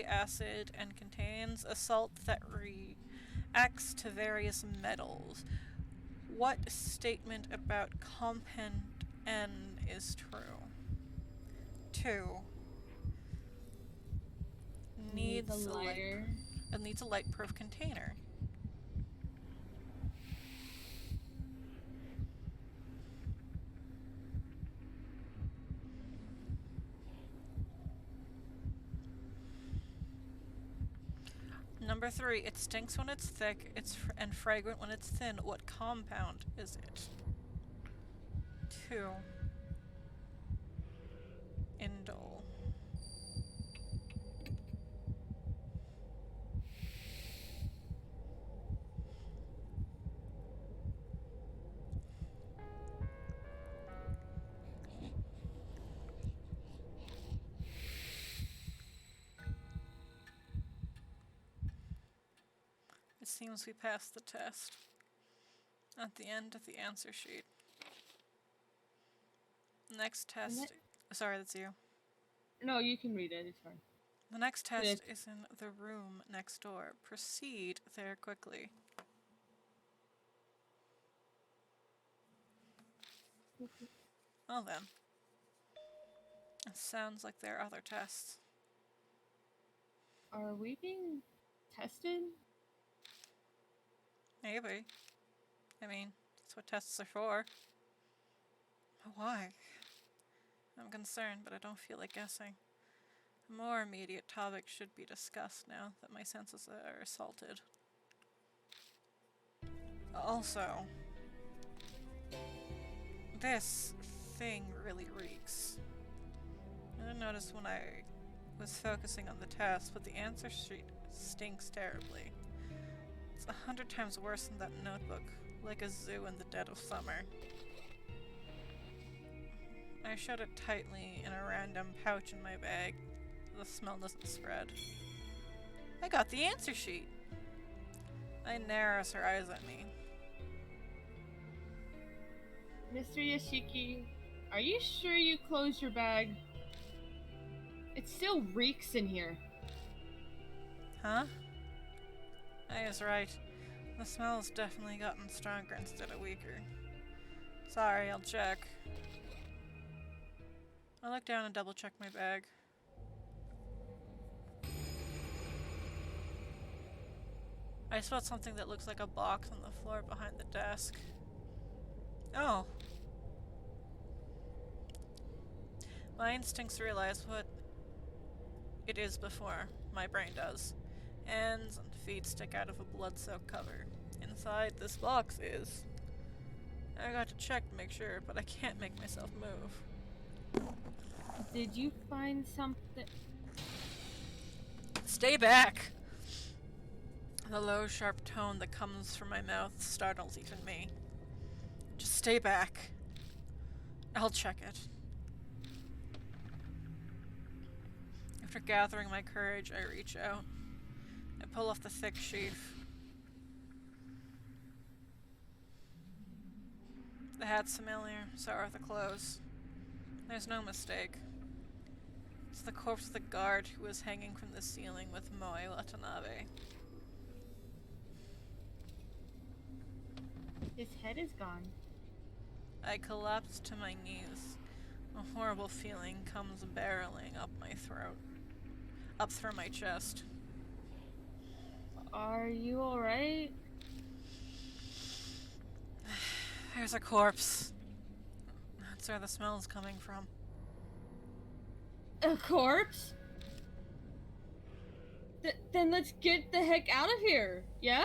acid and contains a salt that reacts to various metals. What statement about compound N is true? 2. Needs a lighter. It needs a light-proof container. Number 3, it stinks when it's thick, and fragrant when it's thin. What compound is it? 2. Indole. It seems we passed the test. At the end of the answer sheet. Next test. Sorry, that's you. No, you can read it. It's fine. The next test is in the room next door. Proceed there quickly. Well then. It sounds like there are other tests. Are we being tested? Maybe. I mean, that's what tests are for. Why? I'm concerned, but I don't feel like guessing. A more immediate topic should be discussed now that my senses are assaulted. Also, this thing really reeks. I didn't notice when I was focusing on the test, but the answer sheet stinks terribly. It's 100 times worse than that notebook, like a zoo in the dead of summer. I shut it tightly in a random pouch in my bag. The smell doesn't spread. I got the answer sheet! I narrows her eyes at me. Mr. Yashiki, are you sure you closed your bag? It still reeks in here. Huh? I was right. The smell's definitely gotten stronger instead of weaker. Sorry, I'll check. I look down and double check my bag. I spot something that looks like a box on the floor behind the desk. Oh. My instincts realize what it is before my brain does. Hands and feet stick out of a blood-soaked cover. Inside this box is... I got to check to make sure, but I can't make myself move. Did you find something? Stay back! The low, sharp tone that comes from my mouth startles even me. Just stay back. I'll check it. After gathering my courage, I reach out. I pull off the thick sheath. The hat's familiar, so are the clothes. There's no mistake. It's the corpse of the guard who was hanging from the ceiling with Moe Watanabe. His head is gone. I collapse to my knees. A horrible feeling comes barreling up my throat. Up through my chest. Are you alright? There's a corpse. That's where the smell is coming from. A corpse? Then let's get the heck out of here, yeah?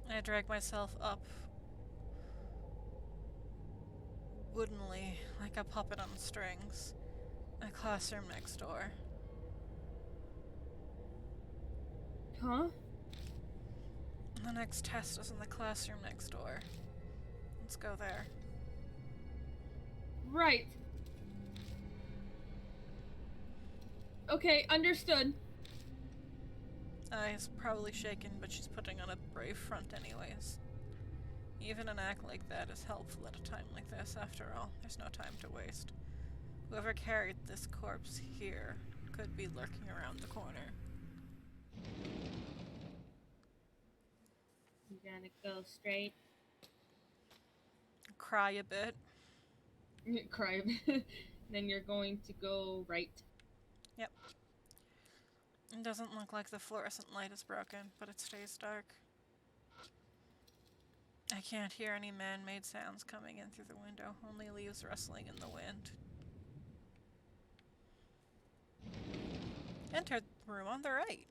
I drag myself up. Woodenly, like a puppet on strings. A classroom next door. Huh? The next test is in the classroom next door. Let's go there. Right. Okay, understood. Is probably shaken, but she's putting on a brave front anyways. Even an act like that is helpful at a time like this, after all. There's no time to waste. Whoever carried this corpse here could be lurking around the corner. You gonna go straight? Cry a bit. Cry. Then you're going to go right. Yep. It doesn't look like the fluorescent light is broken, but it stays dark. I can't hear any man-made sounds coming in through the window, only leaves rustling in the wind. Enter the room on the right.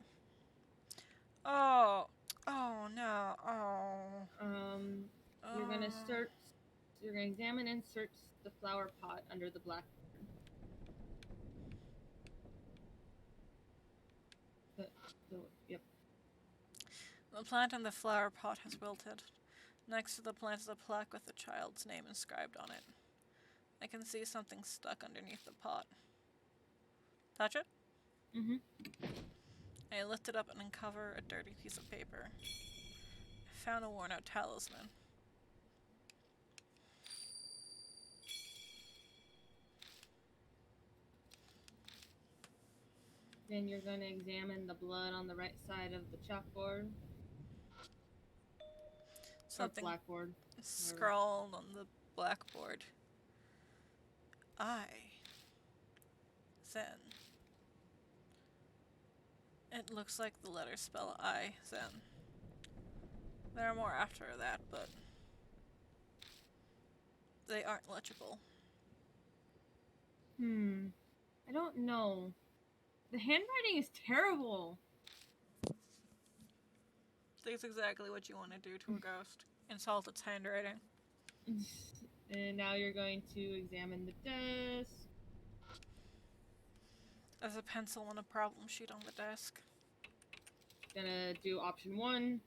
Oh no, You're gonna search. You're gonna examine and search the flower pot under the blackboard. Yep. The plant in the flower pot has wilted. Next to the plant is a plaque with the child's name inscribed on it. I can see something stuck underneath the pot. Touch it? Mm-hmm. I lift it up and uncover a dirty piece of paper. I found a worn-out talisman. Then you're gonna examine the blood on the right side of the chalkboard. Something blackboard. scrawled on the blackboard. I. Zen. It looks like the letters spell I, Zen. There are more after that, but they aren't legible. I don't know. The handwriting is terrible. That's exactly what you want to do to a ghost. Insult its handwriting. And now you're going to examine the desk. There's a pencil and a problem sheet on the desk. Gonna do option 1.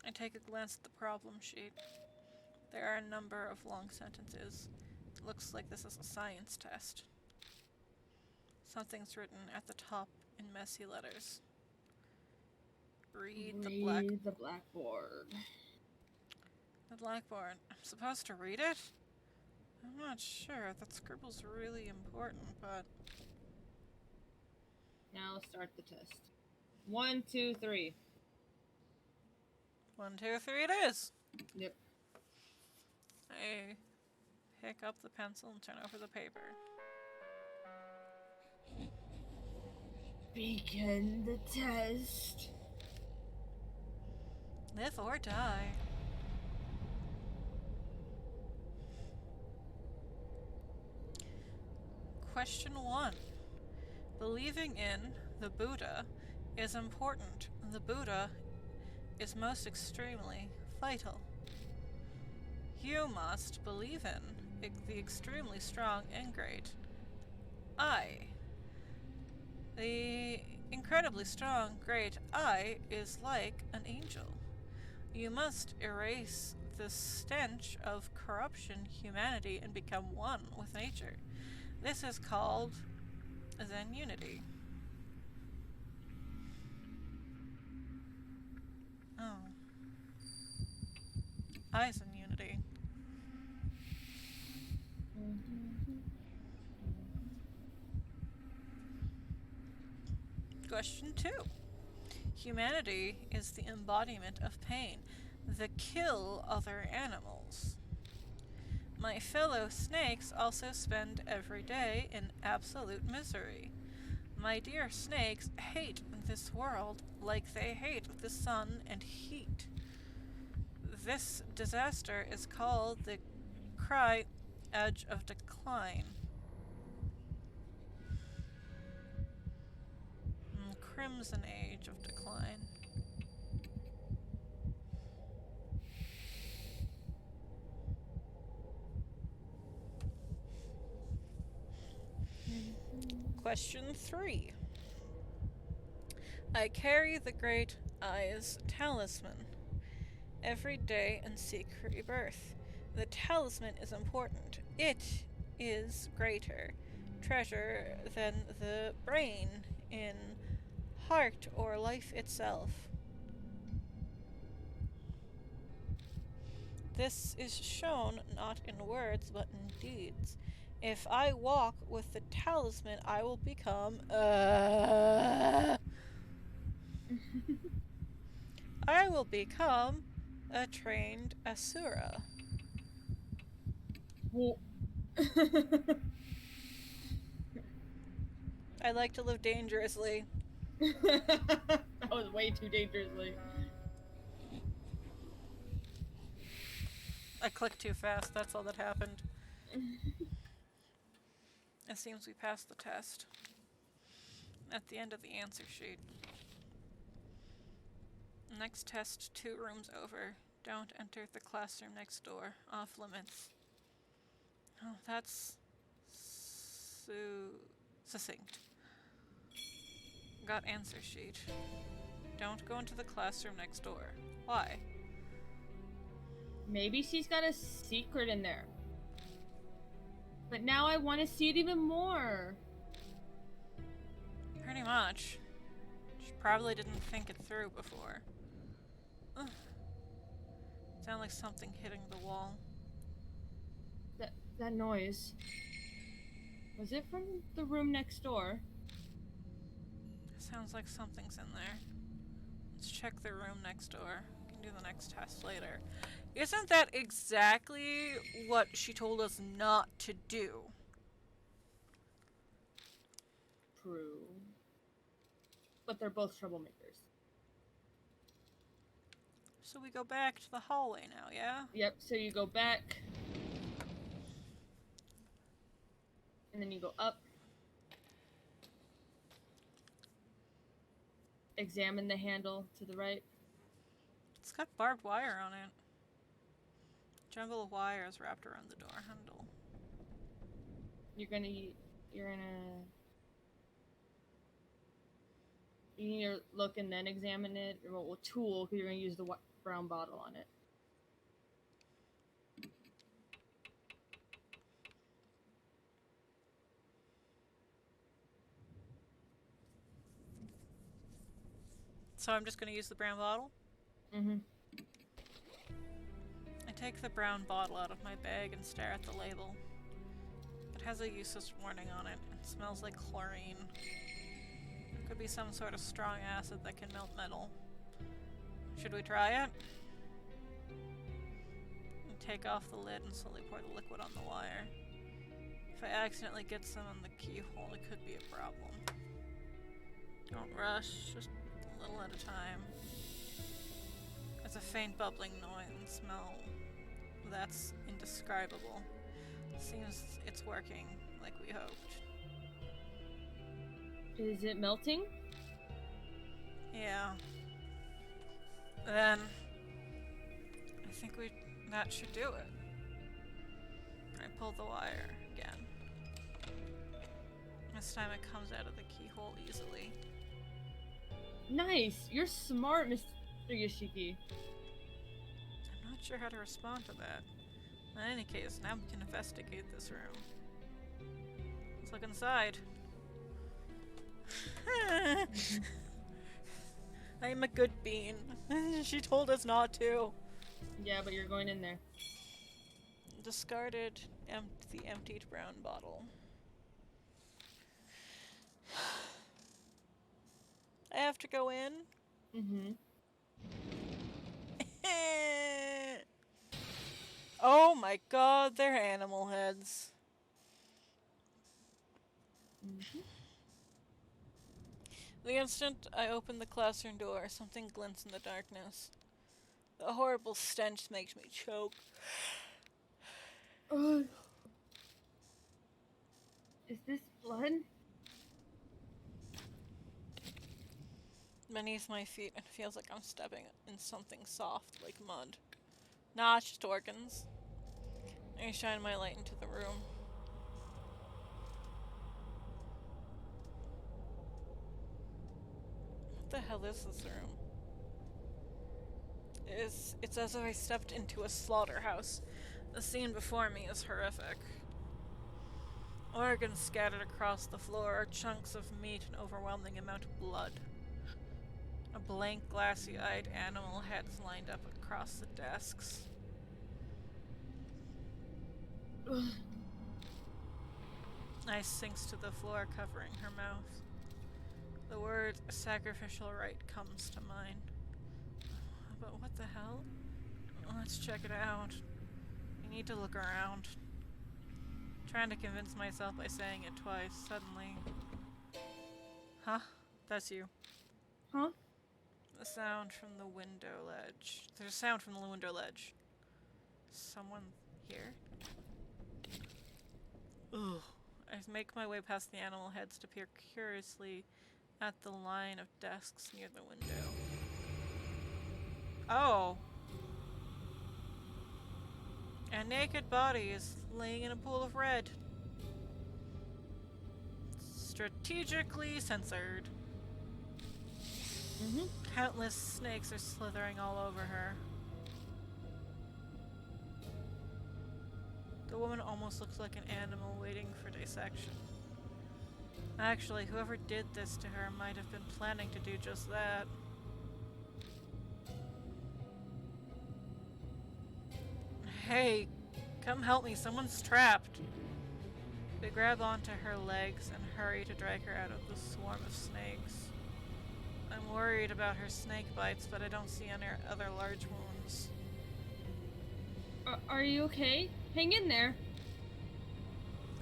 I take a glance at the problem sheet. There are a number of long sentences. It looks like this is a science test. Something's written at the top in messy letters. Read the blackboard. The blackboard. I'm supposed to read it? I'm not sure. That scribble's really important, but... Now start the test. 1, 2, 3. 1, 2, 3 it is! Yep. I pick up the pencil and turn over the paper. Begin the test. Live or die. Question 1. Believing in the Buddha is important. The Buddha is most extremely vital. You must believe in the extremely strong and great I. The incredibly strong, great I is like an angel. You must erase the stench of corruption, humanity, and become one with nature. This is called Zen unity. Oh. I Zen unity. Question 2. Humanity is the embodiment of pain, the kill other animals. My fellow snakes also spend every day in absolute misery. My dear snakes hate this world like they hate the sun and heat. This disaster is called the edge of decline. Crimson age of decline. Question 3. I carry the Great Eye's talisman every day and seek rebirth. The talisman is important. It is greater treasure than the brain in heart or life itself. This is shown not in words but in deeds. If I walk with the talisman, I will become I will become a trained Asura. Well, I like to live dangerously. that was way too dangerously. I clicked too fast, that's all that happened. It seems we passed the test. At the end of the answer sheet. Next test 2 rooms over. Don't enter the classroom next door. Off limits. Oh, that's succinct. Got answer sheet. Don't go into the classroom next door. Why? Maybe she's got a secret in there. But now I want to see it even more. Pretty much. She probably didn't think it through before. Ugh. Sound like something hitting the wall. That noise. Was it from the room next door? Sounds like something's in there. Let's check the room next door. We can do the next test later. Isn't that exactly what she told us not to do? True. But they're both troublemakers. So we go back to the hallway now, yeah? Yep, so you go back. And then you go up. Examine the handle to the right. It's got barbed wire on it. Jungle of wires wrapped around the door handle. You need to look and then examine it. Or well, tool, because you're going to use the brown bottle on it. So I'm just going to use the brown bottle? Mm-hmm. I take the brown bottle out of my bag and stare at the label. It has a useless warning on it. It smells like chlorine. It could be some sort of strong acid that can melt metal. Should we try it? I take off the lid and slowly pour the liquid on the wire. If I accidentally get some on the keyhole, it could be a problem. Don't rush, just a little at a time. There's a faint bubbling noise and smell that's indescribable. Seems it's working like we hoped. Is it melting? Yeah. Then I think that should do it. I pull the wire again. This time it comes out of the keyhole easily. Nice! You're smart, Mr. Yoshiki. I'm not sure how to respond to that. In any case, now we can investigate this room. Let's look inside. I'm a good bean. She told us not to. Yeah, but you're going in there. Discarded the emptied brown bottle. I have to go in? Mm-hmm. Oh my god, they're animal heads. Mm-hmm. The instant I open the classroom door, something glints in the darkness. The horrible stench makes me choke. Is this blood? Beneath my feet, it feels like I'm stepping in something soft, like mud. Nah, it's just organs. I shine my light into the room. the hell is this room? It's as though I stepped into a slaughterhouse. The scene before me is horrific. Organs scattered across the floor, chunks of meat, an overwhelming amount of blood. A blank, glassy-eyed animal heads lined up across the desks. Ice sinks to the floor, covering her mouth. The word sacrificial rite comes to mind. But what the hell? Let's check it out. I need to look around. Trying to convince myself by saying it twice, suddenly. Huh? That's you. Huh? The sound from the window ledge. There's a sound from the window ledge. Someone here? Ugh. I make my way past the animal heads to peer curiously at the line of desks near the window. Oh! A naked body is laying in a pool of red. Strategically censored. Countless snakes are slithering all over her. The woman almost looks like an animal waiting for dissection. Actually, whoever did this to her might have been planning to do just that. Hey, come help me, someone's trapped. We grab onto her legs and hurry to drag her out of the swarm of snakes. I'm worried about her snake bites, but I don't see any other large wounds. Are you okay? Hang in there.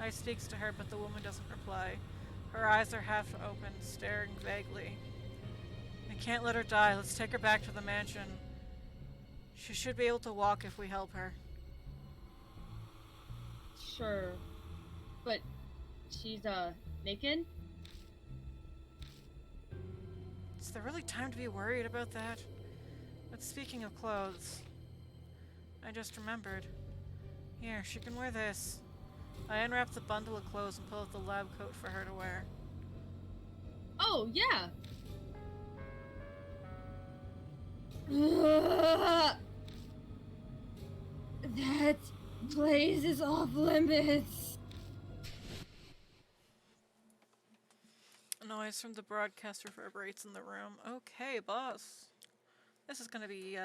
I speaks to her, but the woman doesn't reply. Her eyes are half open, staring vaguely. I can't let her die. Let's take her back to the mansion. She should be able to walk if we help her. Sure. But she's, naked? Is there really time to be worried about that? But speaking of clothes, I just remembered. Here, she can wear this. I unwrap the bundle of clothes and pull out the lab coat for her to wear. Oh, yeah! That place is off limits. A noise from the broadcast reverberates in the room. Okay, boss. This is gonna be,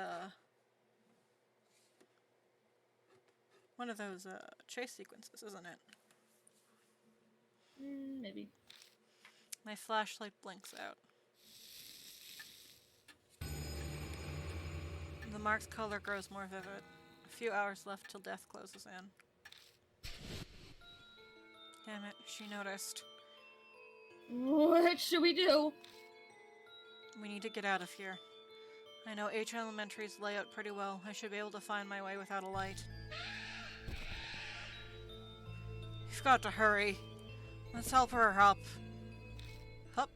one of those, chase sequences, isn't it? Maybe. My flashlight blinks out. The marked color grows more vivid. A few hours left till death closes in. Damn it, she noticed. What should we do? We need to get out of here. I know H Elementary's layout pretty well. I should be able to find my way without a light. We've got to hurry. Let's help her up. Hup.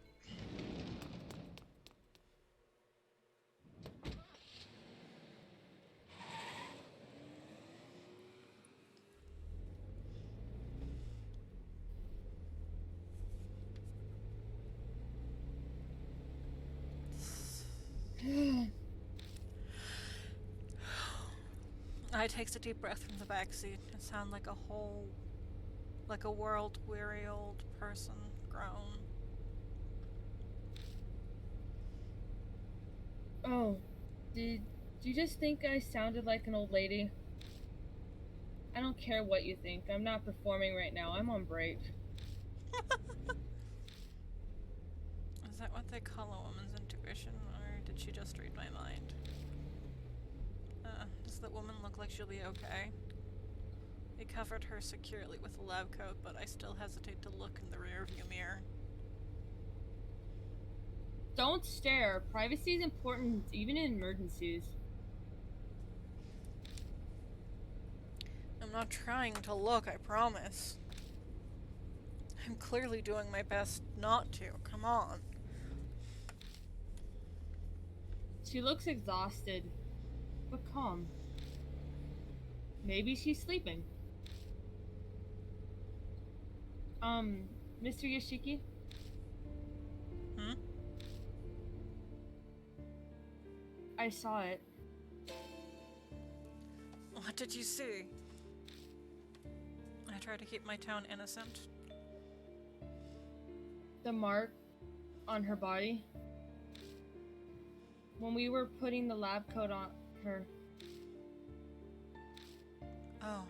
I takes a deep breath from the backseat. It sounds like a world-weary old person groan. Oh, did you just think I sounded like an old lady? I don't care what you think. I'm not performing right now. I'm on break. Is that what they call a woman's intuition, or did she just read my mind? Does the woman look like she'll be okay? They covered her securely with a lab coat, but I still hesitate to look in the rearview mirror. Don't stare. Privacy is important, even in emergencies. I'm not trying to look, I promise. I'm clearly doing my best not to. Come on. She looks exhausted, but calm. Maybe she's sleeping. Mr. Yoshiki? I saw it. What did you see? I try to keep my tone innocent. The mark on her body. When we were putting the lab coat on her. Oh.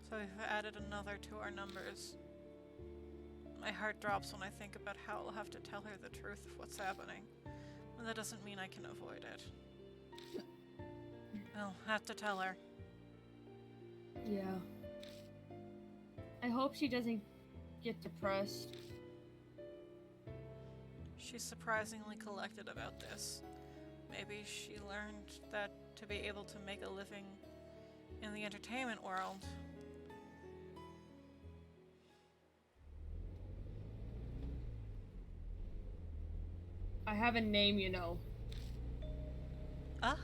So we've added another to our numbers. My heart drops when I think about how I'll have to tell her the truth of what's happening. But that doesn't mean I can avoid it. I'll have to tell her. Yeah. I hope she doesn't get depressed. She's surprisingly collected about this. Maybe she learned that to be able to make a living in the entertainment world. I have a name, you know. Ah?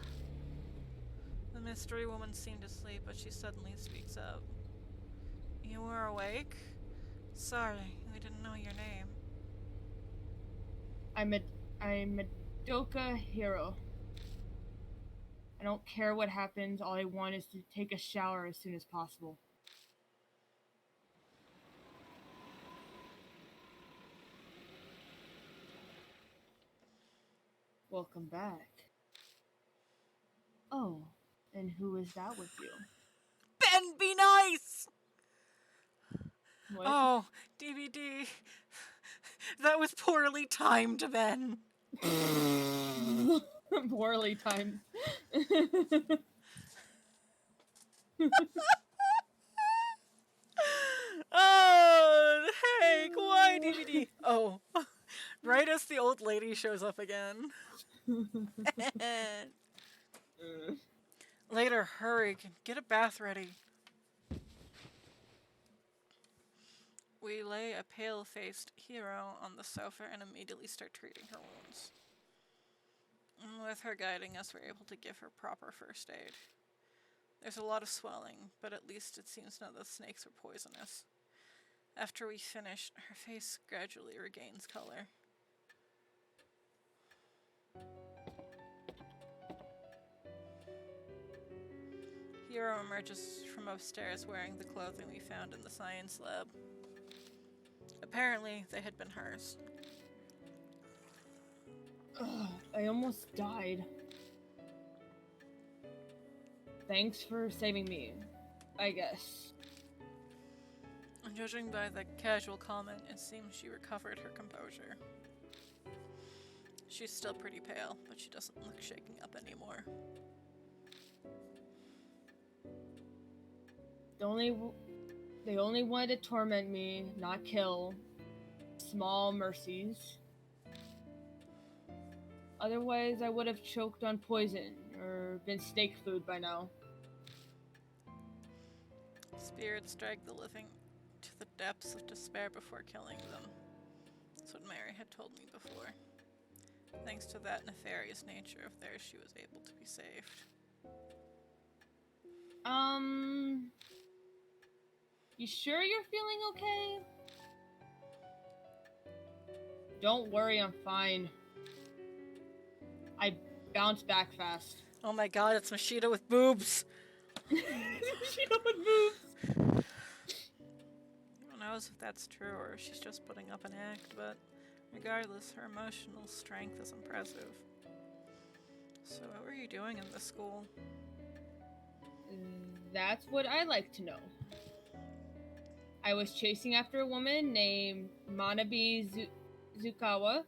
The mystery woman seemed asleep, but she suddenly speaks up. You were awake? Sorry, we didn't know your name. I'm a Doka hero. I don't care what happens, all I want is to take a shower as soon as possible. Welcome back. Oh, and who is that with you? Ben, be nice! What? Oh, DVD. That was poorly timed, Ben. Poorly timed. Oh, Hank, why DVD? Oh, right as the old lady shows up again. Later, hurry, get a bath ready. We lay a pale-faced hero on the sofa and immediately start treating her wounds. With her guiding us, we're able to give her proper first aid. There's a lot of swelling, but at least it seems none of the snakes were poisonous. After we finish, her face gradually regains color. Hero emerges from upstairs wearing the clothing we found in the science lab. Apparently, they had been hers. Ugh, I almost died. Thanks for saving me, I guess. Judging by the casual comment, it seems she recovered her composure. She's still pretty pale, but she doesn't look shaking up anymore. They only wanted to torment me, not kill. Small mercies. Otherwise, I would have choked on poison or been snake food by now. Spirits drag the living to the depths of despair before killing them. That's what Mary had told me before. Thanks to that nefarious nature of theirs, she was able to be saved. You sure you're feeling okay? Don't worry, I'm fine. I bounced back fast. Oh my god, it's Mashita with boobs! Mashita with boobs! Who knows if that's true or if she's just putting up an act, but regardless, her emotional strength is impressive. So what were you doing in this school? That's what I like to know. I was chasing after a woman named Manabi Zukawa.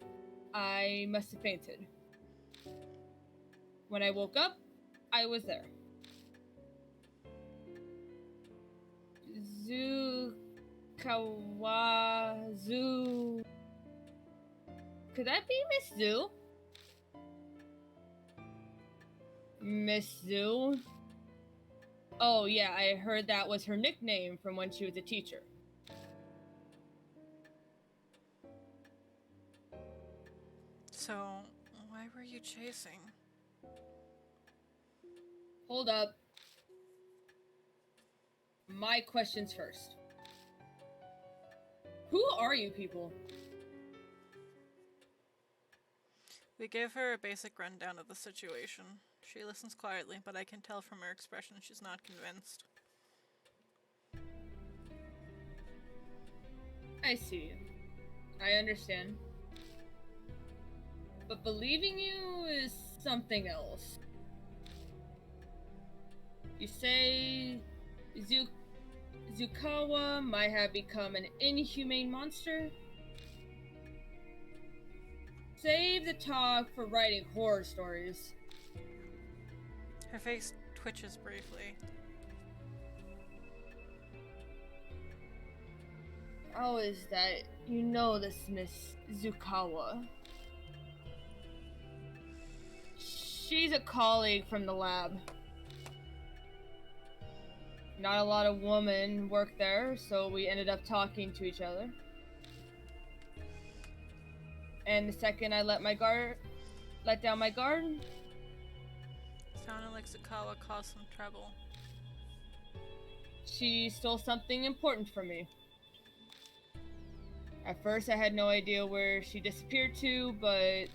I must have fainted. When I woke up, I was there. Zu. Could that be Miss Zu? Miss Zu? Oh yeah, I heard that was her nickname from when she was a teacher. So, why were you chasing? Hold up. My questions first. Who are you people? We give her a basic rundown of the situation. She listens quietly, but I can tell from her expression she's not convinced. I see. I understand. But believing you is something else. You say Zukawa might have become an inhumane monster? Save the talk for writing horror stories. Her face twitches briefly. How is that you know this Miss Zukawa? She's a colleague from the lab. Not a lot of women work there, so we ended up talking to each other. And the second I let down my guard, Sounded like Zukawa caused some trouble. she stole something important from me. At first, I had no idea where she disappeared to, but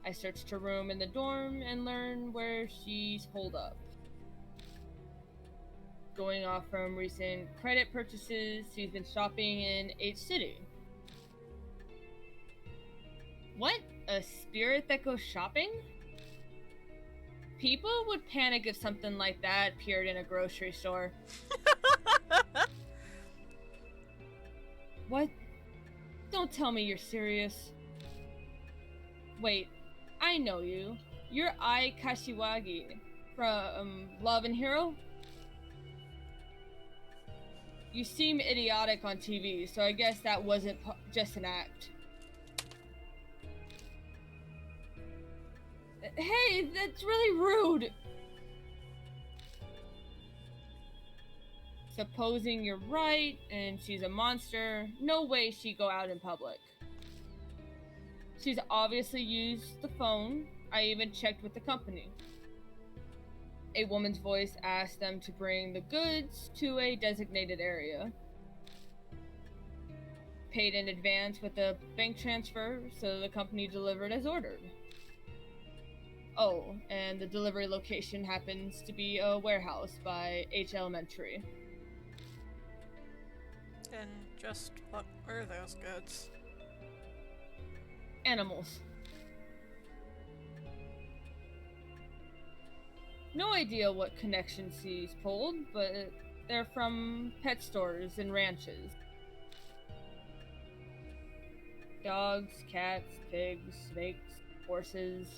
I searched her room in the dorm and learned where she's holed up. Going off from recent credit purchases, she's been shopping in H City. What? A spirit that goes shopping? People would panic if something like that appeared in a grocery store. What? Don't tell me you're serious. Wait, I know you. You're Ai Kashiwagi from Love and Hero? You seem idiotic on TV, so I guess that wasn't just an act. Hey, that's really rude! Supposing you're right, and she's a monster, no way she'd go out in public. She's obviously used the phone. I even checked with the company. A woman's voice asked them to bring the goods to a designated area. Paid in advance with a bank transfer, so the company delivered as ordered. Oh, and the delivery location happens to be a warehouse by H Elementary. And just what were those goods? Animals. No idea what connection she's pulled, but they're from pet stores and ranches. Dogs, cats, pigs, snakes, horses.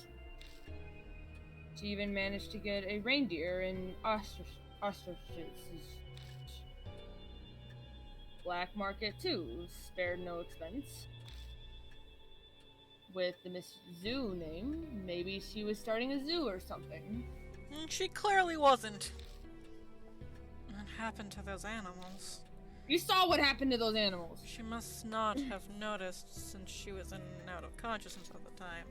She even managed to get a reindeer and ostriches. Black market too, spared no expense. With the Miss Zoo name, maybe she was starting a zoo or something. She clearly wasn't. What happened to those animals? You saw what happened to those animals. She must not have noticed since she was in and out of consciousness at the time.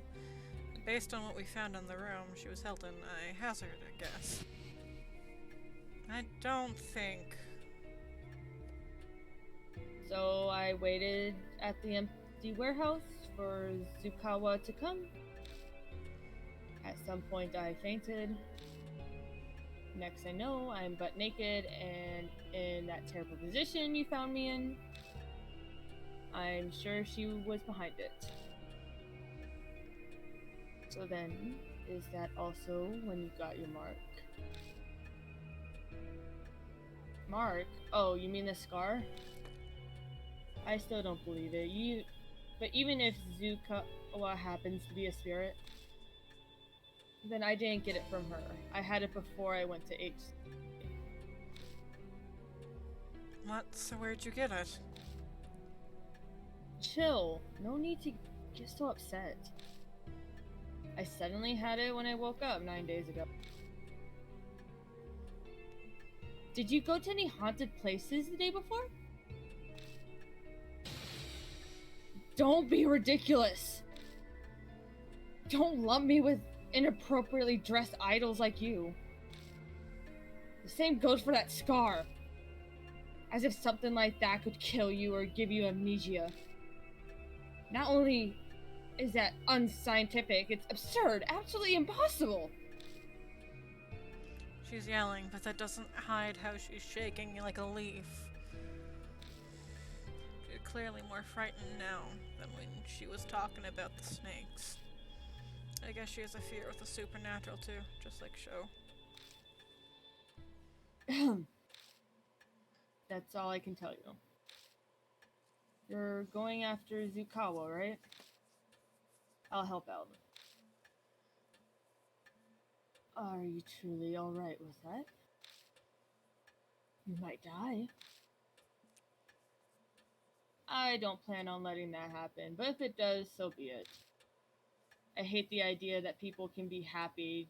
Based on what we found in the room, she was held in a hazard, I guess. I don't think... So I waited at the empty warehouse for Zukawa to come. At some point I fainted. Next I know, I'm butt naked and in that terrible position you found me in. I'm sure she was behind it. So then, is that also when you got your mark? Mark? Oh, you mean the scar? I still don't believe it. But even if Zukawa happens to be a spirit, then I didn't get it from her. I had it before I went to H. What? So where'd you get it? Chill. No need to get so upset. I suddenly had it when I woke up 9 days ago. Did you go to any haunted places the day before? Don't be ridiculous! Don't lump me with inappropriately dressed idols like you. The same goes for that scar. As if something like that could kill you or give you amnesia. Not only is that unscientific. It's absurd, absolutely impossible. She's yelling, but that doesn't hide how she's shaking like a leaf. She's clearly more frightened now than when she was talking about the snakes. I guess she has a fear of the supernatural too, just like Sho. That's all I can tell you. You're going after Zukawa, right? I'll help out. Are you truly alright with that? You might die. I don't plan on letting that happen, but if it does, so be it. I hate the idea that people can be happy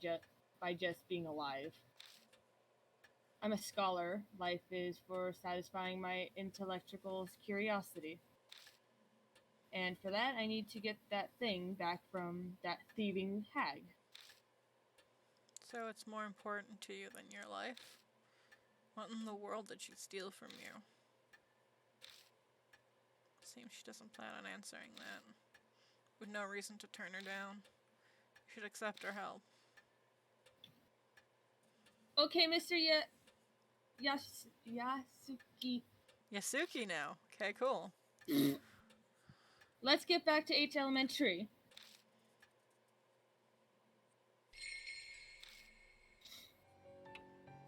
by just being alive. I'm a scholar. Life is for satisfying my intellectual curiosity. And for that, I need to get that thing back from that thieving hag. So it's more important to you than your life? What in the world did she steal from you? Seems she doesn't plan on answering that. With no reason to turn her down. You should accept her help. Okay, Mr. Yasuki. Yasuki now. Okay, cool. Let's get back to H Elementary.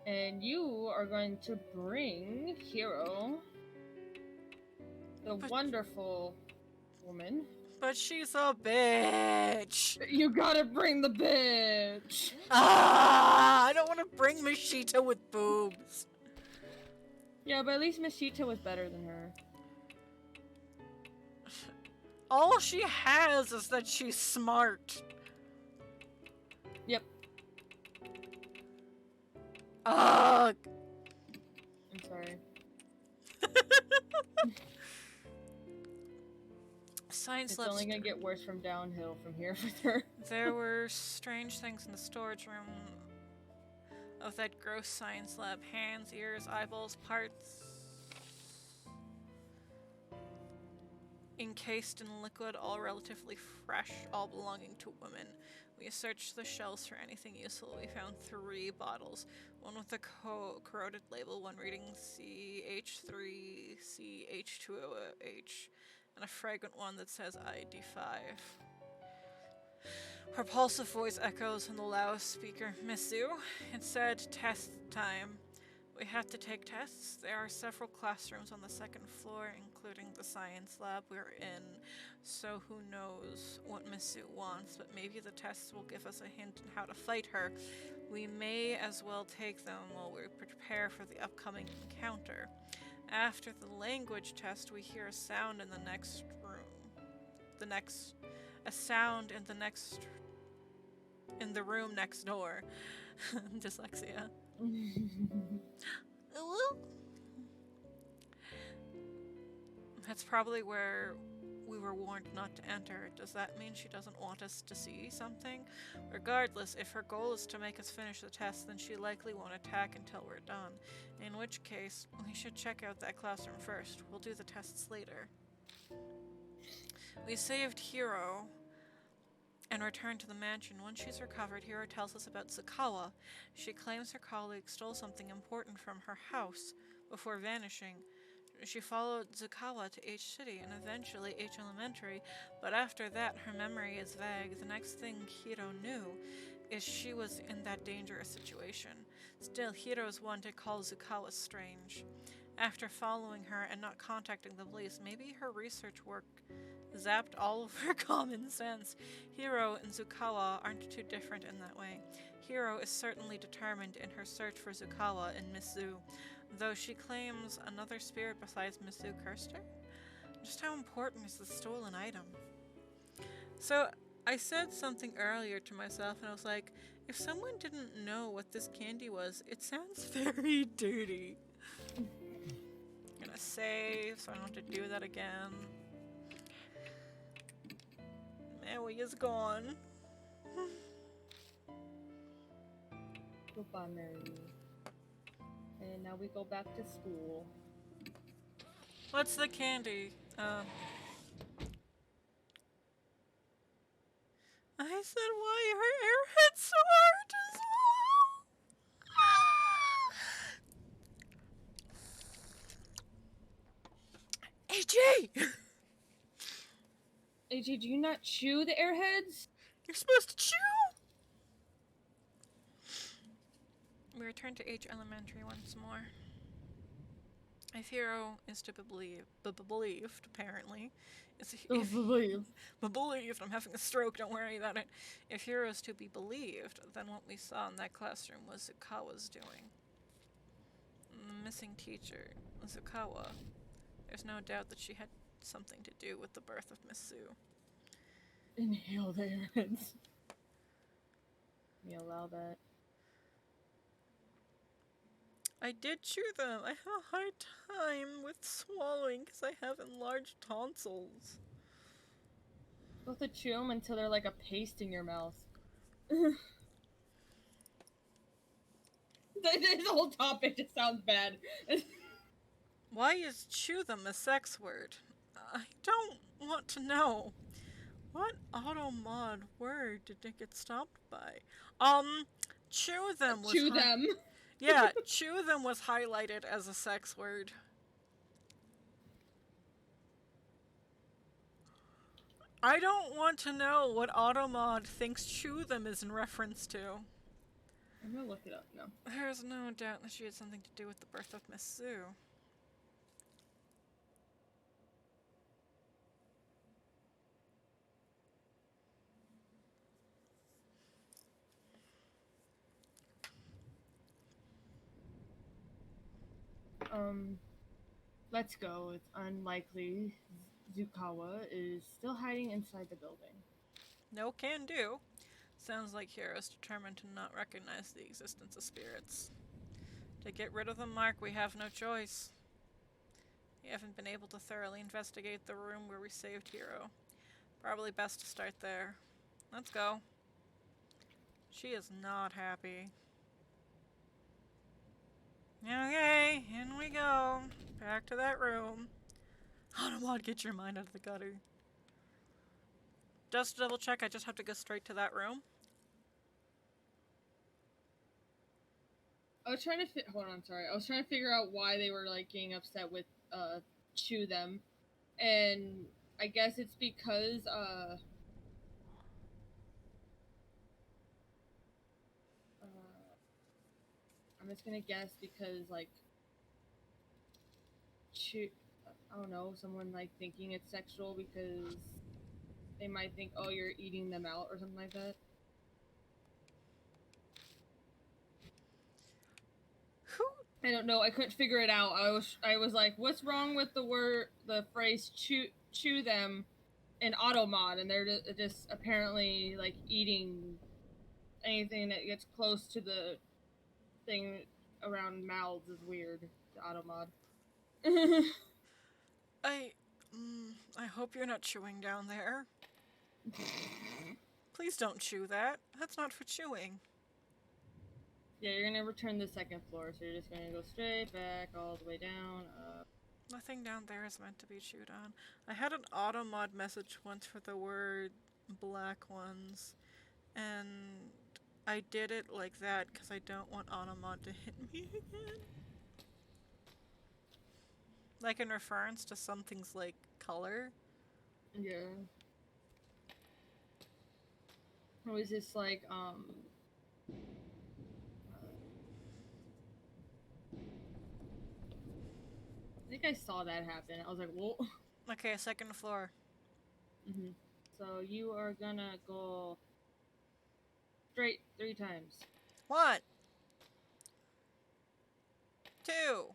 And you are going to bring Hiro, the wonderful woman. But she's a bitch! You gotta bring the bitch! I don't want to bring Mashita with boobs. Yeah, but at least Mashita was better than her. All she has is that she's smart. Yep. Ugh! I'm sorry. Science It's labs. only gonna get worse from downhill from here with her. There were strange things in the storage room of that gross science lab. Hands, ears, eyeballs, parts encased in liquid, all relatively fresh, all belonging to women. We searched the shelves for anything useful. We found 3 bottles, one with a corroded label, one reading CH3, CH2OH, and a fragrant one that says ID5. Her pulsive voice echoes in the loudspeaker. Missu, it said test time. We have to take tests. There are several classrooms on the 2nd floor, including the science lab we're in. So who knows what Missu wants, but maybe the tests will give us a hint on how to fight her. We may as well take them while we prepare for the upcoming encounter. After the language test, we hear a sound in the next room. A sound in the room next door. Dyslexia. That's probably where we were warned not to enter. Does that mean she doesn't want us to see something? Regardless, if her goal is to make us finish the test, then she likely won't attack until we're done. In which case, we should check out that classroom first. We'll do the tests later. We saved Hiro and returned to the mansion. Once she's recovered, Hiro tells us about Zukawa. She claims her colleague stole something important from her house before vanishing. She followed Zukawa to H City and eventually H Elementary, but after that her memory is vague. The next thing Hiro knew is she was in that dangerous situation. Still, Hiro's one to call Zukawa strange. After following her and not contacting the police, maybe her research work zapped all of her common sense. Hiro and Zukawa aren't too different in that way. Hiro is certainly determined in her search for Zukawa and Missu, though she claims another spirit besides Missu cursed her. Just how important is the stolen item? So, I said something earlier to myself and I was like, if someone didn't know what this candy was, it sounds very dirty. I'm gonna save so I don't have to do that again. Maui is gone. Goodbye, Mary. And now we go back to school. What's the candy? AJ, do you not chew the airheads? You're supposed to chew! We return to H Elementary once more. If Hero is to be believed, apparently. Believed. I'm having a stroke, don't worry about it. If Hero is to be believed, then what we saw in that classroom was Zukawa's doing. The missing teacher, Zukawa. There's no doubt that she had something to do with the birth of Miss Sue. Inhale the airheads. Let me allow that. I did chew them. I have a hard time with swallowing because I have enlarged tonsils. You have to chew them until they're like a paste in your mouth. This whole topic just sounds bad. Why is chew them a sex word? I don't want to know. What auto-mod word did it get stopped by? Chew them was... Chew them. Yeah, chew them was highlighted as a sex word. I don't want to know what auto-mod thinks chew them is in reference to. I'm gonna look it up now. There's no doubt that she had something to do with the birth of Miss Sue. Let's go. It's unlikely Zukawa is still hiding inside the building. No can do. Sounds like Hero's determined to not recognize the existence of spirits. To get rid of them, Mark, we have no choice. We haven't been able to thoroughly investigate the room where we saved Hero. Probably best to start there. Let's go. She is not happy. Okay, in we go. Back to that room. Automod, get your mind out of the gutter. Just to double check, I just have to go straight to that room. I was trying to hold on, sorry. I was trying to figure out why they were like getting upset with chew them. And I guess it's because I'm just gonna guess because like I don't know, someone like thinking it's sexual because they might think, oh, you're eating them out or something like that. Who? I don't know. I couldn't figure it out. I was like, what's wrong with the phrase chew them in automod, and they're just apparently like eating anything that gets close to the thing around mouths is weird. The automod. I hope you're not chewing down there. Please don't chew that. That's not for chewing. Yeah, you're gonna return the second floor, so you're just gonna go straight back all the way down. Nothing down there is meant to be chewed on. I had an automod message once for the word black ones, and I did it like that because I don't want automod to hit me again. Like in reference to something's like color. Yeah. Or was this like I think I saw that happen. I was like, whoa. Okay, second floor. Mm-hmm. So you are gonna go straight 3 times. 1, 2,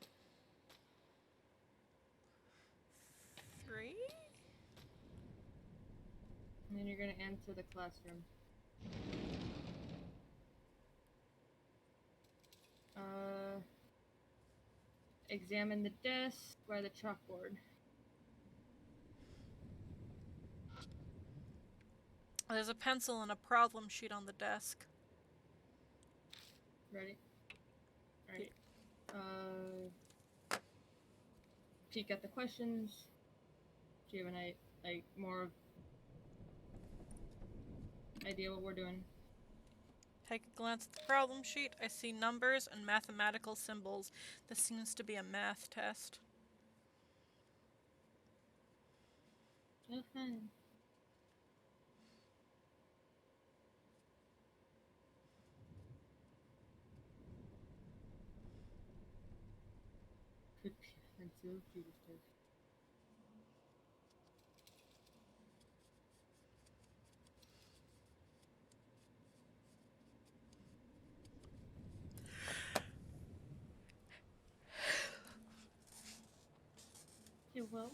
3. And then you're gonna enter the classroom. Examine the desk by the chalkboard. There's a pencil and a problem sheet on the desk. Ready? Alright. Peek at the questions. Do you have an more idea what we're doing? Take a glance at the problem sheet. I see numbers and mathematical symbols. This seems to be a math test. Okay. Pensive, fugitive. You will?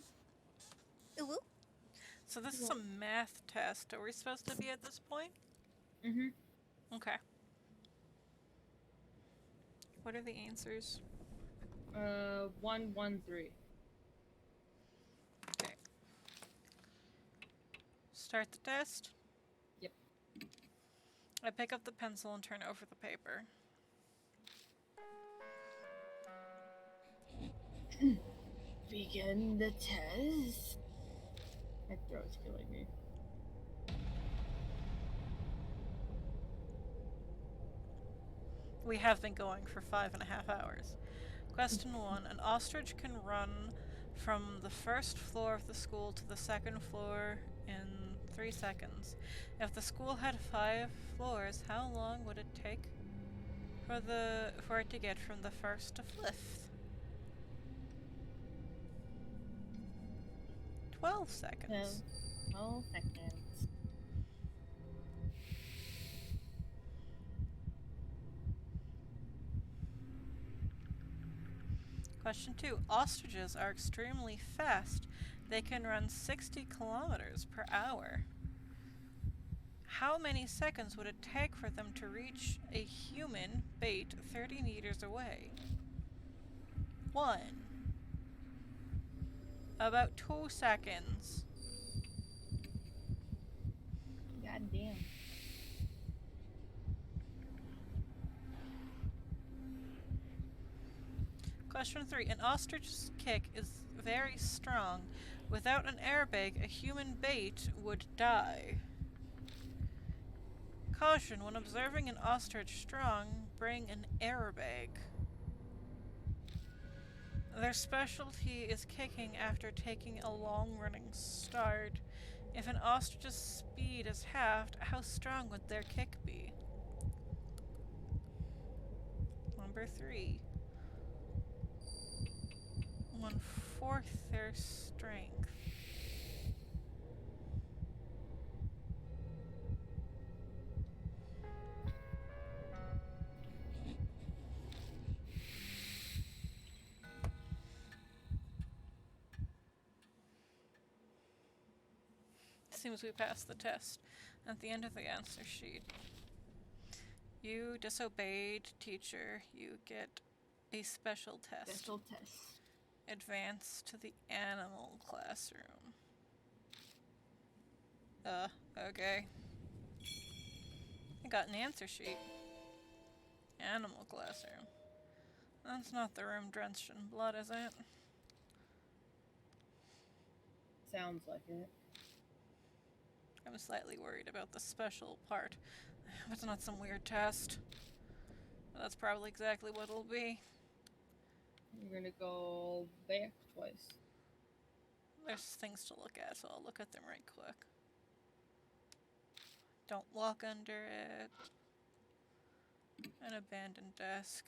So this is Well. a math test. Are we supposed to be at this point? Mm-hmm. Okay. What are the answers? 113. Okay. Start the test. Yep. I pick up the pencil and turn over the paper. Begin the test. My throat's killing me. We have been going for 5.5 hours. Question 1. An ostrich can run from the first floor of the school to the second floor in 3 seconds. If the school had 5 floors, how long would it take for it to get from the first to 5th? 12 seconds. 12 seconds. Question 2. Ostriches are extremely fast. They can run 60 kilometers per hour. How many seconds would it take for them to reach a human bait 30 meters away? 1. About 2 seconds. God damn. Question 3. An ostrich's kick is very strong. Without an airbag, a human bait would die. Caution, when observing an ostrich strong, bring an airbag. Their specialty is kicking after taking a long-running start. If an ostrich's speed is halved, how strong would their kick be? Number 3. 1/4 their strength. Seems we passed the test. At the end of the answer sheet, you disobeyed teacher. You get a special test. Special test. Advance to the animal classroom. Okay. I got an answer sheet. Animal classroom. That's not the room drenched in blood, is it? Sounds like it. I'm slightly worried about the special part. If it's not some weird test. But that's probably exactly what it'll be. You're gonna go back twice. There's things to look at, so I'll look at them right quick. Don't walk under it. An abandoned desk.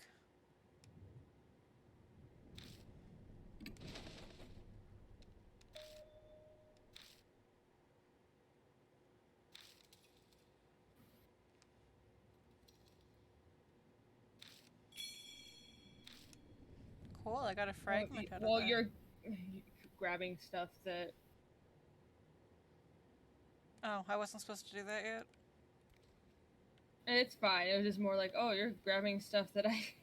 Cool, I got a fragment out of that. You're grabbing stuff that... Oh, I wasn't supposed to do that yet? It's fine. It was just more like, oh, you're grabbing stuff that I...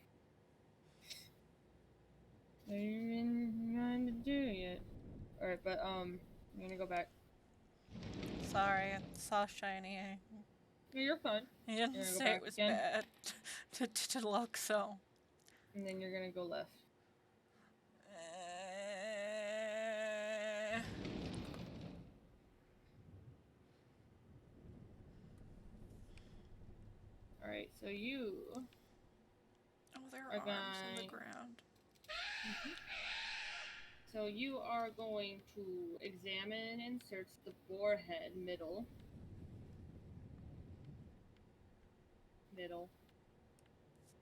I didn't going to do yet. Alright, but, I'm gonna go back. Sorry, I saw shiny. Yeah, you're fine. You didn't say it was again. bad to look, so. And then you're gonna go left. Alright, so you... Oh, there are arms on the ground. So you are going to examine and search the forehead, middle.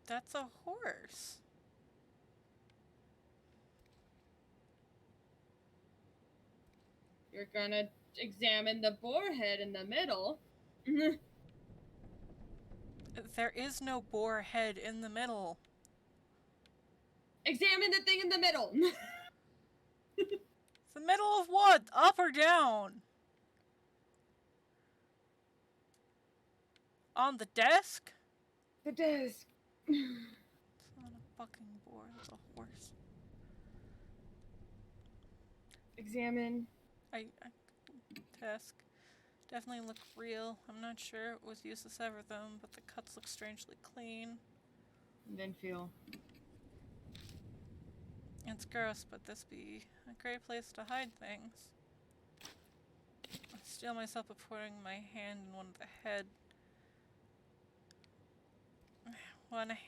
That's a horse. You're gonna examine the boar head in the middle. There is no boar head in the middle. Examine the thing in the middle. The middle of what? Up or down? On the desk? The desk. It's not a fucking boar, it's a horse. Examine. Desk. Definitely look real. I'm not sure it was used to sever them, but the cuts look strangely clean. And then feel. It's gross, but this be a great place to hide things. I steel myself by putting my hand in one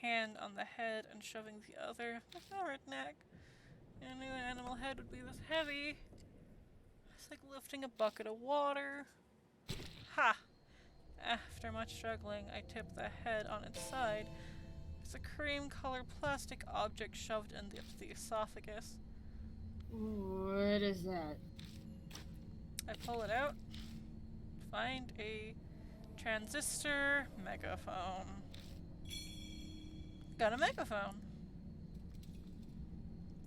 hand on the head and shoving the other in the ferret neck. I knew an animal head would be this heavy. It's like lifting a bucket of water. Ha! After much struggling, I tipped the head on its side. There's a cream-colored plastic object shoved into the esophagus. What is that? I pull it out. Find a transistor megaphone. Got a megaphone.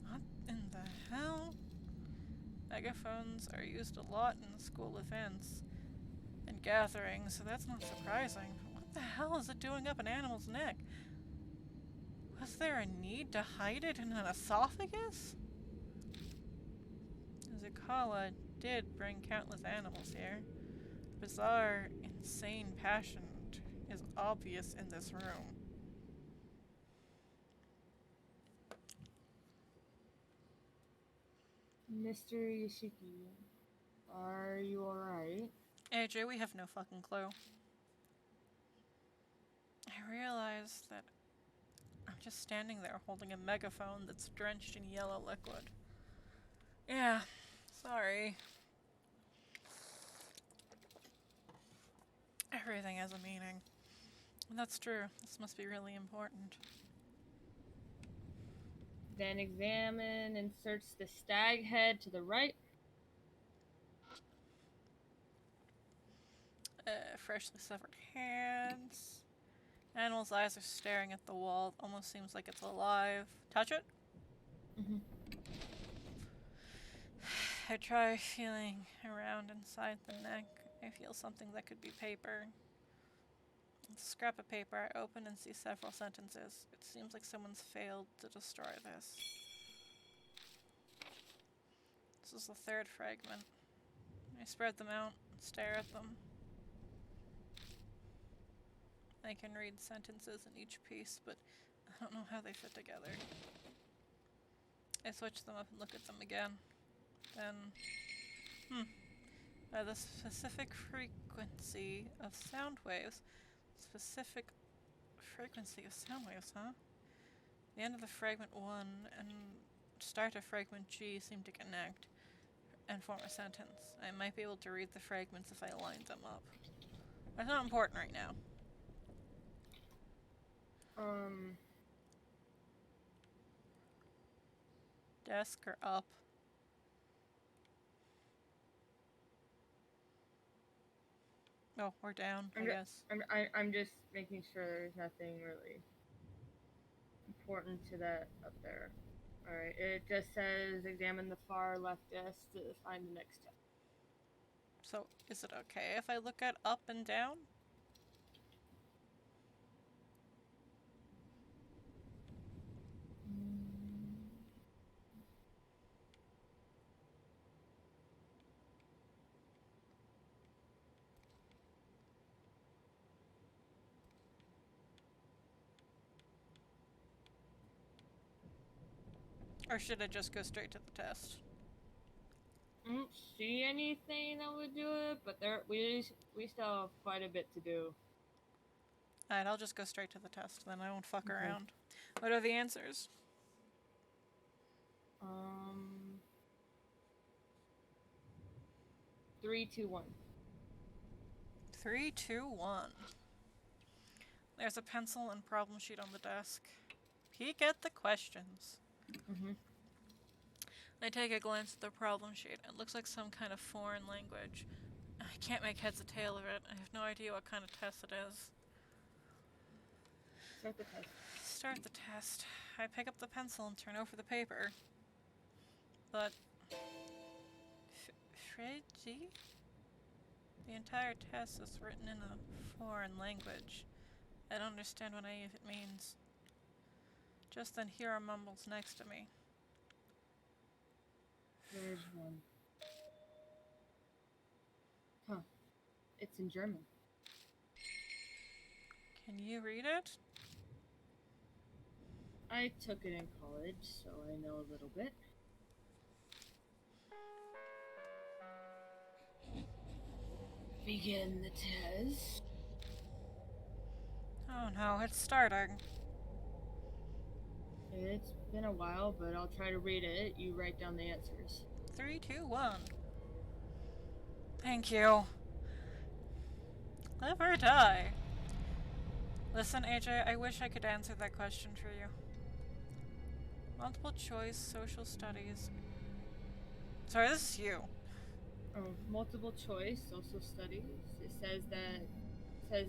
What in the hell? Megaphones are used a lot in school events and gatherings, so that's not surprising. But what the hell is it doing up an animal's neck? Was there a need to hide it in an esophagus? Zukala did bring countless animals here. Bizarre, insane passion is obvious in this room. Mr. Yoshiki, are you alright? AJ, we have no fucking clue. I realize that I'm just standing there holding a megaphone that's drenched in yellow liquid. Yeah, sorry. Everything has a meaning. And that's true. This must be really important. Then examine, inserts the stag head to the right. Freshly severed hands. Animal's eyes are staring at the wall. Almost seems like it's alive. Touch it? Mm-hmm. I try feeling around inside the neck. I feel something that could be paper. It's a scrap of paper. I open and see several sentences. It seems like someone's failed to destroy this. This is the third fragment. I spread them out and stare at them. I can read sentences in each piece, but I don't know how they fit together. I switch them up and look at them again. Then, by the specific frequency of sound waves. Specific frequency of sound waves, huh? The end of the fragment 1 and start of fragment G seem to connect and form a sentence. I might be able to read the fragments if I line them up. That's not important right now. Desk or up? Oh, we're down, I guess. I'm just making sure there's nothing really important to that up there. Alright, it just says examine the far left desk to find the next step. So, is it okay if I look at up and down? Or should I just go straight to the test? I don't see anything that would do it, but we still have quite a bit to do. Alright, I'll just go straight to the test, then I won't fuck around. What are the answers? 3, 2, 1. 3, 2, 1. There's a pencil and problem sheet on the desk. Peek at the questions. I take a glance at the problem sheet. It looks like some kind of foreign language. I can't make heads or tail of it. I have no idea what kind of test it is. Start the test. Start the test. I pick up the pencil and turn over the paper. But... Freddy? The entire test is written in a foreign language. I don't understand what any of it means. Just then Hira mumbles next to me. There's one. Huh. It's in German. Can you read it? I took it in college, so I know a little bit. Begin the test. Oh no, it's starting. It's been a while, but I'll try to read it. You write down the answers. 3, 2, 1. Thank you. Live or die? Listen, AJ, I wish I could answer that question for you. Multiple choice, social studies. Sorry, this is you. Oh, multiple choice, social studies. It says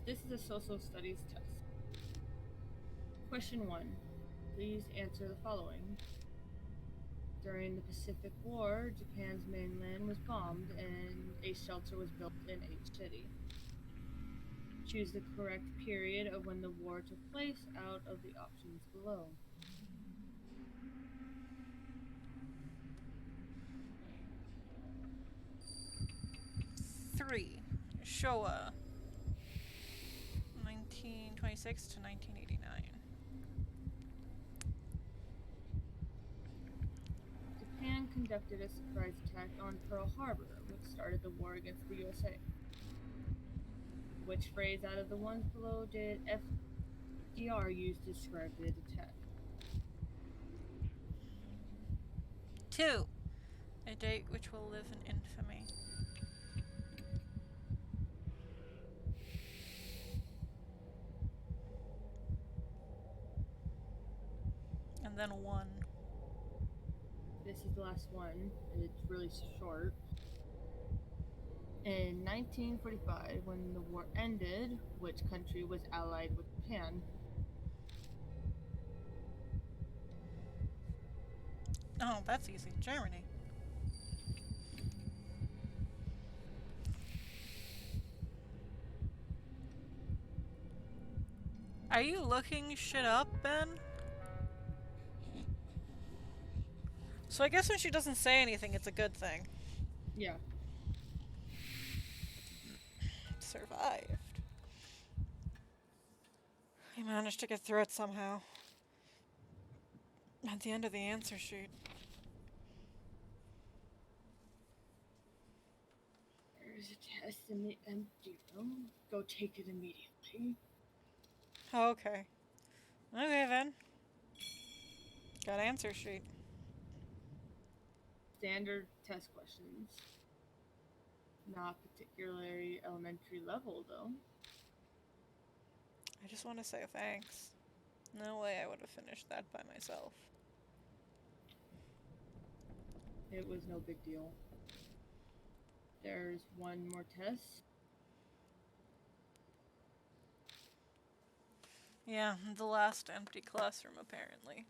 this is a social studies test. Question 1. Please answer the following. During the Pacific War, Japan's mainland was bombed and a shelter was built in a city. Choose the correct period of when the war took place out of the options below. Three. Showa. 1926 to 1989. Japan conducted a surprise attack on Pearl Harbor, which started the war against the USA. Which phrase out of the ones below did FDR use to describe the attack? 2. A date which will live in infamy. And then 1. This is the last one. It's really short. In 1945, when the war ended, which country was allied with Japan? Oh, that's easy. Germany. Are you looking shit up, Ben? So I guess when she doesn't say anything, it's a good thing. Yeah. Survived. I managed to get through it somehow. At the end of the answer sheet. There's a test in the empty room. Go take it immediately. Oh, okay. Okay then. Got answer sheet. Standard test questions. Not particularly elementary level, though. I just want to say thanks. No way I would have finished that by myself. It was no big deal. There's one more test. Yeah, the last empty classroom, apparently.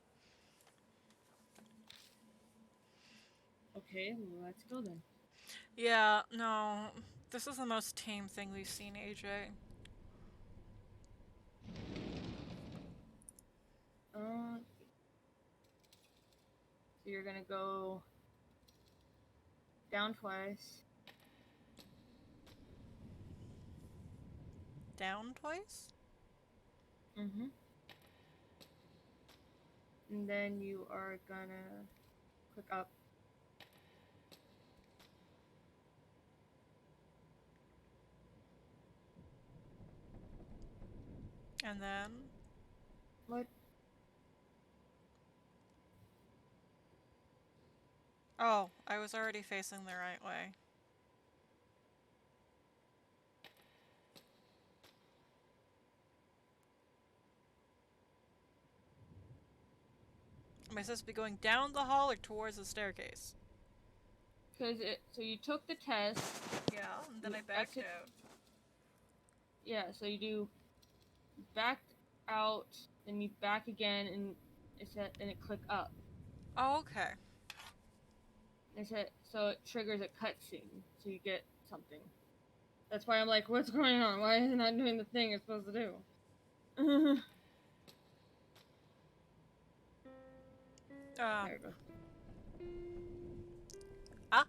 Okay, let's go then. Yeah, no. This is the most tame thing we've seen, AJ. So you're gonna go down twice. Down twice? Mm-hmm. And then you are gonna click up. And then... What? Oh, I was already facing the right way. Am I supposed to be going down the hall or towards the staircase? So you took the test. Yeah, and then I backed out. Yeah, so you backed out, then you back again, and it click up. Oh, okay. So it triggers a cutscene, so you get something. That's why I'm like, what's going on? Why is it not doing the thing it's supposed to do? There it goes. Ah!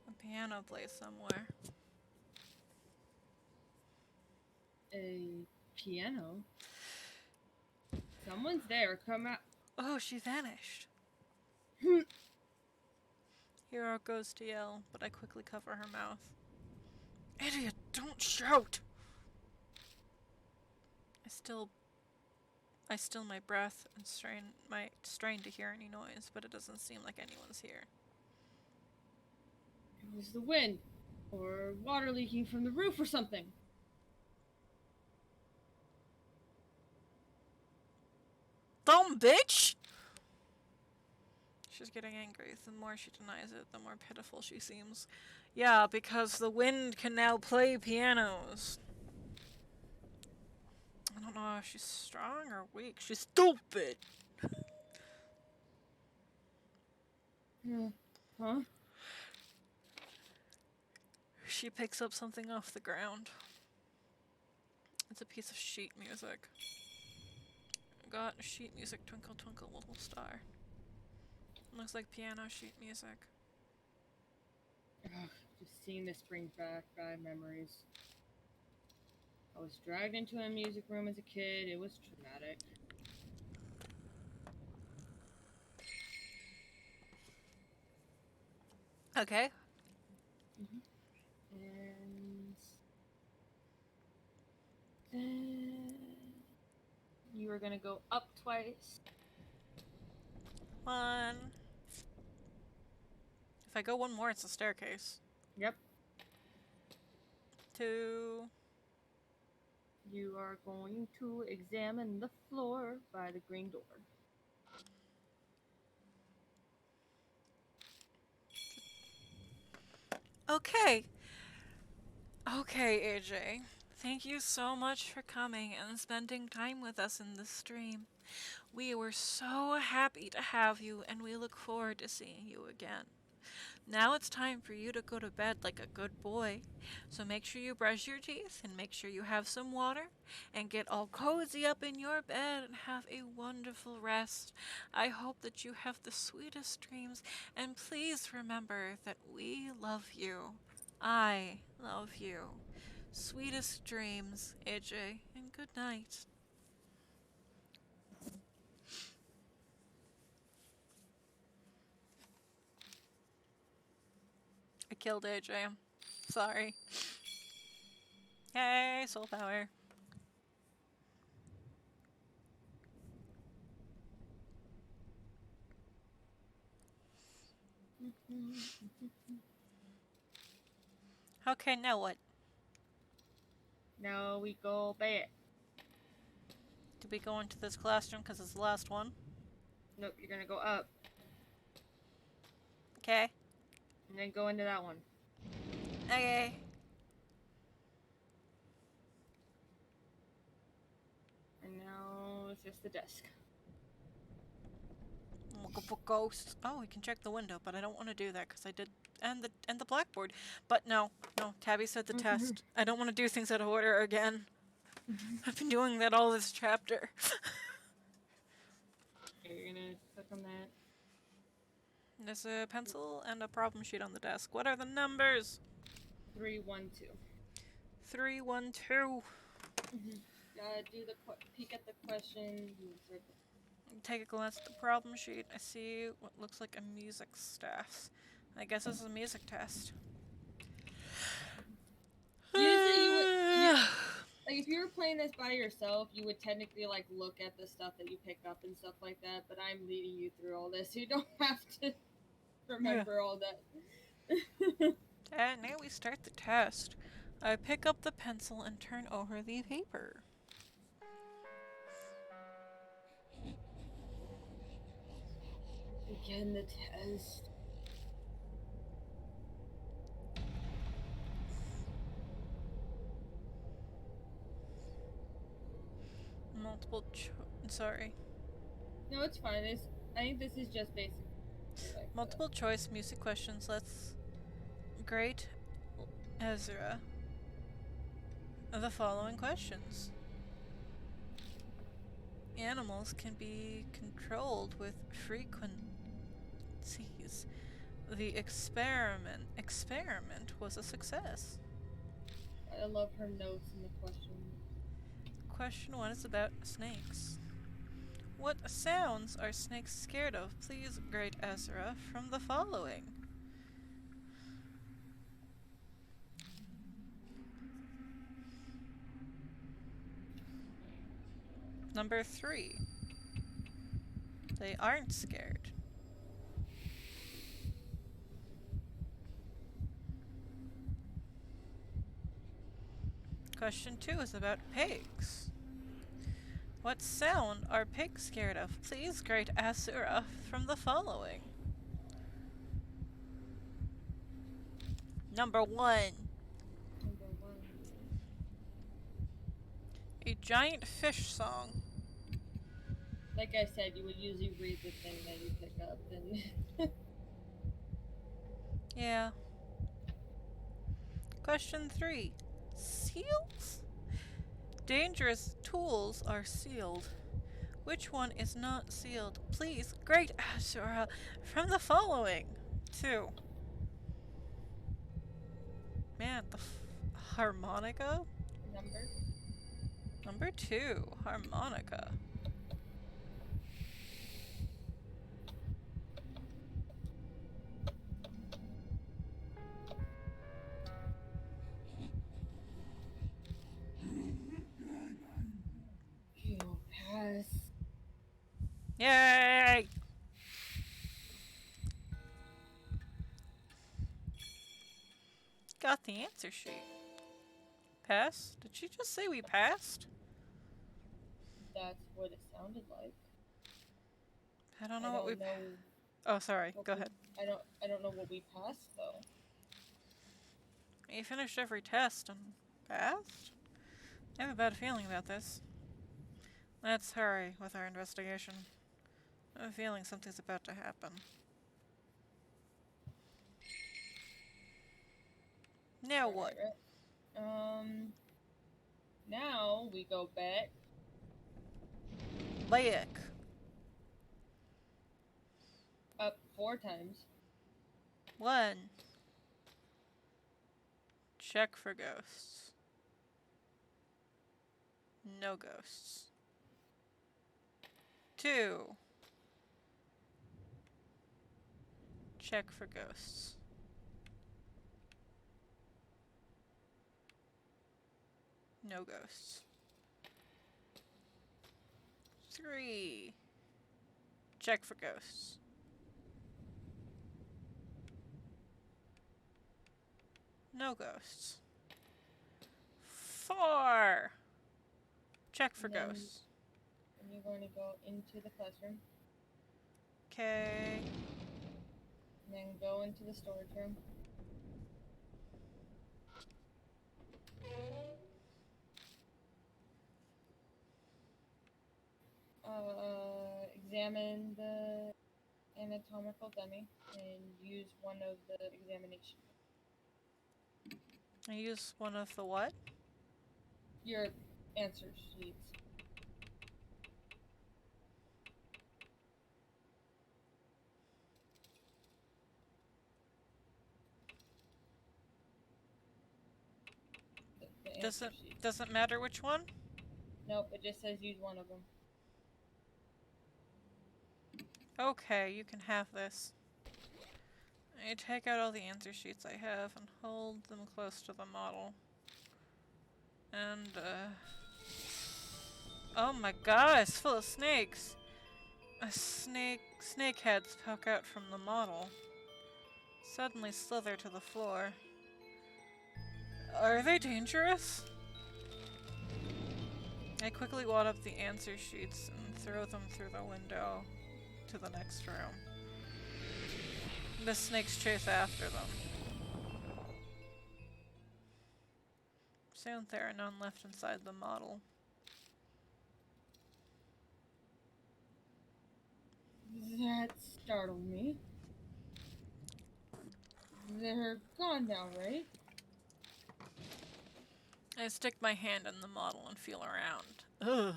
A piano plays somewhere. A piano? Someone's there. Come out. Oh, she vanished. Hero goes to yell, but I quickly cover her mouth. Idiot, don't shout! I still my breath and strain to hear any noise, but it doesn't seem like anyone's here. It was the wind, or water leaking from the roof or something. Dumb bitch! She's getting angry. The more she denies it, the more pitiful she seems. Yeah, because the wind can now play pianos. I don't know if she's strong or weak. She's stupid! Huh? She picks up something off the ground. It's a piece of sheet music. Got sheet music, twinkle twinkle little star. Looks like piano sheet music. Ugh, just seeing this brings back bad memories. I was dragged into a music room as a kid. It was traumatic. Okay. And then you were gonna go up twice. 1. If I go one more, it's a staircase. Yep. 2. You are going to examine the floor by the green door. Okay. Okay, AJ. Thank you so much for coming and spending time with us in this stream. We were so happy to have you, and we look forward to seeing you again. Now it's time for you to go to bed like a good boy. So make sure you brush your teeth and make sure you have some water and get all cozy up in your bed and have a wonderful rest. I hope that you have the sweetest dreams, and please remember that we love you. I love you. Sweetest dreams, AJ, and good night. I killed AJ. Sorry. Hey, soul power. Okay, now what? Now we go back. Did we go into this classroom because it's the last one? Nope, you're gonna go up. Okay. And then go into that one. Okay. And now it's just the desk. We'll go for ghosts. Oh, we can check the window, but I don't want to do that because I did and the blackboard. But no, Tabby said the test. I don't want to do things out of order again. I've been doing that all this chapter. Okay, you're gonna click on that. There's a pencil and a problem sheet on the desk. What are the numbers? 312. 312. Do the peek at the question. Take a glance at the problem sheet. I see what looks like a music staff. I guess this is a music test. Like, if you were playing this by yourself, you would technically, like, look at the stuff that you pick up and stuff like that, but I'm leading you through all this, so you don't have to remember all that. And now we start the test. I pick up the pencil and turn over the paper. Again, the test. Multiple sorry. No, it's fine. I think this is just basic. Multiple choice music questions. Let's grade Ezra the following questions. Animals can be controlled with frequencies. The experiment was a success. I love her notes in the question. Question 1 is about snakes. What sounds are snakes scared of? Please grade Ezra from the following. Number 3. They aren't scared. Question 2 is about pigs. What sound are pigs scared of? Please grade Asura from the following. Number 1. A giant fish song. Like I said, you would usually read the thing that you pick up and... Yeah. Question 3. Seals? Dangerous tools are sealed. Which one is not sealed? Please grade Asura from the following. 2. Man, the harmonica? Number 2, harmonica. You'll pass. Yay! Got the answer sheet. Pass? Did she just say we passed? That's what it sounded like. I don't know what we... know Oh, sorry. Go ahead. I don't know what we passed, though. You finished every test and passed? I have a bad feeling about this. Let's hurry with our investigation. I have a feeling something's about to happen. Now what? Now we go back. Back. Up 4 times. 1. Check for ghosts. No ghosts. 2. Check for ghosts. No ghosts. 3. Check for ghosts. No ghosts. 4. Check for ghosts. And you're going to go into the classroom. Okay. And then go into the storage room. Examine the anatomical dummy and use one of the examination. I use one of the what? Your answer sheets. The answer sheet. Doesn't matter which one? Nope, it just says use one of them. Okay, you can have this. I take out all the answer sheets I have and hold them close to the model. And, oh my god, it's full of snakes! Snake heads poke out from the model. Suddenly slither to the floor. Are they dangerous? I quickly wad up the answer sheets and throw them through the window to the next room. The snakes chase after them. Soon there are none left inside the model. That startled me. They're gone now, right? I stick my hand in the model and feel around. Ugh.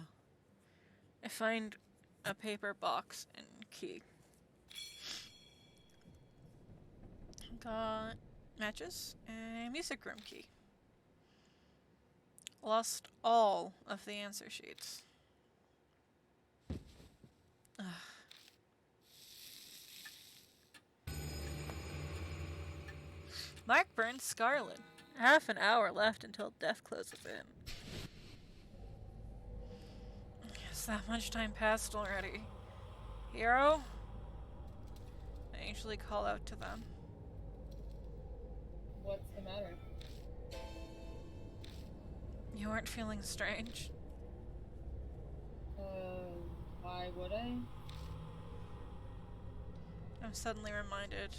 I find a paper box and key. Got matches and a music room key. Lost all of the answer sheets. Ugh. Mark burns scarlet. Half an hour left until death closes in. Yes, that much time passed already. Hero? I usually call out to them. What's the matter? You weren't feeling strange? Why would I? I'm suddenly reminded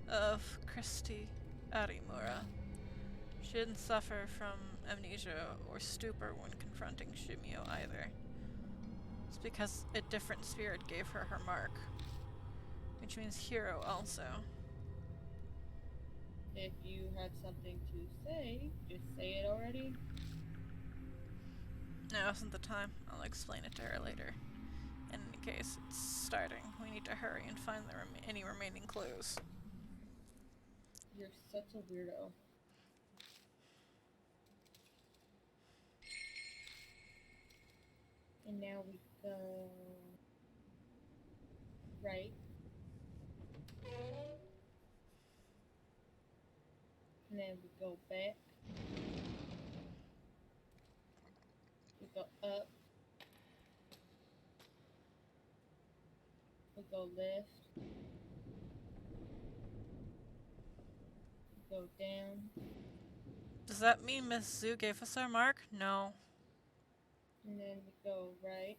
of Christy Arimura. She didn't suffer from amnesia or stupor when confronting Shimio either. It's because a different spirit gave her her mark. Which means hero also. If you had something to say, just say it already. Now isn't the time. I'll explain it to her later. In any case, it's starting. We need to hurry and find any remaining clues. You're such a weirdo. And now we go right. And then we go back. We go up. We go left. We go down. Does that mean Miss Zoo gave us our mark? No. And then we go right.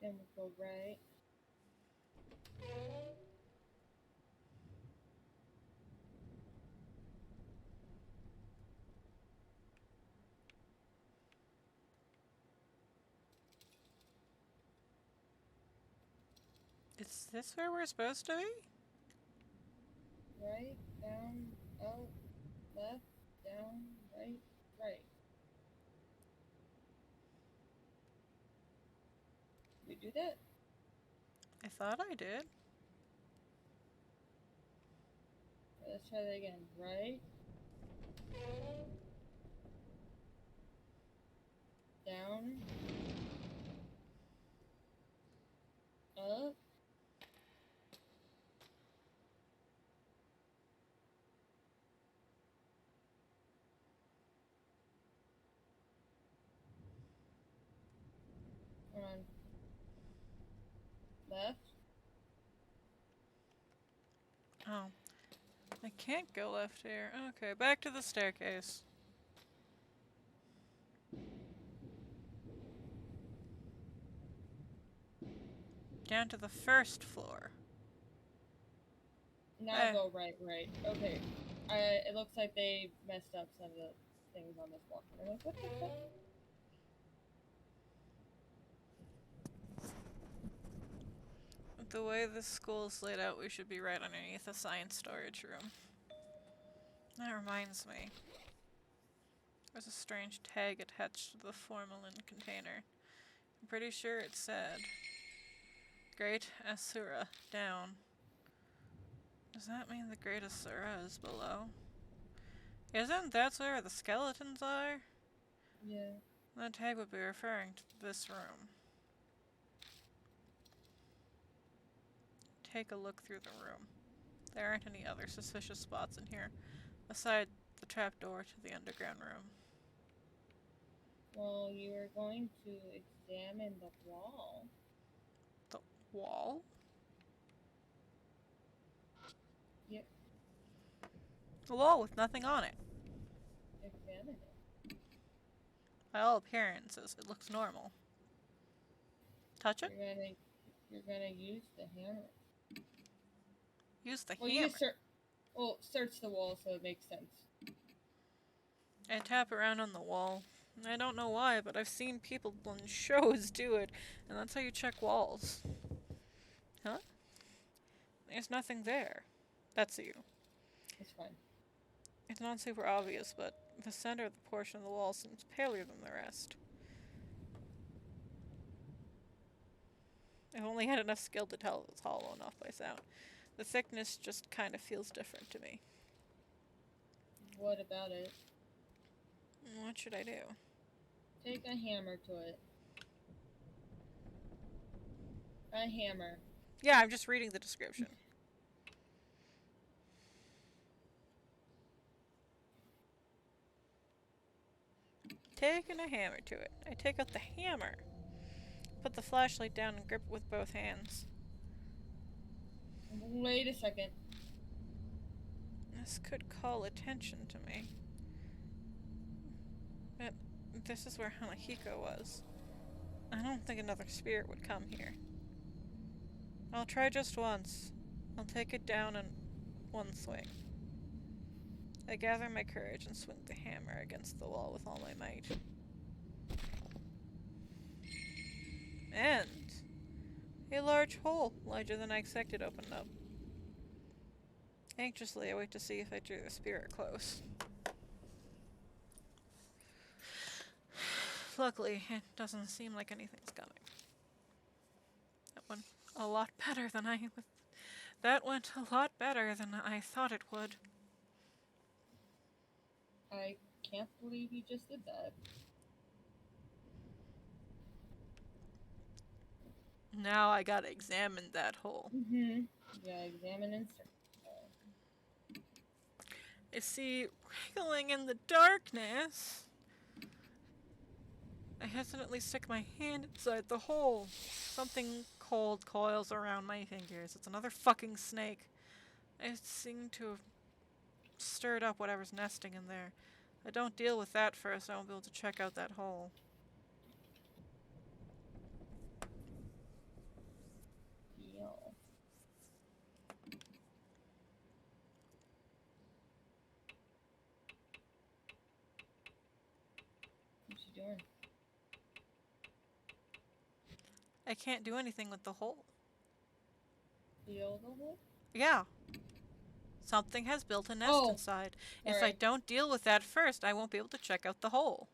Then we go right. Is this where we're supposed to be? Right, down, up, left, down, right, right. We do that? I thought I did. Let's try that again. Right. Down. Up. On. Left. Oh. I can't go left here. Okay, back to the staircase. Down to the first floor. Now go right, right. Okay. It looks like they messed up some of the things on this block. I'm like, what the fuck? The way this school is laid out, we should be right underneath the science storage room. That reminds me. There's a strange tag attached to the formalin container. I'm pretty sure it said Great Asura down. Does that mean the Great Asura is below? Isn't that where the skeletons are? Yeah. That tag would be referring to this room. Take a look through the room. There aren't any other suspicious spots in here, aside the trapdoor to the underground room. Well, you are going to examine the wall. The wall? Yep. A wall with nothing on it. Examine it. By all appearances, it looks normal. Touch it? You're gonna You're gonna use the hammer. Use the Well, hammer. Search the wall so it makes sense. I tap around on the wall. I don't know why, but I've seen people on shows do it, and that's how you check walls. Huh? There's nothing there. That's you. It's fine. It's not super obvious, but the center of the portion of the wall seems paler than the rest. I've only had enough skill to tell it's hollow enough by sound. The thickness just kind of feels different to me. What about it? What should I do? Take a hammer to it. A hammer. Yeah, I'm just reading the description. Taking a hammer to it. I take out the hammer. Put the flashlight down and grip it with both hands. Wait a second. This could call attention to me. But this is where Hanahiko was. I don't think another spirit would come here. I'll try just once. I'll take it down in one swing. I gather my courage and swing the hammer against the wall with all my might. And a large hole, larger than I expected, opened up. Anxiously, I wait to see if I drew the spirit close. Luckily, it doesn't seem like anything's coming. That went a lot better than I thought it would. I can't believe you just did that. Now I gotta examine that hole. Mm-hmm. Yeah, examine and search. I see wriggling in the darkness. I hesitantly stick my hand inside the hole. Something cold coils around my fingers. It's another fucking snake. I seem to have stirred up whatever's nesting in there. If I don't deal with that first, I won't be able to check out that hole. Deal. What you doing? I can't do anything with the hole. Feel the hole? Yeah. Something has built a nest inside. If I Sorry. don't deal with that first, I won't be able to check out the hole.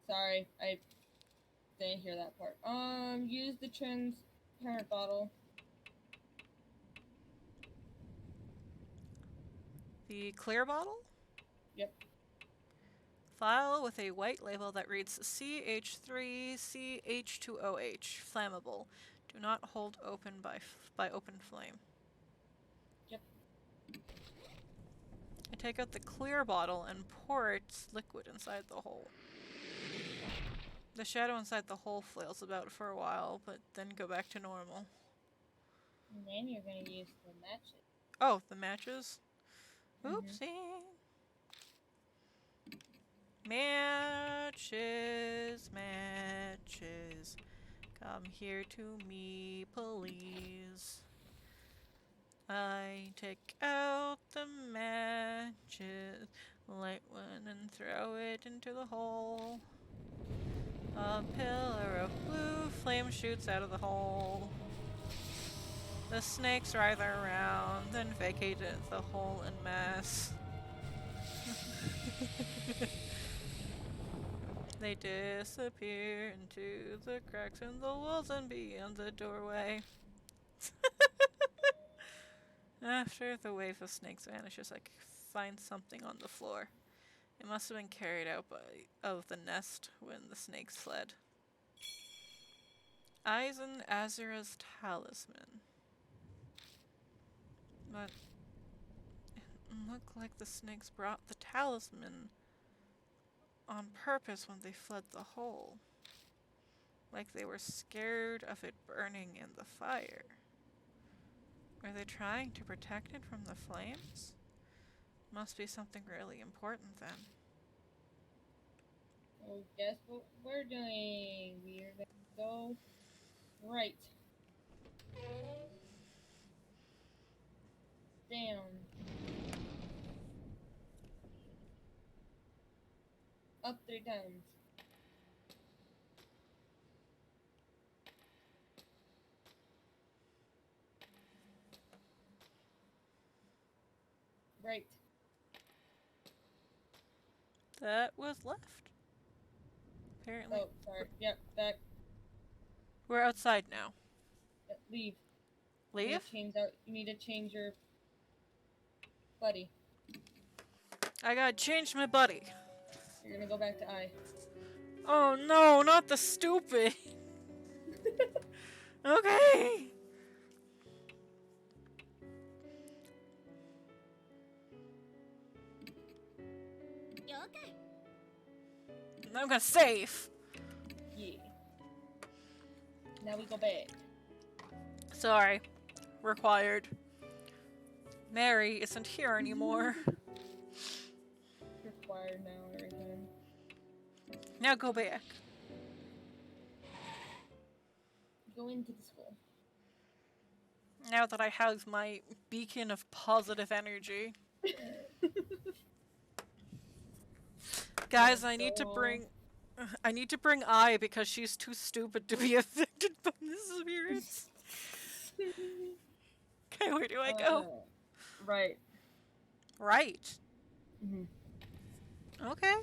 Sorry, I didn't hear that part. Use the transparent bottle. The clear bottle? Yep. File with a white label that reads CH3CH2OH, flammable. Do not hold open by open flame. Yep. I take out the clear bottle and pour its liquid inside the hole. The shadow inside the hole flails about for a while, but then go back to normal. And then you're gonna use the matches. Oh, the matches? Mhm. Oopsie. Matches, matches. Come here to me, please. I take out the matches, light one and throw it into the hole. A pillar of blue flame shoots out of the hole. The snakes writhe around, then vacate the hole en masse. They disappear into the cracks in the walls and beyond the doorway. After the wave of snakes vanishes, I find something on the floor. It must have been carried out of the nest when the snakes fled. Aizen Azura's talisman. But it looked like the snakes brought the talisman on purpose when they fled the hole. Like they were scared of it burning in the fire. Were they trying to protect it from the flames? Must be something really important then. So guess what we're doing? We're gonna go right. Down. Up 3 times. Right. That was left. Apparently. Oh, sorry. Yep, back. We're outside now. Leave. Leave? You need to change your buddy. I gotta change my buddy. You're gonna go back to I. Oh no, not the stupid. Okay. I'm gonna save. Yeah. Now we go back. Sorry. Required. Mary isn't here anymore. Required now, everything. Now go back. Go into the school. Now that I have my beacon of positive energy. Guys, I need to bring I because she's too stupid to be affected by the spirits. Okay, where do I go? Right. Right. Mm-hmm. Okay.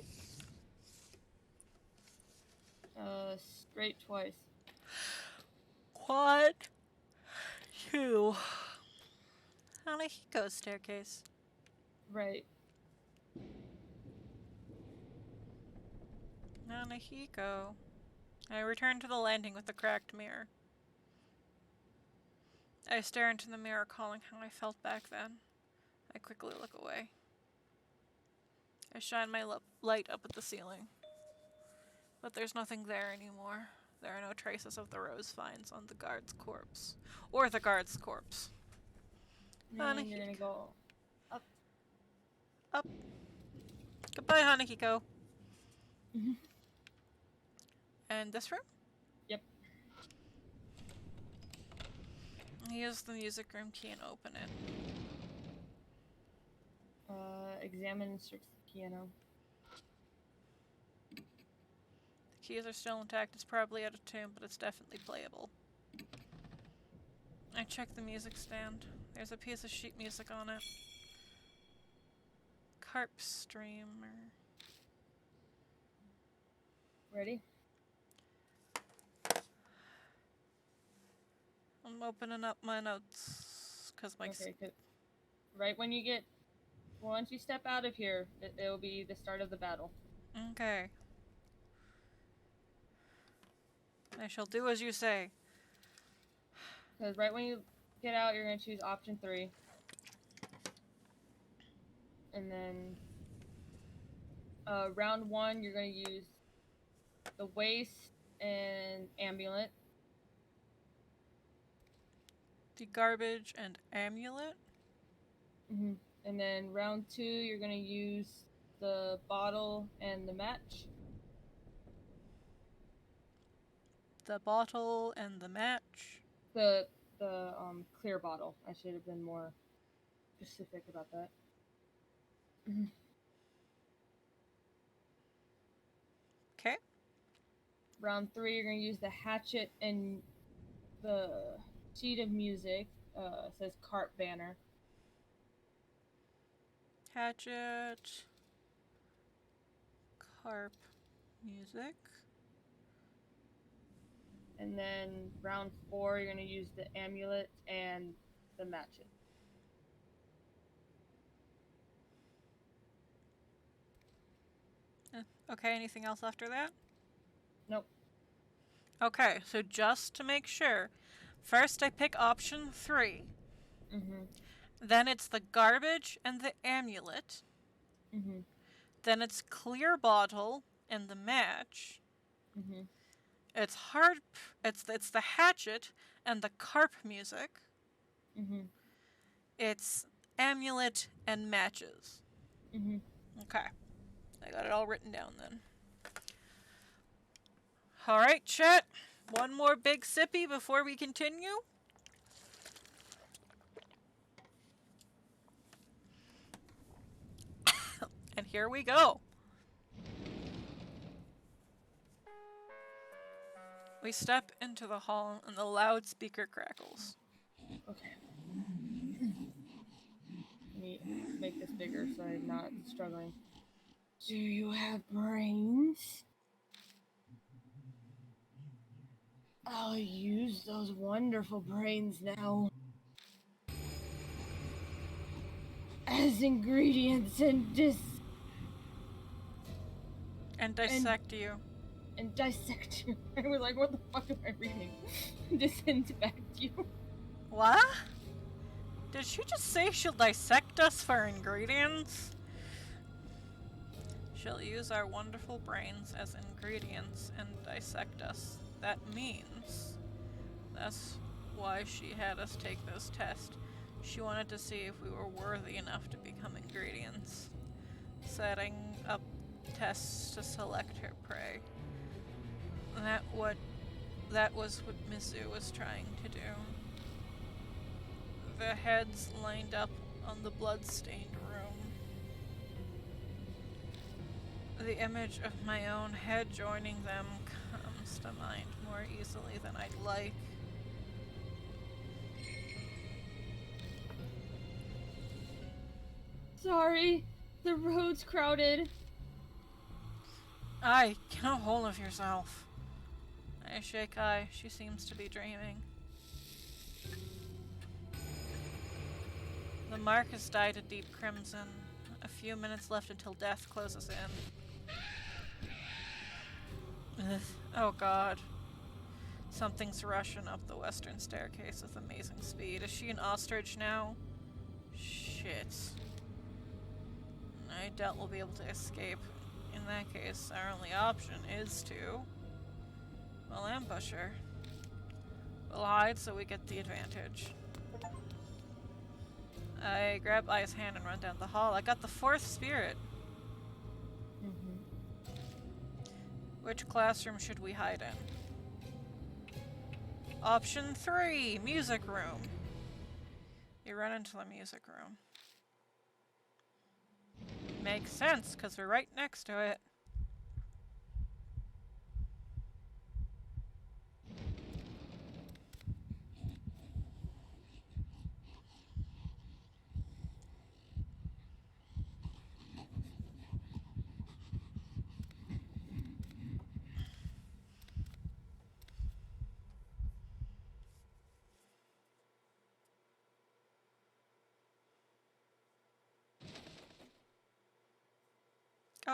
Straight twice. What? You. Hanahiko's staircase. Right. Hanahiko. I return to the landing with the cracked mirror. I stare into the mirror, recalling how I felt back then. I quickly look away. I shine my light up at the ceiling. But there's nothing there anymore. There are no traces of the rose vines on the guard's corpse. Or the guard's corpse. And you're gonna go up. Up. Goodbye, Hanahiko. Mm-hmm. And this room? Yep. Use the music room key and open it. Examine and search the piano. The keys are still intact. It's probably out of tune, but it's definitely playable. I check the music stand. There's a piece of sheet music on it. Carp streamer. Ready? I'm opening up my notes because my right when you get, once you step out of here, it'll be the start of the battle. Okay. I shall do as you say. Because right when you get out, you're gonna choose option 3, and then round 1, you're gonna use the waste and amulet. The garbage and amulet. Mm-hmm. And then round 2, you're gonna use the bottle and the match. The bottle and the match. The clear bottle. I should have been more specific about that. Mm-hmm. Okay. Round 3, you're gonna use the hatchet and the sheet of music. Says cart banner. Hatchet. Carp music. And then round 4, you're gonna use the amulet and the matches. Okay, anything else after that? Nope. Okay, so just to make sure, first I pick option 3. Mm-hmm. Then it's the garbage and the amulet. Mm-hmm. Then it's clear bottle and the match. Mm-hmm. It's harp. It's the hatchet and the carp music. Mm-hmm. It's amulet and matches. Mm-hmm. Okay, I got it all written down then. All right, chat. One more big sippy before we continue. here we go. We step into the hall and the loudspeaker crackles. Okay. Let me make this bigger so I'm not struggling. Do you have brains? I'll use those wonderful brains now as ingredients and dissect you. And dissect you. I was like, what the fuck am I reading? Disinfect you. What? Did she just say she'll dissect us for ingredients? She'll use our wonderful brains as ingredients and dissect us. That means that's why she had us take this test. She wanted to see if we were worthy enough to become ingredients. Setting up tests to select her prey. That was what Mizu was trying to do. The heads lined up on the blood-stained room. The image of my own head joining them comes to mind more easily than I'd like. Sorry, the road's crowded. Ai, get a hold of yourself. I shake Ai. She seems to be dreaming. The mark is dyed a deep crimson. A few minutes left until death closes in. Ugh. Oh god. Something's rushing up the western staircase with amazing speed. Is she an ostrich now? Shit. I doubt we'll be able to escape. In that case, our only option is to... well, ambush her. We'll hide so we get the advantage. I grab Ai's hand and run down the hall. I got the fourth spirit. Which classroom should we hide in? Option 3, music room. You run into the music room. Makes sense, because we're right next to it.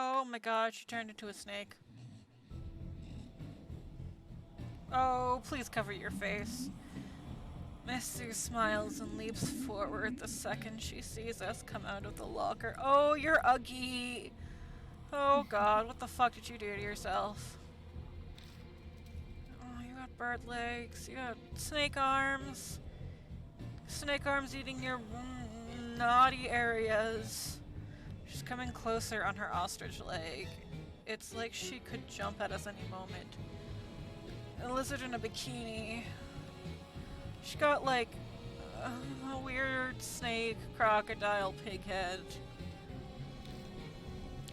Oh my god, she turned into a snake. Oh, please cover your face. Misty smiles and leaps forward the second she sees us come out of the locker. Oh, you're ugly! Oh god, what the fuck did you do to yourself? Oh, you got bird legs, you got snake arms. Snake arms eating your naughty areas. She's coming closer on her ostrich leg. It's like she could jump at us any moment. A lizard in a bikini. She got like a weird snake, crocodile, pig head.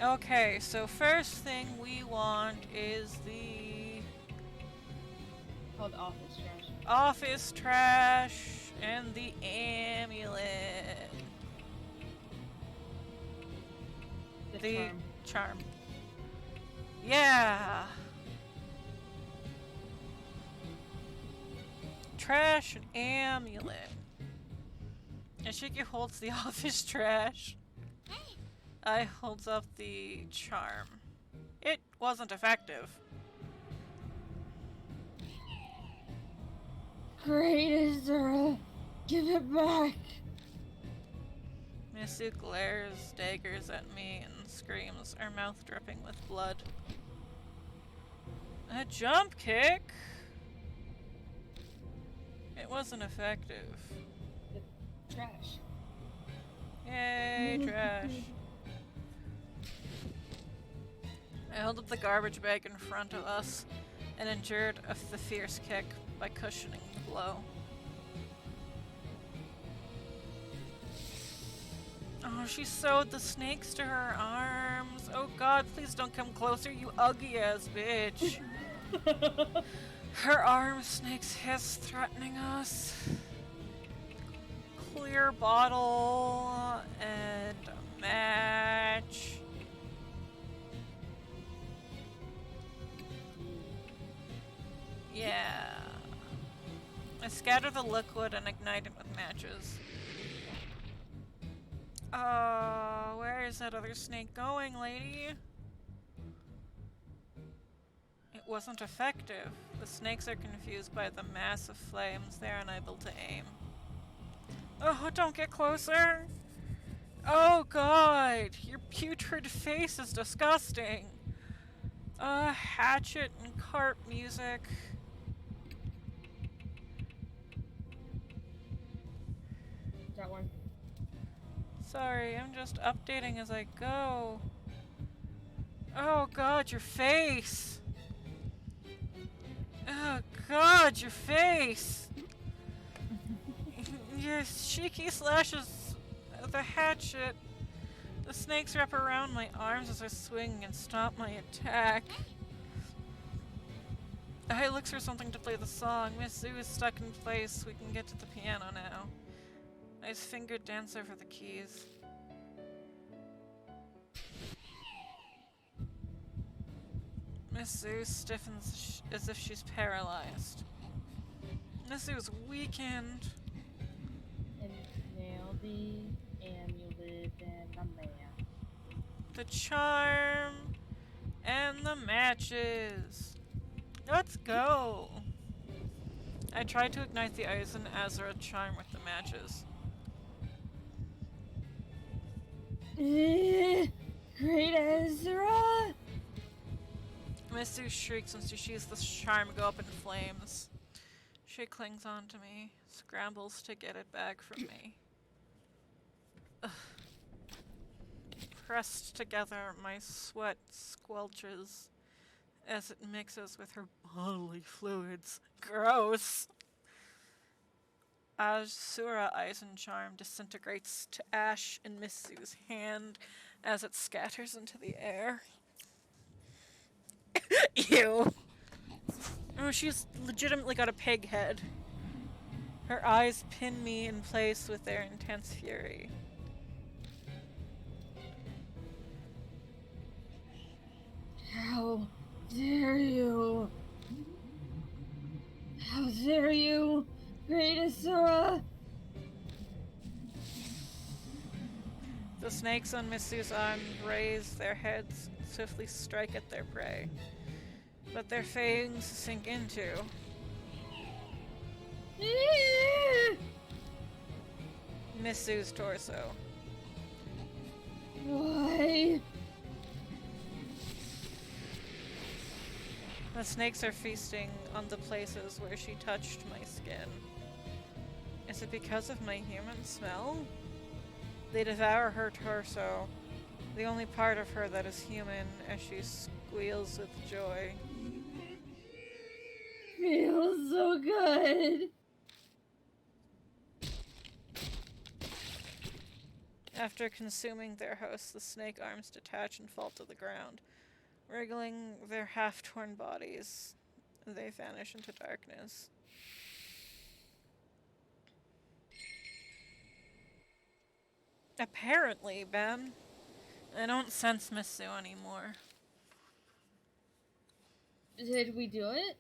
Okay, so first thing we want is the... called office trash. Office trash and the amulet. The charm. Yeah! Trash and amulet. And Shiki holds the office trash. I holds up the charm. It wasn't effective. Great, Azura. Give it back. Misu glares, daggers at me, and screams, her mouth dripping with blood. A jump kick? It wasn't effective. Trash. Yay, trash. I held up the garbage bag in front of us and endured the fierce kick by cushioning the blow. Oh, she sewed the snakes to her arm. us. Oh god, please don't come closer, you ugly ass bitch. Her arm snakes hiss, threatening us. Clear bottle and a match. Yeah. I scatter the liquid and ignite it with matches. Where is that other snake going, lady? It wasn't effective. The snakes are confused by the massive flames. They're unable to aim. Oh, don't get closer! Oh god! Your putrid face is disgusting! Hatchet and carp music. That one. Sorry, I'm just updating as I go. Oh god, your face! Oh god, your face! Your cheeky slashes the hatchet. The snakes wrap around my arms as I swing and stop my attack. I looks for something to play the song. Miss Zoo is stuck in place. We can get to the piano now. I finger dance over the keys. Miss Zoo stiffens as if she's paralyzed. Miss Zoo's weakened. And now the amulet and the map. The charm and the matches. Let's go. I tried to ignite the Eisen Azra charm with the matches. Great Ezra! Miss Zoo shrieks when she sees the charm go up in flames. She clings on to me, scrambles to get it back from me. Ugh. Pressed together, my sweat squelches as it mixes with her bodily fluids. Gross! Azura Eisen charm disintegrates to ash in Miss Zoo's hand as it scatters into the air. Ew! Oh, she's legitimately got a pig head. Her eyes pin me in place with their intense fury. How dare you? How dare you, Great Asura? The snakes on Miss Zoo's arm raise their heads and swiftly strike at their prey. But their fangs sink into Miss Zoo's torso. Why? The snakes are feasting on the places where she touched my skin. Is it because of my human smell? They devour her torso, the only part of her that is human, as she squeals with joy. Feels so good. After consuming their host, the snake arms detach and fall to the ground. Wriggling their half-torn bodies, they vanish into darkness. Apparently, Ben. I don't sense Miss Sue anymore. Did we do it?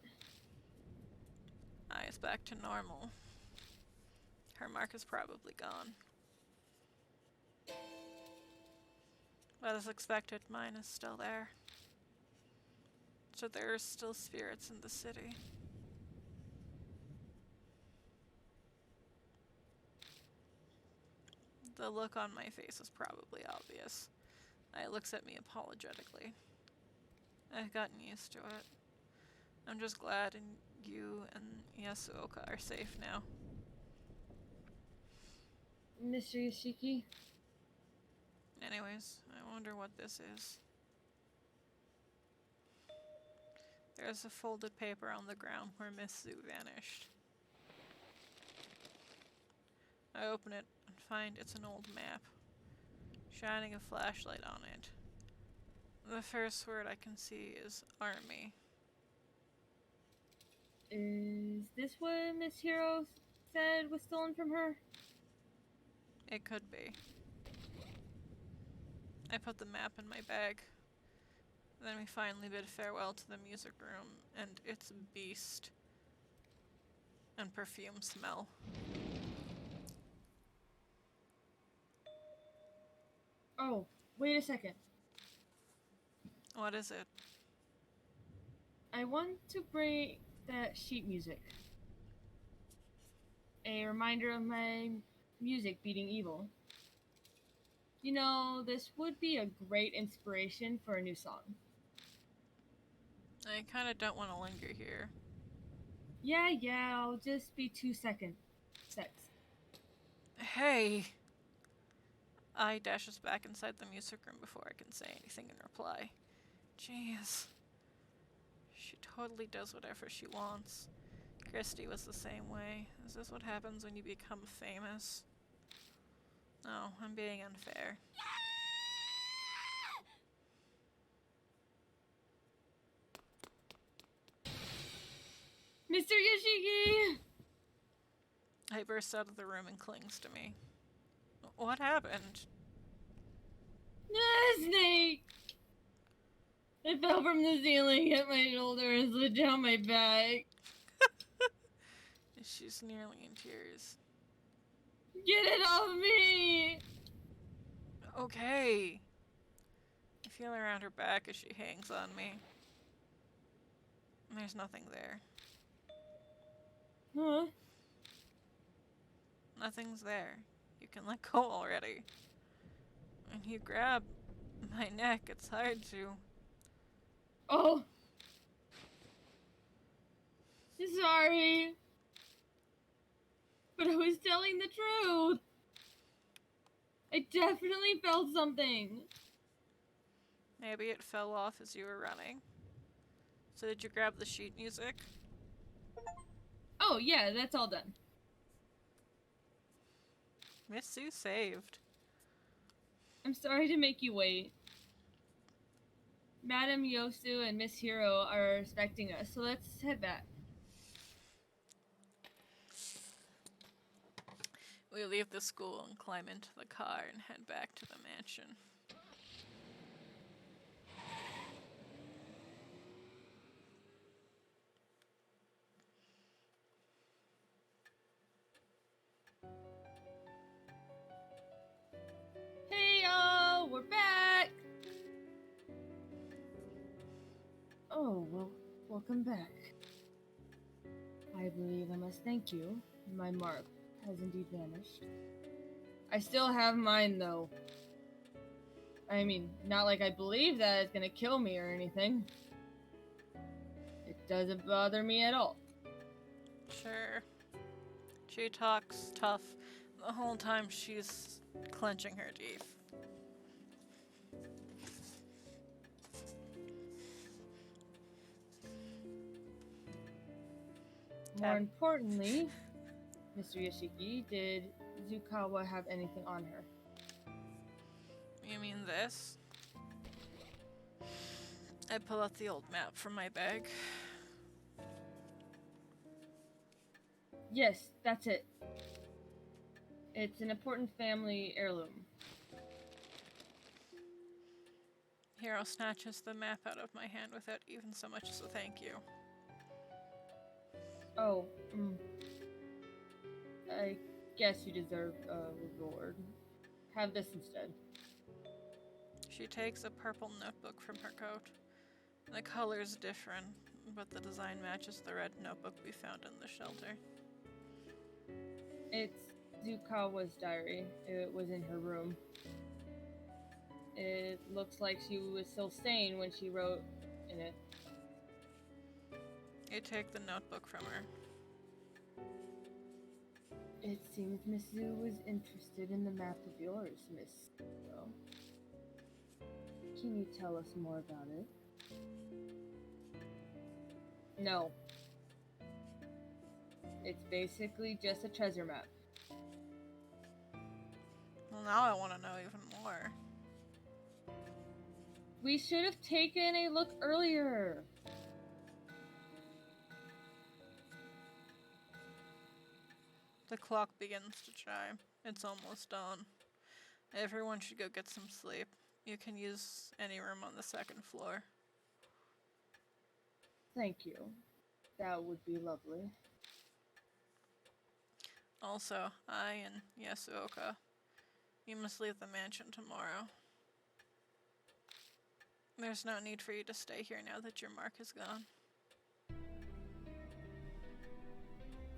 Eyes back to normal. Her mark is probably gone. But as expected, mine is still there. So there are still spirits in the city. The look on my face is probably obvious. It looks at me apologetically. I've gotten used to it. I'm just glad you and Yasuoka are safe now. Mr. Yoshiki? Anyways, I wonder what this is. There's a folded paper on the ground where Miss Sue vanished. I open it and find it's an old map, shining a flashlight on it. The first word I can see is army. Is this what Miss Hero said was stolen from her? It could be. I put the map in my bag. Then we finally bid farewell to the music room and its beast and perfume smell. Oh, wait a second. What is it? I want to bring that sheet music. A reminder of my music beating evil. You know, this would be a great inspiration for a new song. I kinda don't want to linger here. Yeah, I'll just be 2 seconds. Hey! I dashes back inside the music room before I can say anything in reply. Jeez. She totally does whatever she wants. Christy was the same way. Is this what happens when you become famous? No, I'm being unfair. Mr. Yoshiki! I bursts out of the room and clings to me. What happened? Snake! It fell from the ceiling, hit my shoulder, and slid down my back. She's nearly in tears. Get it off me! Okay. I feel around her back as she hangs on me. There's nothing there. Huh? Nothing's there. You can let go already. When you grab my neck, it's hard to... Oh. Sorry. But I was telling the truth. I definitely felt something. Maybe it fell off as you were running. So did you grab the sheet music? Oh, yeah, that's all done. Miss Sue saved. I'm sorry to make you wait. Madam Yosu and Miss Hero are expecting us, so let's head back. We leave the school and climb into the car and head back to the mansion. Hey y'all, we're back! Oh, well, welcome back. I believe I must thank you. My mark has indeed vanished. I still have mine, though. I mean, not like I believe that it's gonna kill me or anything. It doesn't bother me at all. Sure. She talks tough the whole time she's clenching her teeth. More importantly, Mr. Yoshiki, did Zukawa have anything on her? You mean this? I pull out the old map from my bag. Yes, that's it. It's an important family heirloom. Hero snatches the map out of my hand without even so much as a thank you. Oh, I guess you deserve a reward. Have this instead. She takes a purple notebook from her coat. The color's different, but the design matches the red notebook we found in the shelter. It's Zukawa's diary. It was in her room. It looks like she was still sane when she wrote in it. You take the notebook from her. It seems Miss Zu was interested in the map of yours, Miss Hiro. Can you tell us more about it? No. It's basically just a treasure map. Well, now I want to know even more. We should have taken a look earlier. The clock begins to chime. It's almost dawn. Everyone should go get some sleep. You can use any room on the second floor. Thank you. That would be lovely. Also, I and Yasuoka, you must leave the mansion tomorrow. There's no need for you to stay here now that your mark is gone.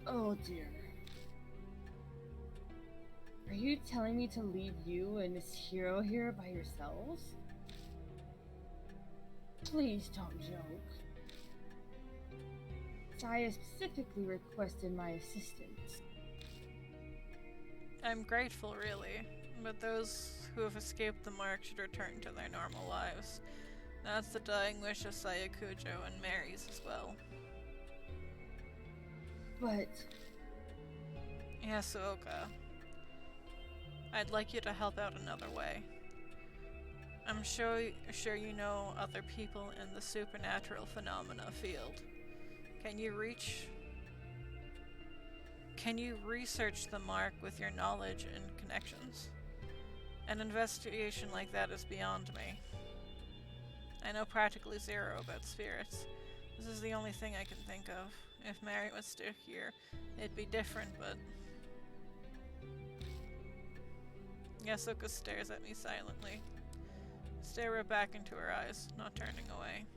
Oh dear. Are you telling me to leave you and this hero here by yourselves? Please don't joke. Saya specifically requested my assistance. I'm grateful, really, but those who have escaped the mark should return to their normal lives. That's the dying wish of Sayakujo and Mary's as well. But Yasuoka, I'd like you to help out another way. I'm sure you know other people in the supernatural phenomena field. Can you research the mark with your knowledge and connections? An investigation like that is beyond me. I know practically zero about spirits. This is the only thing I can think of. If Mary was still here, it'd be different, but... Yasuoka stares at me silently. I stare right back into her eyes, not turning away.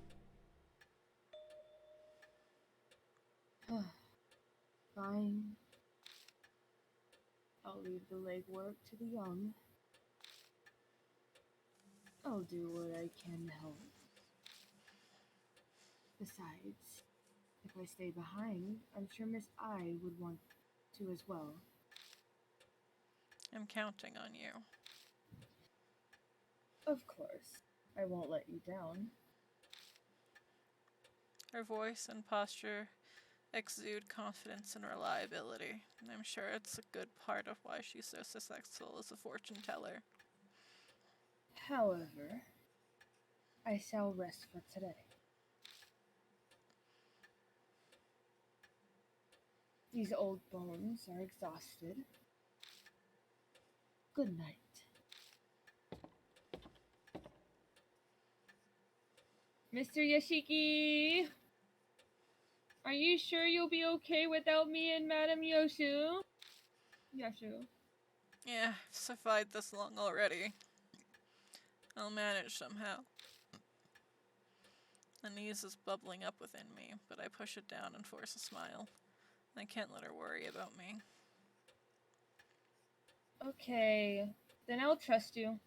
fine. I'll leave the legwork to the young. I'll do what I can to help. Besides, if I stay behind, I'm sure Miss I would want to as well. I'm counting on you. Of course, I won't let you down. Her voice and posture exude confidence and reliability. I'm sure it's a good part of why she's so successful as a fortune teller. However, I shall rest for today. These old bones are exhausted. Good night. Mr. Yashiki! Are you sure you'll be okay without me and Madame Yoshu? Yashu. Yeah, I've survived this long already. I'll manage somehow. Unease is bubbling up within me, but I push it down and force a smile. I can't let her worry about me. Okay, then I'll trust you.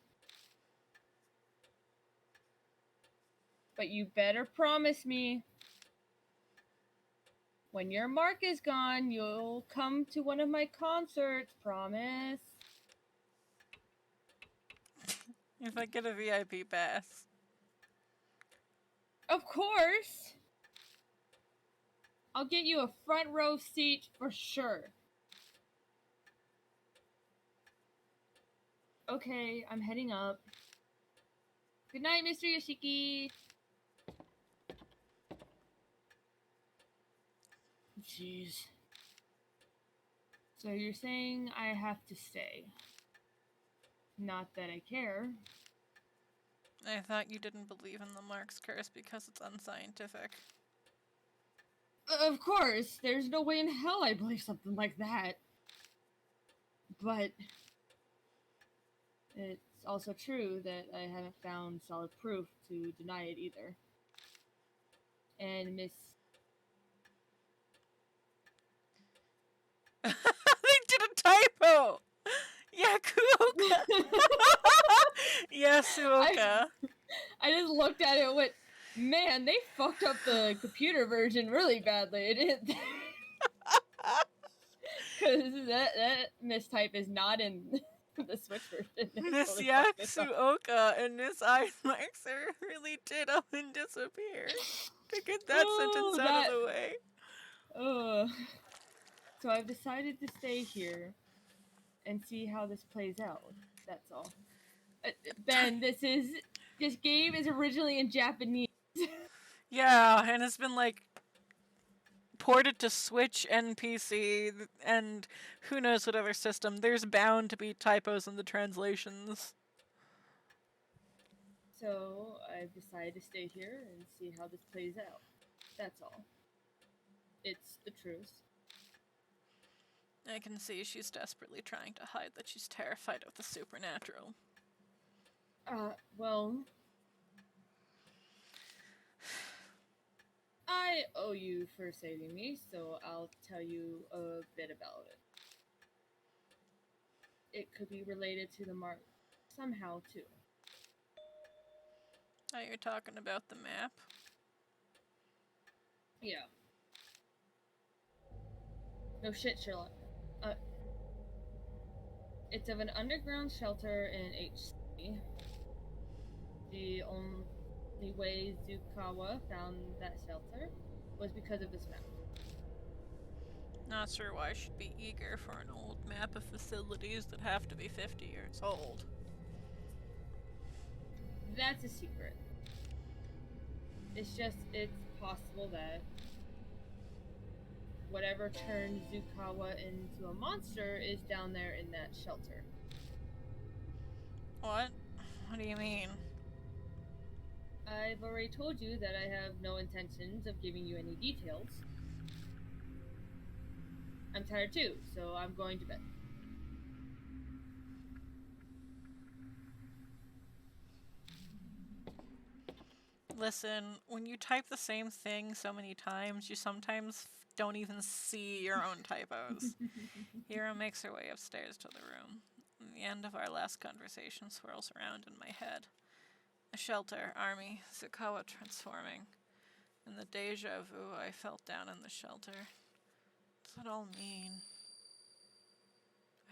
But you better promise me, when your mark is gone, you'll come to one of my concerts, promise? If I get a VIP pass. Of course! I'll get you a front row seat for sure. Okay, I'm heading up. Good night, Mr. Yoshiki. Jeez. So you're saying I have to stay? Not that I care. I thought you didn't believe in the Mark's curse because it's unscientific. Of course, there's no way in hell I believe something like that. But it's also true that I haven't found solid proof to deny it either. And Miss... They did a typo! Yakuoka! Yasuoka. I just looked at it and went, man, they fucked up the computer version really badly. It didn't... Because that mistype is not in the Switch version. Miss Yasuoka and Miss Eismeister really did up and disappear. To get that sentence out of the way. So I've decided to stay here and see how this plays out. That's all. Ben, this is This game is originally in Japanese. Yeah, and it's been like ported to Switch and PC and who knows what other system. There's bound to be typos in the translations. So I've decided to stay here and see how this plays out. That's all. It's the truth. I can see she's desperately trying to hide that she's terrified of the supernatural. Well, I owe you for saving me, so I'll tell you a bit about it. It could be related to the mark somehow, too. Are you talking about the map? Yeah. No shit, Sherlock. Uh, it's of an underground shelter in HC. The only way Zukawa found that shelter was because of this map. Not sure why I should be eager for an old map of facilities that have to be 50 years old. That's a secret. It's possible that whatever turned Zukawa into a monster is down there in that shelter. What? What do you mean? I've already told you that I have no intentions of giving you any details. I'm tired too, so I'm going to bed. Listen, when you type the same thing so many times, you sometimes don't even see your own typos. Hiro makes her way upstairs to the room. The end of our last conversation swirls around in my head. A shelter, army, Zukawa transforming. And the deja vu I felt down in the shelter. What's it all mean?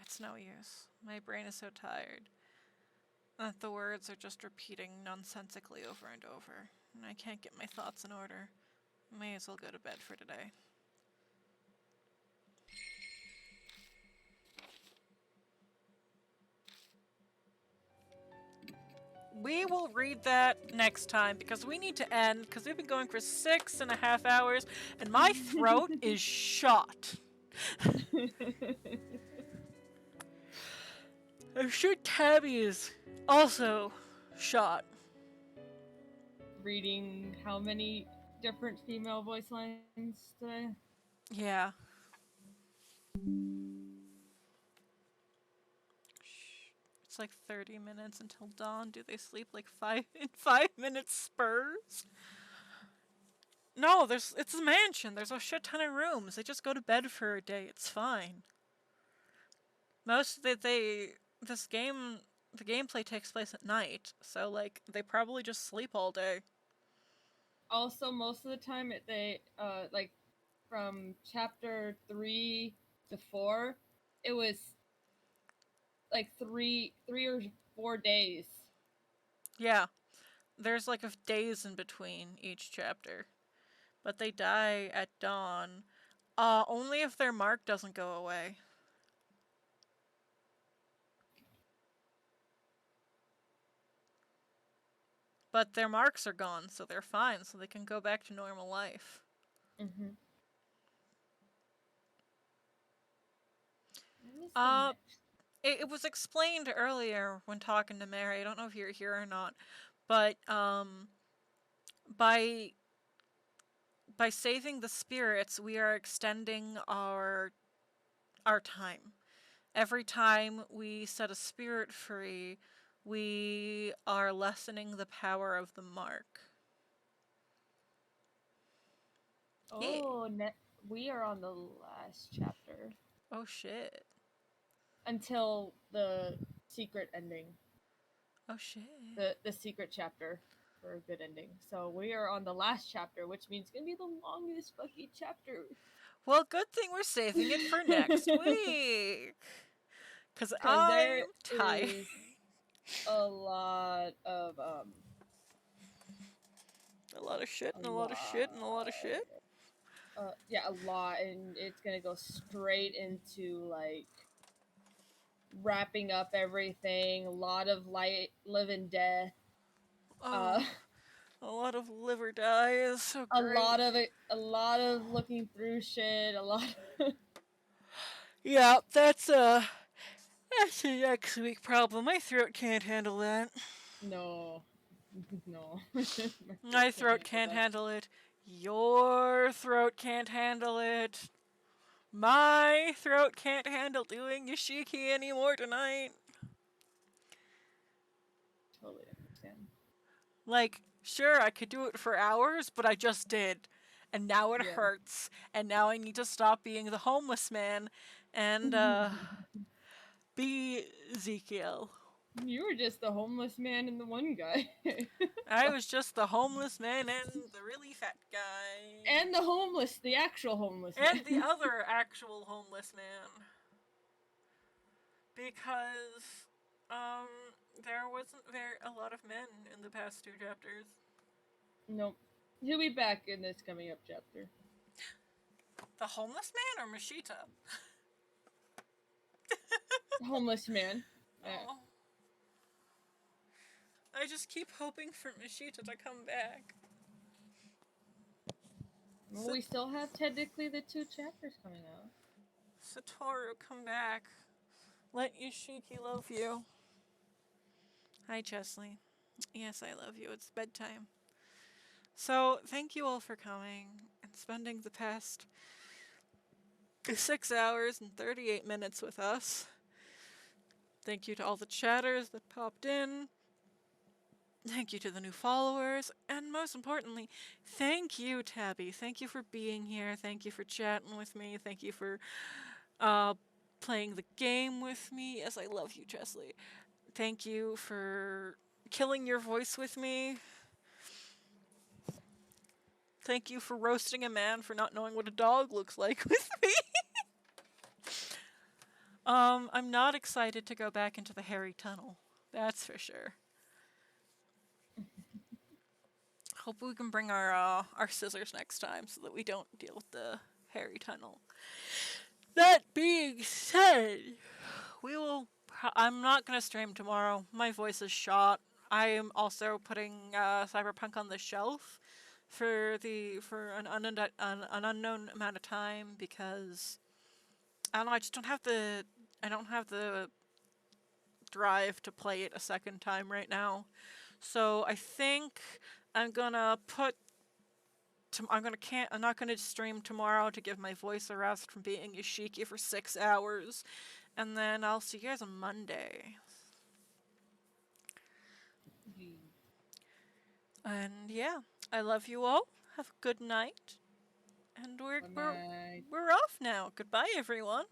It's no use. My brain is so tired that the words are just repeating nonsensically over and over, and I can't get my thoughts in order. May as well go to bed for today. We will read that next time because we need to end because we've been going for 6.5 hours and my throat is shot. I'm sure Tabby is also shot. Reading how many different female voice lines today? Yeah. It's like 30 minutes until dawn. Do they sleep like 5 minute spurs? No, it's a mansion. There's a shit ton of rooms. They just go to bed for a day. It's fine. This game, the gameplay takes place at night, so like they probably just sleep all day. Also, most of the time, they like from chapter 3 to 4, it was like three or 4 days. Yeah, there's like days in between each chapter, but they die at dawn. Only if their mark doesn't go away. But their marks are gone, so they're fine, so they can go back to normal life. Mm-hmm. It was explained earlier when talking to Mary. I don't know if you're here or not, but by saving the spirits, we are extending our time. Every time we set a spirit free, we are lessening the power of the mark. Oh, we are on the last chapter. Oh shit. Until the secret ending. Oh shit. The secret chapter for a good ending. So we are on the last chapter, which means it's gonna be the longest fucking chapter. Well, good thing we're saving it for next week. Because I'm tired. A lot of A lot of shit and a lot of shit and a lot of shit. Yeah, a lot, and it's gonna go straight into like wrapping up everything. A lot of live and death. Uh, Oh, a lot of liver dye is so a great. lot of it, a lot of looking through shit, a lot. Yeah, that's a next week problem. My throat can't handle that. No, no, my throat My can't throat handle can't that. handle it. Your throat can't handle it. My throat can't handle doing Yashiki anymore tonight. Totally understand. Like, sure, I could do it for hours, but I just did. And now it Yeah. hurts. And now I need to stop being the homeless man and, be Ezekiel. You were just the homeless man and the one guy. I was just the homeless man and the really fat guy. And the homeless, the actual homeless And the man. other actual homeless man. Because, um, there wasn't a lot of men in the past 2 chapters. Nope. He'll be back in this coming up chapter. The homeless man or Mashita? Homeless man. Oh. I just keep hoping for Mashita to come back. Well, we still have technically the 2 chapters coming out. Satoru, come back. Let Yoshiki love you. Hi, Chesley. Yes, I love you. It's bedtime. So, thank you all for coming and spending the past 6 hours and 38 minutes with us. Thank you to all the chatters that popped in. Thank you to the new followers. And most importantly, thank you, Tabby. Thank you for being here. Thank you for chatting with me. Thank you for playing the game with me. Yes, I love you, Chesley. Thank you for killing your voice with me. Thank you for roasting a man for not knowing what a dog looks like with me. I'm not excited to go back into the hairy tunnel. That's for sure. Hope we can bring our scissors next time so that we don't deal with the hairy tunnel. That being said, we will. I'm not gonna stream tomorrow. My voice is shot. I am also putting Cyberpunk on the shelf for an unknown amount of time because I don't know. I just don't have the. I don't have the drive to play it a second time right now. So I think I'm gonna put. I'm not gonna stream tomorrow to give my voice a rest from being Yoshiki for 6 hours, and then I'll see you guys on Monday. And yeah, I love you all. Have a good night, and Good night. we're off now. Goodbye, everyone.